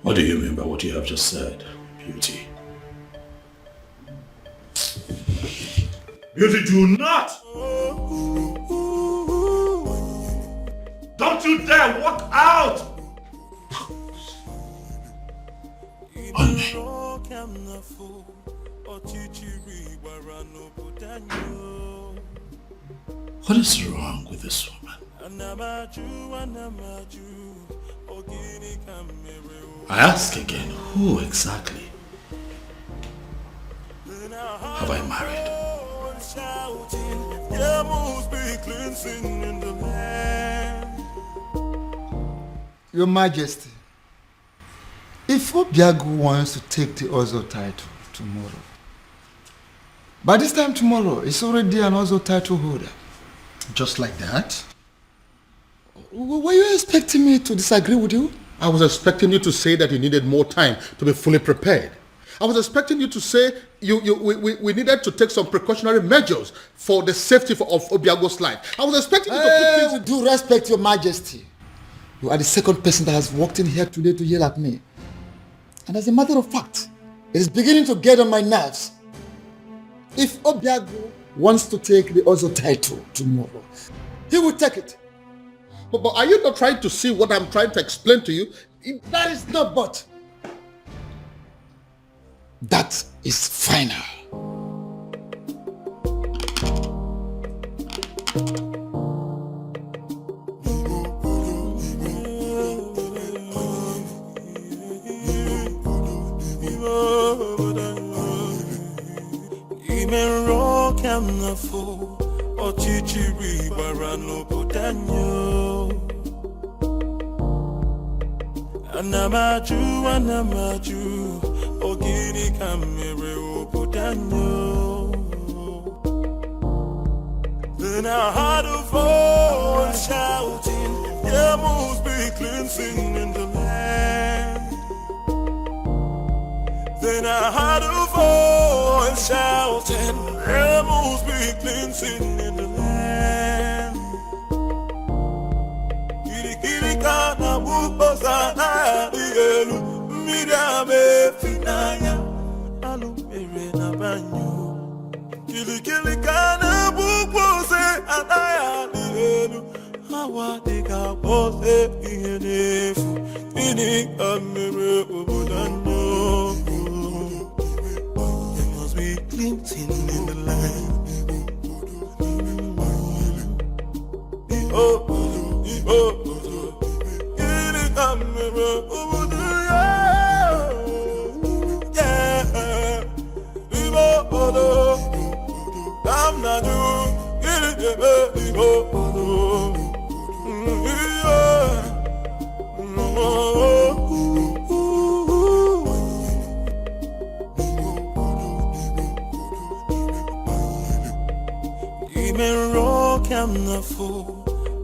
What do you mean by what you have just said, Beauty? Beauty, do not! Don't you dare walk out! What is wrong with this woman? I ask again, who exactly have I married? Your Majesty, if Obiago wants to take the Ozo title tomorrow, by this time tomorrow, it's already an Ozo title holder. Just like that? Were you expecting me to disagree with you? I was expecting you to say that you needed more time to be fully prepared. I was expecting you to say we needed to take some precautionary measures for the safety of Obiago's life. I was expecting you to put things... With due respect, Your Majesty, you are the second person that has walked in here today to yell at me. And as a matter of fact, it is beginning to get on my nerves. If Obiago wants to take the Ozo title tomorrow, he will take it. But are you not trying to see what I'm trying to explain to you? That is not but. That is final. Anamaju, Ogini kamere oputanyo. Then I heard a voice shouting, there must be cleansing in the land. Then I heard a voice shouting, there must be cleansing in the land. Kirikana buposa na dielu, midame finaya, alumere na banyo. Kirikana bupose anaya dielu, hawa deka pose ihenefu, ini kamere ubudanyo. There must be cleansing in the land.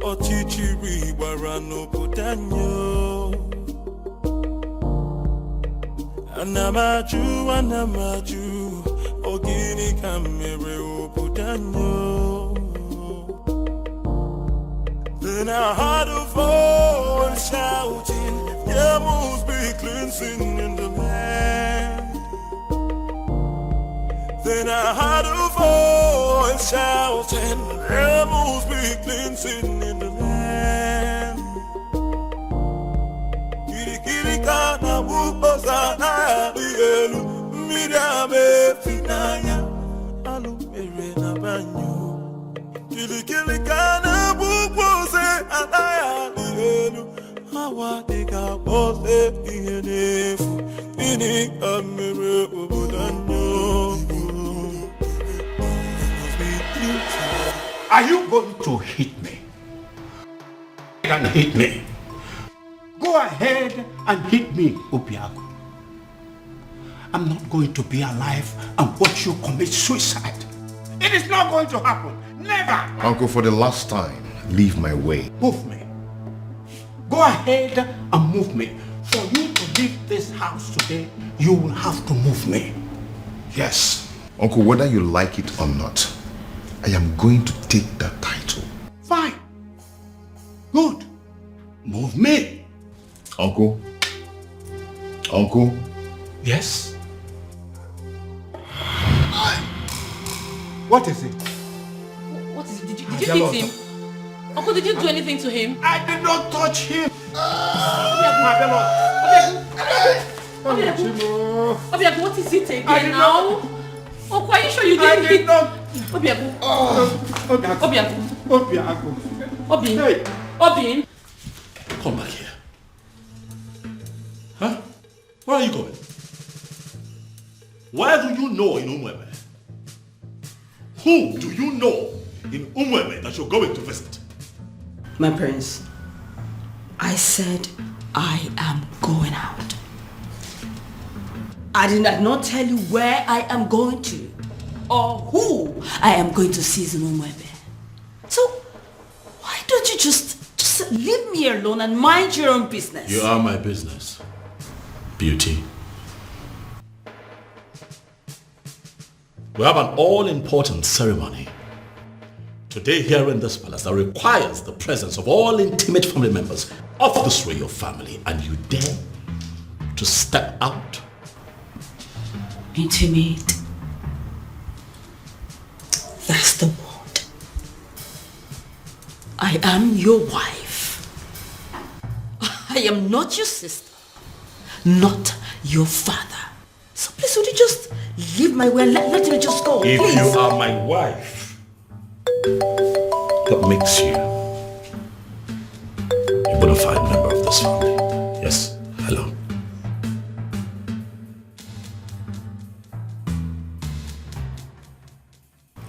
Ochichiri warano putanyo. Anamaju, Ogini kamere oputanyo. Then I heard a voice shouting, there must be cleansing in the land. Then I heard a voice shouting, there must be cleansing in the land. Kirikana buposa na dielu, midame finaya, alumere na banyo. Kirikana bupose anaya dielu, hawa deka pose ihenefu, ini kamere ubudanyo. Are you going to hit me? And hit me. Go ahead and hit me, Obiago. I'm not going to be alive and watch you commit suicide. It is not going to happen. Never. Uncle, for the last time, leave my way. Move me. Go ahead and move me. For you to leave this house today, you will have to move me. Yes. Uncle, whether you like it or not, I am going to take that title. Fine. Good. Move me. Uncle? Uncle? Yes? What is it? What is it? Did you hit him? Uncle, did you do anything to him? I did not touch him. Obiago, what is it again now? Uncle, are you sure you didn't hit? Obiago. Obi. Come back here. Huh? Where are you going? Where do you know in Umwebe? Who do you know in Umwebe that you're going to visit? My prince, I said I am going out. I did not tell you where I am going to or who I am going to see in Umwebe. So why don't you just leave me alone and mind your own business? You are my business, Beauty. We have an all-important ceremony today here in this palace that requires the presence of all intimate family members of this royal family, and you dare to step out? Intimate. That's the word. I am your wife. I am not your sister, not your father. So please, would you just leave my way and let me just go, If please? you are my wife, that makes you a bona fide member of this family. Yes, hello.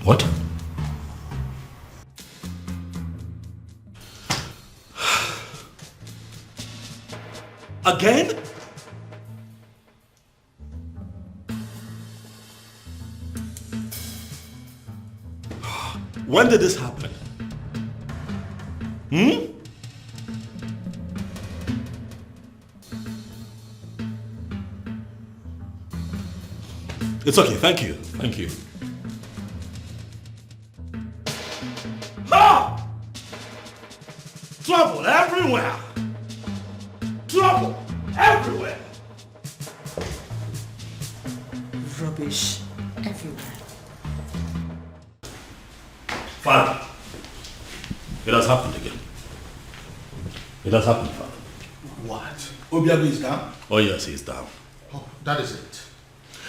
What? Again? When did this happen? It's okay, thank you. Thank you. Ah! Trouble everywhere! Trouble everywhere! Rubbish everywhere. Father, it has happened again. It has happened, Father. What? Obiago is down? Oh yes, he's down. Oh, that is it.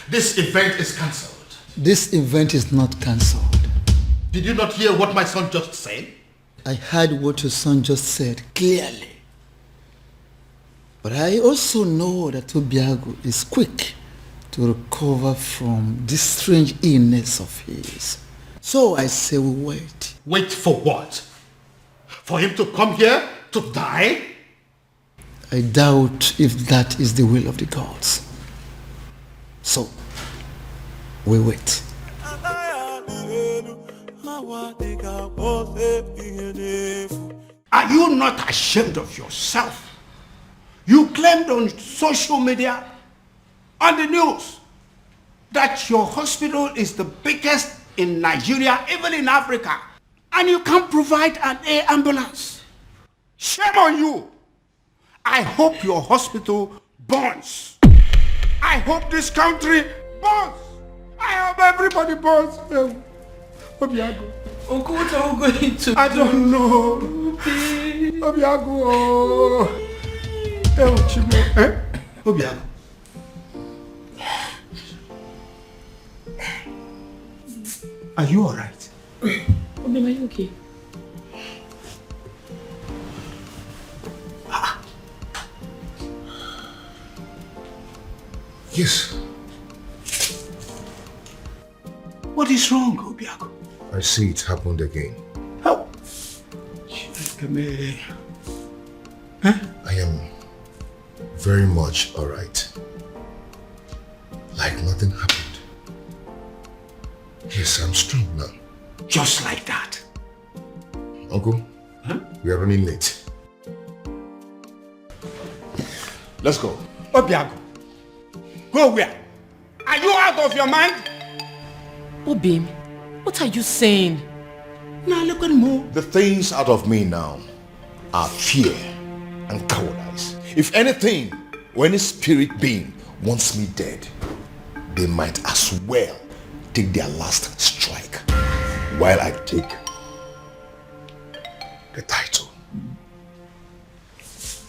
This event is cancelled. This event is not cancelled. Did you not hear what my son just said? I heard what your son just said clearly. But I also know that Obiago is quick to recover from this strange illness of his. So I say we wait. Wait for what? For him to come here to die? I doubt if that is the will of the gods. So, we wait. Are you not ashamed of yourself? You claimed on social media, on the news, that your hospital is the biggest in Nigeria, even in Africa, and you can't provide an air ambulance. Shame on you. I hope your hospital burns. I hope this country burns. I hope everybody burns. Obiago. Uncle, what are we going to do? I don't know. Obiago. Obiago. Are you alright? Obi, are you okay? Yes. What is wrong, Obiago? I see it happened again. How? I am very much alright. Like nothing happened. Yes, I'm strong now. Just like that. Uncle, we are running late. Let's go. Obiago, go where? Are you out of your mind? Obim, what are you saying? Now look at me. The things out of me now are fear and cowardice. If anything, or any spirit being wants me dead, they might as well take their last strike while I take the title.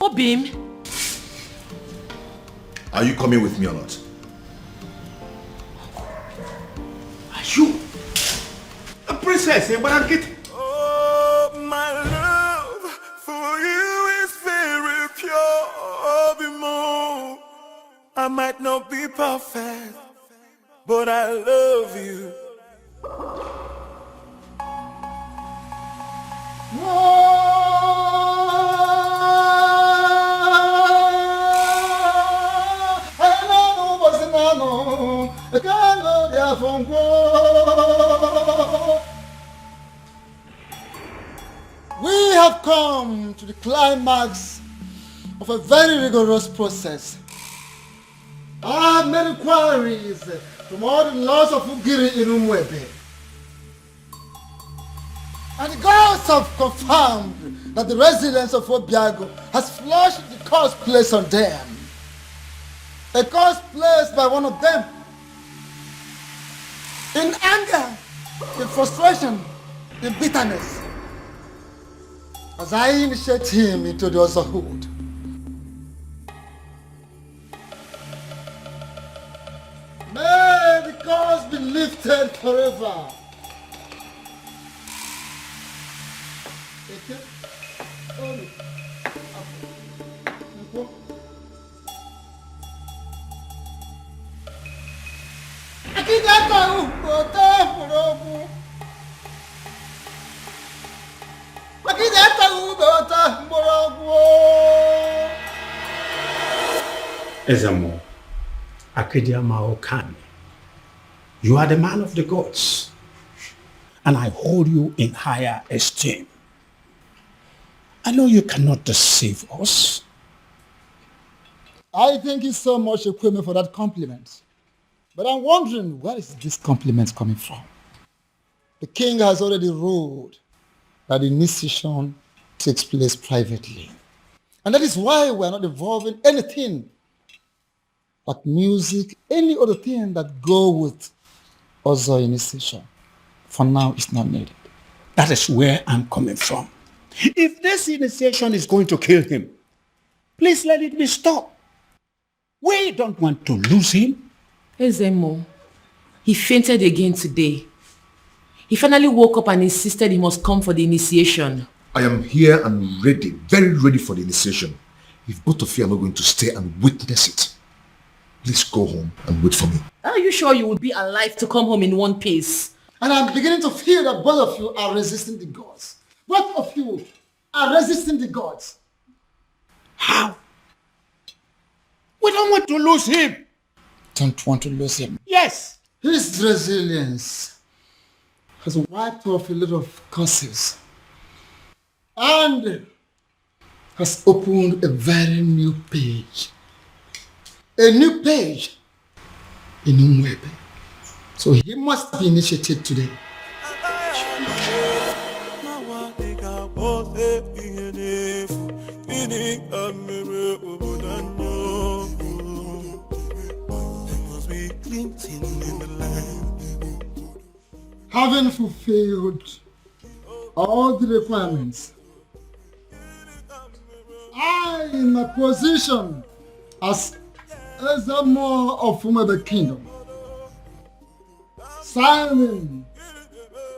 Obim, are you coming with me or not? Are you a princess? Oh, my love for you is very pure. Bimo. I might not be perfect, but I love you. We have come to the climax of a very rigorous process. I have made inquiries from all the laws of Ugiri in Umwebe. And the gods have confirmed that the residents of Obiago has flushed the curse placed on them. A curse placed by one of them. In anger, in frustration, in bitterness. As I initiate him into the otherhood. May the curse be lifted forever. Ezamo, Akedia Maokani, you are the man of the gods, and I hold you in higher esteem. I know you cannot deceive us. I thank you so much, Ekweme, for that compliment. But I'm wondering, where is this compliment coming from? The king has already ruled that the initiation takes place privately. And that is why we are not involving anything but music, any other thing that go with other initiation. For now, it's not needed. That is where I'm coming from. If this initiation is going to kill him, please let it be stopped. We don't want to lose him. Ezemo, he fainted again today. He finally woke up and insisted he must come for the initiation. I am here and ready, very ready for the initiation. If both of you are not going to stay and witness it, please go home and wait for me. Are you sure you will be alive to come home in one piece? And I'm beginning to feel that both of you are resisting the gods. Both of you are resisting the gods. How? We don't want to lose him. Don't want to lose him. Yes. His resilience has wiped off a lot of curses and has opened a very new page. A new page in Umwebe. So he must be initiated today. Having fulfilled all the requirements, I, in my position as Ezamo of Umwebe Kingdom, signing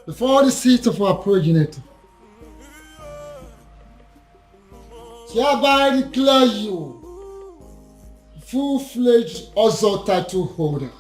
before the seat of our progenitor, hereby declare you full-fledged Ozo title holder.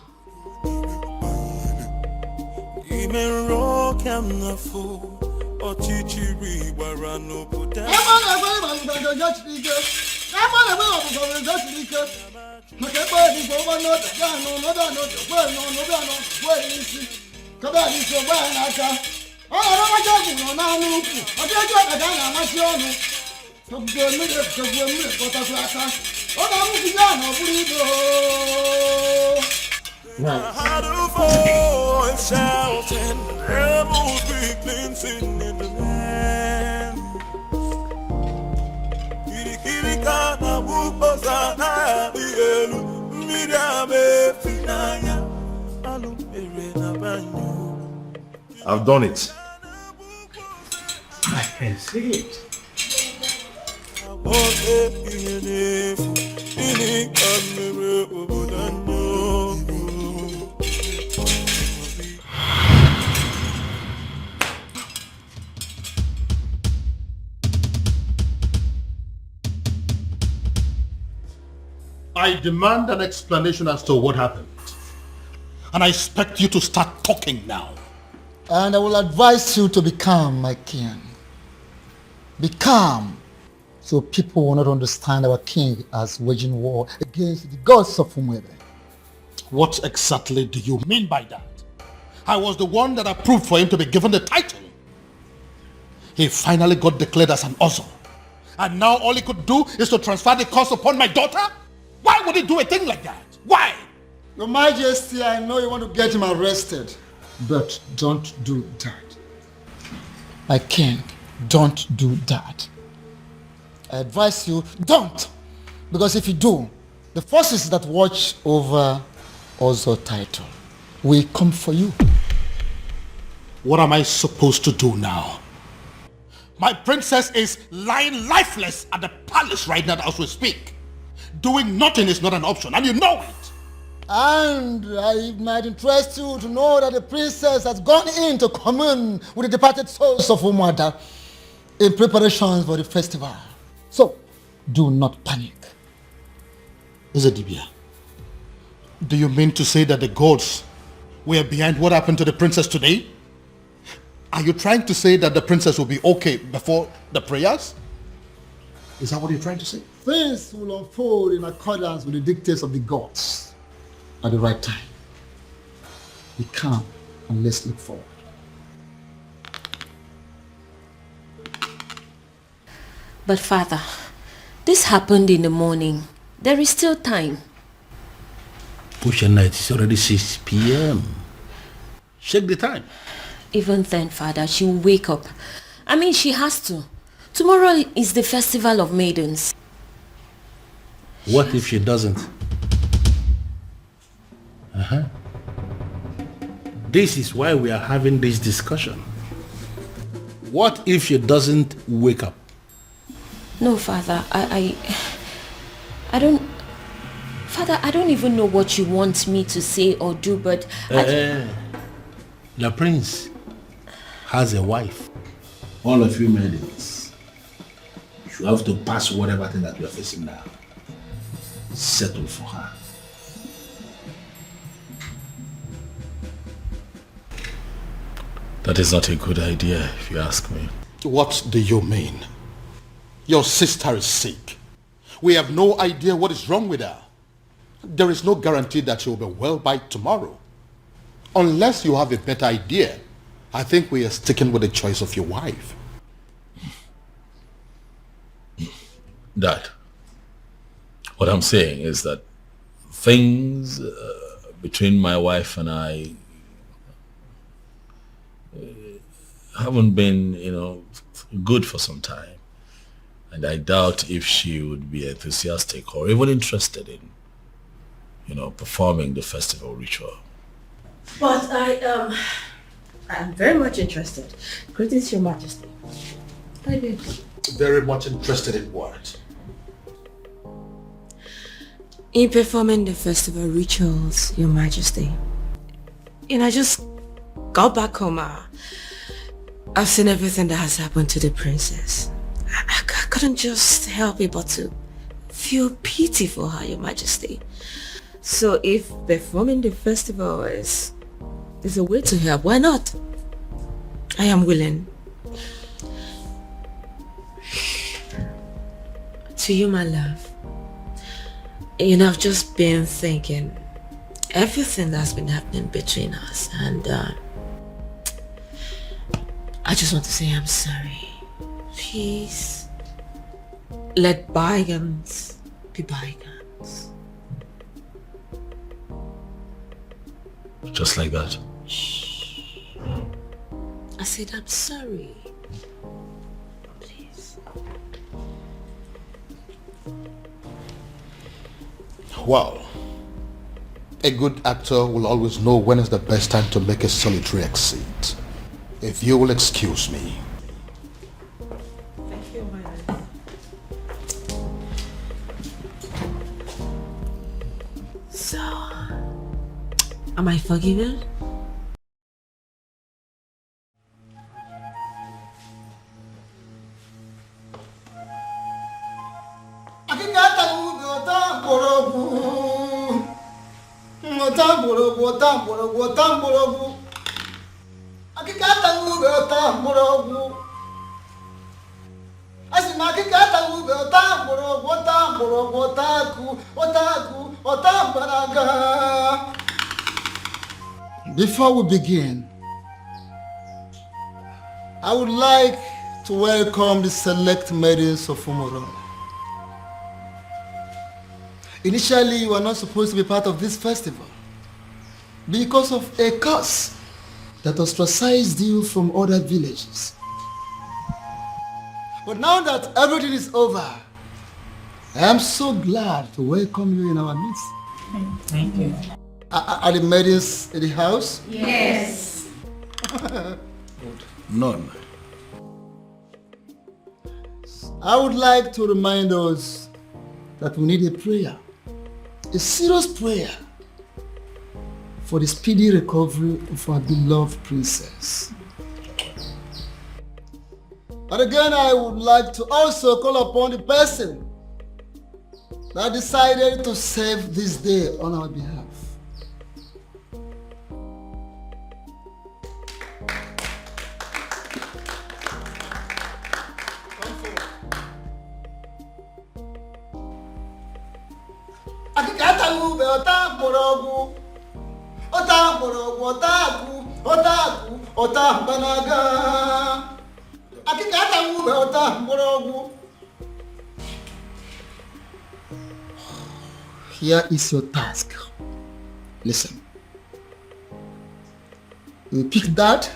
Had a voice shouting, rebels be cleansing in the land. Kirikana bukosa na dielu, midame finaya, alumere na banyo. I've done it. I can see it. I demand an explanation as to what happened. And I expect you to start talking now. And I will advise you to be calm, my king. Be calm, so people will not understand our king as waging war against the gods of Umwebe. What exactly do you mean by that? I was the one that approved for him to be given the title. He finally got declared as an Ozo. And now all he could do is to transfer the curse upon my daughter? Why would he do a thing like that? Why? Your Majesty, I know you want to get him arrested, but don't do that. My king, don't do that. I advise you, don't. Because if you do, the forces that watch over Ozo title will come for you. What am I supposed to do now? My princess is lying lifeless at the palace right now as we speak. Doing nothing is not an option, and you know it. And it might interest you to know that the princess has gone in to commune with the departed souls of Umwada in preparations for the festival. So, do not panic. Ezedibia, do you mean to say that the gods were behind what happened to the princess today? Are you trying to say that the princess will be okay before the prayers? Is that what you're trying to say? things will unfold in accordance with the dictates of the gods at the right time. Be calm and let's look forward. But Father, this happened in the morning. There is still time. Push night, it's already 6 p.m. Check the time. Even then, Father, she will wake up. I mean, she has to. Tomorrow is the Festival of Maidens. What if she doesn't? This is why we are having this discussion. What if she doesn't wake up? No, Father, I don't... Father, I don't even know what you want me to say or do, but... The prince has a wife. All of you maidens, you have to pass whatever thing that you are facing now. Settle for her. That is not a good idea, if you ask me. What do you mean? Your sister is sick. We have no idea what is wrong with her. There is no guarantee that she will be well by tomorrow. Unless you have a better idea, I think we are sticking with the choice of your wife. Dad, what I'm saying is that things between my wife and I haven't been, good for some time. And I doubt if she would be enthusiastic or even interested in, performing the festival ritual. But I'm very much interested. Greetings, Your Majesty. I did. Very much interested in what? In performing the festival rituals, Your Majesty. I just got back home. I've seen everything that has happened to the princess. I couldn't just help it but to feel pity for her, Your Majesty. So if performing the festival is a way to help, why not? I am willing. To you, my love. I've just been thinking everything that's been happening between us, and I just want to say I'm sorry. Please, let bygones be bygones. Just like that. I said I'm sorry. Please. Well, a good actor will always know when is the best time to make a solitary exit. If you will excuse me. Thank you, my love. So, am I forgiven? Before we begin, I would like to welcome the select maidens of Umoro. Initially, you were not supposed to be part of this festival because of a curse that ostracized you from other villages. But now that everything is over, I am so glad to welcome you in our midst. Thank you. Are the maidens in the house? Yes. None. I would like to remind us that we need a prayer, a serious prayer for the speedy recovery of our beloved princess. And again, I would like to also call upon the person that decided to save this day on our behalf. Akikata ube ota morogu. Ota morogu ota banaga. Akikata ube ota morogu. Here is your task. Listen. You pick that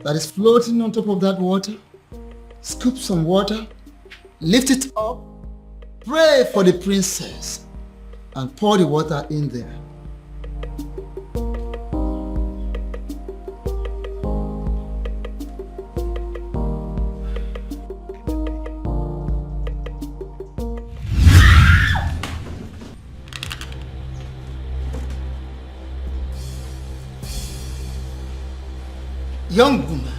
is floating on top of that water, scoop some water, lift it up, pray for the princess, and pour the water in there. Young woman,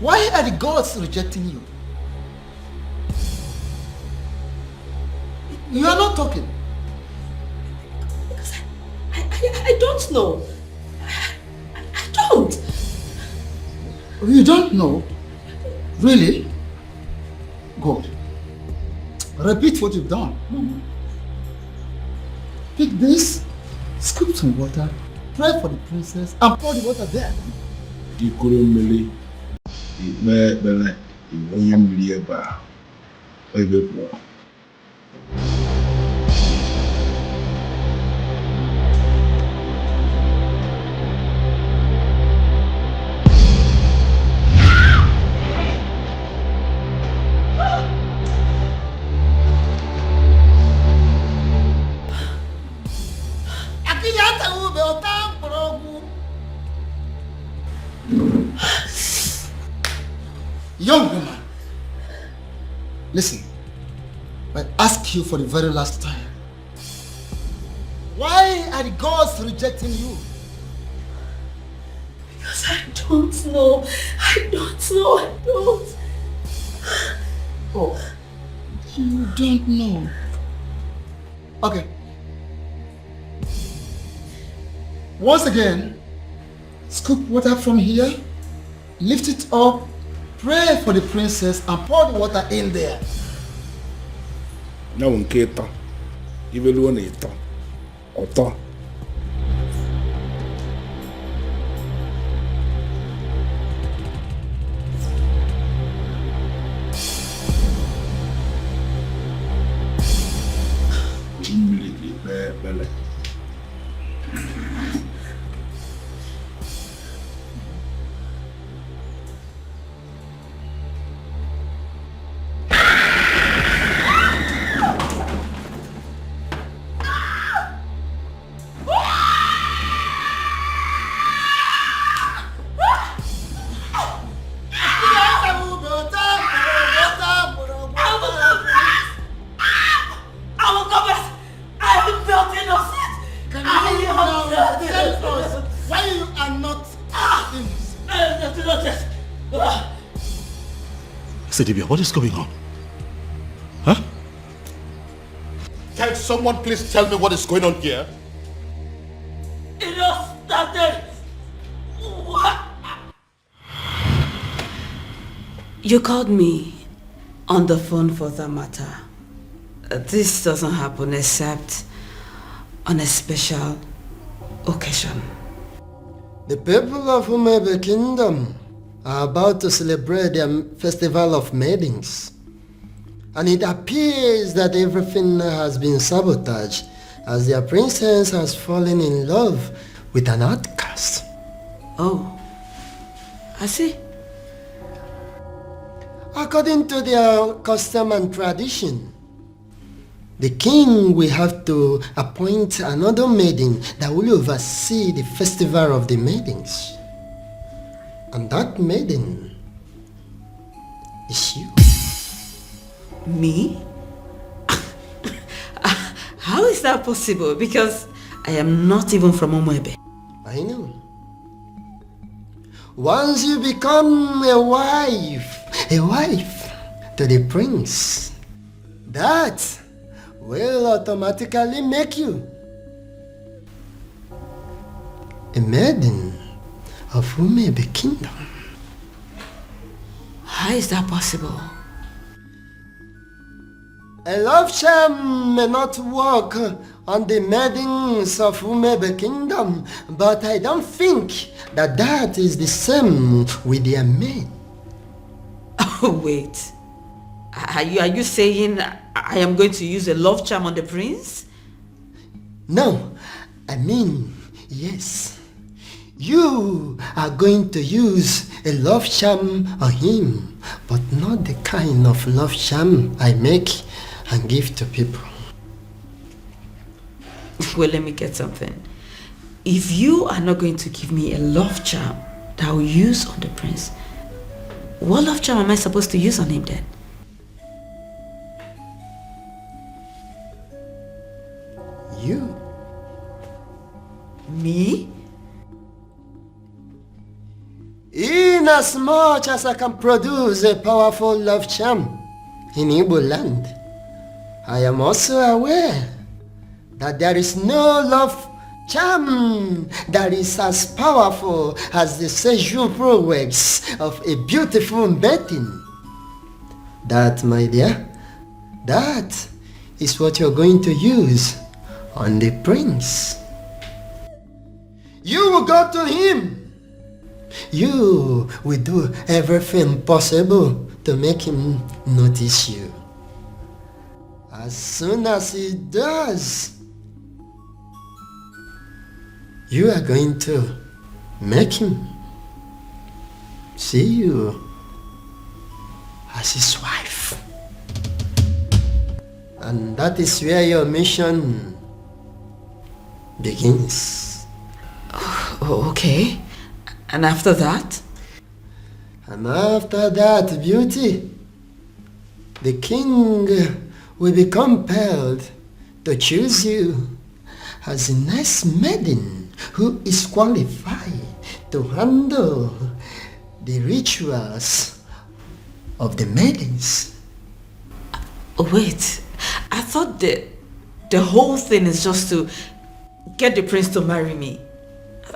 why are the gods rejecting you? You are not talking. Because I don't know. I don't. You don't know? Really? Good. Repeat what you've done. Pick this, scoop some water, pray for the princess, and pour the water there. Ikurumili, Bele, Iwonyamlieba, Oibepo. Young woman, listen, I ask you for the very last time. Why are the gods rejecting you? Because I don't know. I don't. Oh, you don't know. Okay. Once again, scoop water from here, lift it up, pray for the princess, and pour the water in there. Now, Nketa, even one eater, Oto. Bele. Sedibia, what is going on? Huh? Can someone please tell me what is going on here? It all started. What? You called me on the phone for that matter. This doesn't happen except on a special occasion. The people of Umebe Kingdom are about to celebrate their festival of maidens. And it appears that everything has been sabotaged as their princess has fallen in love with an outcast. Oh, I see. According to their custom and tradition, the king will have to appoint another maiden that will oversee the festival of the maidens. And that maiden is you. Me? How is that possible? Because I am not even from Umwebe. I know. Once you become a wife to the prince, that will automatically make you a maiden of Umebe Kingdom. How is that possible? A love charm may not work on the maidens of Umebe Kingdom, but I don't think that is the same with their men. Oh, wait. Are you saying I am going to use a love charm on the prince? No, I mean, yes. You are going to use a love charm on him, but not the kind of love charm I make and give to people. Well, let me get something. If you are not going to give me a love charm that I will use on the prince, what love charm am I supposed to use on him then? You? Me? Inasmuch as I can produce a powerful love charm in Igbo land, I am also aware that there is no love charm that is as powerful as the sexual prowess of a beautiful maiden. That, my dear, that is what you're going to use on the prince. You will go to him. You will do everything possible to make him notice you. As soon as he does, you are going to make him see you as his wife. And that is where your mission begins. Oh, okay. And after that? And after that, beauty, the king will be compelled to choose you as a nice maiden who is qualified to handle the rituals of the maidens. Wait, I thought the whole thing is just to get the prince to marry me.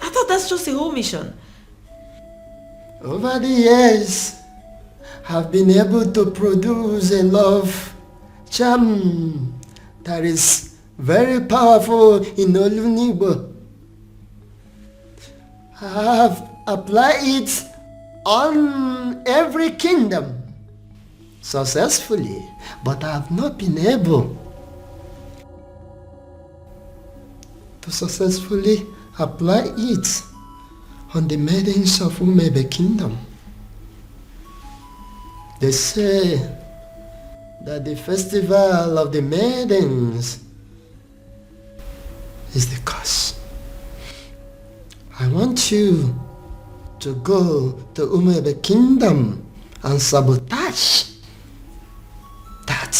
I thought that's just the whole mission. Over the years, I've been able to produce a love charm that is very powerful in Olunibo. I have applied it on every kingdom successfully, but I have not been able to successfully apply it on the maidens of Umebe Kingdom. They say that the festival of the maidens is the cause. I want you to go to Umebe Kingdom and sabotage that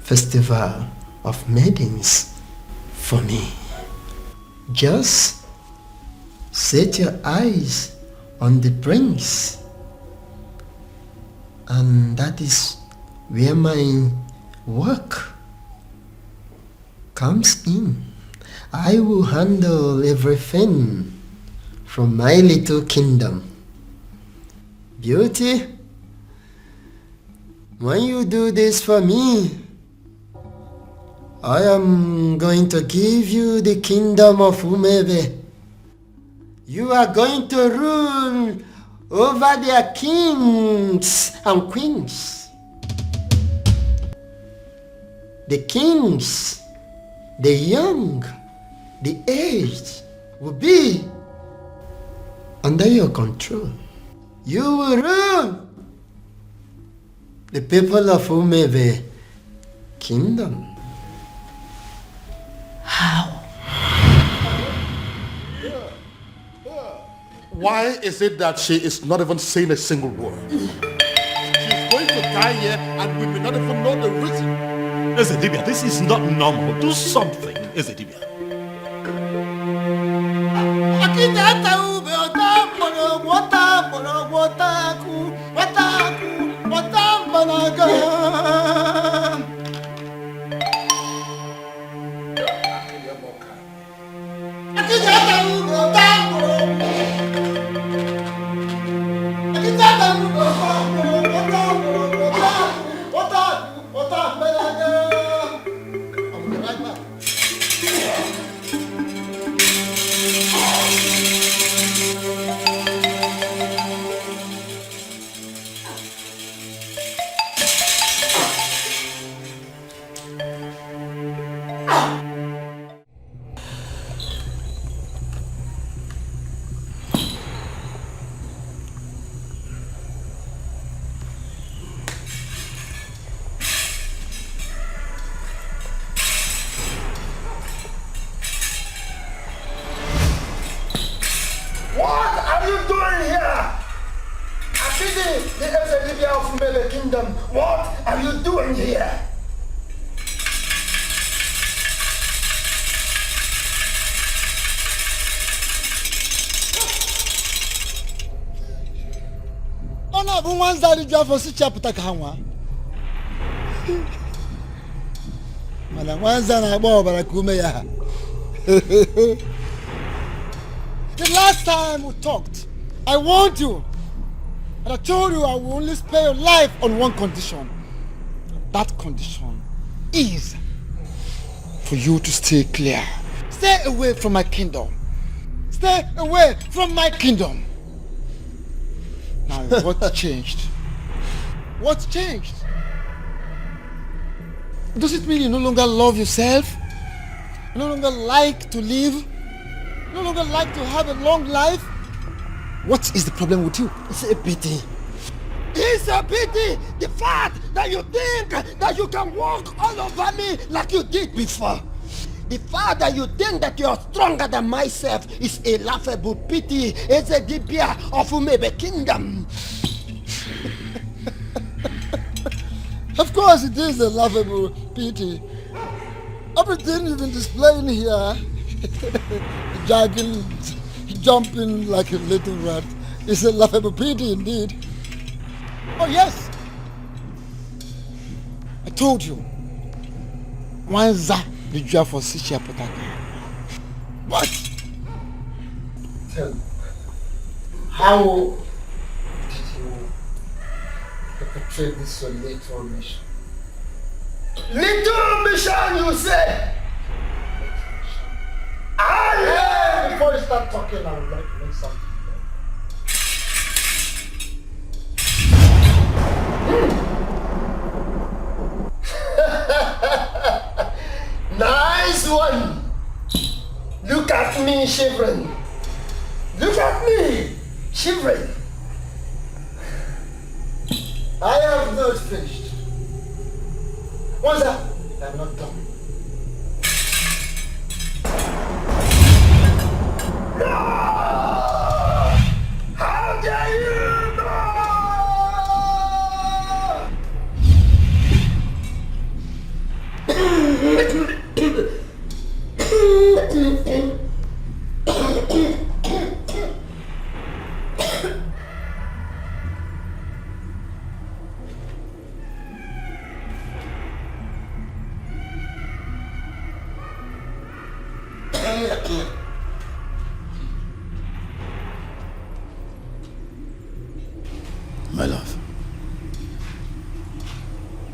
festival of maidens for me. Just set your eyes on the prince, and that is where my work comes in. I will handle everything from my little kingdom. Beauty, when you do this for me, I am going to give you the kingdom of Umebe. You are going to rule over their kings and queens. The kings, the young, the aged will be under your control. You will rule the people of Umebe Kingdom. How? Why is it that she is not even saying a single word? She's going to die here and we may not even know the reason. Ezedibia, this is not normal. Do something, Ezedibia. Kingdom, what are you doing here? Ona bu manzari jafosi chapta kawa. Mala mwanza na bo barakume ya. The last time we talked, I warned you. And I told you I will only spare your life on one condition. That condition is for you to stay clear. Stay away from my kingdom. Stay away from my kingdom. Now, what changed? What changed? Does it mean you no longer love yourself? You no longer like to live? You no longer like to have a long life? What is the problem with you? It's a pity. It's a pity! The fact that you think that you can walk all over me like you did before. The fact that you think that you are stronger than myself is a laughable pity. It's a dibia of Umebe Kingdom. Of course it is a laughable pity. Everything you've been displaying here, jogging, jumping like a little rat, is a laughable pity indeed. Oh yes, I told you. Wanza the job for Sicha Potaka. What? Tell me, how did you perpetrate this your little mission? Little mission, you say? Before you start talking, I would like to make something. Nice one! Look at me shivering. Look at me shivering. I have not finished. What's that? I'm not done. No! How dare you! My love,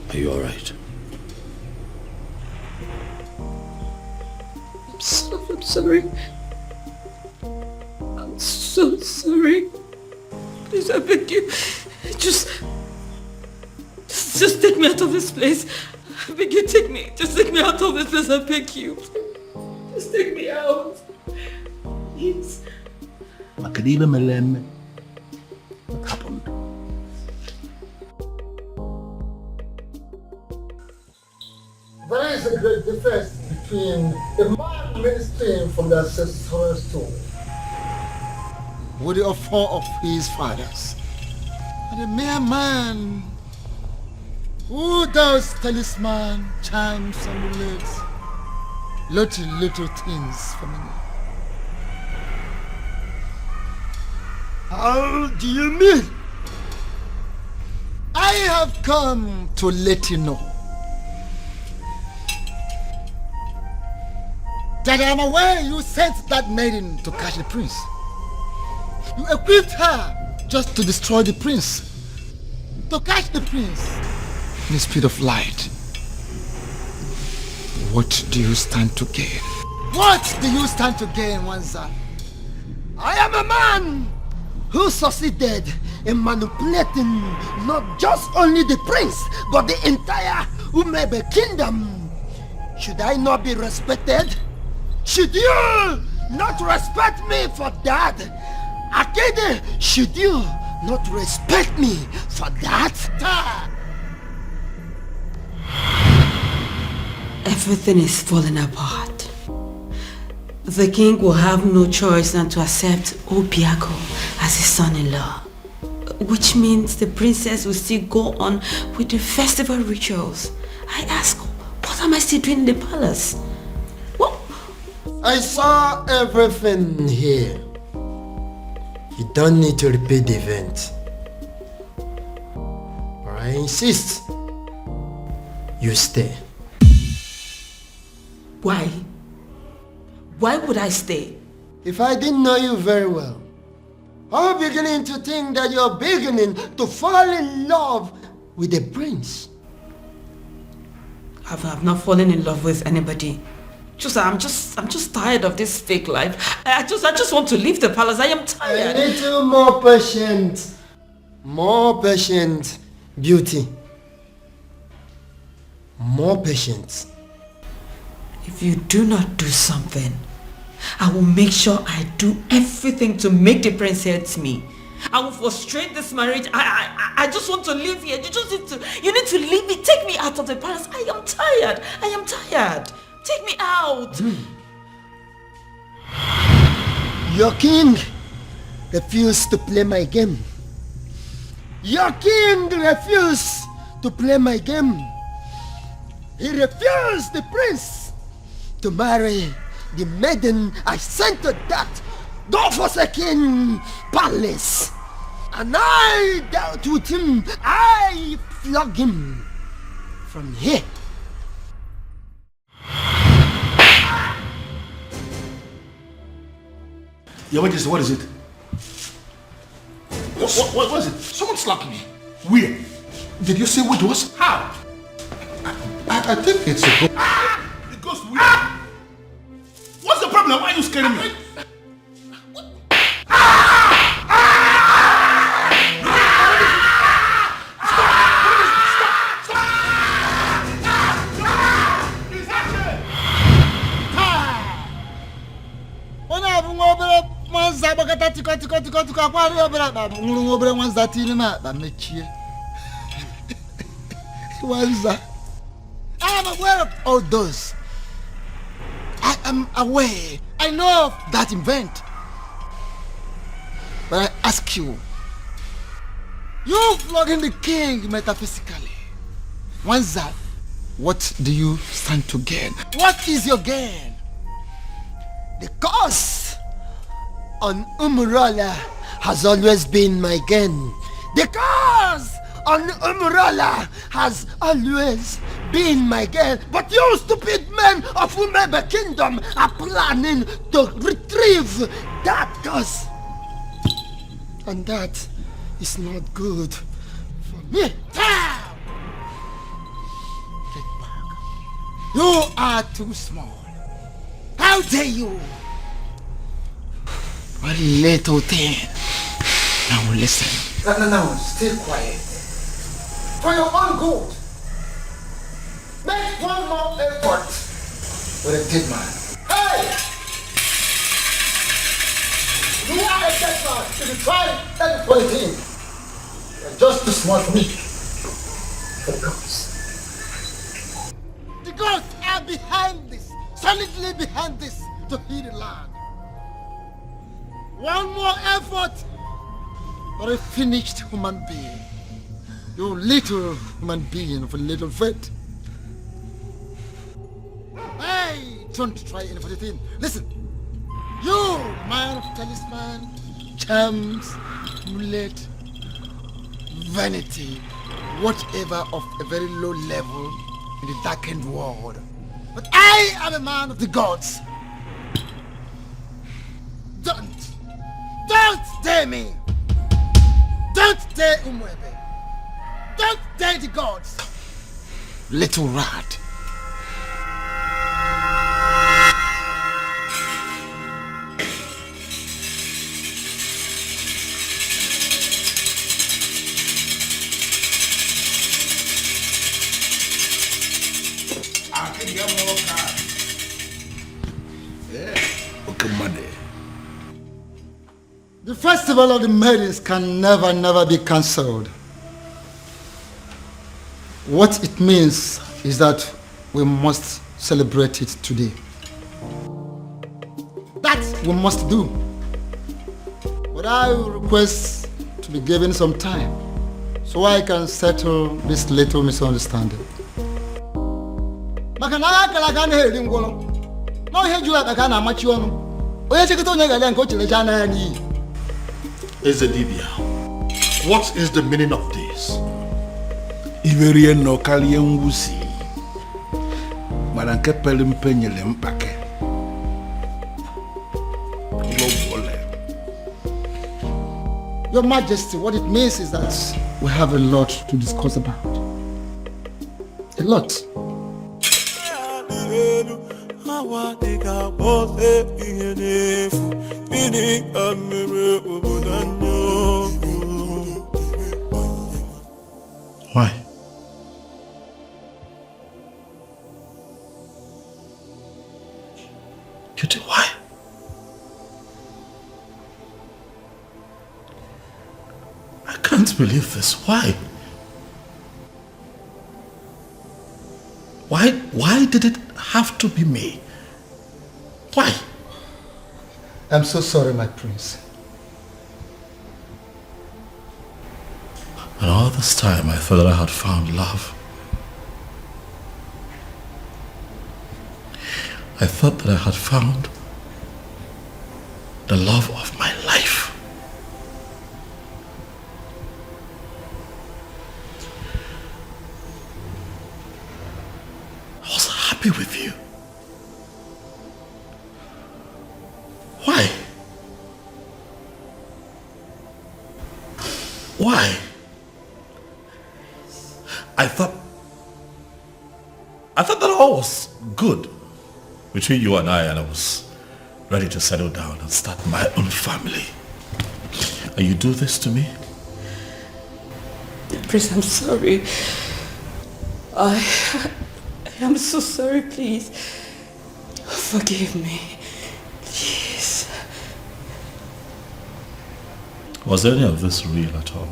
are you all right? I'm sorry. I'm so sorry. Please, I beg you. Just take me out of this place. I beg you, take me. Just take me out of this place, I beg you. Just take me out. Please. Makadila Melem, what happened? There is a great difference between a man ministering from the ancestral stone with the offer of his fathers, and a mere man who does talisman, charms, amulets, little things for me. How do you mean? I have come to let you know that I am aware you sent that maiden to catch the prince. You equipped her just to destroy the prince, to catch the prince in the speed of light. What do you stand to gain? What do you stand to gain, Wanza? I am a man who succeeded in manipulating not just only the prince, but the entire Umebe Kingdom. Should I not be respected? Should you not respect me for that? Akede, should you not respect me for that? Everything is falling apart. The king will have no choice than to accept Obiago as his son-in-law. which means the princess will still go on with the festival rituals. I ask, what am I still doing in the palace? What? I saw everything here. You don't need to repeat the event. But I insist you stay. Why? Why would I stay? If I didn't know you very well, I'm beginning to think that you're beginning to fall in love with the prince. I've not fallen in love with anybody. I'm just tired of this fake life. I just want to leave the palace. I am tired. A little more patient. More patient, beauty. More patient. If you do not do something, I will make sure I do everything to make the prince hate me. I will frustrate this marriage. I just want to live here. You need to leave me. Take me out of the palace. I am tired. I am tired. Take me out. Your king refused to play my game. Your king refused to play my game. He refused the prince to marry the maiden I sent to that God-forsaken palace. And I dealt with him. I flogged him from here. Your Majesty, what is it? What was it? Someone slapped me. Where? Did you say what it was? How? I think it's a ghost. The ghost where? What's the problem? Why are you scaring me? I am aware of all those. I am aware. I know of that event. But I ask you, you flogging the king metaphysically. Once that, what do you stand to gain? What is your gain? The curse on Umurala has always been my gain. The curse on Umurala has always been my gain. But you stupid men of Umebe Kingdom are planning to retrieve that curse. And that is not good for me. You are too small. How dare you? What little thing. Now listen. No, stay quiet. For your own good. Make one more effort with a dead man. Hey! You are a dead man. If you try anything, you're just too small for me. For gods. The gods are behind this, solidly behind this, to heal the land. One more effort for a finished human being. You little human being of a little faith. Hey, don't try anything. Listen, you man of talisman, charms, amulet, vanity, whatever of a very low level in the darkened world. But I am a man of the gods. Don't dare me. Don't dare Umwebe. Don't dare the gods. Little rat. The festival of the maidens can never be cancelled. What it means is that we must celebrate it today. That we must do. But I will request to be given some time so I can settle this little misunderstanding. Ezedibia, what is the meaning of this? Iverie no kalien wusi. Maranke pelimpe nyele mpake. Your Majesty, what it means is that we have a lot to discuss about. A lot. Why? Cutie, why? I can't believe this. Why? Why did it have to be me? Why? I'm so sorry, my prince. And all this time I thought that I had found love. I thought that I had found the love of my life. I was happy with you. Why? Why? I thought that all was good between you and I was ready to settle down and start my own family. And you do this to me? Prince, I'm sorry. I am so sorry, please. Forgive me. Please. Was any of this real at all?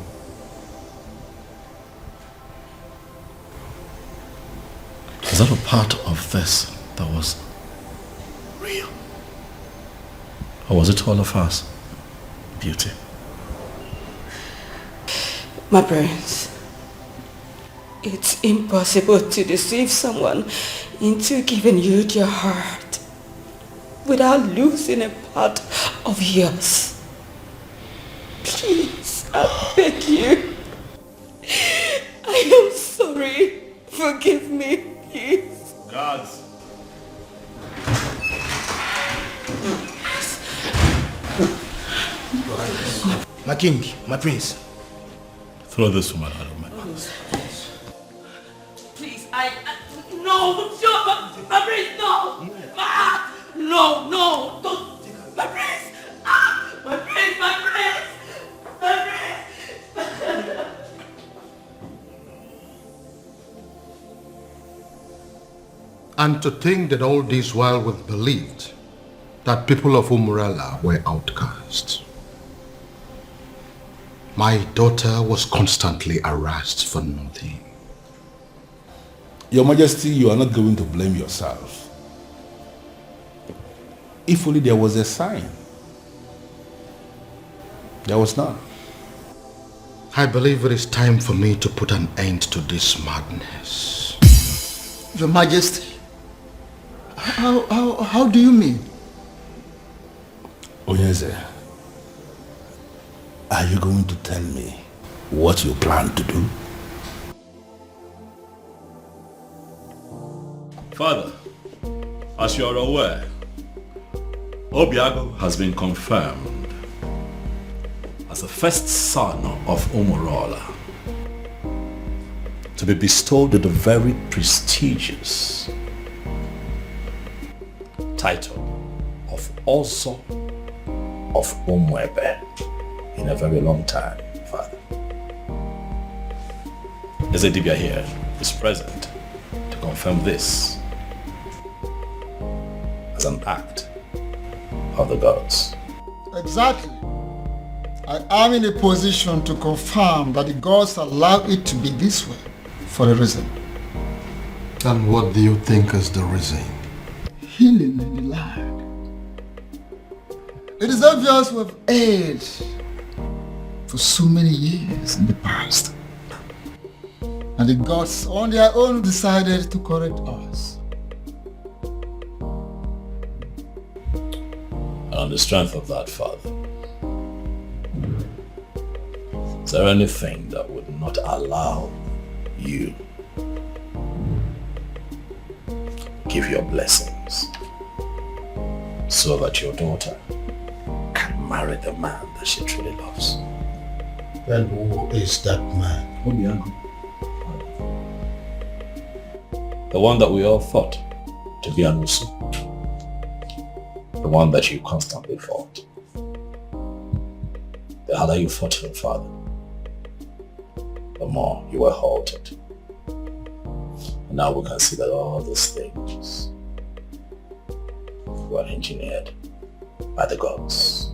Is that a part of this that was real? Or was it all of us? Beauty. My prince, it's impossible to deceive someone into giving you their heart without losing a part of yours. Please, I beg you. I am sorry. Forgive me, please. Guards. My king, my prince. Throw this woman out of my house. Please, no, my prince, no. No, don't. My prince, my prince, my prince. And to think that all this while we believed that people of Umbrella were outcasts. My daughter was constantly harassed for nothing. Your Majesty, you are not going to blame yourself. If only there was a sign. There was none. I believe it is time for me to put an end to this madness. Your Majesty, how do you mean? Onyeze, are you going to tell me what you plan to do? Father, as you are aware, Obiago has been confirmed as the first son of Umurola to be bestowed with the very prestigious title of Ozo of Umwebe in a very long time, Father. Ezedibia here is present to confirm this as an act of the gods. Exactly. I am in a position to confirm that the gods allow it to be this way for a reason. And what do you think is the reason? Healing in the land. It is obvious we have erred for so many years in the past. And the gods on their own decided to correct us. And on the strength of that, Father, is there anything that would not allow you give your blessings so that your daughter can marry the man that she truly loves? Then who is that man? Obiago. The one that we all thought to be Anusu. The one that you constantly fought. The harder you fought him, Father, the more you were halted. And now we can see that all these things were engineered by the gods.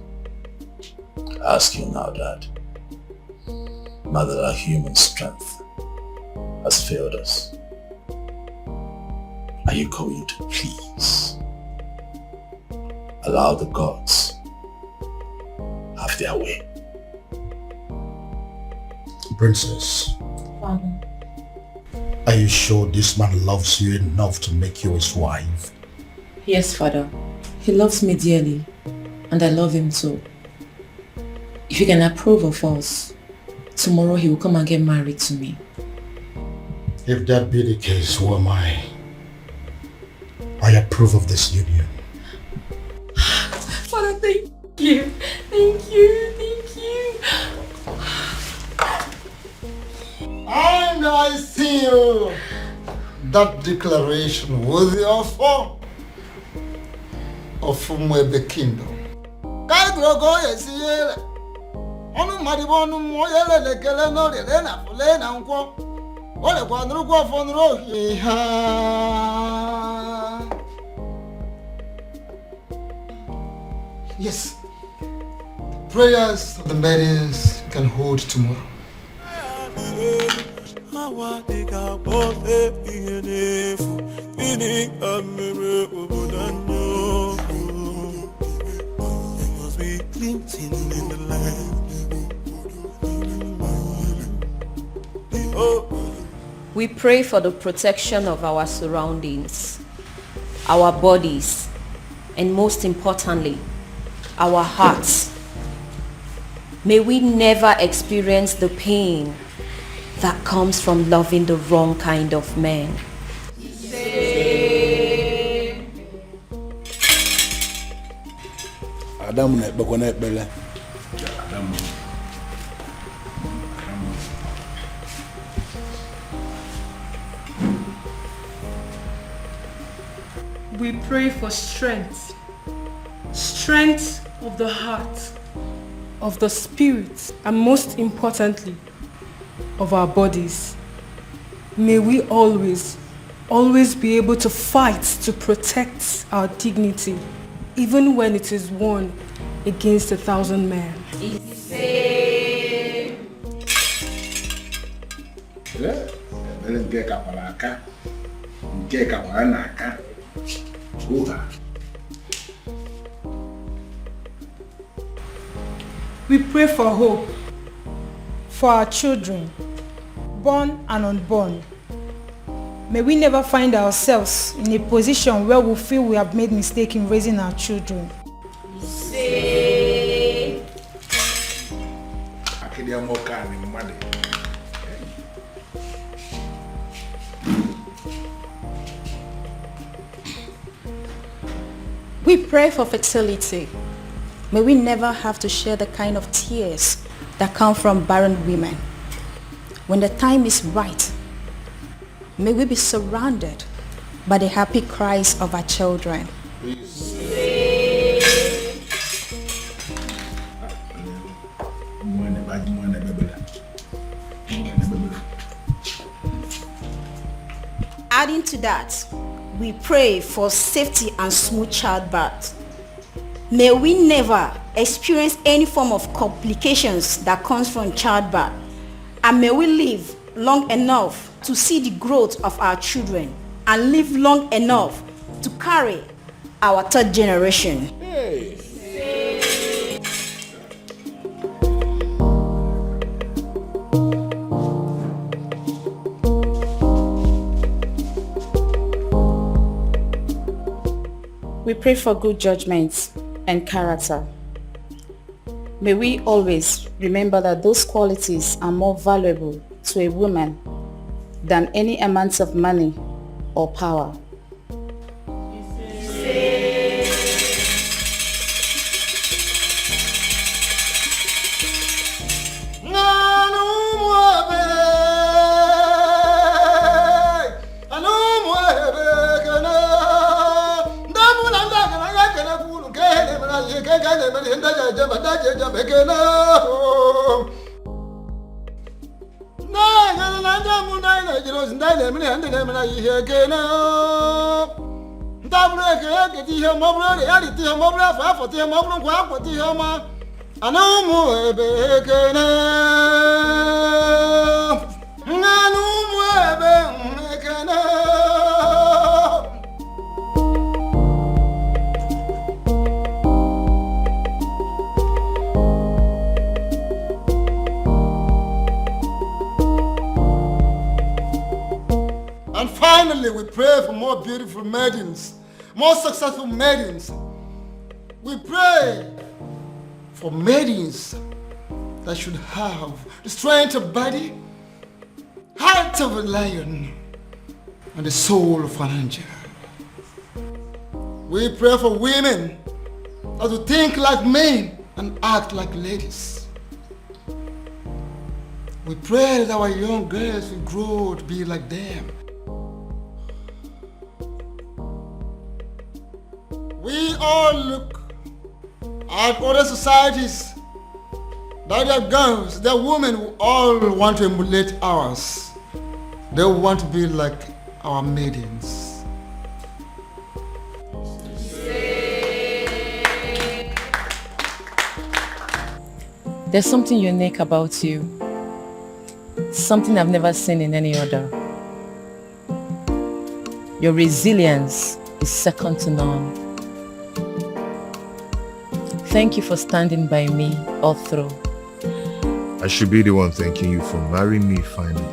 I ask you now, Dad, now that our human strength has failed us, are you going to please allow the gods have their way? Princess, Father. are you sure this man loves you enough to make you his wife? Yes, Father. He loves me dearly, and I love him too. If you can approve of us, tomorrow he will come and get married to me. If that be the case, who am I? I approve of this union. Father, thank you. Thank you. Thank you. And I seal that declaration with the offer of Umwebe Kingdom. Yes, prayers of the maidens can hold tomorrow. We pray for the protection of our surroundings, our bodies, and most importantly, our hearts. May we never experience the pain that comes from loving the wrong kind of man. We pray for strength. Strength of the heart, of the spirit, and most importantly, of our bodies. May we always be able to fight to protect our dignity, even when it is won against 1,000 men. We pray for hope for our children, born and unborn. May we never find ourselves in a position where we feel we have made mistake in raising our children. We pray for fertility. May we never have to share the kind of tears that come from barren women. When the time is right, may we be surrounded by the happy cries of our children. Adding to that, we pray for safety and smooth childbirth. May we never experience any form of complications that comes from childbirth, and may we live long enough to see the growth of our children and live long enough to carry our third generation. We pray for good judgment and character. May we always remember that those qualities are more valuable to a woman than any amount of money or power. And finally, we pray for more beautiful maidens, more successful maidens. We pray for maidens that should have the strength of body, heart of a lion, and the soul of an angel. We pray for women that will think like men and act like ladies. We pray that our young girls will grow to be like them. We all look at other societies that their girls, their women who all want to emulate ours. They want to be like our maidens. There's something unique about you. Something I've never seen in any other. Your resilience is second to none. Thank you for standing by me all through. I should be the one thanking you for marrying me finally.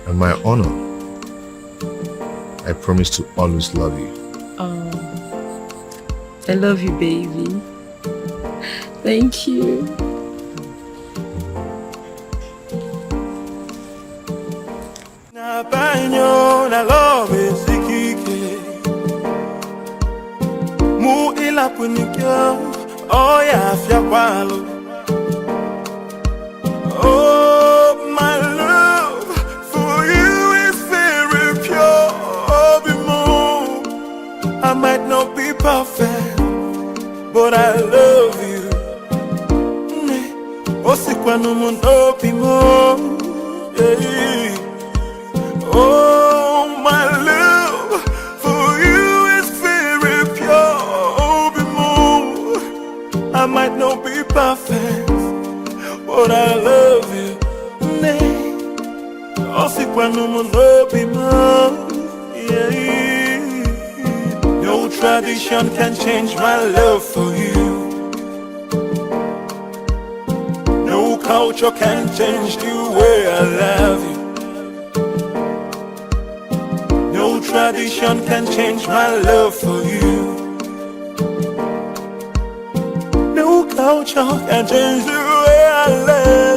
And my honor, I promise to always love you. Oh, I love you, baby. Thank you. Na banyo na love sikike mu ila punikyo oh ya afya kwalo. Oh my love for you is very pure. Oh bimo, I might not be perfect, but I love you. Osikwa no mundo bimo. Oh, my love for you is very pure. Oh, bimo, I might not be perfect, but I love you. Osikwa no mundo bimo. No tradition can change my love for you. No culture can change the way I love you. No tradition can change my love for you. No culture can change the way I love you.